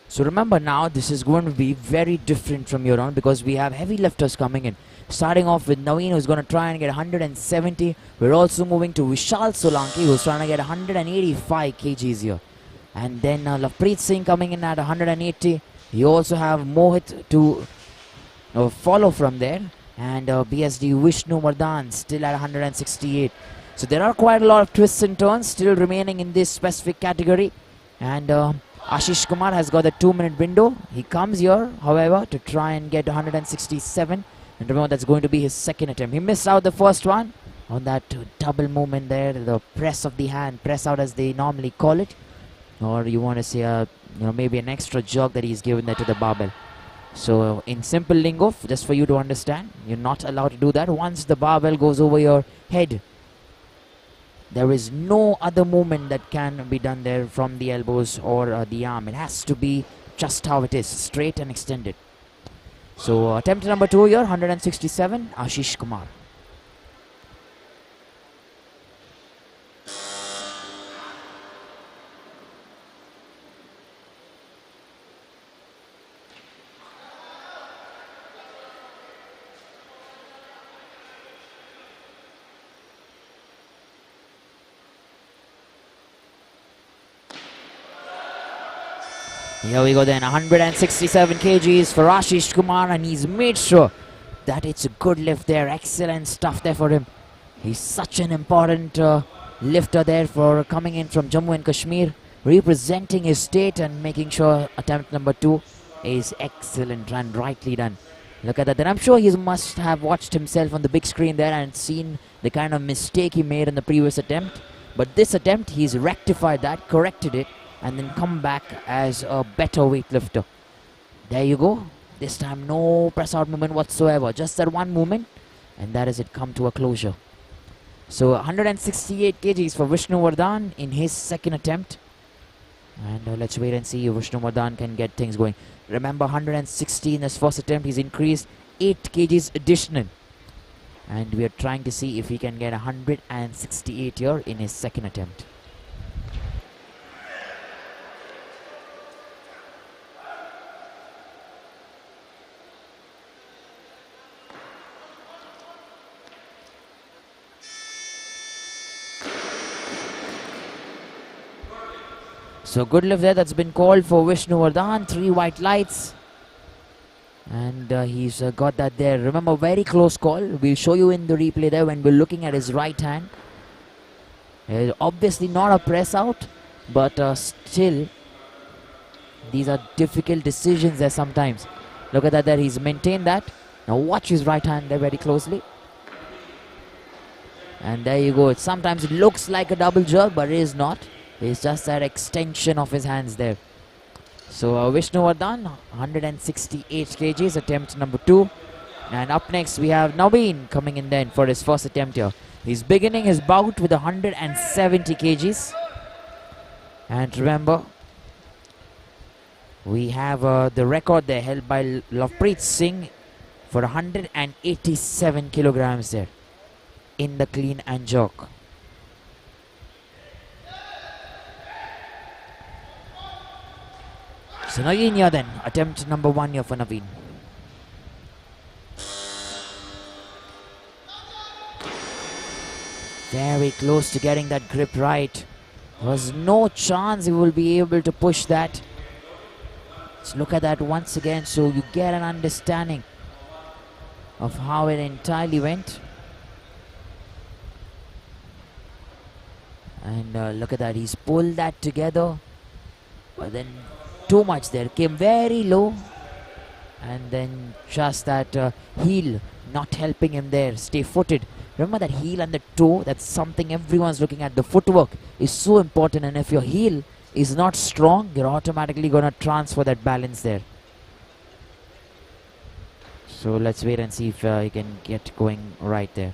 So remember now, this is going to be very different from here on, because we have heavy lifters coming in. Starting off with Naveen, who's going to try and get 170. We're also moving to Vishal Solanki, who's trying to get 185 kgs here. And then Lakshmi Singh coming in at 180. You also have Mohit to follow from there. And BSD Vishnu Mardhan still at 168. So there are quite a lot of twists and turns still remaining in this specific category. And Ashish Kumar has got a 2-minute window. He comes here, however, to try and get 167. And remember, that's going to be his second attempt. He missed out the first one on that double movement there, the press of the hand, press out as they normally call it. Or you want to say a maybe an extra jog that he's given there to the barbell. So in simple lingo, just for you to understand, you're not allowed to do that. Once the barbell goes over your head, there is no other movement that can be done there from the elbows or the arm. It has to be just how it is, straight and extended. So attempt number 2 here, 167, Ashish Kumar. Here we go then, 167 kgs for Ashish Kumar, and he's made sure that it's a good lift there. Excellent stuff there for him. He's such an important lifter there for coming in from Jammu and Kashmir, representing his state and making sure attempt number 2 is excellent and rightly done. Look at that. Then I'm sure he must have watched himself on the big screen there and seen the kind of mistake he made in the previous attempt. But this attempt, he's rectified that, corrected it, and then come back as a better weightlifter. There you go. This time no press out movement whatsoever. Just that one movement, and that is it come to a closure. So 168 kgs for Vishnuvardhan in his second attempt. And let's wait and see if Vishnuvardhan can get things going. Remember, 160 in his first attempt. He's increased 8 kgs additional. And we are trying to see if he can get 168 here in his second attempt. So good lift there that's been called for Vishnuvardhan. 3 white lights. And he's got that there. Remember, very close call. We'll show you in the replay there when we're looking at his right hand. Obviously not a press out, but still these are difficult decisions there sometimes. Look at that there. He's maintained that. Now watch his right hand there very closely. And there you go. Sometimes it looks like a double jerk, but it is not. It's just that extension of his hands there. So Vishnuvardhan, 168 kgs, attempt number 2. And up next we have Naveen coming in then for his first attempt here. He's beginning his bout with 170 kgs. And remember, we have the record there held by Lovepreet Singh for 187 kilograms there in the clean and jerk. So Naveen here then, attempt number 1 here for Naveen. Very close to getting that grip right. There was no chance he will be able to push that. Let's look at that once again so you get an understanding of how it entirely went. And look at that, he's pulled that together. But then too much there, came very low, and then just that heel not helping him there, stay footed. Remember that heel and the toe, that's something everyone's looking at. The footwork is so important, and if your heel is not strong, you're automatically going to transfer that balance there. So let's wait and see if he can get going right there.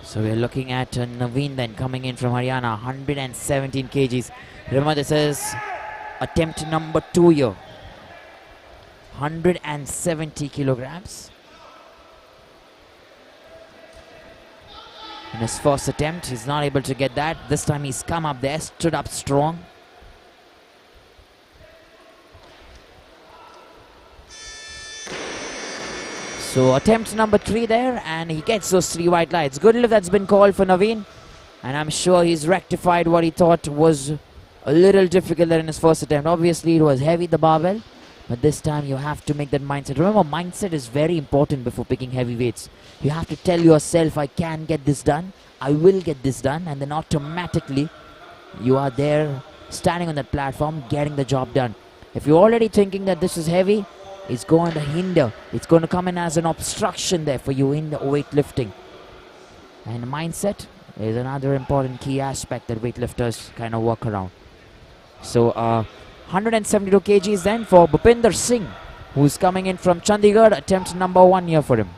So we're looking at Naveen then coming in from Haryana, 117 kgs. Remember, this is attempt number 2 here. 170 kilograms. In his first attempt, he's not able to get that. This time he's come up there, stood up strong. So So attempt number 3 there, and he gets those 3 white lights. Good lift that's been called for Naveen, and I'm sure he's rectified what he thought was a little difficult there in his first attempt. Obviously it was heavy, the barbell, but this time you have to make that mindset. Remember, mindset is very important before picking heavy weights. You have to tell yourself, I can get this done, I will get this done, and then automatically you are there standing on that platform getting the job done. If you're already thinking that this is heavy, it's going to hinder, it's going to come in as an obstruction there for you in the weightlifting. And mindset is another important key aspect that weightlifters kind of work around. So 172 kgs then for Bupinder Singh, who's coming in from Chandigarh. Attempt number 1 here for him.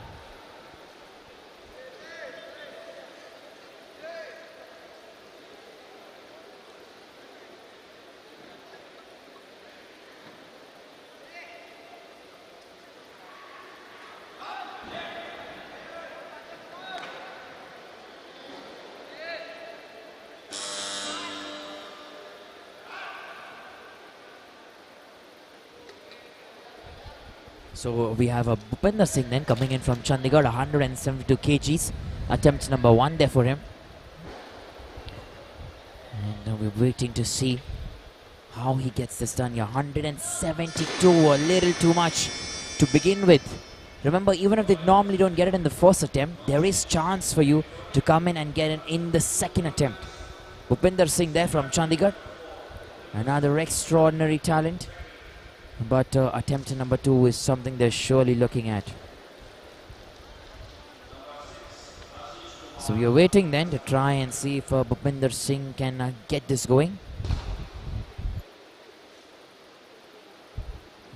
So we have a Bupinder Singh then coming in from Chandigarh, 172 kgs. Attempt number 1 there for him. And now we're waiting to see how he gets this done here. 172, a little too much to begin with. Remember, even if they normally don't get it in the first attempt, there is chance for you to come in and get it in the second attempt. Bupinder Singh there from Chandigarh. Another extraordinary talent. But attempt number 2 is something they're surely looking at. So we are waiting then to try and see if Bupinder Singh can get this going.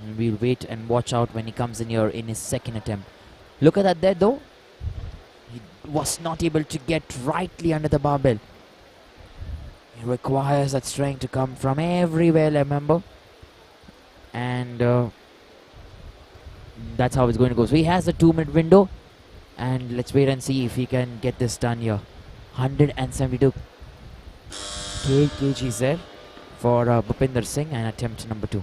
And we'll wait and watch out when he comes in here in his second attempt. Look at that there though. He was not able to get rightly under the barbell. It requires that strength to come from everywhere, remember. And that's how it's going to go. So he has a 2-minute window, and let's wait and see if he can get this done here. 172 kgs there for Bupinder Singh, and attempt number 2.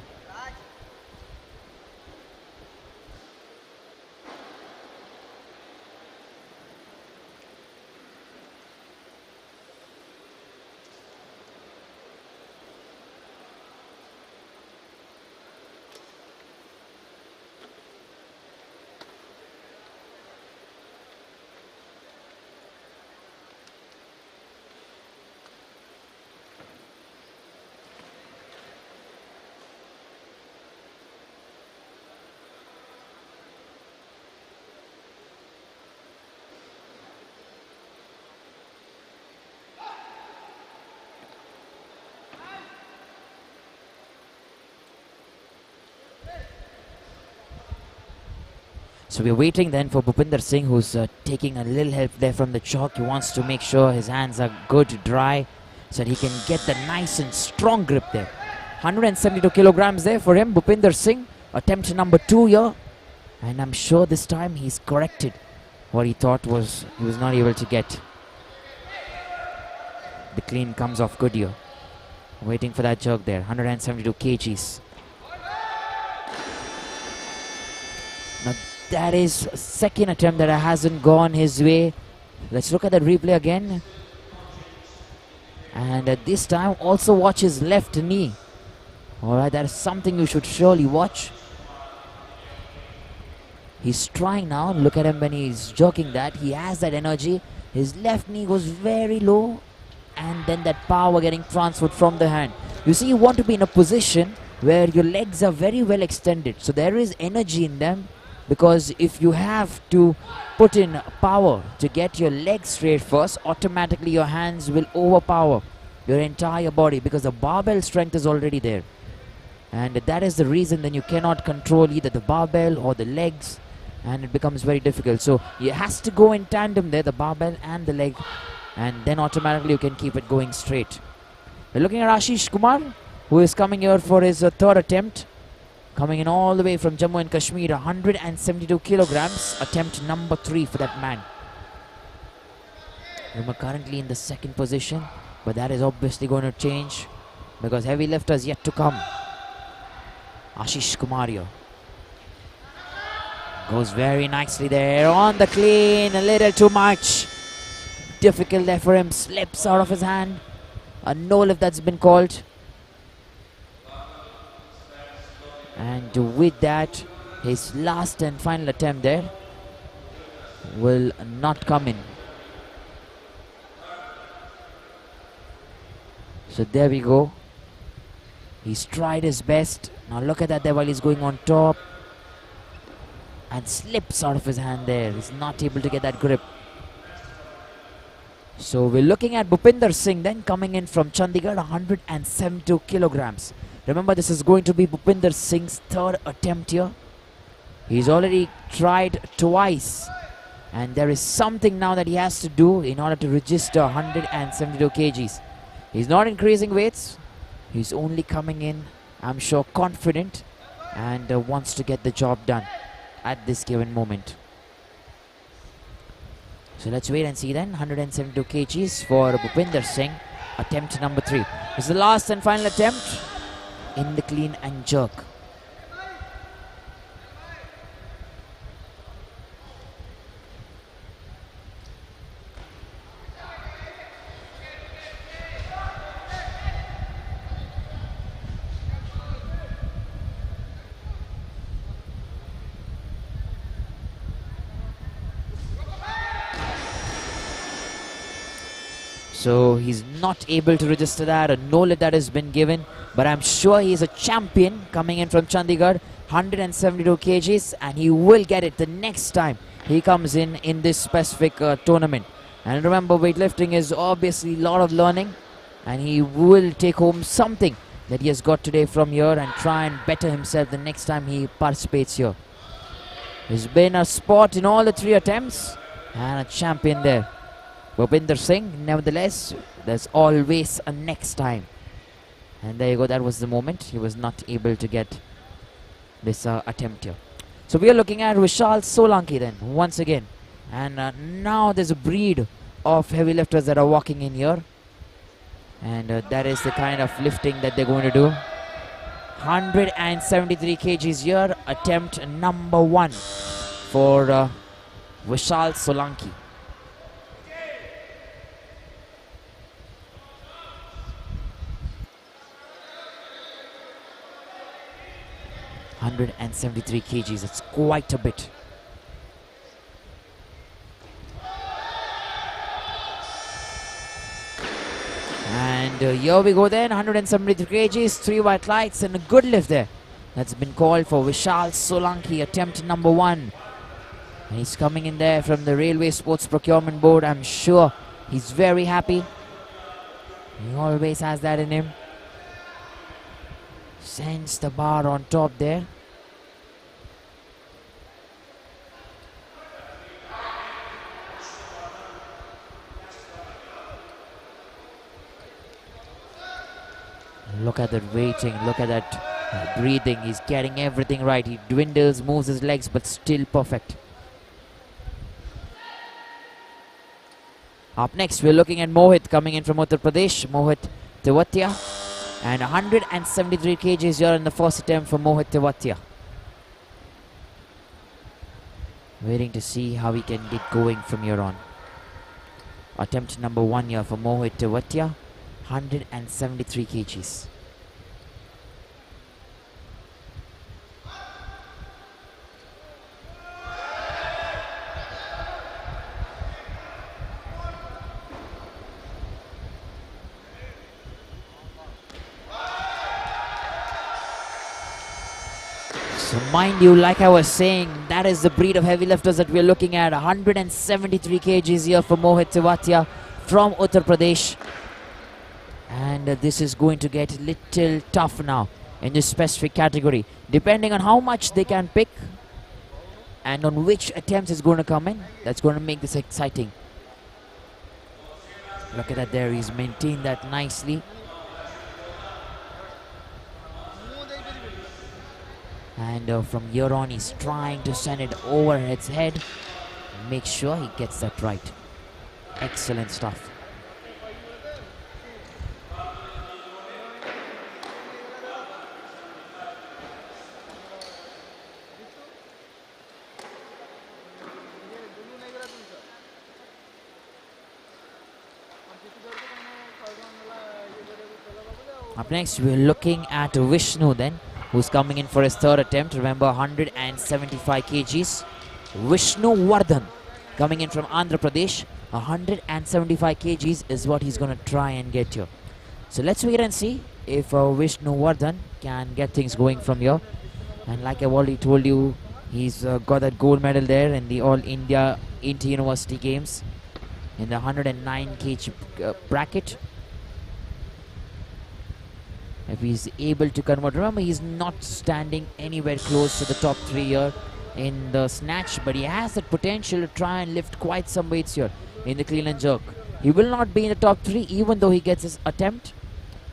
So we're waiting then for Bupinder Singh, who's taking a little help there from the chalk. He wants to make sure his hands are good, dry, so that he can get the nice and strong grip there. 172 kilograms there for him, Bupinder Singh. Attempt number 2 here. And I'm sure this time he's corrected what he thought was he was not able to get. The clean comes off good here. Waiting for that jerk there, 172 kgs. Now that is second attempt that hasn't gone his way. Let's look at the replay again. And this time also watch his left knee. Alright, that is something you should surely watch. He's trying now. Look at him when he's jerking that. He has that energy. His left knee goes very low, and then that power getting transferred from the hand. You see, you want to be in a position where your legs are very well extended. So there is energy in them. Because if you have to put in power to get your legs straight first, automatically your hands will overpower your entire body, because the barbell strength is already there. And that is the reason then you cannot control either the barbell or the legs, and it becomes very difficult. So it has to go in tandem there, the barbell and the leg, and then automatically you can keep it going straight. We're looking at Ashish Kumar, who is coming here for his third attempt. Coming in all the way from Jammu and Kashmir, 172 kilograms. Attempt number 3 for that man. Remember, currently in the second position, but that is obviously going to change because heavy lifters yet to come. Ashish Kumar here. Goes very nicely there on the clean, a little too much. Difficult there for him, slips out of his hand. A no lift that's been called. And with that, his last and final attempt there will not come in. So there we go. He's tried his best. Now look at that there while he's going on top. And slips out of his hand there. He's not able to get that grip. So we're looking at Bupinder Singh then coming in from Chandigarh, 172 kilograms. Remember, this is going to be Bupinder Singh's third attempt here. He's already tried twice. And there is something now that he has to do in order to register 172 kgs. He's not increasing weights. He's only coming in, I'm sure, confident and wants to get the job done at this given moment. So let's wait and see then. 172 kgs for Bupinder Singh. Attempt number 3. This is the last and final attempt in the clean and jerk. So he's not able to register that, a no lift that has been given. But I'm sure he's a champion coming in from Chandigarh, 172 kgs, and he will get it the next time he comes in this specific tournament. And remember, weightlifting is obviously a lot of learning, and he will take home something that he has got today from here and try and better himself the next time he participates here. He's been a spot in all the 3 attempts and a champion there. Bupinder Singh, nevertheless, there's always a next time. And there you go, that was the moment. He was not able to get this attempt here. So we are looking at Vishal Solanki then, once again. And now there's a breed of heavy lifters that are walking in here. And that is the kind of lifting that they're going to do. 173 kgs here, attempt number 1 for Vishal Solanki. 173 kgs, it's quite a bit. And here we go then, 173 kgs, 3 white lights and a good lift there. That's been called for Vishal Solanki, attempt number 1. And he's coming in there from the Railway Sports Procurement Board. I'm sure he's very happy. He always has that in him. Sends the bar on top there. Look at that waiting, look at that breathing. He's getting everything right. He dwindles, moves his legs, but still perfect. Up next, we're looking at Mohit coming in from Uttar Pradesh. Mohit Tewatia. And 173 kgs here in the first attempt for Mohit Tewatia. Waiting to see how he can get going from here on. Attempt number 1 here for Mohit Tewatia. 173 kgs. So mind you, like I was saying, that is the breed of heavy lifters that we're looking at. 173 kgs here for Mohit Tewatia from Uttar Pradesh. And this is going to get a little tough now in this specific category. Depending on how much they can pick and on which attempts is going to come in, that's going to make this exciting. Look at that there, he's maintained that nicely. And from here on, he's trying to send it over its head. Make sure he gets that right. Excellent stuff. Up next, we're looking at Vishnu then, who's coming in for his third attempt. Remember, 175 kgs. Vishnu Vardhan coming in from Andhra Pradesh. 175 kgs is what he's going to try and get here. So let's wait and see if Vishnu Vardhan can get things going from here. And like I've already told you, he's got that gold medal there in the All India Inter-University Games in the 109 kg bracket. If he's able to convert, remember he's not standing anywhere close to the top 3 here in the snatch, but he has that potential to try and lift quite some weights here in the clean and jerk. He will not be in the top 3 even though he gets his attempt,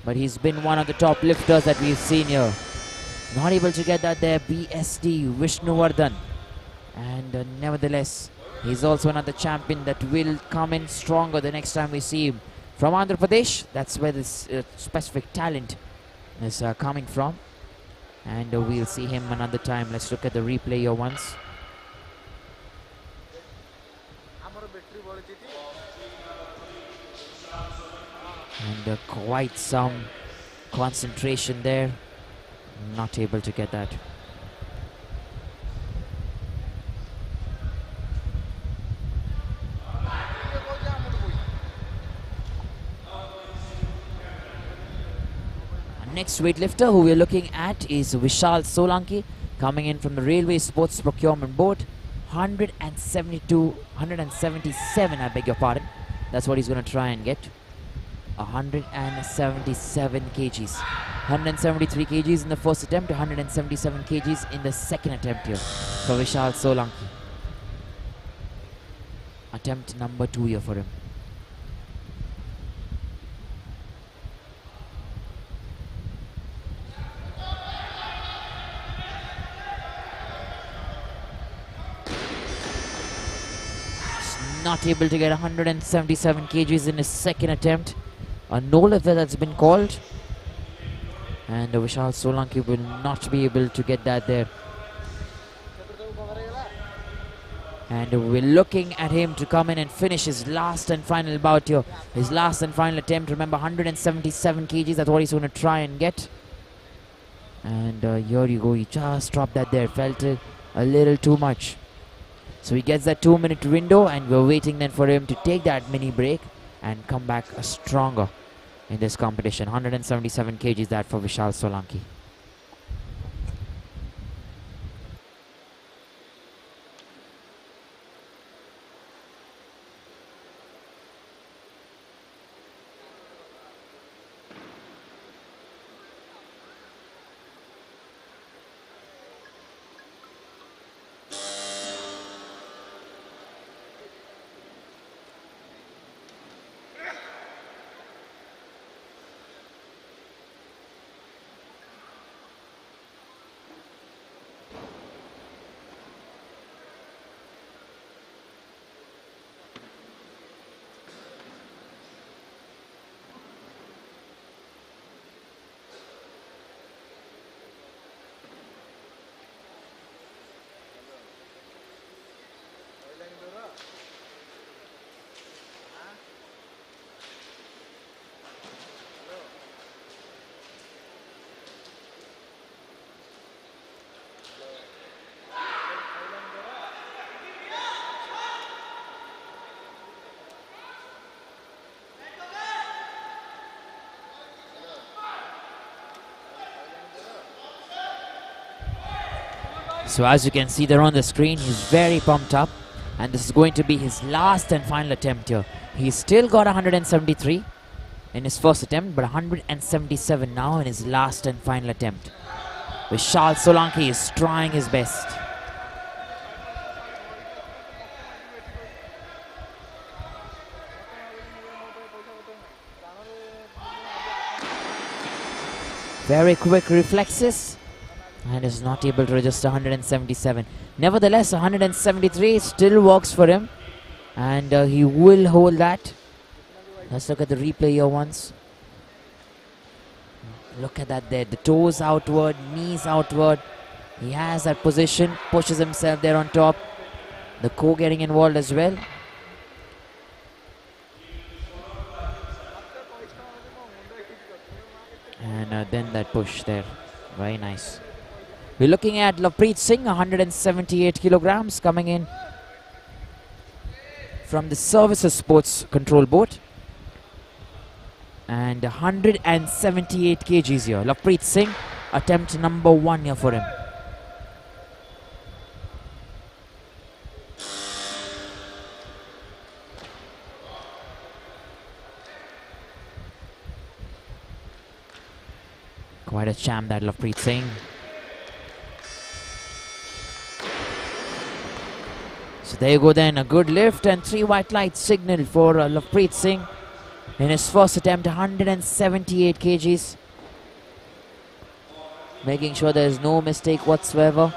but he's been one of the top lifters that we've seen here. Not able to get that there, BSD Vishnu Vardhan. And nevertheless, he's also another champion that will come in stronger the next time we see him. From Andhra Pradesh, that's where this specific talent is coming from. And we'll see him another time. Let's look at the replay here once. And quite some concentration there. Not able to get that. Next weightlifter who we're looking at is Vishal Solanki, coming in from the Railway Sports Procurement Board. 177, I beg your pardon. That's what he's going to try and get. 177 kgs. 173 kgs in the first attempt, 177 kgs in the second attempt here for Vishal Solanki. Attempt number 2 here for him. Not able to get 177 kgs in his second attempt. A no level that's been called. And Vishal Solanki will not be able to get that there. And we're looking at him to come in and finish his last and final bout here. His last and final attempt. Remember, 177 kgs. That's what he's going to try and get. And here you go. He just dropped that there. Felt it a little too much. So he gets that 2-minute window, and we're waiting then for him to take that mini break and come back stronger in this competition. 177 kgs that for Vishal Solanki. So as you can see there on the screen, he's very pumped up, and this is going to be his last and final attempt here. He's still got 173 in his first attempt, but 177 now in his last and final attempt. Vishal Solanki is trying his best. Very quick reflexes, and is not able to register 177. Nevertheless, 173 still works for him, and he will hold that. Let's look at the replay here once. Look at that there, the toes outward, knees outward. He has that position, pushes himself there on top. The core getting involved as well. And then that push there. Very nice. We're looking at Lovepreet Singh, 178 kilograms, coming in from the Services Sports Control Board. And 178 kgs here. Lovepreet Singh, attempt number 1 here for him. Quite a champ, that Lovepreet Singh. So there you go then, a good lift and 3 white lights signal for Lovepreet Singh in his first attempt, 178 kgs. Making sure there is no mistake whatsoever.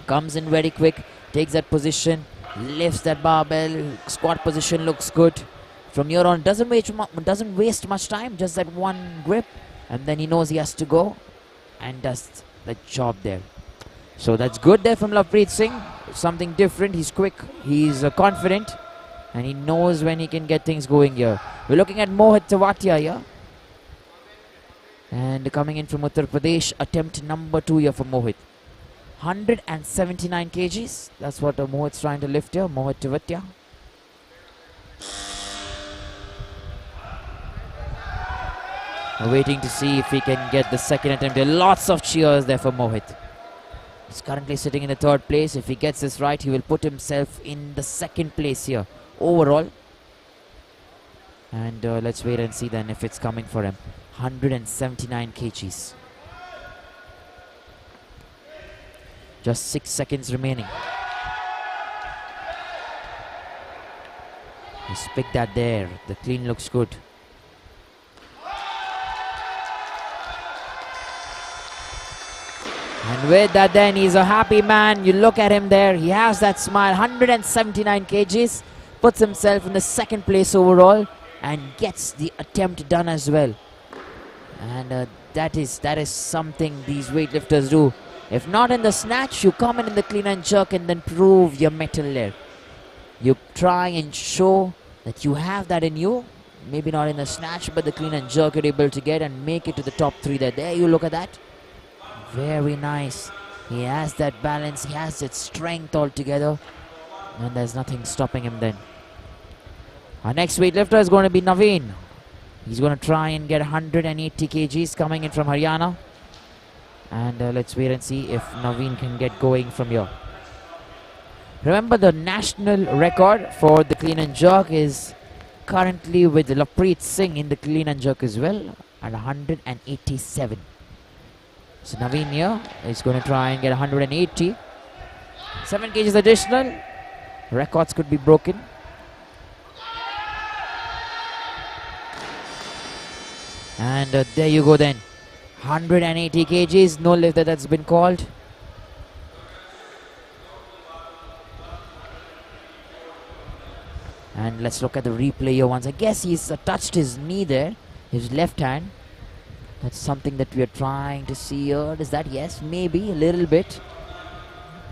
Comes in very quick, takes that position, lifts that barbell, squat position looks good. From here on, doesn't waste much time, just that one grip. And then he knows he has to go and does the job there. So that's good there from Lovepreet Singh. Something different. He's quick, he's confident, and he knows when he can get things going here. We're looking at Mohit Rajput here. And coming in from Uttar Pradesh, attempt number 2 here for Mohit. 179 kgs. That's what Mohit's trying to lift here. Mohit Rajput. Waiting to see if he can get the second attempt. There are lots of cheers there for Mohit. He's currently sitting in the 3rd place. If he gets this right, he will put himself in the 2nd place here overall. And let's wait and see then if it's coming for him. 179 kgs. Just 6 seconds remaining. He's picked that there. The clean looks good. And with that then, he's a happy man. You look at him there, he has that smile. 179 kgs, puts himself in the 2nd place overall and gets the attempt done as well. And that is something these weightlifters do. If not in the snatch, you come in the clean and jerk and then prove your mettle there. You try and show that you have that in you. Maybe not in the snatch, but the clean and jerk you're able to get and make it to the top 3 there. There you look at that. Very nice. He has that balance, he has that strength altogether, and there's nothing stopping him then. Our next weightlifter is going to be Naveen. He's going to try and get 180 kgs coming in from Haryana. And let's wait and see if Naveen can get going from here. Remember, the national record for the clean and jerk is currently with Lovepreet Singh in the clean and jerk as well at 187. So Naveen here is going to try and get 180. 7 kgs additional. Records could be broken. And there you go then. 180 kgs. No lift that's been called. And let's look at the replay here once. I guess he's touched his knee there. His left hand. That's something that we are trying to see here. Is that yes? Maybe a little bit.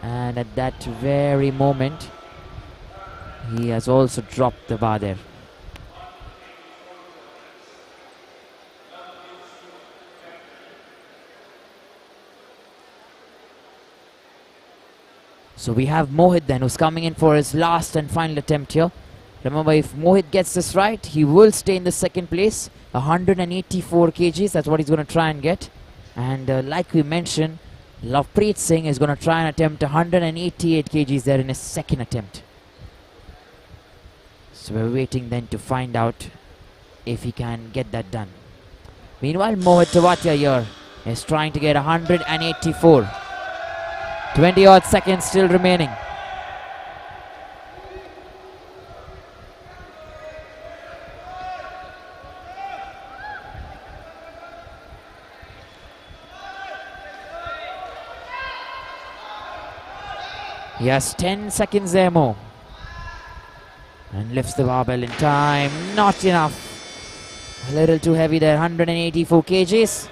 And at that very moment, he has also dropped the bar there. So we have Mohit then, who's coming in for his last and final attempt here. Remember, if Mohit gets this right, he will stay in the 2nd place. 184 kgs, that's what he's going to try and get. And like we mentioned, Lovepreet Singh is going to try and attempt 188 kgs there in his 2nd attempt. So we're waiting then to find out if he can get that done. Meanwhile, Mohit Rajput here is trying to get 184. 20 odd seconds still remaining. He has 10 seconds there more. And lifts the barbell in time. Not enough. A little too heavy there. 184 kgs.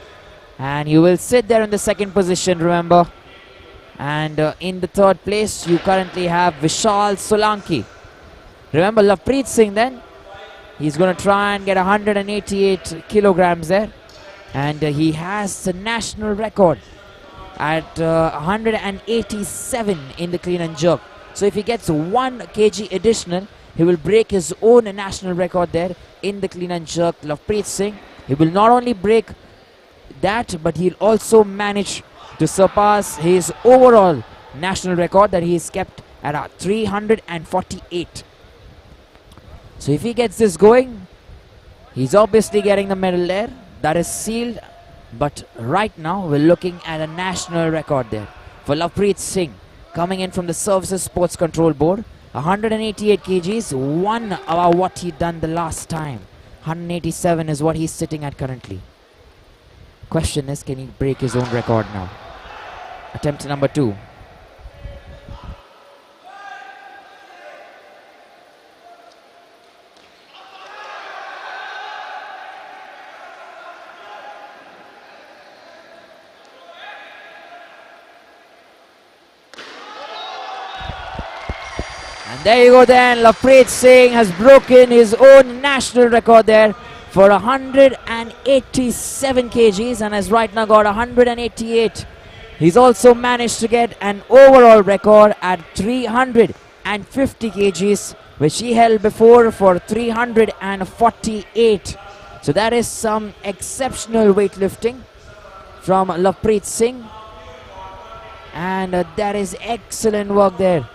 And you will sit there in the 2nd position, remember. And in the 3rd place, you currently have Vishal Solanki. Remember, Lovepreet Singh then. He's going to try and get 188 kilograms there. and he has the national record at 187 in the clean and jerk. So if he gets 1 kg additional, he will break his own national record there in the clean and jerk. Lovepreet Singh, he will not only break that, but he'll also manage to surpass his overall national record that he has kept at 348. So if he gets this going, he's obviously getting the medal there. That is sealed. But right now, we're looking at a national record there for Lovepreet Singh, coming in from the Services Sports Control Board. 188 kgs, one about what he done the last time. 187 is what he's sitting at currently. Question is, can he break his own record now? Attempt number 2. There you go then, Lovepreet Singh has broken his own national record there for 187 kgs and has right now got 188. He's also managed to get an overall record at 350 kgs, which he held before for 348. So that is some exceptional weightlifting from Lovepreet Singh, and that is excellent work there.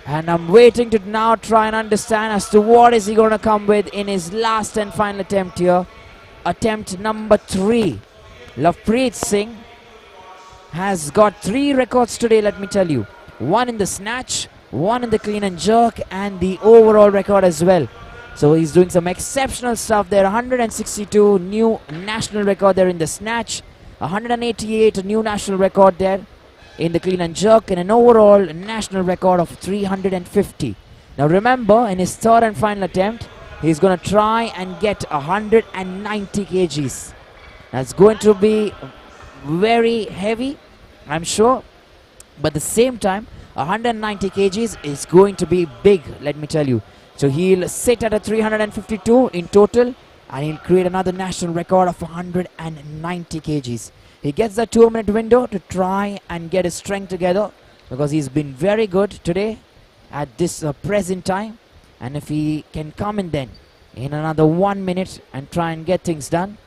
And I'm waiting to now try and understand as to what is he going to come with in his last and final attempt here. Attempt number 3. Lovepreet Singh has got 3 records today, let me tell you. 1 in the snatch, 1 in the clean and jerk, and the overall record as well. So he's doing some exceptional stuff there. 162 new national record there in the snatch. 188 new national record there in the clean and jerk, and an overall national record of 350. Now remember, in his third and final attempt, he's going to try and get 190 kgs. That's going to be very heavy, I'm sure, but at the same time, 190 kgs is going to be big, let me tell you. So he'll sit at a 352 in total, and he'll create another national record of 190 kgs. He gets that 2-minute window to try and get his strength together, because he's been very good today at this present time. And if he can come in then in another 1 minute and try and get things done,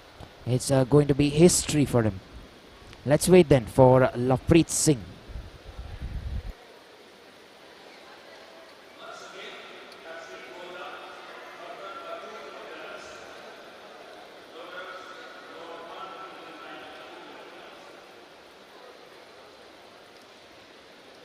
it's going to be history for him. Let's wait then for Lovepreet Singh.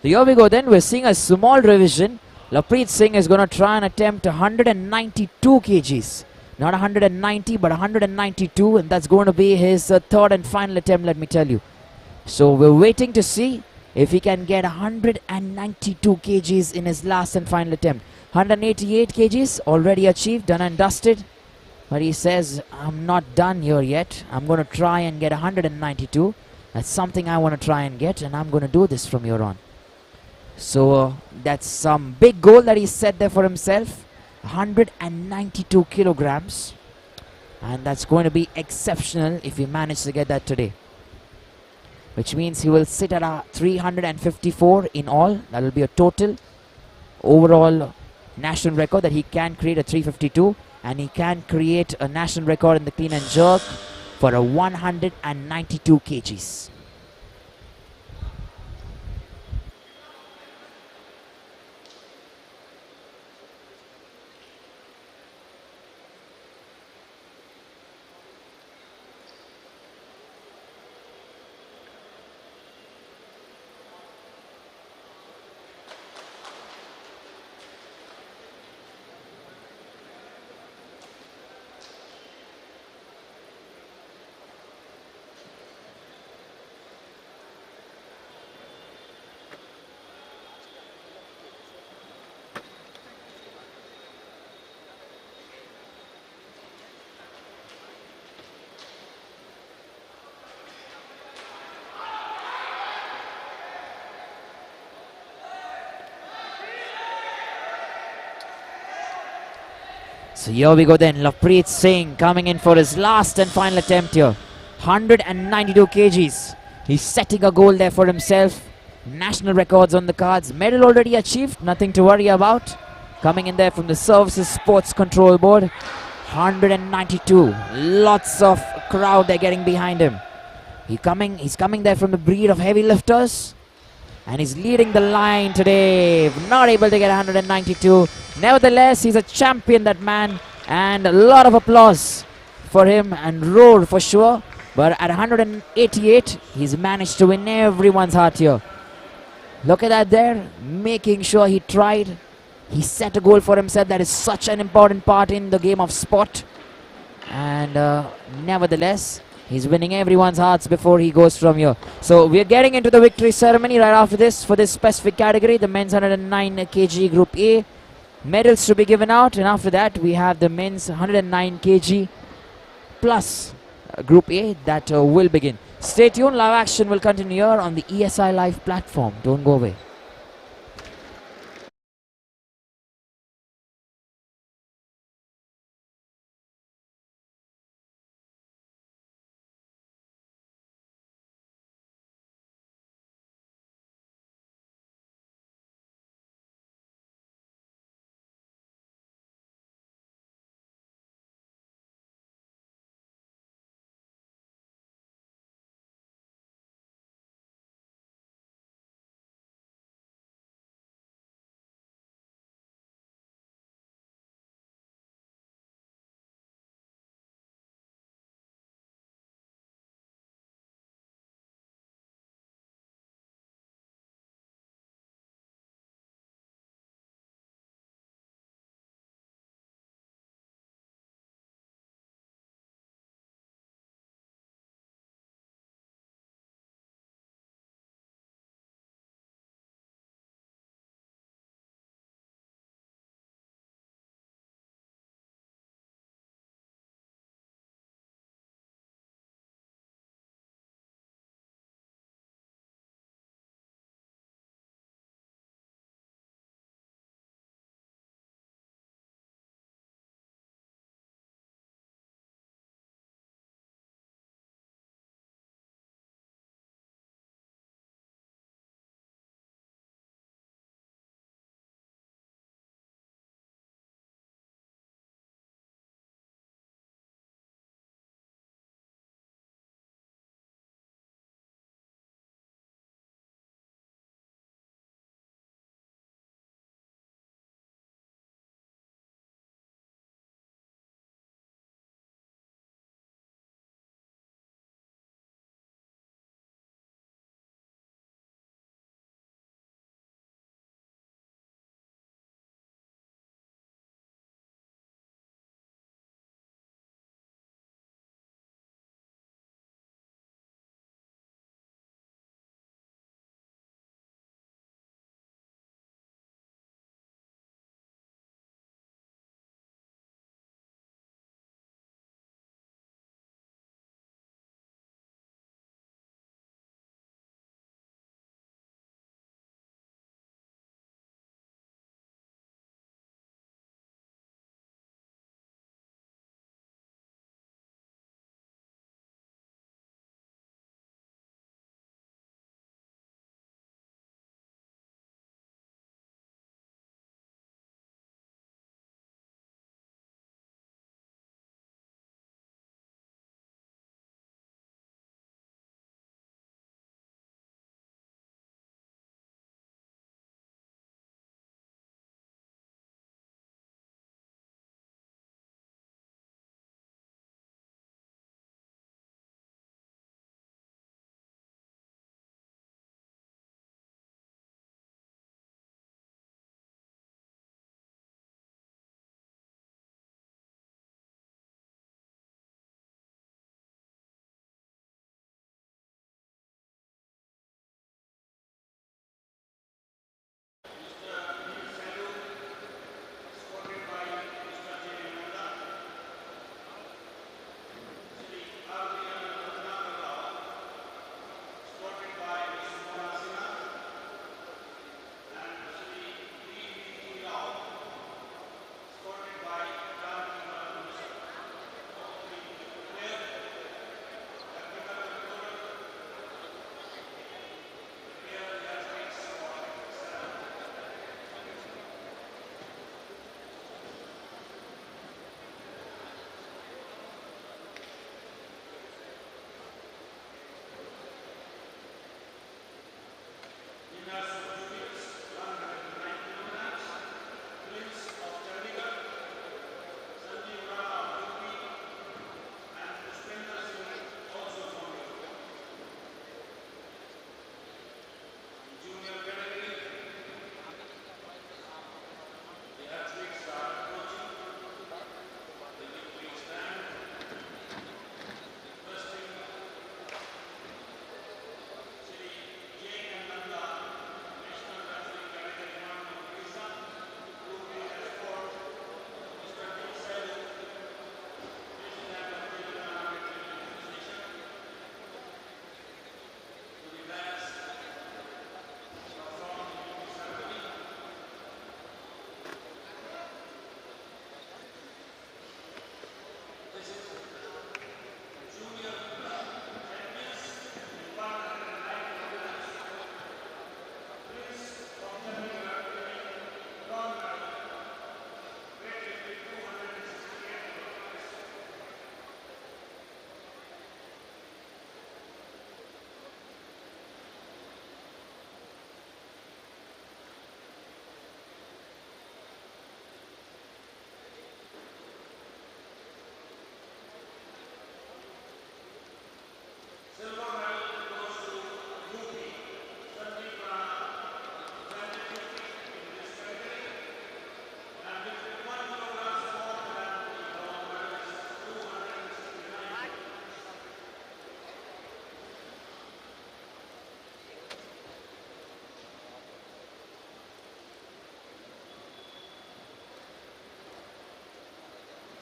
So here we go then, we're seeing a small revision. Lovepreet Singh is going to try and attempt 192 kgs. Not 190 but 192, and that's going to be his third and final attempt, let me tell you. So we're waiting to see if he can get 192 kgs in his last and final attempt. 188 kgs already achieved, done and dusted. But he says, I'm not done here yet. I'm going to try and get 192. That's something I want to try and get, and I'm going to do this from here on. So that's some big goal that he set there for himself. 192 kilograms. And that's going to be exceptional if he manages to get that today. Which means he will sit at a 354 in all. That will be a total overall national record that he can create, a 352. And he can create a national record in the clean and jerk for a 192 kgs. So here we go then. Lovepreet Singh coming in for his last and final attempt here. 192 kgs. He's setting a goal there for himself. National records on the cards. Medal already achieved. Nothing to worry about. Coming in there from the Services Sports Control Board. 192. Lots of crowd there getting behind him. He's coming there from the breed of heavy lifters. And he's leading the line today. Not able to get 192. Nevertheless, he's a champion, that man. And a lot of applause for him and roar for sure. But at 188, he's managed to win everyone's heart here. Look at that there. Making sure he tried. He set a goal for himself. That is such an important part in the game of sport. And nevertheless, he's winning everyone's hearts before he goes from here. So we're getting into the victory ceremony right after this for this specific category, the men's 109 kg Group A. Medals to be given out, and after that we have the men's 109 kg plus Group A that will begin. Stay tuned, live action will continue here on the ESI Live platform. Don't go away.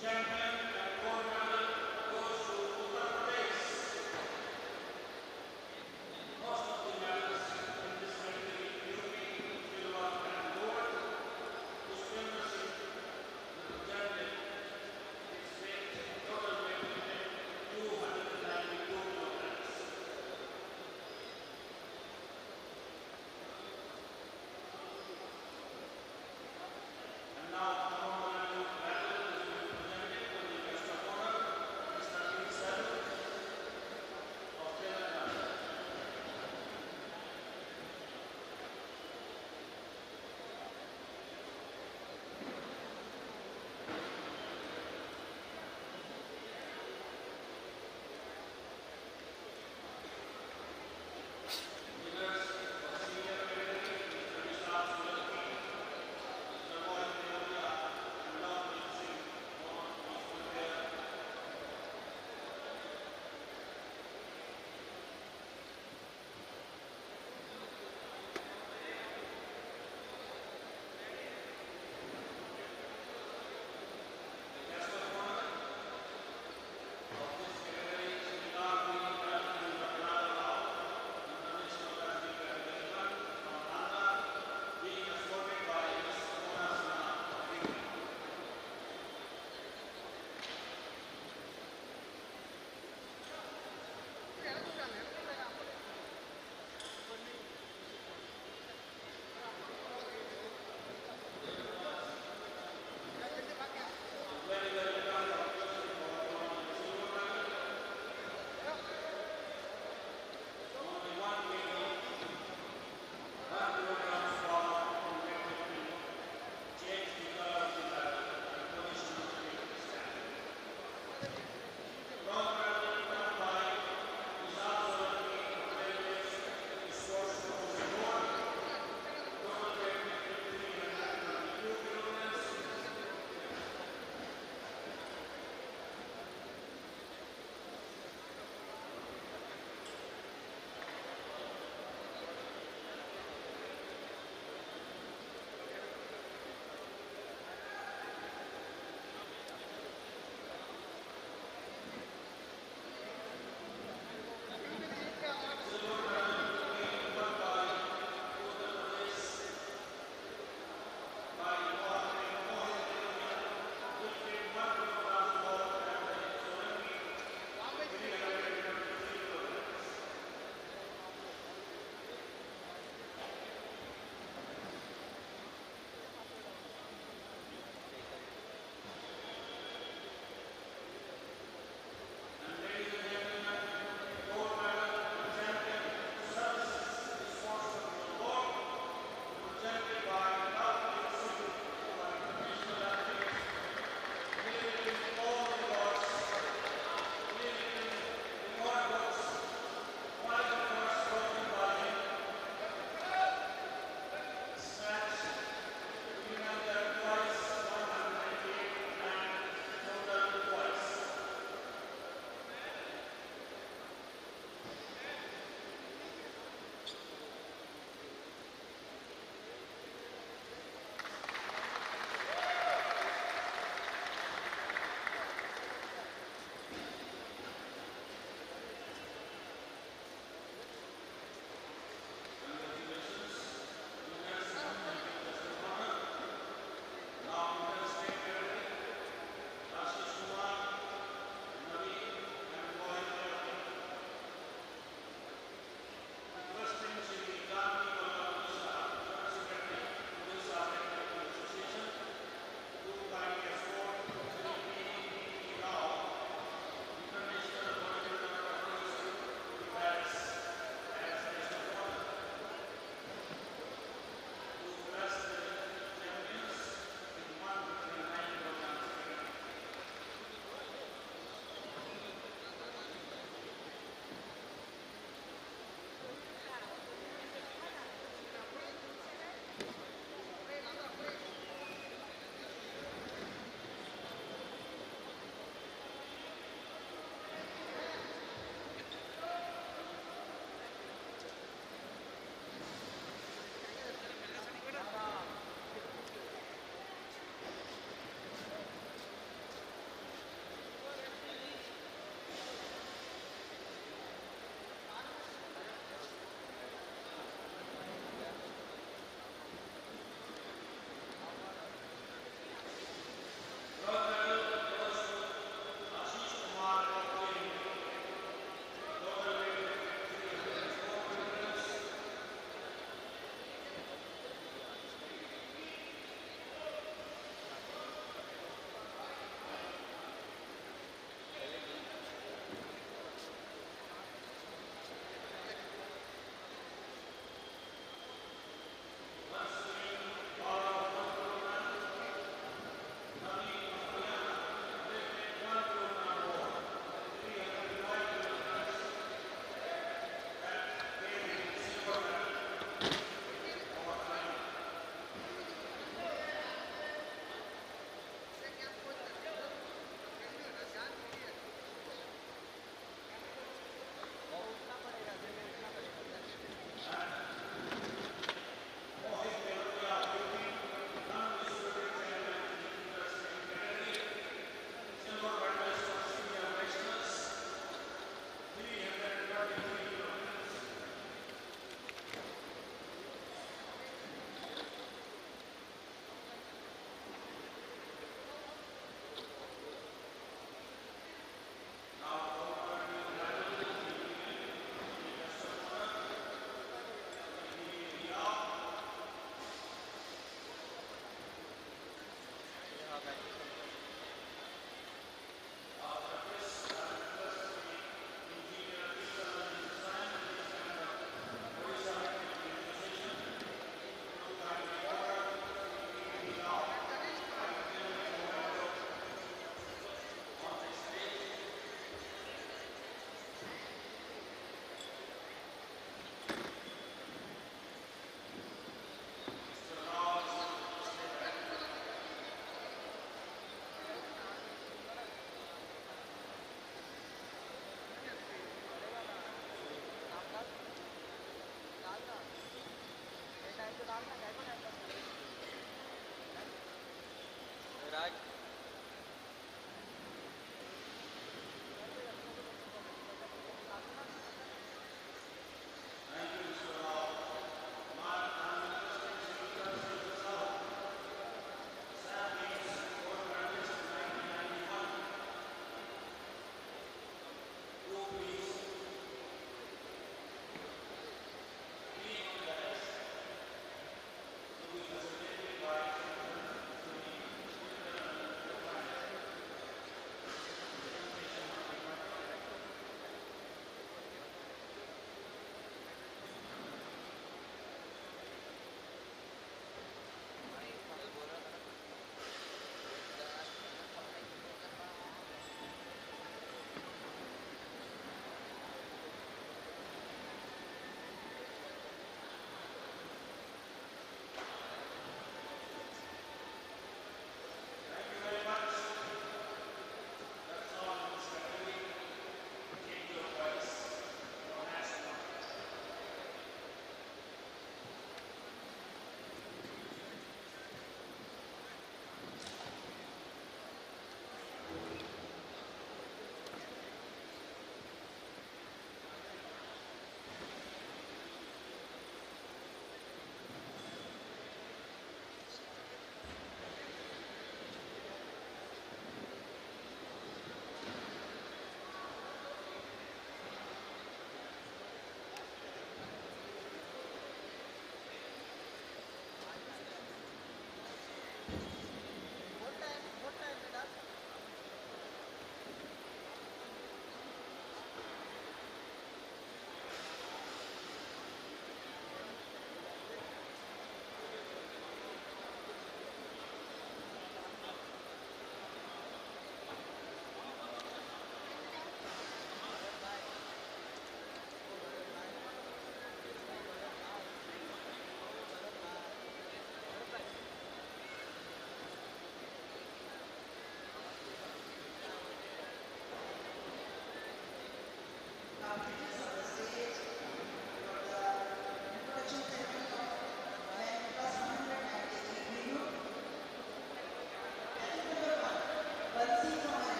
champion and gold medal goes to Uttar Pradesh. Most of the medals in this category, UP, silver and gold. Bupinder Singh represented its weight, total weight limit 292 kilograms. And now, Tamil Nadu medal is being presented by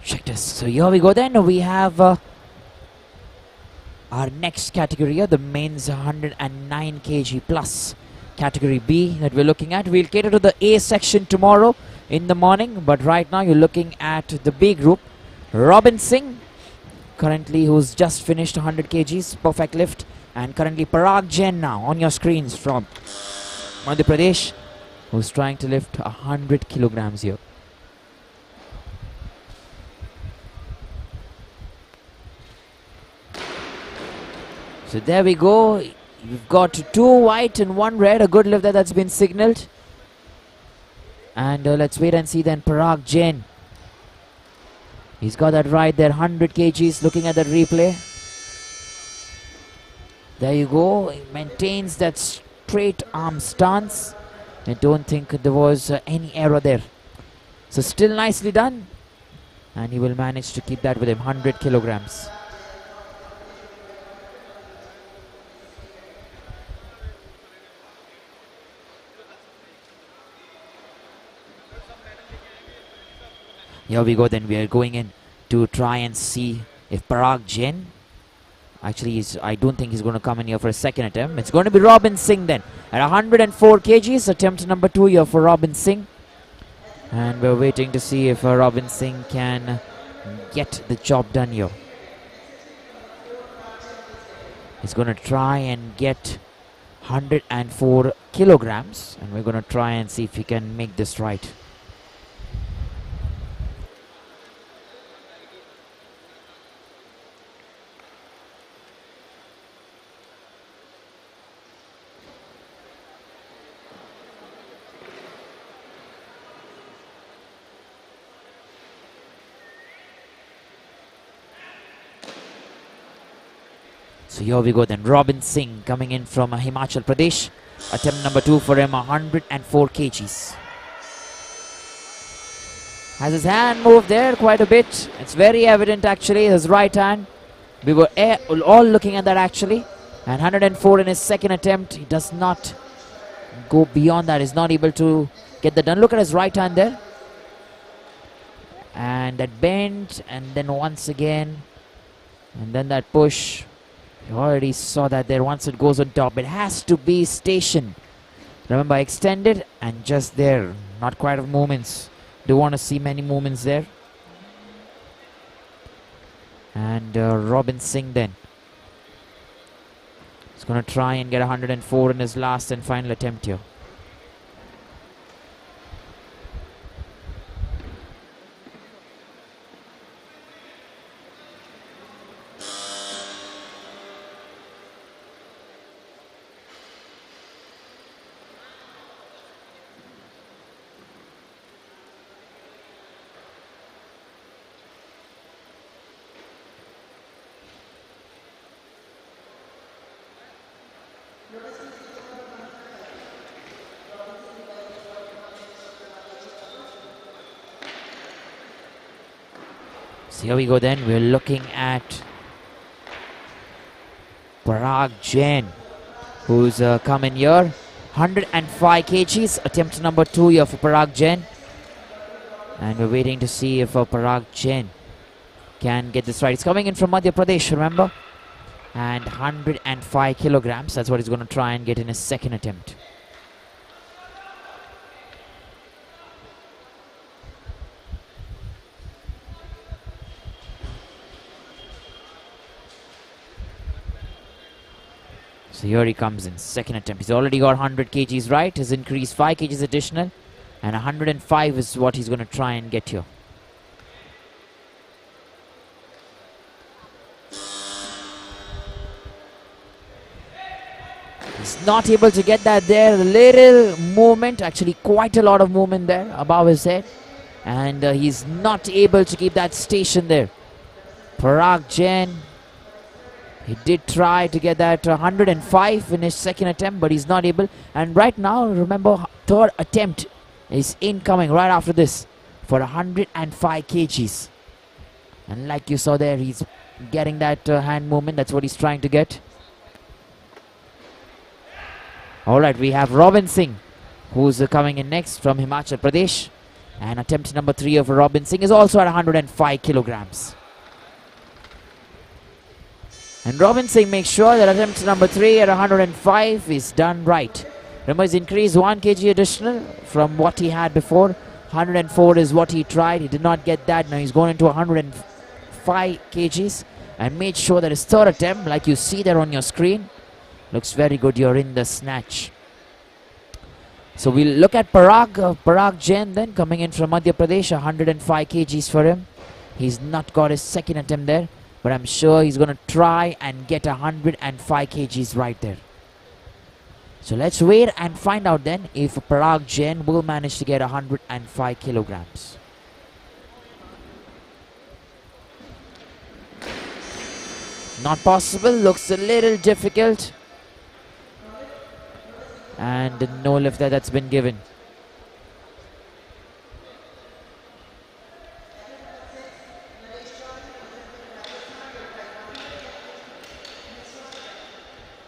Check this. So here we go then. We have our next category here, the men's 109 kg plus category B that we're looking at. We'll cater to the A section tomorrow in the morning, but right now you're looking at the B group. Robin Singh, currently, who's just finished 100 kgs, perfect lift, and currently Parag Jain now on your screens from Madhya Pradesh, who's trying to lift 100 kilograms here. So there we go. You've got 2 white and 1 red. A good lift there that's been signaled. And let's wait and see then Parag Jain. He's got that right there, 100 kgs, looking at that replay. There you go. He maintains that straight arm stance. I don't think there was any error there. So still nicely done. And he will manage to keep that with him, 100 kilograms. Here we go then, we are going in to try and see if Parag Jain Actually, I don't think he's going to come in here for a second attempt. It's going to be Robin Singh then. At 104 kgs, attempt number 2 here for Robin Singh. And we're waiting to see if Robin Singh can get the job done here. He's going to try and get 104 kilograms. And we're going to try and see if he can make this right. So here we go then. Robin Singh coming in from Himachal Pradesh. Attempt number 2 for him, 104 kgs. Has his hand moved there quite a bit. It's very evident actually, his right hand. We were all looking at that actually. And 104 in his second attempt. He does not go beyond that. He's not able to get that done. Look at his right hand there. And that bend. And then once again. And then that push. You already saw that there. Once it goes on top, it has to be stationed. Remember, extended and just there. Not quite of movements. Don't want to see many movements there. And Robin Singh then. He's going to try and get 104 in his last and final attempt here. So here we go then. We're looking at Parag Jain, who's come in here. 105 kgs. Attempt number 2 here for Parag Jain. And we're waiting to see if Parag Jain can get this right. He's coming in from Madhya Pradesh, remember? And 105 kilograms. That's what he's going to try and get in his second attempt. So here he comes in, second attempt. He's already got 100 kgs right. He's increased 5 kgs additional. And 105 is what he's going to try and get here. He's not able to get that there. A little movement, actually quite a lot of movement there above his head. And he's not able to keep that station there. Parag Jain. He did try to get that 105 in his second attempt, but he's not able. And right now, remember, third attempt is incoming right after this for 105 kgs. And like you saw there, he's getting that hand movement. That's what he's trying to get. Alright, we have Robin Singh, who's coming in next from Himachal Pradesh. And attempt number 3 of Robin Singh is also at 105 kilograms. And Robin Singh makes sure that attempt number 3 at 105 is done right. Remember, he's increased 1 kg additional from what he had before. 104 is what he tried. He did not get that. Now he's going into 105 kgs and made sure that his third attempt, like you see there on your screen, looks very good here in the snatch. So we'll look at Parag Jain then coming in from Madhya Pradesh. 105 kgs for him. He's not got his second attempt there, but I'm sure he's going to try and get 105 kgs right there. So let's wait and find out then if Parag Jain will manage to get 105 kilograms. Not possible, looks a little difficult. And no lift that's been given.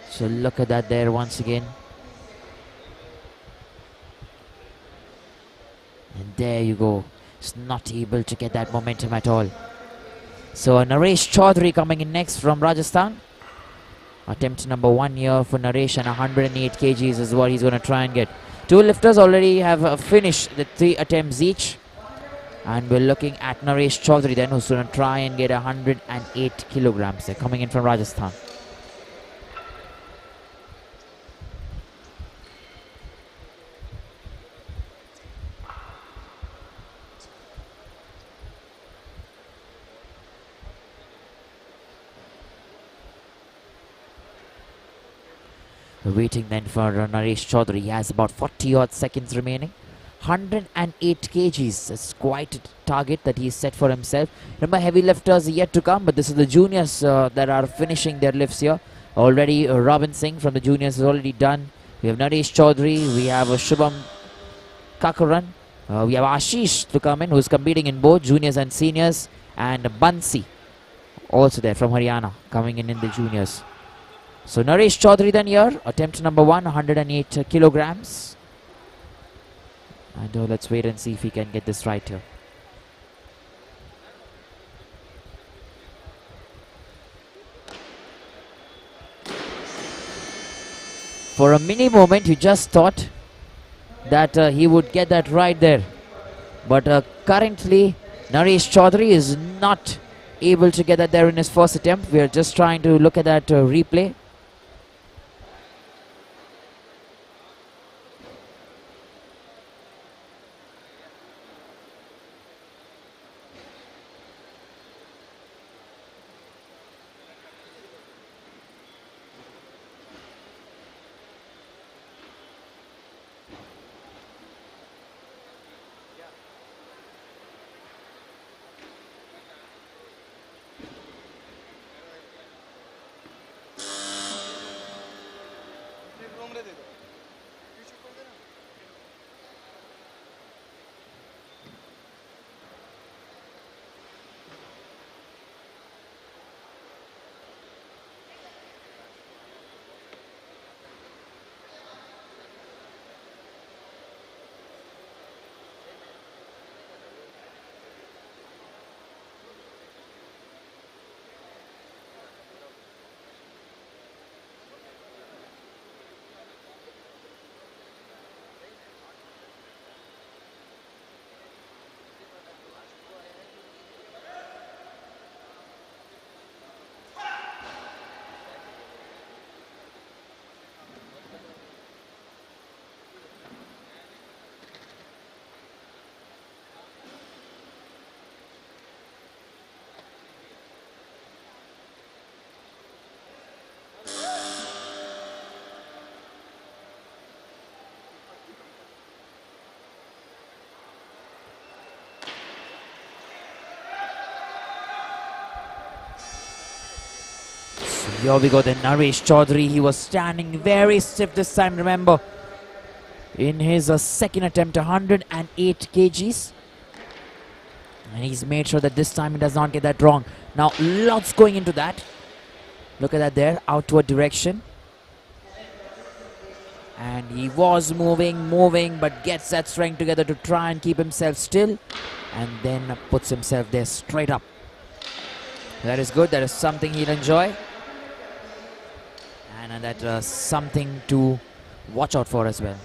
So look at that there once again. And there you go. It's not able to get that momentum at all. So Naresh Chaudhary coming in next from Rajasthan. Attempt number 1 here for Naresh, and 108 kgs is what he's going to try and get. Two lifters already have finished the 3 attempts each. And we're looking at Naresh Chaudhary then, who's going to try and get 108 kilograms. They're coming in from Rajasthan. We're waiting then for Naresh Chaudhary. He has about 40 odd seconds remaining. 108 kgs is quite a target that he's set for himself. Remember, heavy lifters are yet to come, but this is the juniors that are finishing their lifts here. Already Robin Singh from the juniors is already done. We have Naresh Chaudhary, we have Shubham Kakaran, we have Ashish to come in, who's competing in both juniors and seniors, and Bansi also there from Haryana coming in the juniors. So Naresh Chaudhary then here, attempt number 1, 108 kilograms. And let's wait and see if he can get this right here. For a mini moment, you just thought that he would get that right there. But currently, Naresh Chaudhary is not able to get that there in his first attempt. We are just trying to look at that replay. Here we go then, Naresh Chaudhary. He was standing very stiff this time, remember. In his second attempt, 108 kgs. And he's made sure that this time he does not get that wrong. Now, lots going into that. Look at that there, outward direction. And he was moving, but gets that strength together to try and keep himself still. And then puts himself there straight up. That is good, that is something he'll enjoy. And that's something to watch out for as well.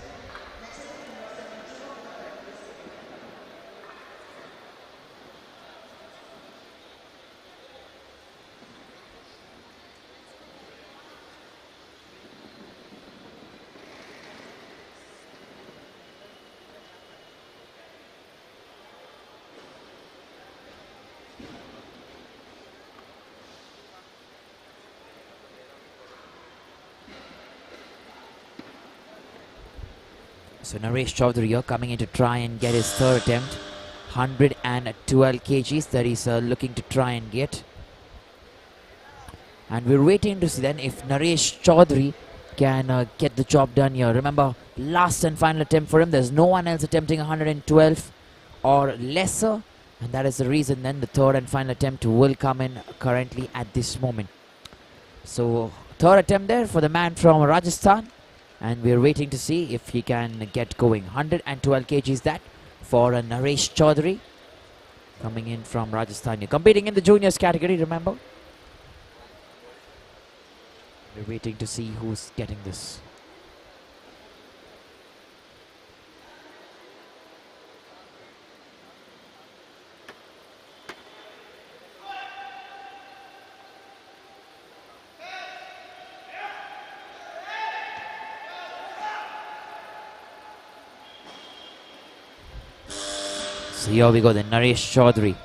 So Naresh Chaudhary here coming in to try and get his third attempt. 112 kgs that he's looking to try and get. And we're waiting to see then if Naresh Chaudhary can get the job done here. Remember, last and final attempt for him. There's no one else attempting 112 or lesser. And that is the reason then the third and final attempt will come in currently at this moment. So third attempt there for the man from Rajasthan. And we're waiting to see if he can get going. 112 kgs that for Naresh Chaudhary coming in from Rajasthan. You're competing in the juniors category, remember. We're waiting to see who's getting this. So here we go then, Naresh Chaudhary.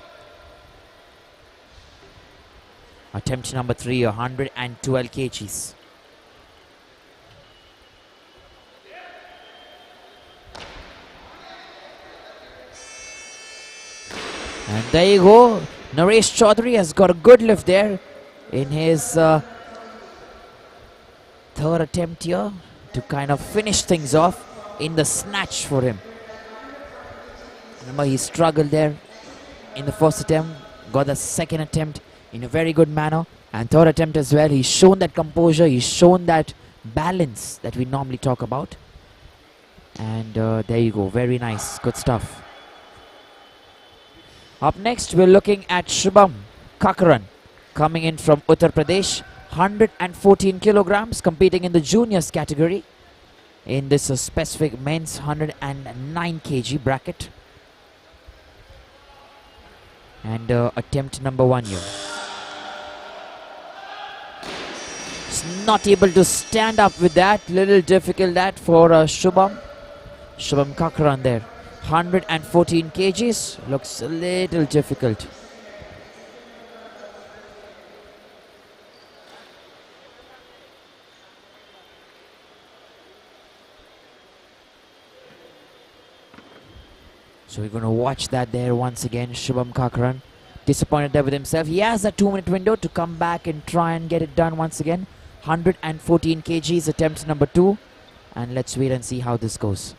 Attempt number 3, 112 kgs. And there you go. Naresh Chaudhary has got a good lift there in his third attempt here to kind of finish things off in the snatch for him. Remember, he struggled there in the first attempt, got the second attempt in a very good manner, and third attempt as well. He's shown that composure, he's shown that balance that we normally talk about. And there you go, very nice, good stuff. Up next, we're looking at Shubham Kakran, coming in from Uttar Pradesh, 114 kilograms, competing in the juniors category in this specific men's 109 kg bracket. And attempt number 1 here. He's not able to stand up with that. Little difficult that for Shubham Kakran there. 114 kgs. Looks a little difficult. So we're going to watch that there once again. Shubham Kakran, disappointed there with himself. He has a 2-minute window to come back and try and get it done once again. 114 kgs, attempt number 2. And let's wait and see how this goes.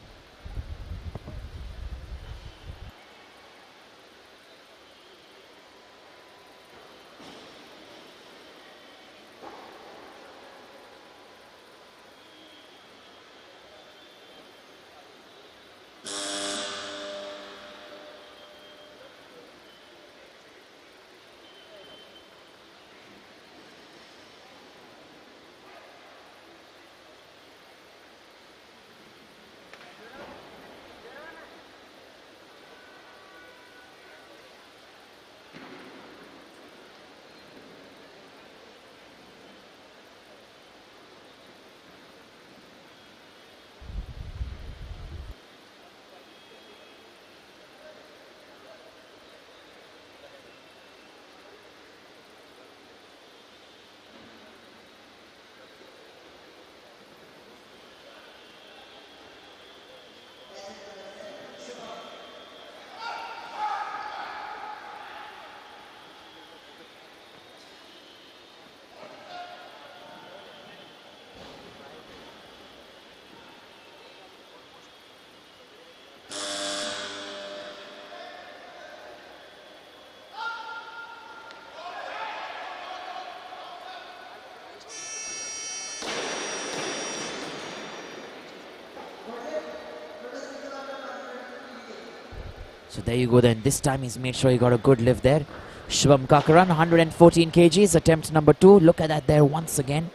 So there you go then. This time he's made sure he got a good lift there. Shubham Kakran, 114 kgs, attempt number 2. Look at that there once again.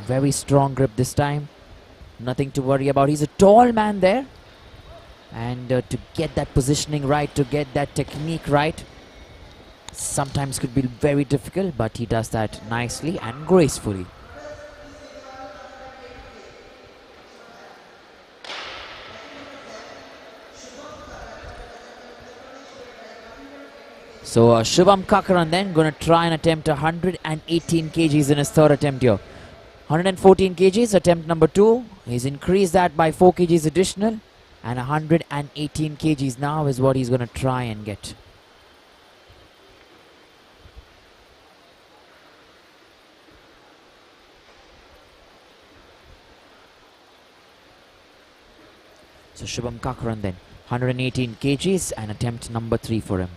Very strong grip this time. Nothing to worry about. He's a tall man there. And to get that positioning right, to get that technique right, sometimes could be very difficult, but he does that nicely and gracefully. So Shubham Kakran then going to try and attempt 118 kgs in his third attempt here. 114 kgs, attempt number 2. He's increased that by 4 kgs additional. And 118 kgs now is what he's going to try and get. So Shubham Kakran then, 118 kgs and attempt number 3 for him.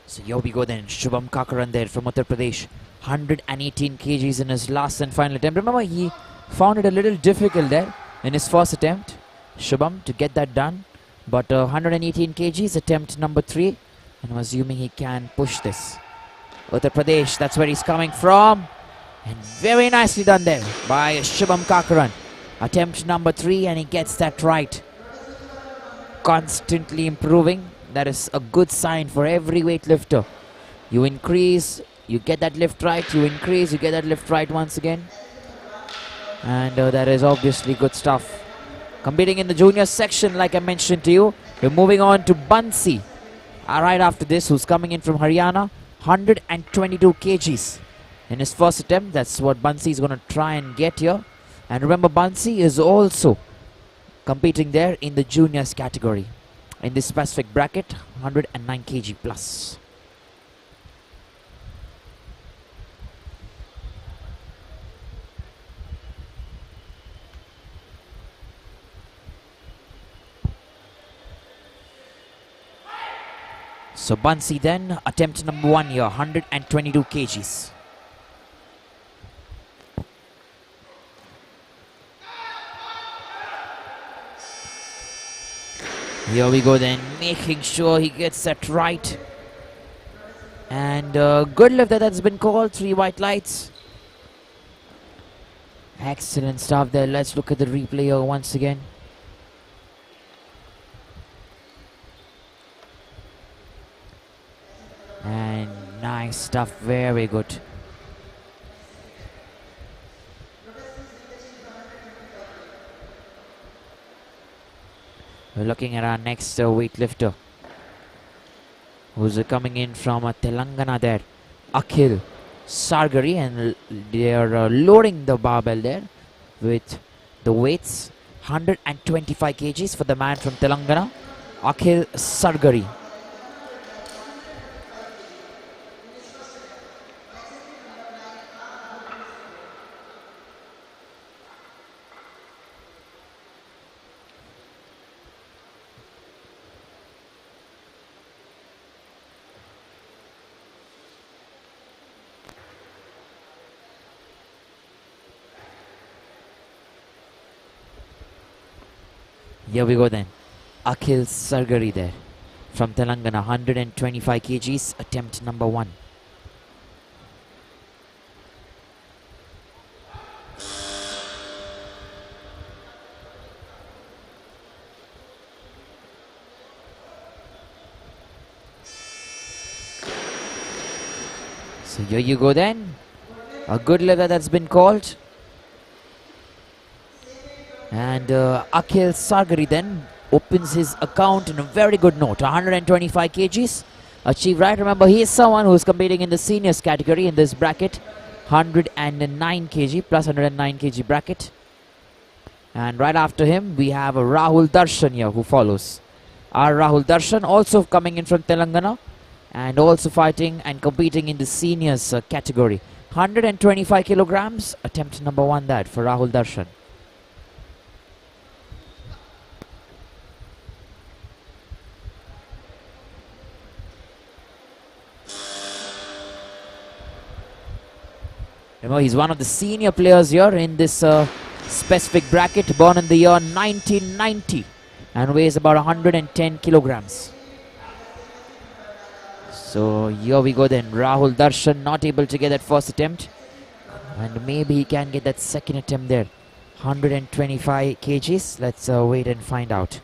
So here we go then. Shubham Kakaran there from Uttar Pradesh. 118 kgs in his last and final attempt. Remember, he found it a little difficult there in his first attempt, Shubham, to get that done. But 118 kgs, attempt number 3. And I'm assuming he can push this. Uttar Pradesh, that's where he's coming from. And very nicely done there by Shubham Kakaran. Attempt number 3, and he gets that right. Constantly improving. That is a good sign for every weightlifter. You increase, you get that lift right, you increase, you get that lift right once again. And that is obviously good stuff. Competing in the junior section, like I mentioned to you, we're moving on to Bansi. Right after this, who's coming in from Haryana, 122 kgs. In his first attempt, that's what Bansi is going to try and get here. And remember, Bansi is also competing there in the juniors category. In this specific bracket, 109 kg plus. So Bansi then, attempt number 1 here, 122 kgs. Here we go then, making sure he gets that right. And good lift that's been called, 3 white lights. Excellent stuff there. Let's look at the replay here once again. And nice stuff, very good. We're looking at our next weightlifter, who's coming in from Telangana there, Akhil Sargari, and they are loading the barbell there with the weights, 125 kgs for the man from Telangana, Akhil Sargari. Here we go then. Akhil Sargari there from Telangana, 125 kgs, attempt number 1. So here you go then. A good lever that's been called. And Akhil Sargari then opens his account in a very good note. 125 kgs achieved right. Remember, he is someone who is competing in the seniors category in this bracket. 109 kg plus 109 kg bracket. And right after him, we have Rahul Darshan here who follows. Our Rahul Darshan also coming in from Telangana and also fighting and competing in the seniors category. 125 kilograms, attempt number 1 that for Rahul Darshan. Remember, he's one of the senior players here in this specific bracket, born in the year 1990 and weighs about 110 kilograms. So here we go then. Rahul Darshan not able to get that first attempt, and maybe he can get that second attempt there. 125 kgs. Let's wait and find out.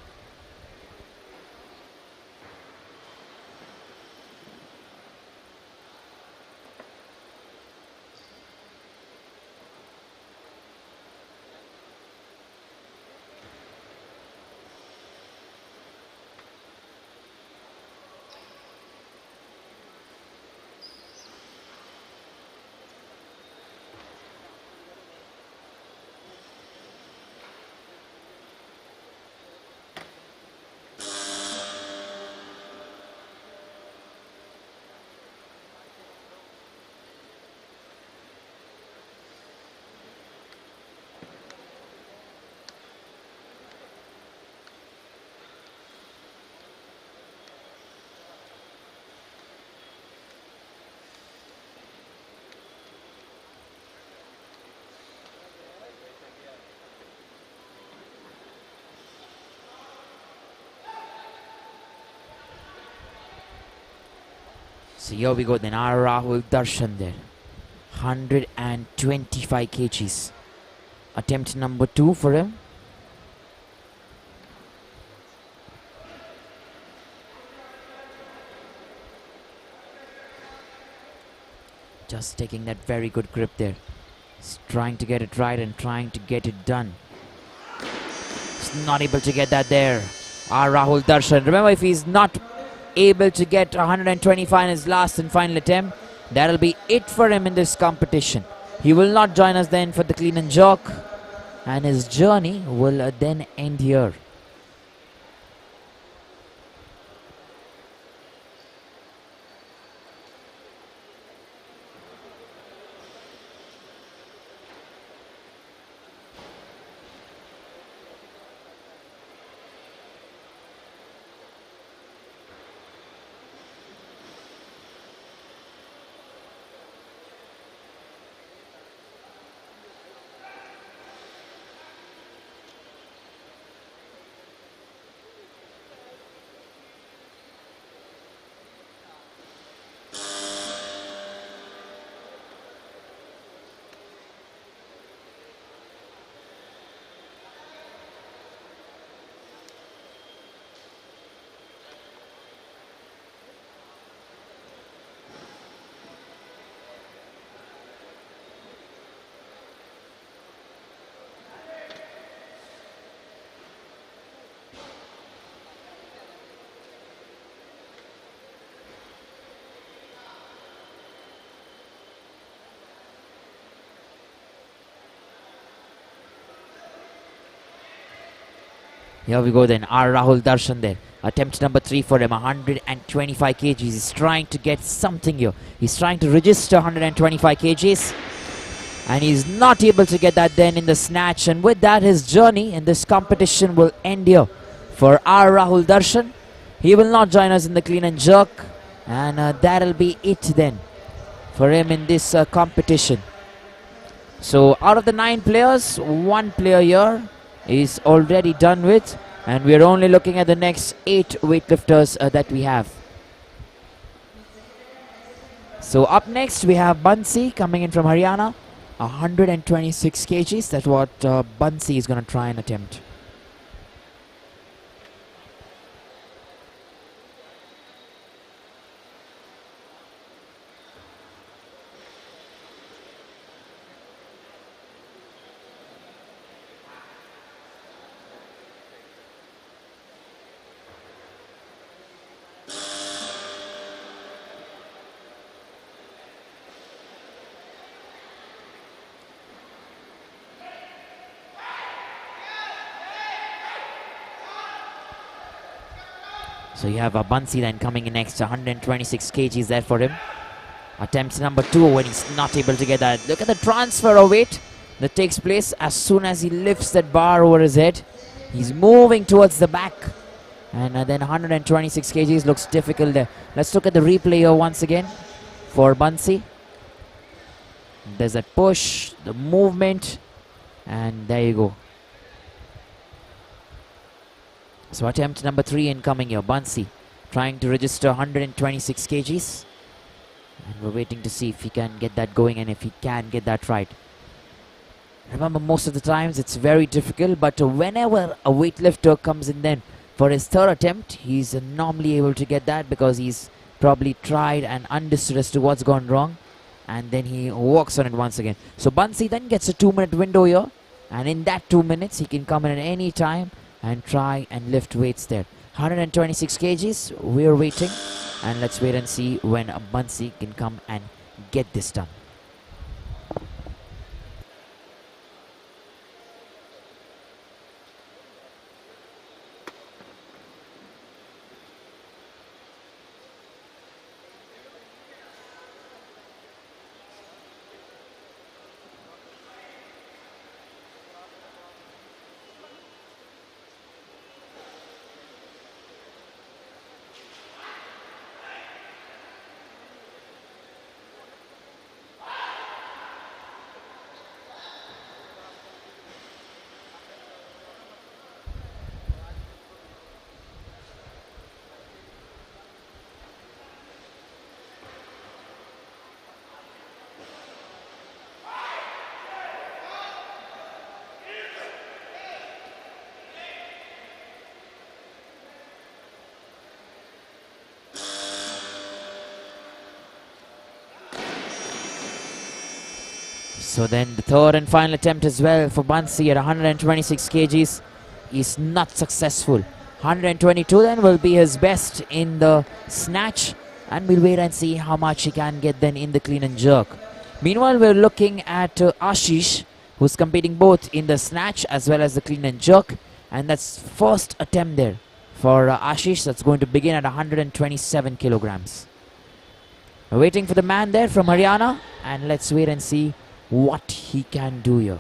So here we go then. Our Rahul Darshan there. 125 kgs. Attempt number 2 for him. Just taking that very good grip there. He's trying to get it right and trying to get it done. He's not able to get that there. Our Rahul Darshan. Remember, if he's not able to get 125 in his last and final attempt, that'll be it for him in this competition. He will not join us then for the clean and jerk, and his journey will then end here. Here we go then. Our Rahul Darshan there. Attempt number 3 for him. 125 kgs. He's trying to get something here. He's trying to register 125 kgs. And he's not able to get that then in the snatch. And with that, his journey in this competition will end here. For our Rahul Darshan, he will not join us in the clean and jerk. And that'll be it then for him in this competition. So out of the 9 players, 1 player here is already done with, and we're only looking at the next 8 weightlifters that we have. So up next we have Bansi coming in from Haryana, 126 kgs. That's what Bansi is going to try and attempt. So you have a Bansi then coming in next, 126 kgs there for him. Attempt number 2 when he's not able to get that. Look at the transfer of weight that takes place as soon as he lifts that bar over his head. He's moving towards the back. And then 126 kgs looks difficult there. Let's look at the replay here once again for Bansi. There's that push, the movement, and there you go. So attempt number 3 incoming here. Bansi trying to register 126 kgs. And we're waiting to see if he can get that going and if he can get that right. Remember, most of the times it's very difficult, but whenever a weightlifter comes in then for his 3rd attempt, he's normally able to get that because he's probably tried and understood as to what's gone wrong, and then he works on it once again. So Bansi then gets a 2-minute window here, and in that 2 minutes he can come in at any time and try and lift weights there. 126 kgs, we're waiting, and let's wait and see when Bansi can come and get this done. So then the third and final attempt as well for Bansi at 126 kgs is not successful. 122 then will be his best in the snatch, and we'll wait and see how much he can get then in the clean and jerk. Meanwhile, we're looking at Ashish, who's competing both in the snatch as well as the clean and jerk, and that's first attempt there for Ashish. That's going to begin at 127 kilograms. We're waiting for the man there from Haryana, and let's wait and see what he can do here.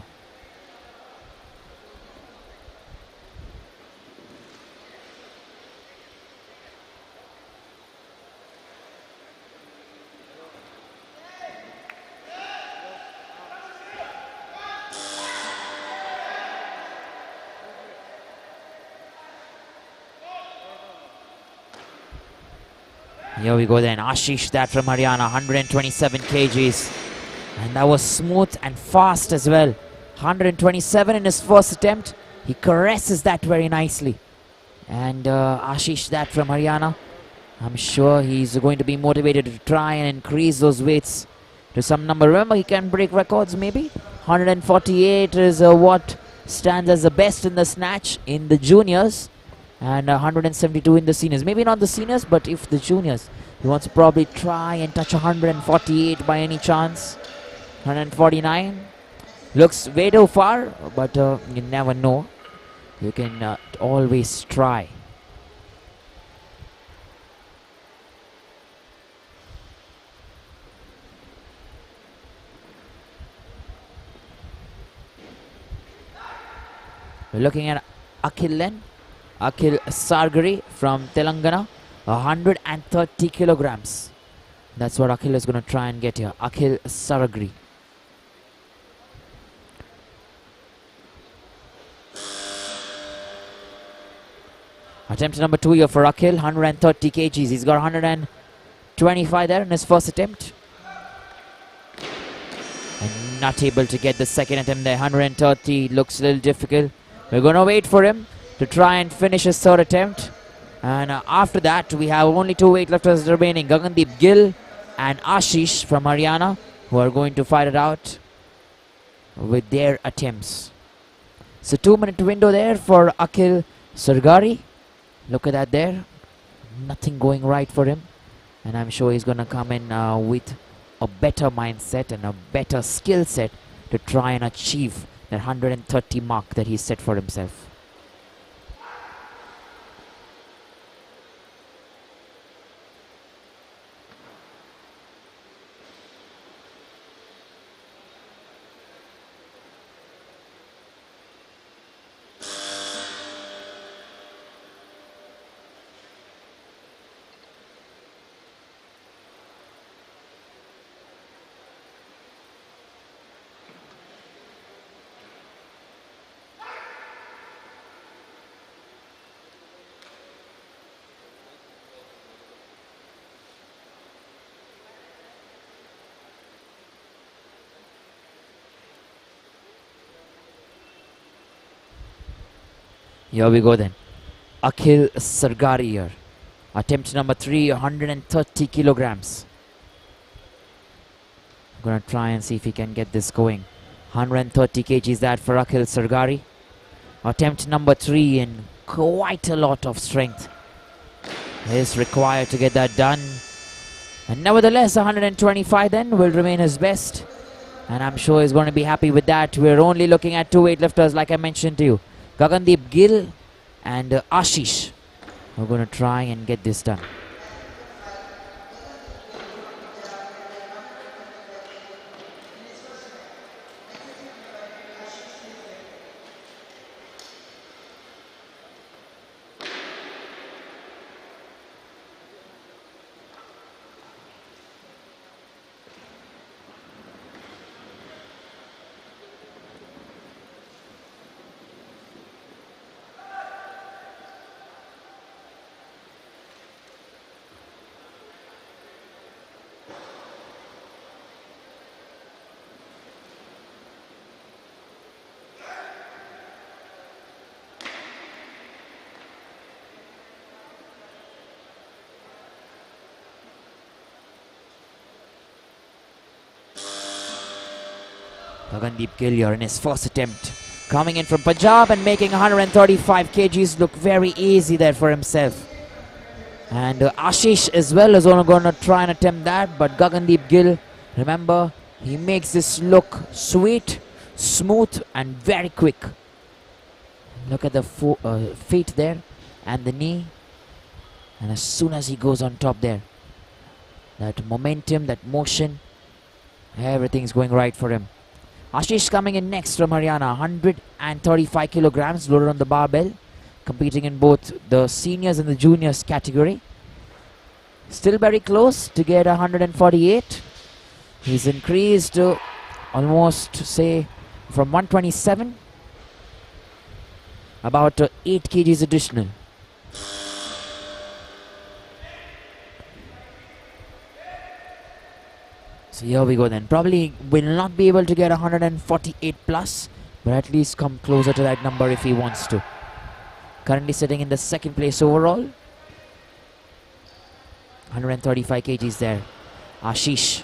Here we go then, Ashish, that from Haryana, 127 kgs. And that was smooth and fast as well. 127 in his first attempt. He caresses that very nicely. And Ashish, that from Haryana, I'm sure he's going to be motivated to try and increase those weights to some number. Remember, he can break records maybe. 148 is what stands as the best in the snatch in the juniors. And 172 in the seniors. Maybe not the seniors, but if the juniors, he wants to probably try and touch 148 by any chance. 149 looks way too far, but you never know. You can always try. We're looking at Akhil Sargari from Telangana, 130 kilograms. That's what Akhil is going to try and get here. Akhil Sargari. Attempt number 2 here for Akhil, 130 kgs. He's got 125 there in his first attempt. And not able to get the second attempt there. 130 looks a little difficult. We're going to wait for him to try and finish his third attempt. And after that, we have only 2 weightlifters remaining, Gagandeep Gill and Ashish from Haryana, who are going to fight it out with their attempts. So 2-minute window there for Akhil Sargari. Look at that there. Nothing going right for him. And I'm sure he's going to come in with a better mindset and a better skill set to try and achieve that 130 mark that he set for himself. Here we go then. Akhil Sargari here. Attempt number 3, 130 kilograms. I'm going to try and see if he can get this going. 130 kgs that for Akhil Sargari. Attempt number 3 and quite a lot of strength is required to get that done. And nevertheless, 125 then will remain his best. And I'm sure he's going to be happy with that. We're only looking at 2 weightlifters like I mentioned to you. Gagandeep Gill and Ashish. We're going to try and get this done. Gagandeep Gill in his first attempt. Coming in from Punjab and making 135 kgs look very easy there for himself. And Ashish as well is only going to try and attempt that. But Gagandeep Gill, remember, he makes this look sweet, smooth and very quick. Look at the feet there and the knee. And as soon as he goes on top there, that momentum, that motion, everything's going right for him. Ashish coming in next from Haryana, 135 kilograms loaded on the barbell, competing in both the seniors and the juniors category. Still very close to get 148. He's increased to almost, say, from 127, about 8 kgs additional. So here we go then. Probably will not be able to get 148 plus, but at least come closer to that number if he wants to. Currently sitting in the second place overall. 135 kgs there. Ashish.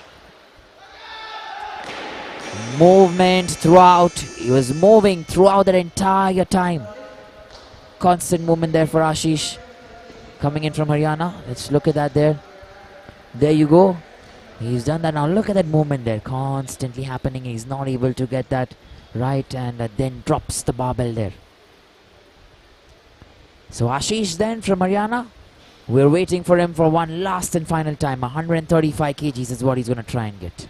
Movement throughout. He was moving throughout that entire time. Constant movement there for Ashish. Coming in from Haryana. Let's look at that there. There you go. He's done that. Now look at that movement there. Constantly happening. He's not able to get that right and then drops the barbell there. So Ashish then from Haryana. We're waiting for him for one last and final time. 135 kgs is what he's going to try and get.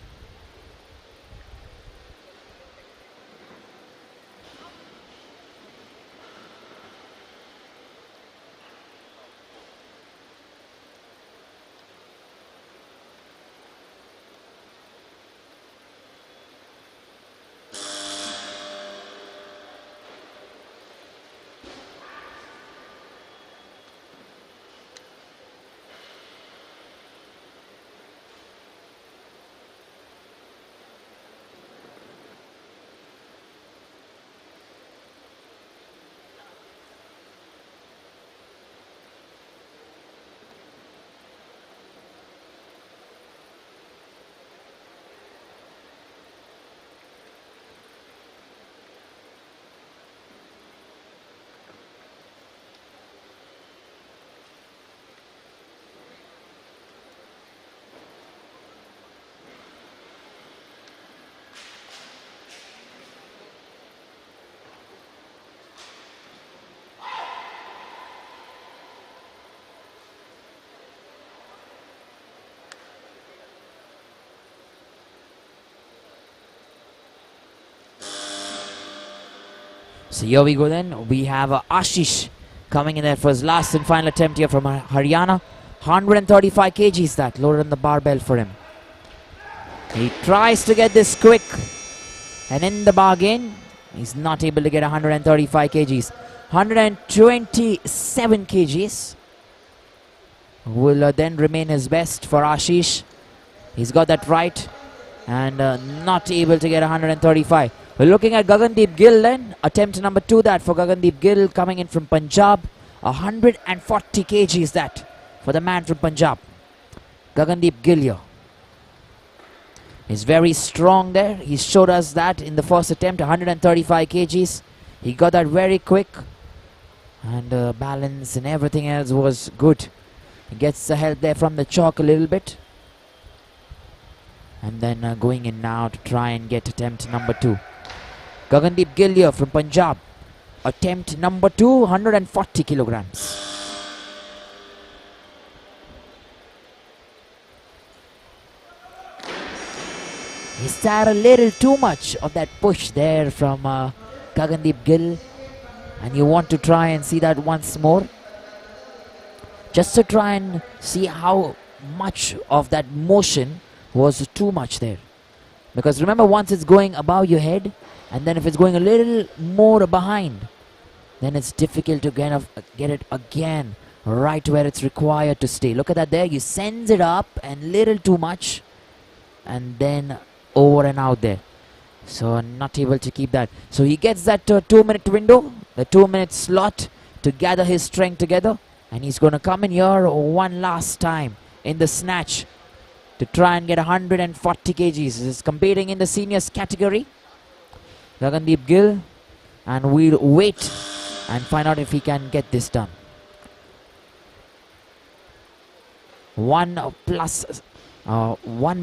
So here we go then. We have Ashish coming in there for his last and final attempt here from Haryana. 135 kgs that loaded on the barbell for him. He tries to get this quick, and in the bargain, he's not able to get 135 kgs. 127 kgs will then remain his best for Ashish. He's got that right, and not able to get 135. We're looking at Gagandeep Gill then. Attempt number 2 that for Gagandeep Gill coming in from Punjab. 140 kgs that for the man from Punjab. Gagandeep Gill here. He's very strong there. He showed us that in the first attempt. 135 kgs. He got that very quick. And balance and everything else was good. He gets the help there from the chalk a little bit. And then going in now to try and get attempt number 2. Gagandeep Gill here from Punjab. Attempt number 2, 140 kilograms. Is there a little too much of that push there from Gagandeep Gill? And you want to try and see that once more? Just to try and see how much of that motion was too much there. Because remember, once it's going above your head, and then if it's going a little more behind, then it's difficult to get it again right where it's required to stay. Look at that there. You sends it up and little too much, and then over and out there. So not able to keep that. So he gets that 2-minute window, the 2-minute slot to gather his strength together, and he's going to come in here one last time in the snatch to try and get 140 kgs. He's competing in the seniors category. Gagandeep Gill, and we'll wait and find out if he can get this done. 1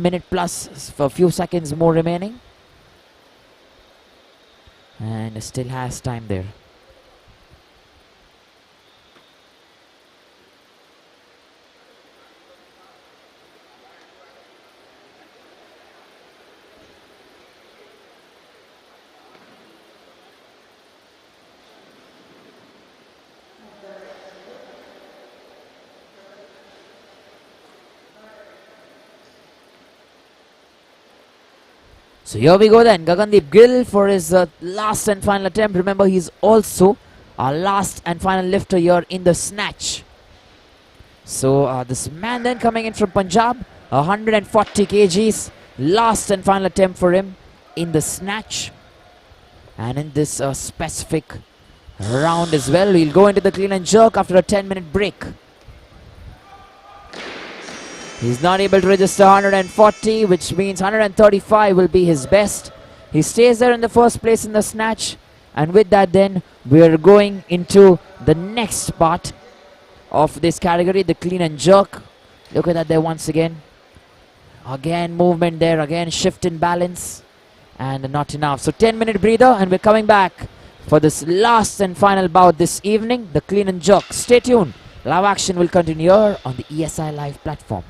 minute plus for a few seconds more remaining, and still has time there. So here we go then, Gagandeep Gill for his last and final attempt. Remember, he's also our last and final lifter here in the snatch. So this man then coming in from Punjab, 140 kgs, last and final attempt for him in the snatch. And in this specific round as well, we'll go into the clean and jerk after a 10-minute break. He's not able to register 140, which means 135 will be his best. He stays there in the first place in the snatch. And with that then, we're going into the next part of this category, the clean and jerk. Look at that there once again. Again, movement there, again, shift in balance. And not enough. So 10-minute breather, and we're coming back for this last and final bout this evening, the clean and jerk. Stay tuned. Live action will continue here on the ESI Live platform.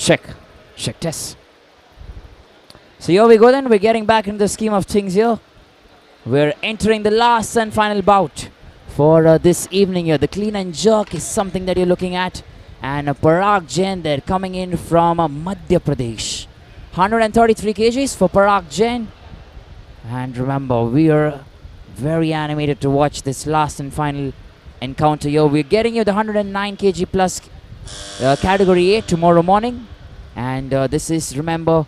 check. Check test. So here we go then. We're getting back into the scheme of things here. We're entering the last and final bout for this evening here. The clean and jerk is something that you're looking at. And Parag Jain, they're coming in from Madhya Pradesh. 133 kgs for Parag Jain. And remember, we are very animated to watch this last and final encounter here. We're getting you the 109 kg plus category A tomorrow morning. And this is, remember,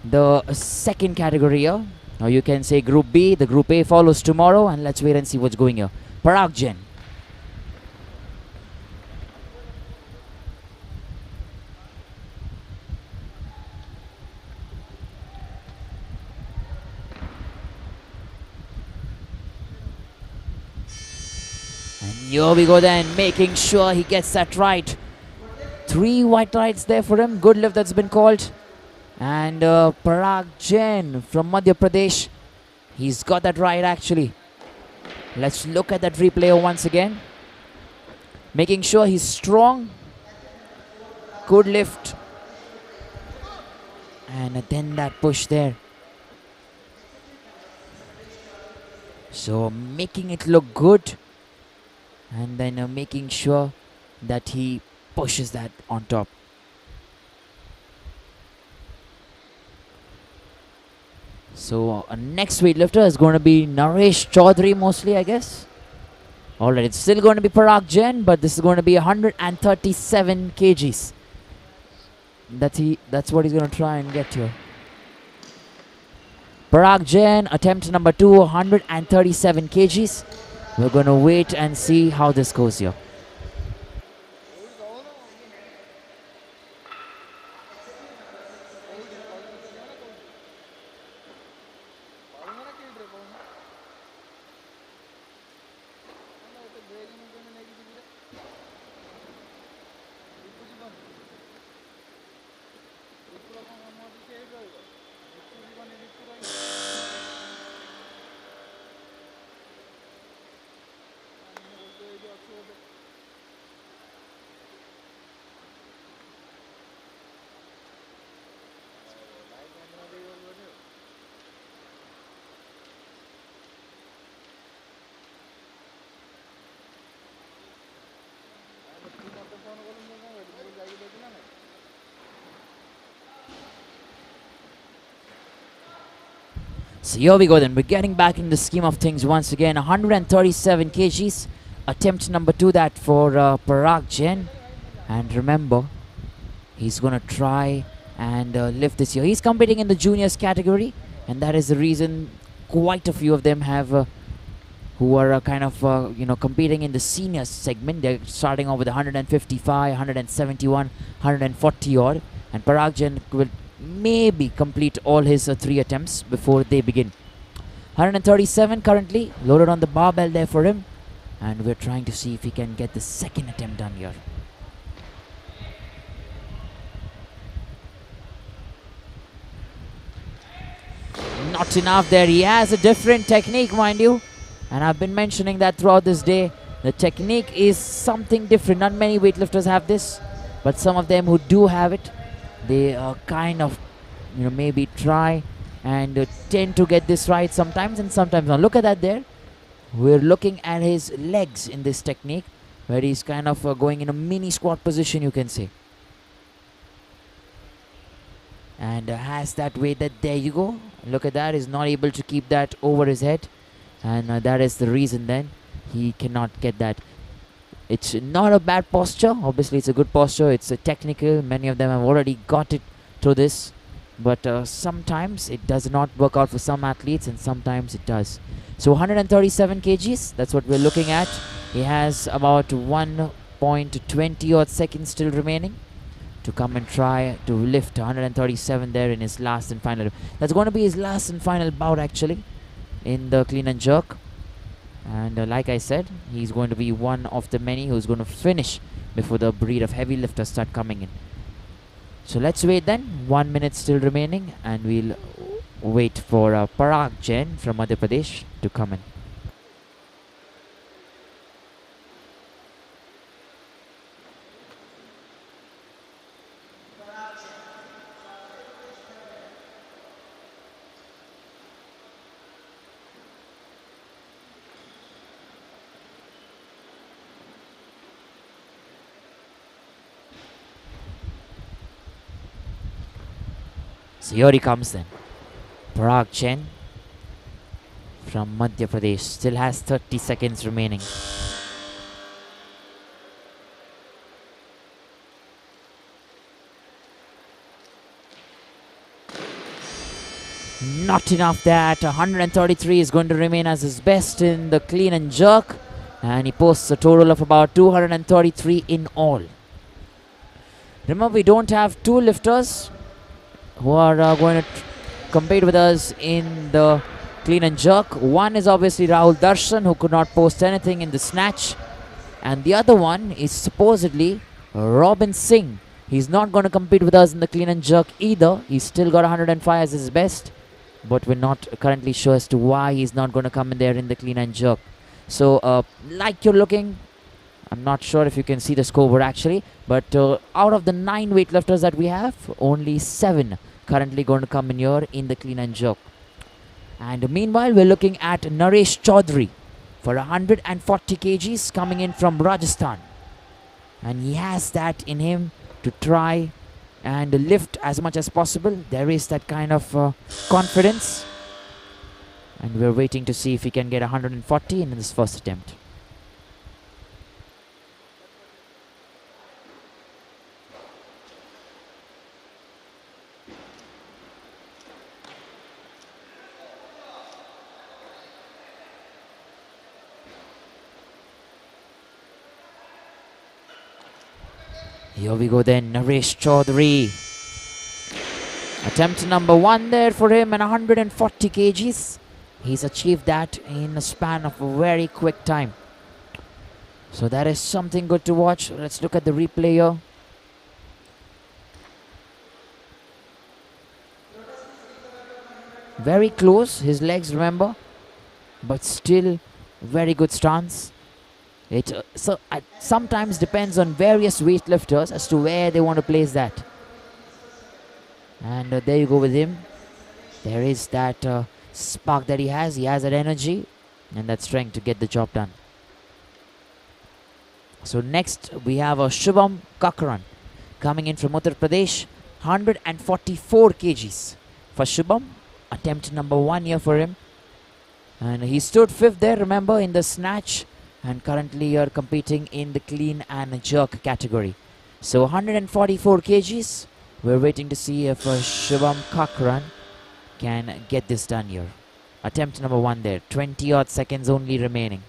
the second category here. Or you can say Group B. The Group A follows tomorrow. And let's wait and see what's going here. Parag Jain. And here we go then, making sure he gets that right. 3 white rights there for him. Good lift that's been called. And Parag Jain from Madhya Pradesh. He's got that right actually. Let's look at that replay once again. Making sure he's strong. Good lift. And then that push there. So making it look good. And then making sure that he pushes that on top. So next weightlifter is going to be Naresh Chaudhary mostly, I guess. Alright, it's still going to be Parag Jain, but this is going to be 137 kgs. That's what he's going to try and get here. Parag Jain, attempt number 2, 137 kgs. We're going to wait and see how this goes here. So here we go then. We're getting back in the scheme of things once again. 137 kgs. Attempt number 2 that for Parag Jain. And remember, he's going to try and lift this here. He's competing in the juniors category. And that is the reason quite a few of them have who are kind of competing in the seniors segment. They're starting off with 155, 171, 140 odd. And Parag Jain will maybe complete all his 3 attempts before they begin. 137 currently loaded on the barbell there for him, and we're trying to see if he can get the second attempt done here. Not enough there. He has a different technique, mind you, and I've been mentioning that throughout this day. The technique is something different. Not many weightlifters have this, but some of them who do have it, they kind of maybe try and tend to get this right sometimes and sometimes not. Look at that there. We're looking at his legs in this technique where he's kind of going in a mini squat position, you can say, and has that weight. That there you go, look at that. He's not able to keep that over his head, and that is the reason then he cannot get that. It's not a bad posture. Obviously, it's a good posture. It's a technical. Many of them have already got it through this. But sometimes it does not work out for some athletes, and sometimes it does. So 137 kgs, that's what we're looking at. He has about 1.20 odd seconds still remaining to come and try to lift 137 there in his last and final. That's going to be his last and final bout actually in the clean and jerk. And like I said, he's going to be one of the many who's going to finish before the breed of heavy lifters start coming in. So let's wait then. 1 minute still remaining, and we'll wait for Parag Jain from Madhya Pradesh to come in. So here he comes then. Parag Chen from Madhya Pradesh still has 30 seconds remaining. Not enough that. 133 is going to remain as his best in the clean and jerk. And he posts a total of about 233 in all. Remember, we don't have two lifters who are going to compete with us in the clean and jerk. One is obviously Rahul Darshan, who could not post anything in the snatch. And the other one is supposedly Robin Singh. He's not going to compete with us in the clean and jerk either. He's still got 105 as his best. But we're not currently sure as to why he's not going to come in there in the clean and jerk. So, like you're looking, I'm not sure if you can see the scoreboard actually, but out of the 9 weightlifters that we have, only 7 currently going to come in here in the clean and jerk. And meanwhile, we're looking at Naresh Chaudhary for 140 kgs coming in from Rajasthan. And he has that in him to try and lift as much as possible. There is that kind of confidence. And we're waiting to see if he can get 140 in this first attempt. Here we go then, Naresh Chaudhary. Attempt number 1 there for him and 140 kgs. He's achieved that in a span of a very quick time. So that is something good to watch. Let's look at the replay here. Very close, his legs, remember, but still very good stance. It sometimes depends on various weightlifters as to where they want to place that. And there you go with him. There is that spark that he has that energy and that strength to get the job done. So next we have a Shubham Kakran coming in from Uttar Pradesh, 144 kgs for Shubham. Attempt number 1 here for him, and he stood 5th there, remember, in the snatch, and currently you're competing in the clean and jerk category. So 144 kgs. We're waiting to see if Shubham Kakran can get this done here. Attempt number 1 there. 20 odd seconds only remaining.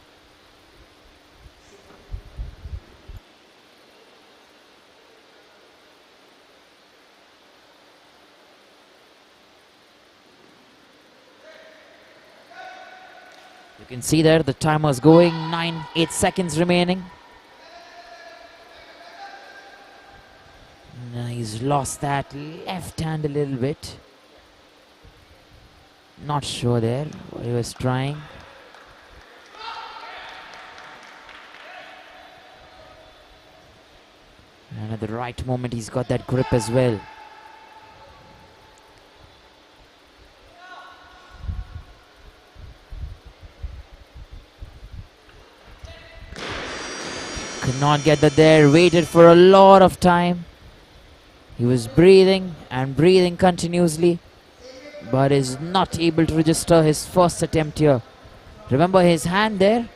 You can see there the timer's going. 8 seconds remaining. He's lost that left hand a little bit. Not sure there what he was trying. And at the right moment he's got that grip as well. Could not get that there, waited for a lot of time. He was breathing and breathing continuously, but is not able to register his first attempt here. Remember his hand there?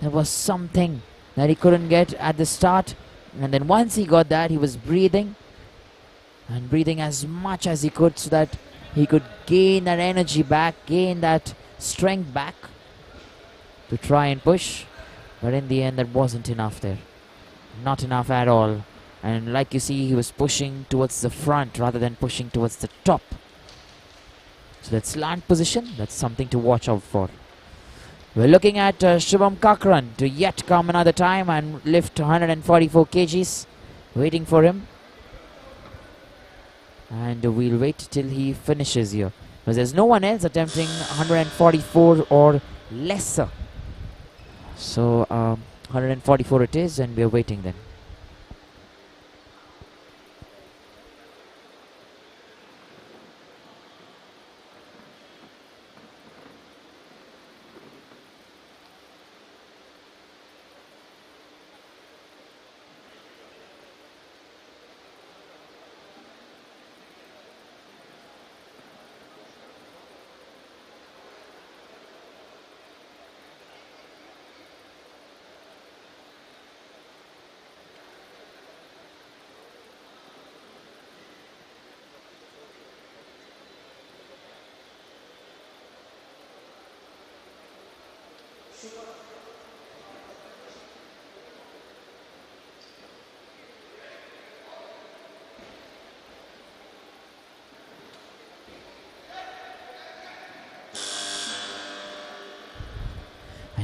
There was something that he couldn't get at the start. And then once he got that, he was breathing and breathing as much as he could so that he could gain that energy back, gain that strength back to try and push. But in the end, that wasn't enough there. Not enough at all. And like you see, he was pushing towards the front rather than pushing towards the top. So that slant position, that's something to watch out for. We're looking at Shubham Kakran to yet come another time and lift 144 kgs. Waiting for him. And we'll wait till he finishes here, because there's no one else attempting 144 or lesser. So 144 it is, and we're waiting then.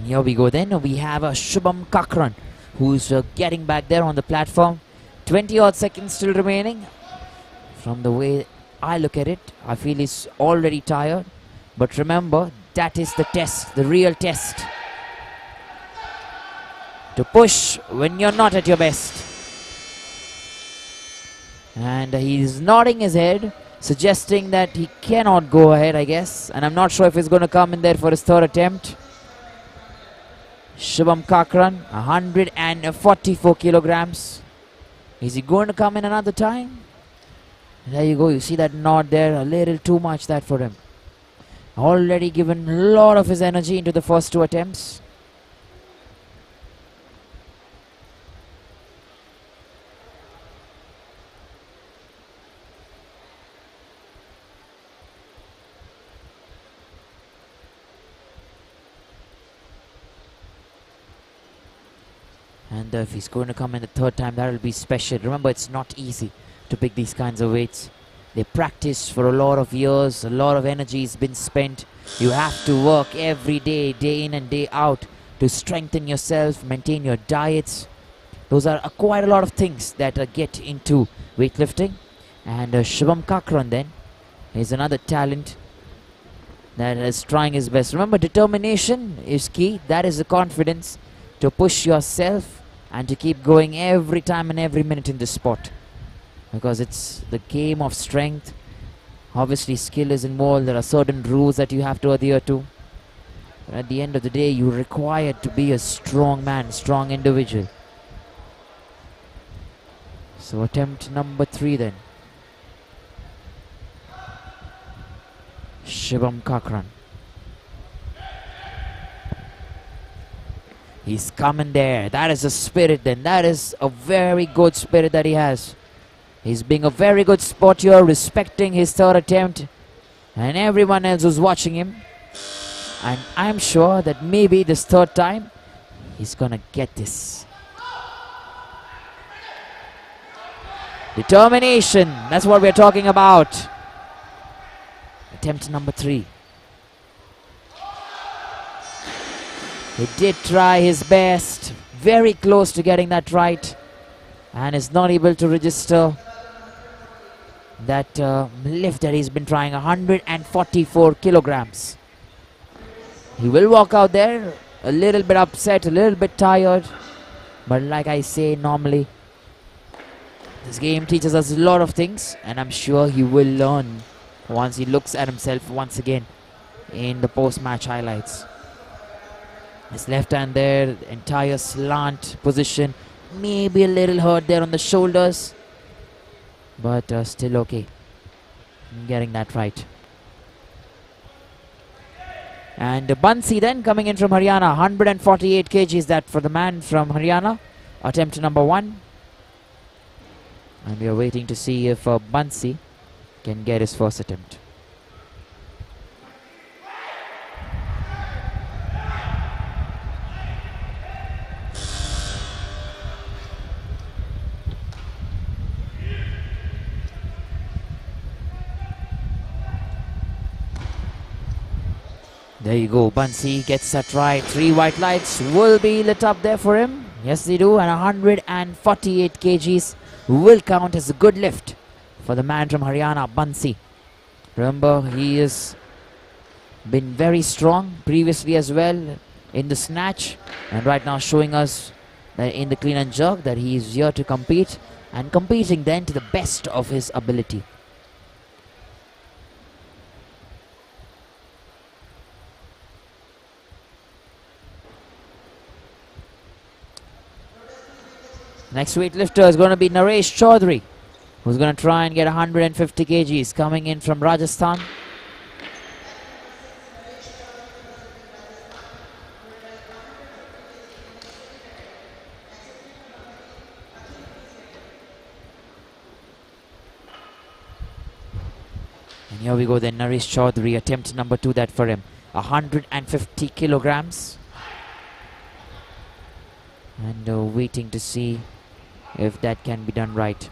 Here we go then. We have a Shubham Kakran who's getting back there on the platform. 20 odd seconds still remaining. From the way I look at it, I feel he's already tired. But remember, that is the test, the real test. To push when you're not at your best. And he's nodding his head, suggesting that he cannot go ahead, I guess. And I'm not sure if he's going to come in there for his third attempt. Shubham Kakran, 144 kilograms. Is he going to come in another time? There you go, you see that nod there, a little too much that for him. Already given a lot of his energy into the first two attempts. And if he's going to come in the third time, that will be special. Remember, it's not easy to pick these kinds of weights. They practice for a lot of years, a lot of energy has been spent. You have to work every day, day in and day out, to strengthen yourself, maintain your diets. Those are quite a lot of things that get into weightlifting. And Shubham Kakran then is another talent that is trying his best. Remember, determination is key. That is the confidence to push yourself and to keep going every time and every minute in this sport. Because it's the game of strength. Obviously skill is involved. There are certain rules that you have to adhere to. But at the end of the day, you're required to be a strong man, strong individual. So attempt number 3 then. Shubham Kakran. He's coming there. That is a spirit then. That is a very good spirit that he has. He's being a very good sport here, respecting his third attempt and everyone else who's watching him. And I'm sure that maybe this third time, he's gonna get this. Determination, that's what we're talking about. Attempt number 3. He did try his best, very close to getting that right, and is not able to register that lift that he's been trying, 144 kilograms. He will walk out there a little bit upset, a little bit tired, but like I say, normally this game teaches us a lot of things, and I'm sure he will learn once he looks at himself once again in the post-match highlights. His left hand there, the entire slant position, maybe a little hurt there on the shoulders, but still okay. Getting that right. And Bansi then coming in from Haryana, 148 kgs that for the man from Haryana. Attempt number 1. And we are waiting to see if Bansi can get his first attempt. There you go, Bansi gets that right. 3 white lights will be lit up there for him. Yes, they do. And 148 kgs will count as a good lift for the man from Haryana, Bansi. Remember, he has been very strong previously as well in the snatch. And right now showing us that in the clean and jerk that he is here to compete. And competing then to the best of his ability. Next weightlifter is going to be Naresh Chaudhary, who's going to try and get 150 kgs coming in from Rajasthan. And here we go then, Naresh Chaudhary, attempt number 2 that for him. 150 kilograms. And waiting to see if that can be done right.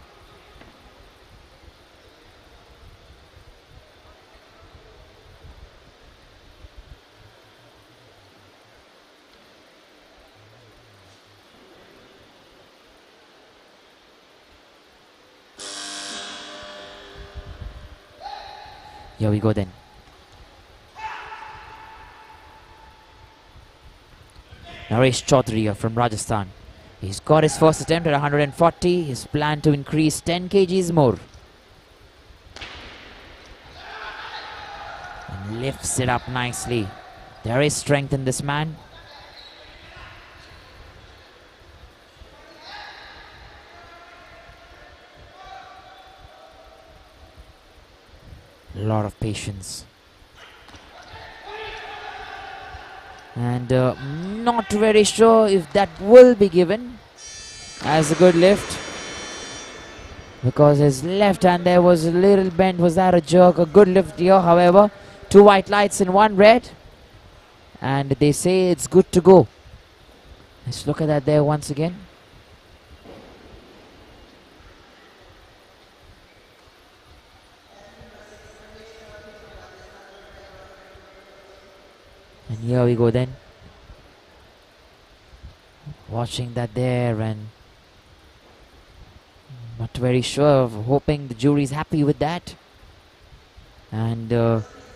Here we go then. Naresh Chaudhary from Rajasthan. He's got his first attempt at 140. His plan to increase 10 kgs more. And lifts it up nicely. There is strength in this man. A lot of patience. And not very sure if that will be given as a good lift, because his left hand there was a little bent. Was that a jerk? A good lift here, however. 2 white lights and 1 red, and they say it's good to go. Let's look at that there once again. And here we go then. Watching that there, and not very sure, hoping the jury's happy with that. And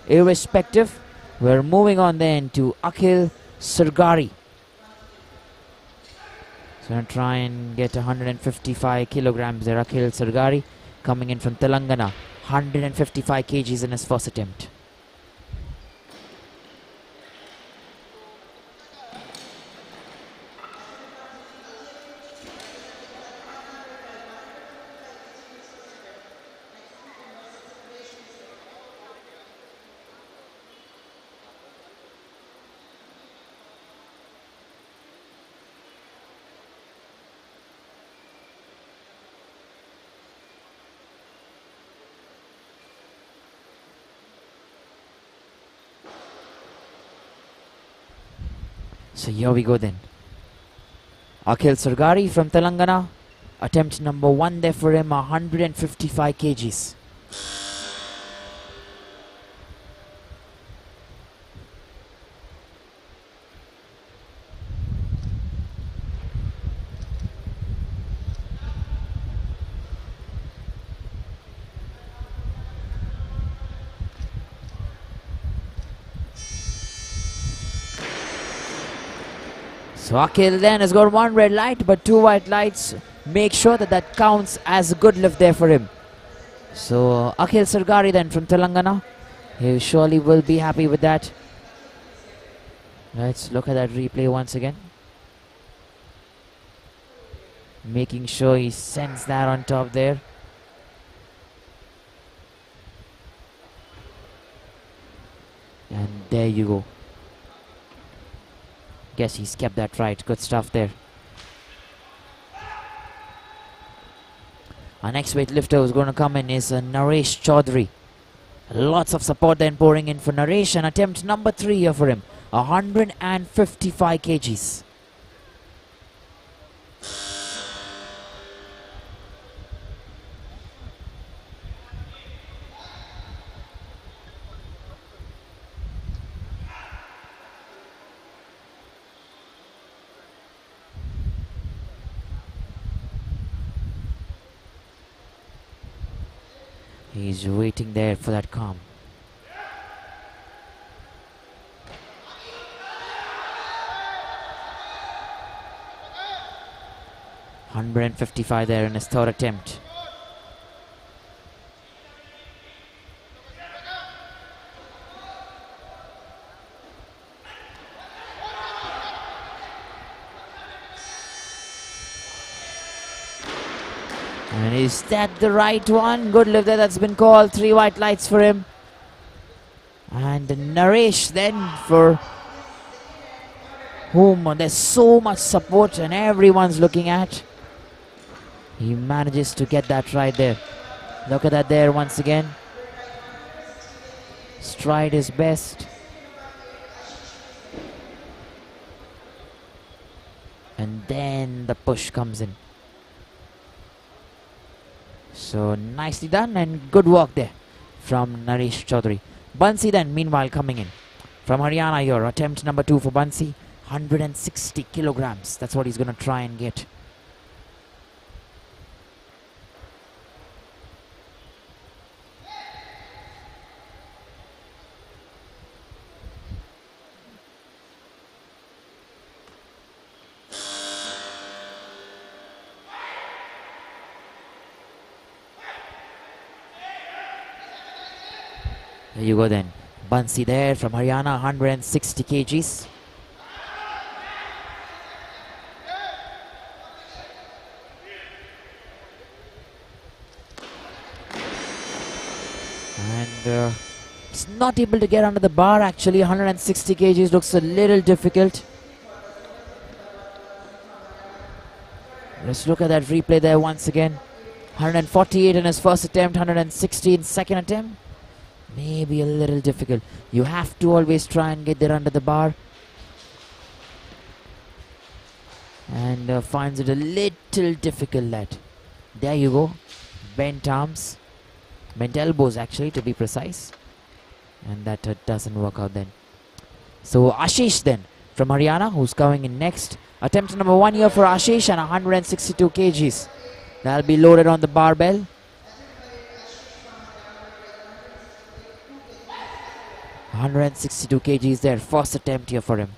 irrespective, we're moving on then to Akhil Sargari. So gonna try and get 155 kilograms there. Akhil Sargari coming in from Telangana. 155 kgs in his first attempt. So here we go then. Akhil Sargari from Telangana. Attempt number 1 there for him, 155 kgs. So Akhil then has got 1 red light but 2 white lights. Make sure that that counts as a good lift there for him. So Akhil Sargari then from Telangana. He surely will be happy with that. Let's look at that replay once again. Making sure he sends that on top there. And there you go. Guess he's kept that right. Good stuff there. Our next weightlifter who's going to come in is Naresh Chaudhary. Lots of support then pouring in for Naresh, and attempt number 3 here for him. 155 kgs. He's waiting there for that calm. $155 there in his third attempt. And is that the right one? Good lift there, that's been called. 3 white lights for him. And Naresh then, for whom there's so much support and everyone's looking at. He manages to get that right there. Look at that there once again. Stride his best. And then the push comes in. So nicely done and good work there from Naresh Chaudhary. Bansi then meanwhile coming in from Haryana here. Attempt number 2 for Bansi. 160 kilograms. That's what he's going to try and get. There you go then. Bansi there from Haryana, 160 kgs. And he's not able to get under the bar actually. 160 kgs looks a little difficult. Let's look at that replay there once again. 148 in his first attempt, 160 in second attempt. Maybe a little difficult. You have to always try and get there under the bar. And finds it a little difficult, that. There you go. Bent arms. Bent elbows actually, to be precise. And that doesn't work out then. So Ashish then from Haryana, who's coming in next. Attempt number 1 here for Ashish, and 162 kgs. That'll be loaded on the barbell. $162 kgs there. First attempt here for him.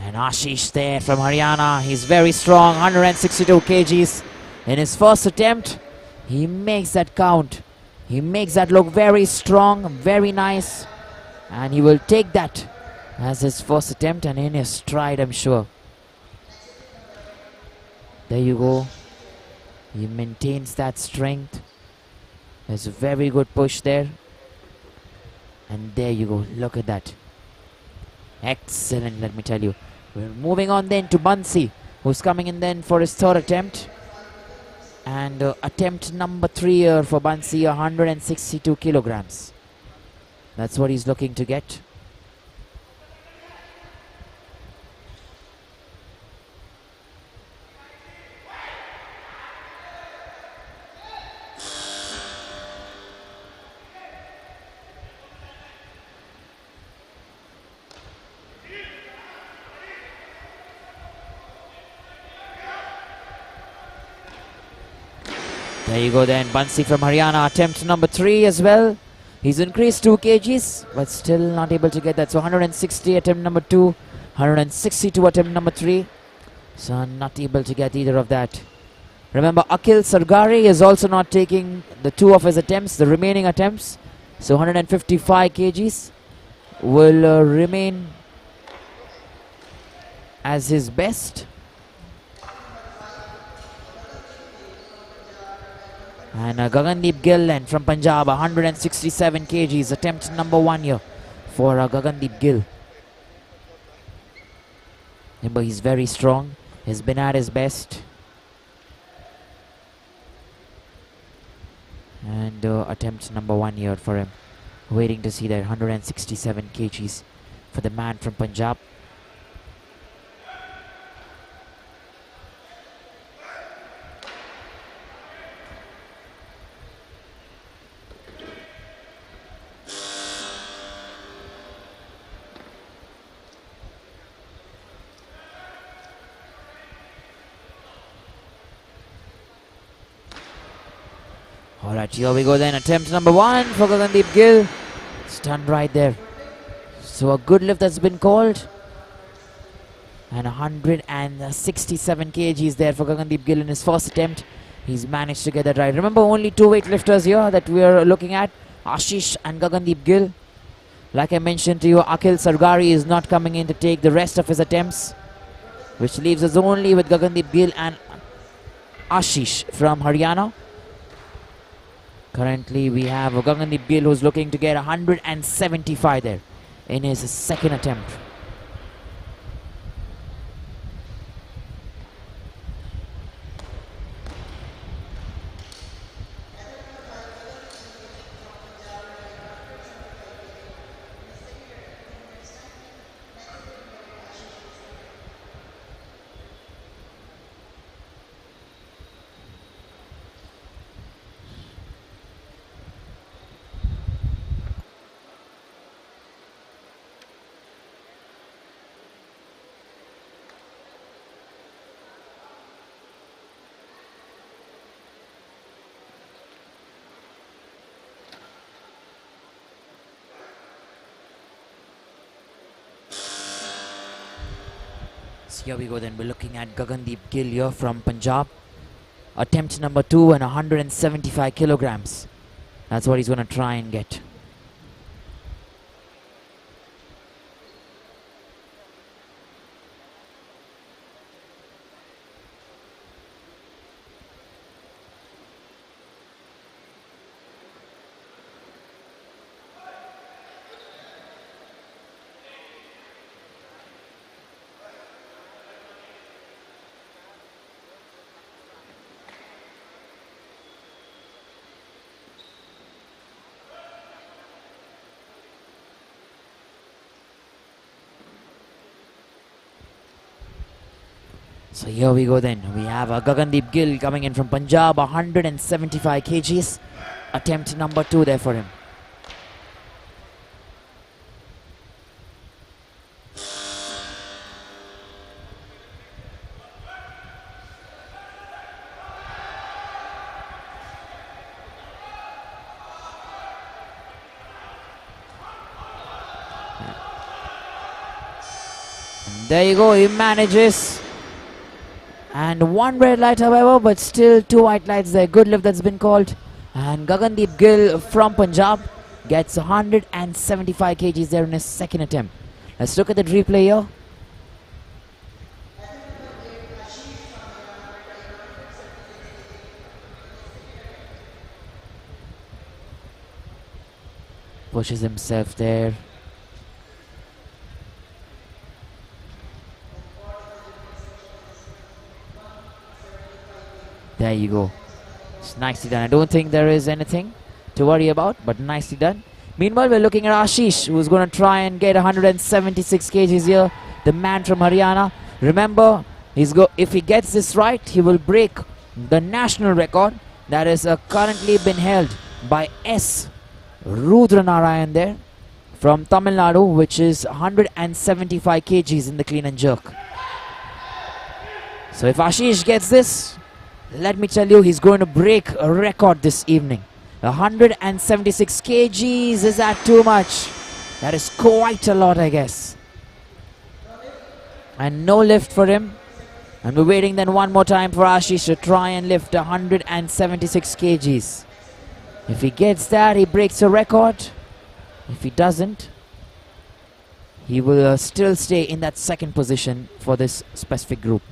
And Ashish there from Haryana. He's very strong, 162 kgs. In his first attempt, he makes that count. He makes that look very strong, very nice. And he will take that as his first attempt and in his stride, I'm sure. There you go. He maintains that strength. There's a very good push there. And there you go. Look at that. Excellent, let me tell you. We're moving on then to Bansi, who's coming in then for his third attempt. And attempt number 3 here for Bansi, 162 kilograms. That's what he's looking to get. There you go then, Bansi from Haryana, attempt number 3 as well. He's increased 2 kgs, but still not able to get that. So 160 attempt number 2, 162 attempt number 3. So not able to get either of that. Remember, Akhil Sargari is also not taking the 2 of his attempts, the remaining attempts. So 155 kgs will remain as his best. And Gagandeep Gill and from Punjab, 167 kgs, attempt number 1 here for Gagandeep Gill. Remember, he's very strong, he's been at his best. And attempt number 1 here for him. Waiting to see that 167 kgs for the man from Punjab. Alright, here we go then. Attempt number 1 for Gagandeep Gill. Stunned right there. So a good lift that's been called. And 167 kgs there for Gagandeep Gill in his first attempt. He's managed to get that right. Remember, only 2 weightlifters here that we are looking at. Ashish and Gagandeep Gill. Like I mentioned to you, Akhil Sargari is not coming in to take the rest of his attempts. Which leaves us only with Gagandeep Gill and Ashish from Haryana. Currently we have Gagandeep Gill who's looking to get 175 there in his second attempt. So here we go then. We're looking at Gagandeep Gill here from Punjab. Attempt number 2 and 175 kilograms. That's what he's going to try and get. So here we go then. We have Gagandeep Gill coming in from Punjab, 175 kgs. Attempt number 2 there for him. And there you go, he manages. And one red light, however, but still 2 white lights there. Good lift that's been called. And Gagandeep Gill from Punjab gets 175 kgs there in his second attempt. Let's look at the replay here. Pushes himself there. There you go. It's nicely done. I don't think there is anything to worry about, but nicely done. Meanwhile, we're looking at Ashish, who's going to try and get 176 kgs here. The man from Haryana. Remember, if he gets this right, he will break the national record that is currently been held by S. Rudranarayan there from Tamil Nadu, which is 175 kgs in the clean and jerk. So if Ashish gets this, let me tell you, he's going to break a record this evening. 176 kgs, is that too much? That is quite a lot, I guess. And no lift for him. And we're waiting then one more time for Ashish to try and lift 176 kgs. If he gets that, he breaks a record. If he doesn't, he will still stay in that second position for this specific group.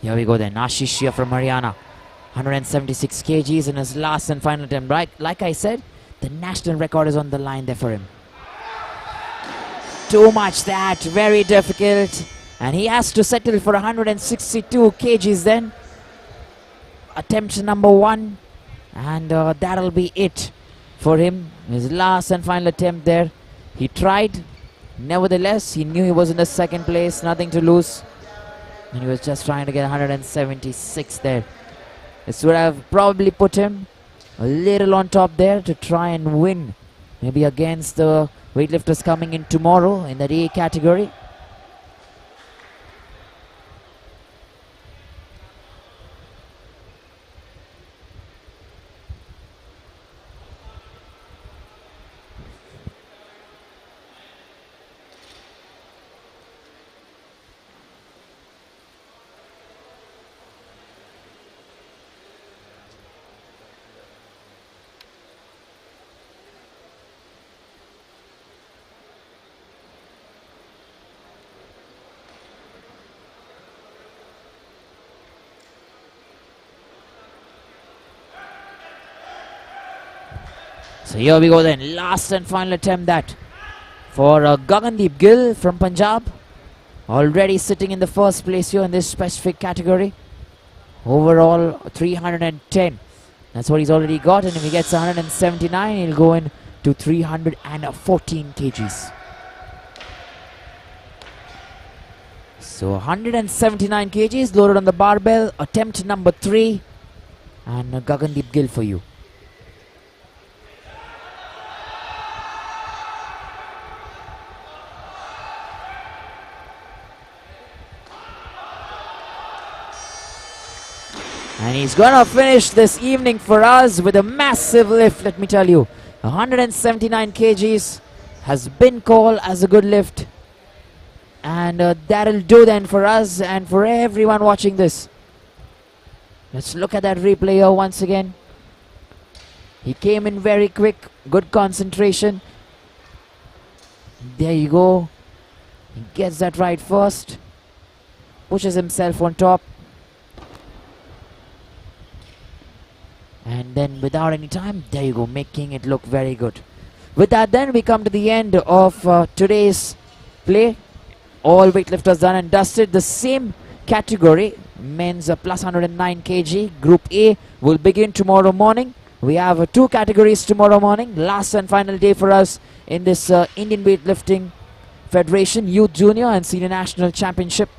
Here we go then. Ashish here from Haryana. 176 kgs in his last and final attempt. Right, like I said, the national record is on the line there for him. Too much that. Very difficult. And he has to settle for 162 kgs then. Attempt number 1. And that'll be it for him. His last and final attempt there. He tried. Nevertheless, he knew he was in the second place. Nothing to lose. And he was just trying to get 176 there. This would have probably put him a little on top there to try and win. Maybe against the weightlifters coming in tomorrow in that A category. So here we go then. Last and final attempt that for Gagandeep Gill from Punjab. Already sitting in the first place here in this specific category. Overall 310. That's what he's already got, and if he gets 179, he'll go in to 314 kgs. So 179 kgs loaded on the barbell. Attempt number 3, and Gagandeep Gill for you. And he's gonna finish this evening for us with a massive lift, let me tell you. 179 kgs has been called as a good lift. And that'll do then for us and for everyone watching this. Let's look at that replay here once again. He came in very quick, good concentration. There you go. He gets that right first. Pushes himself on top. And then without any time, there you go, making it look very good. With that then, we come to the end of today's play. All weightlifters done and dusted. The same category, men's plus 109 kg, Group A, will begin tomorrow morning. We have 2 categories tomorrow morning. Last and final day for us in this Indian Weightlifting Federation Youth Junior and Senior National Championship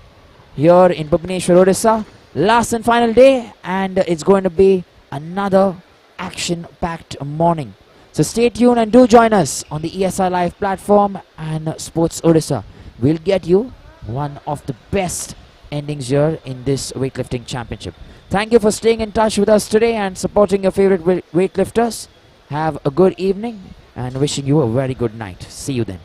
here in Bhubaneswar, Odisha. Last and final day, and it's going to be another action-packed morning. So stay tuned and do join us on the ESI Live platform and Sports Odisha. We'll get you one of the best endings here in this weightlifting championship. Thank you for staying in touch with us today and supporting your favorite weightlifters. Have a good evening and wishing you a very good night. See you then.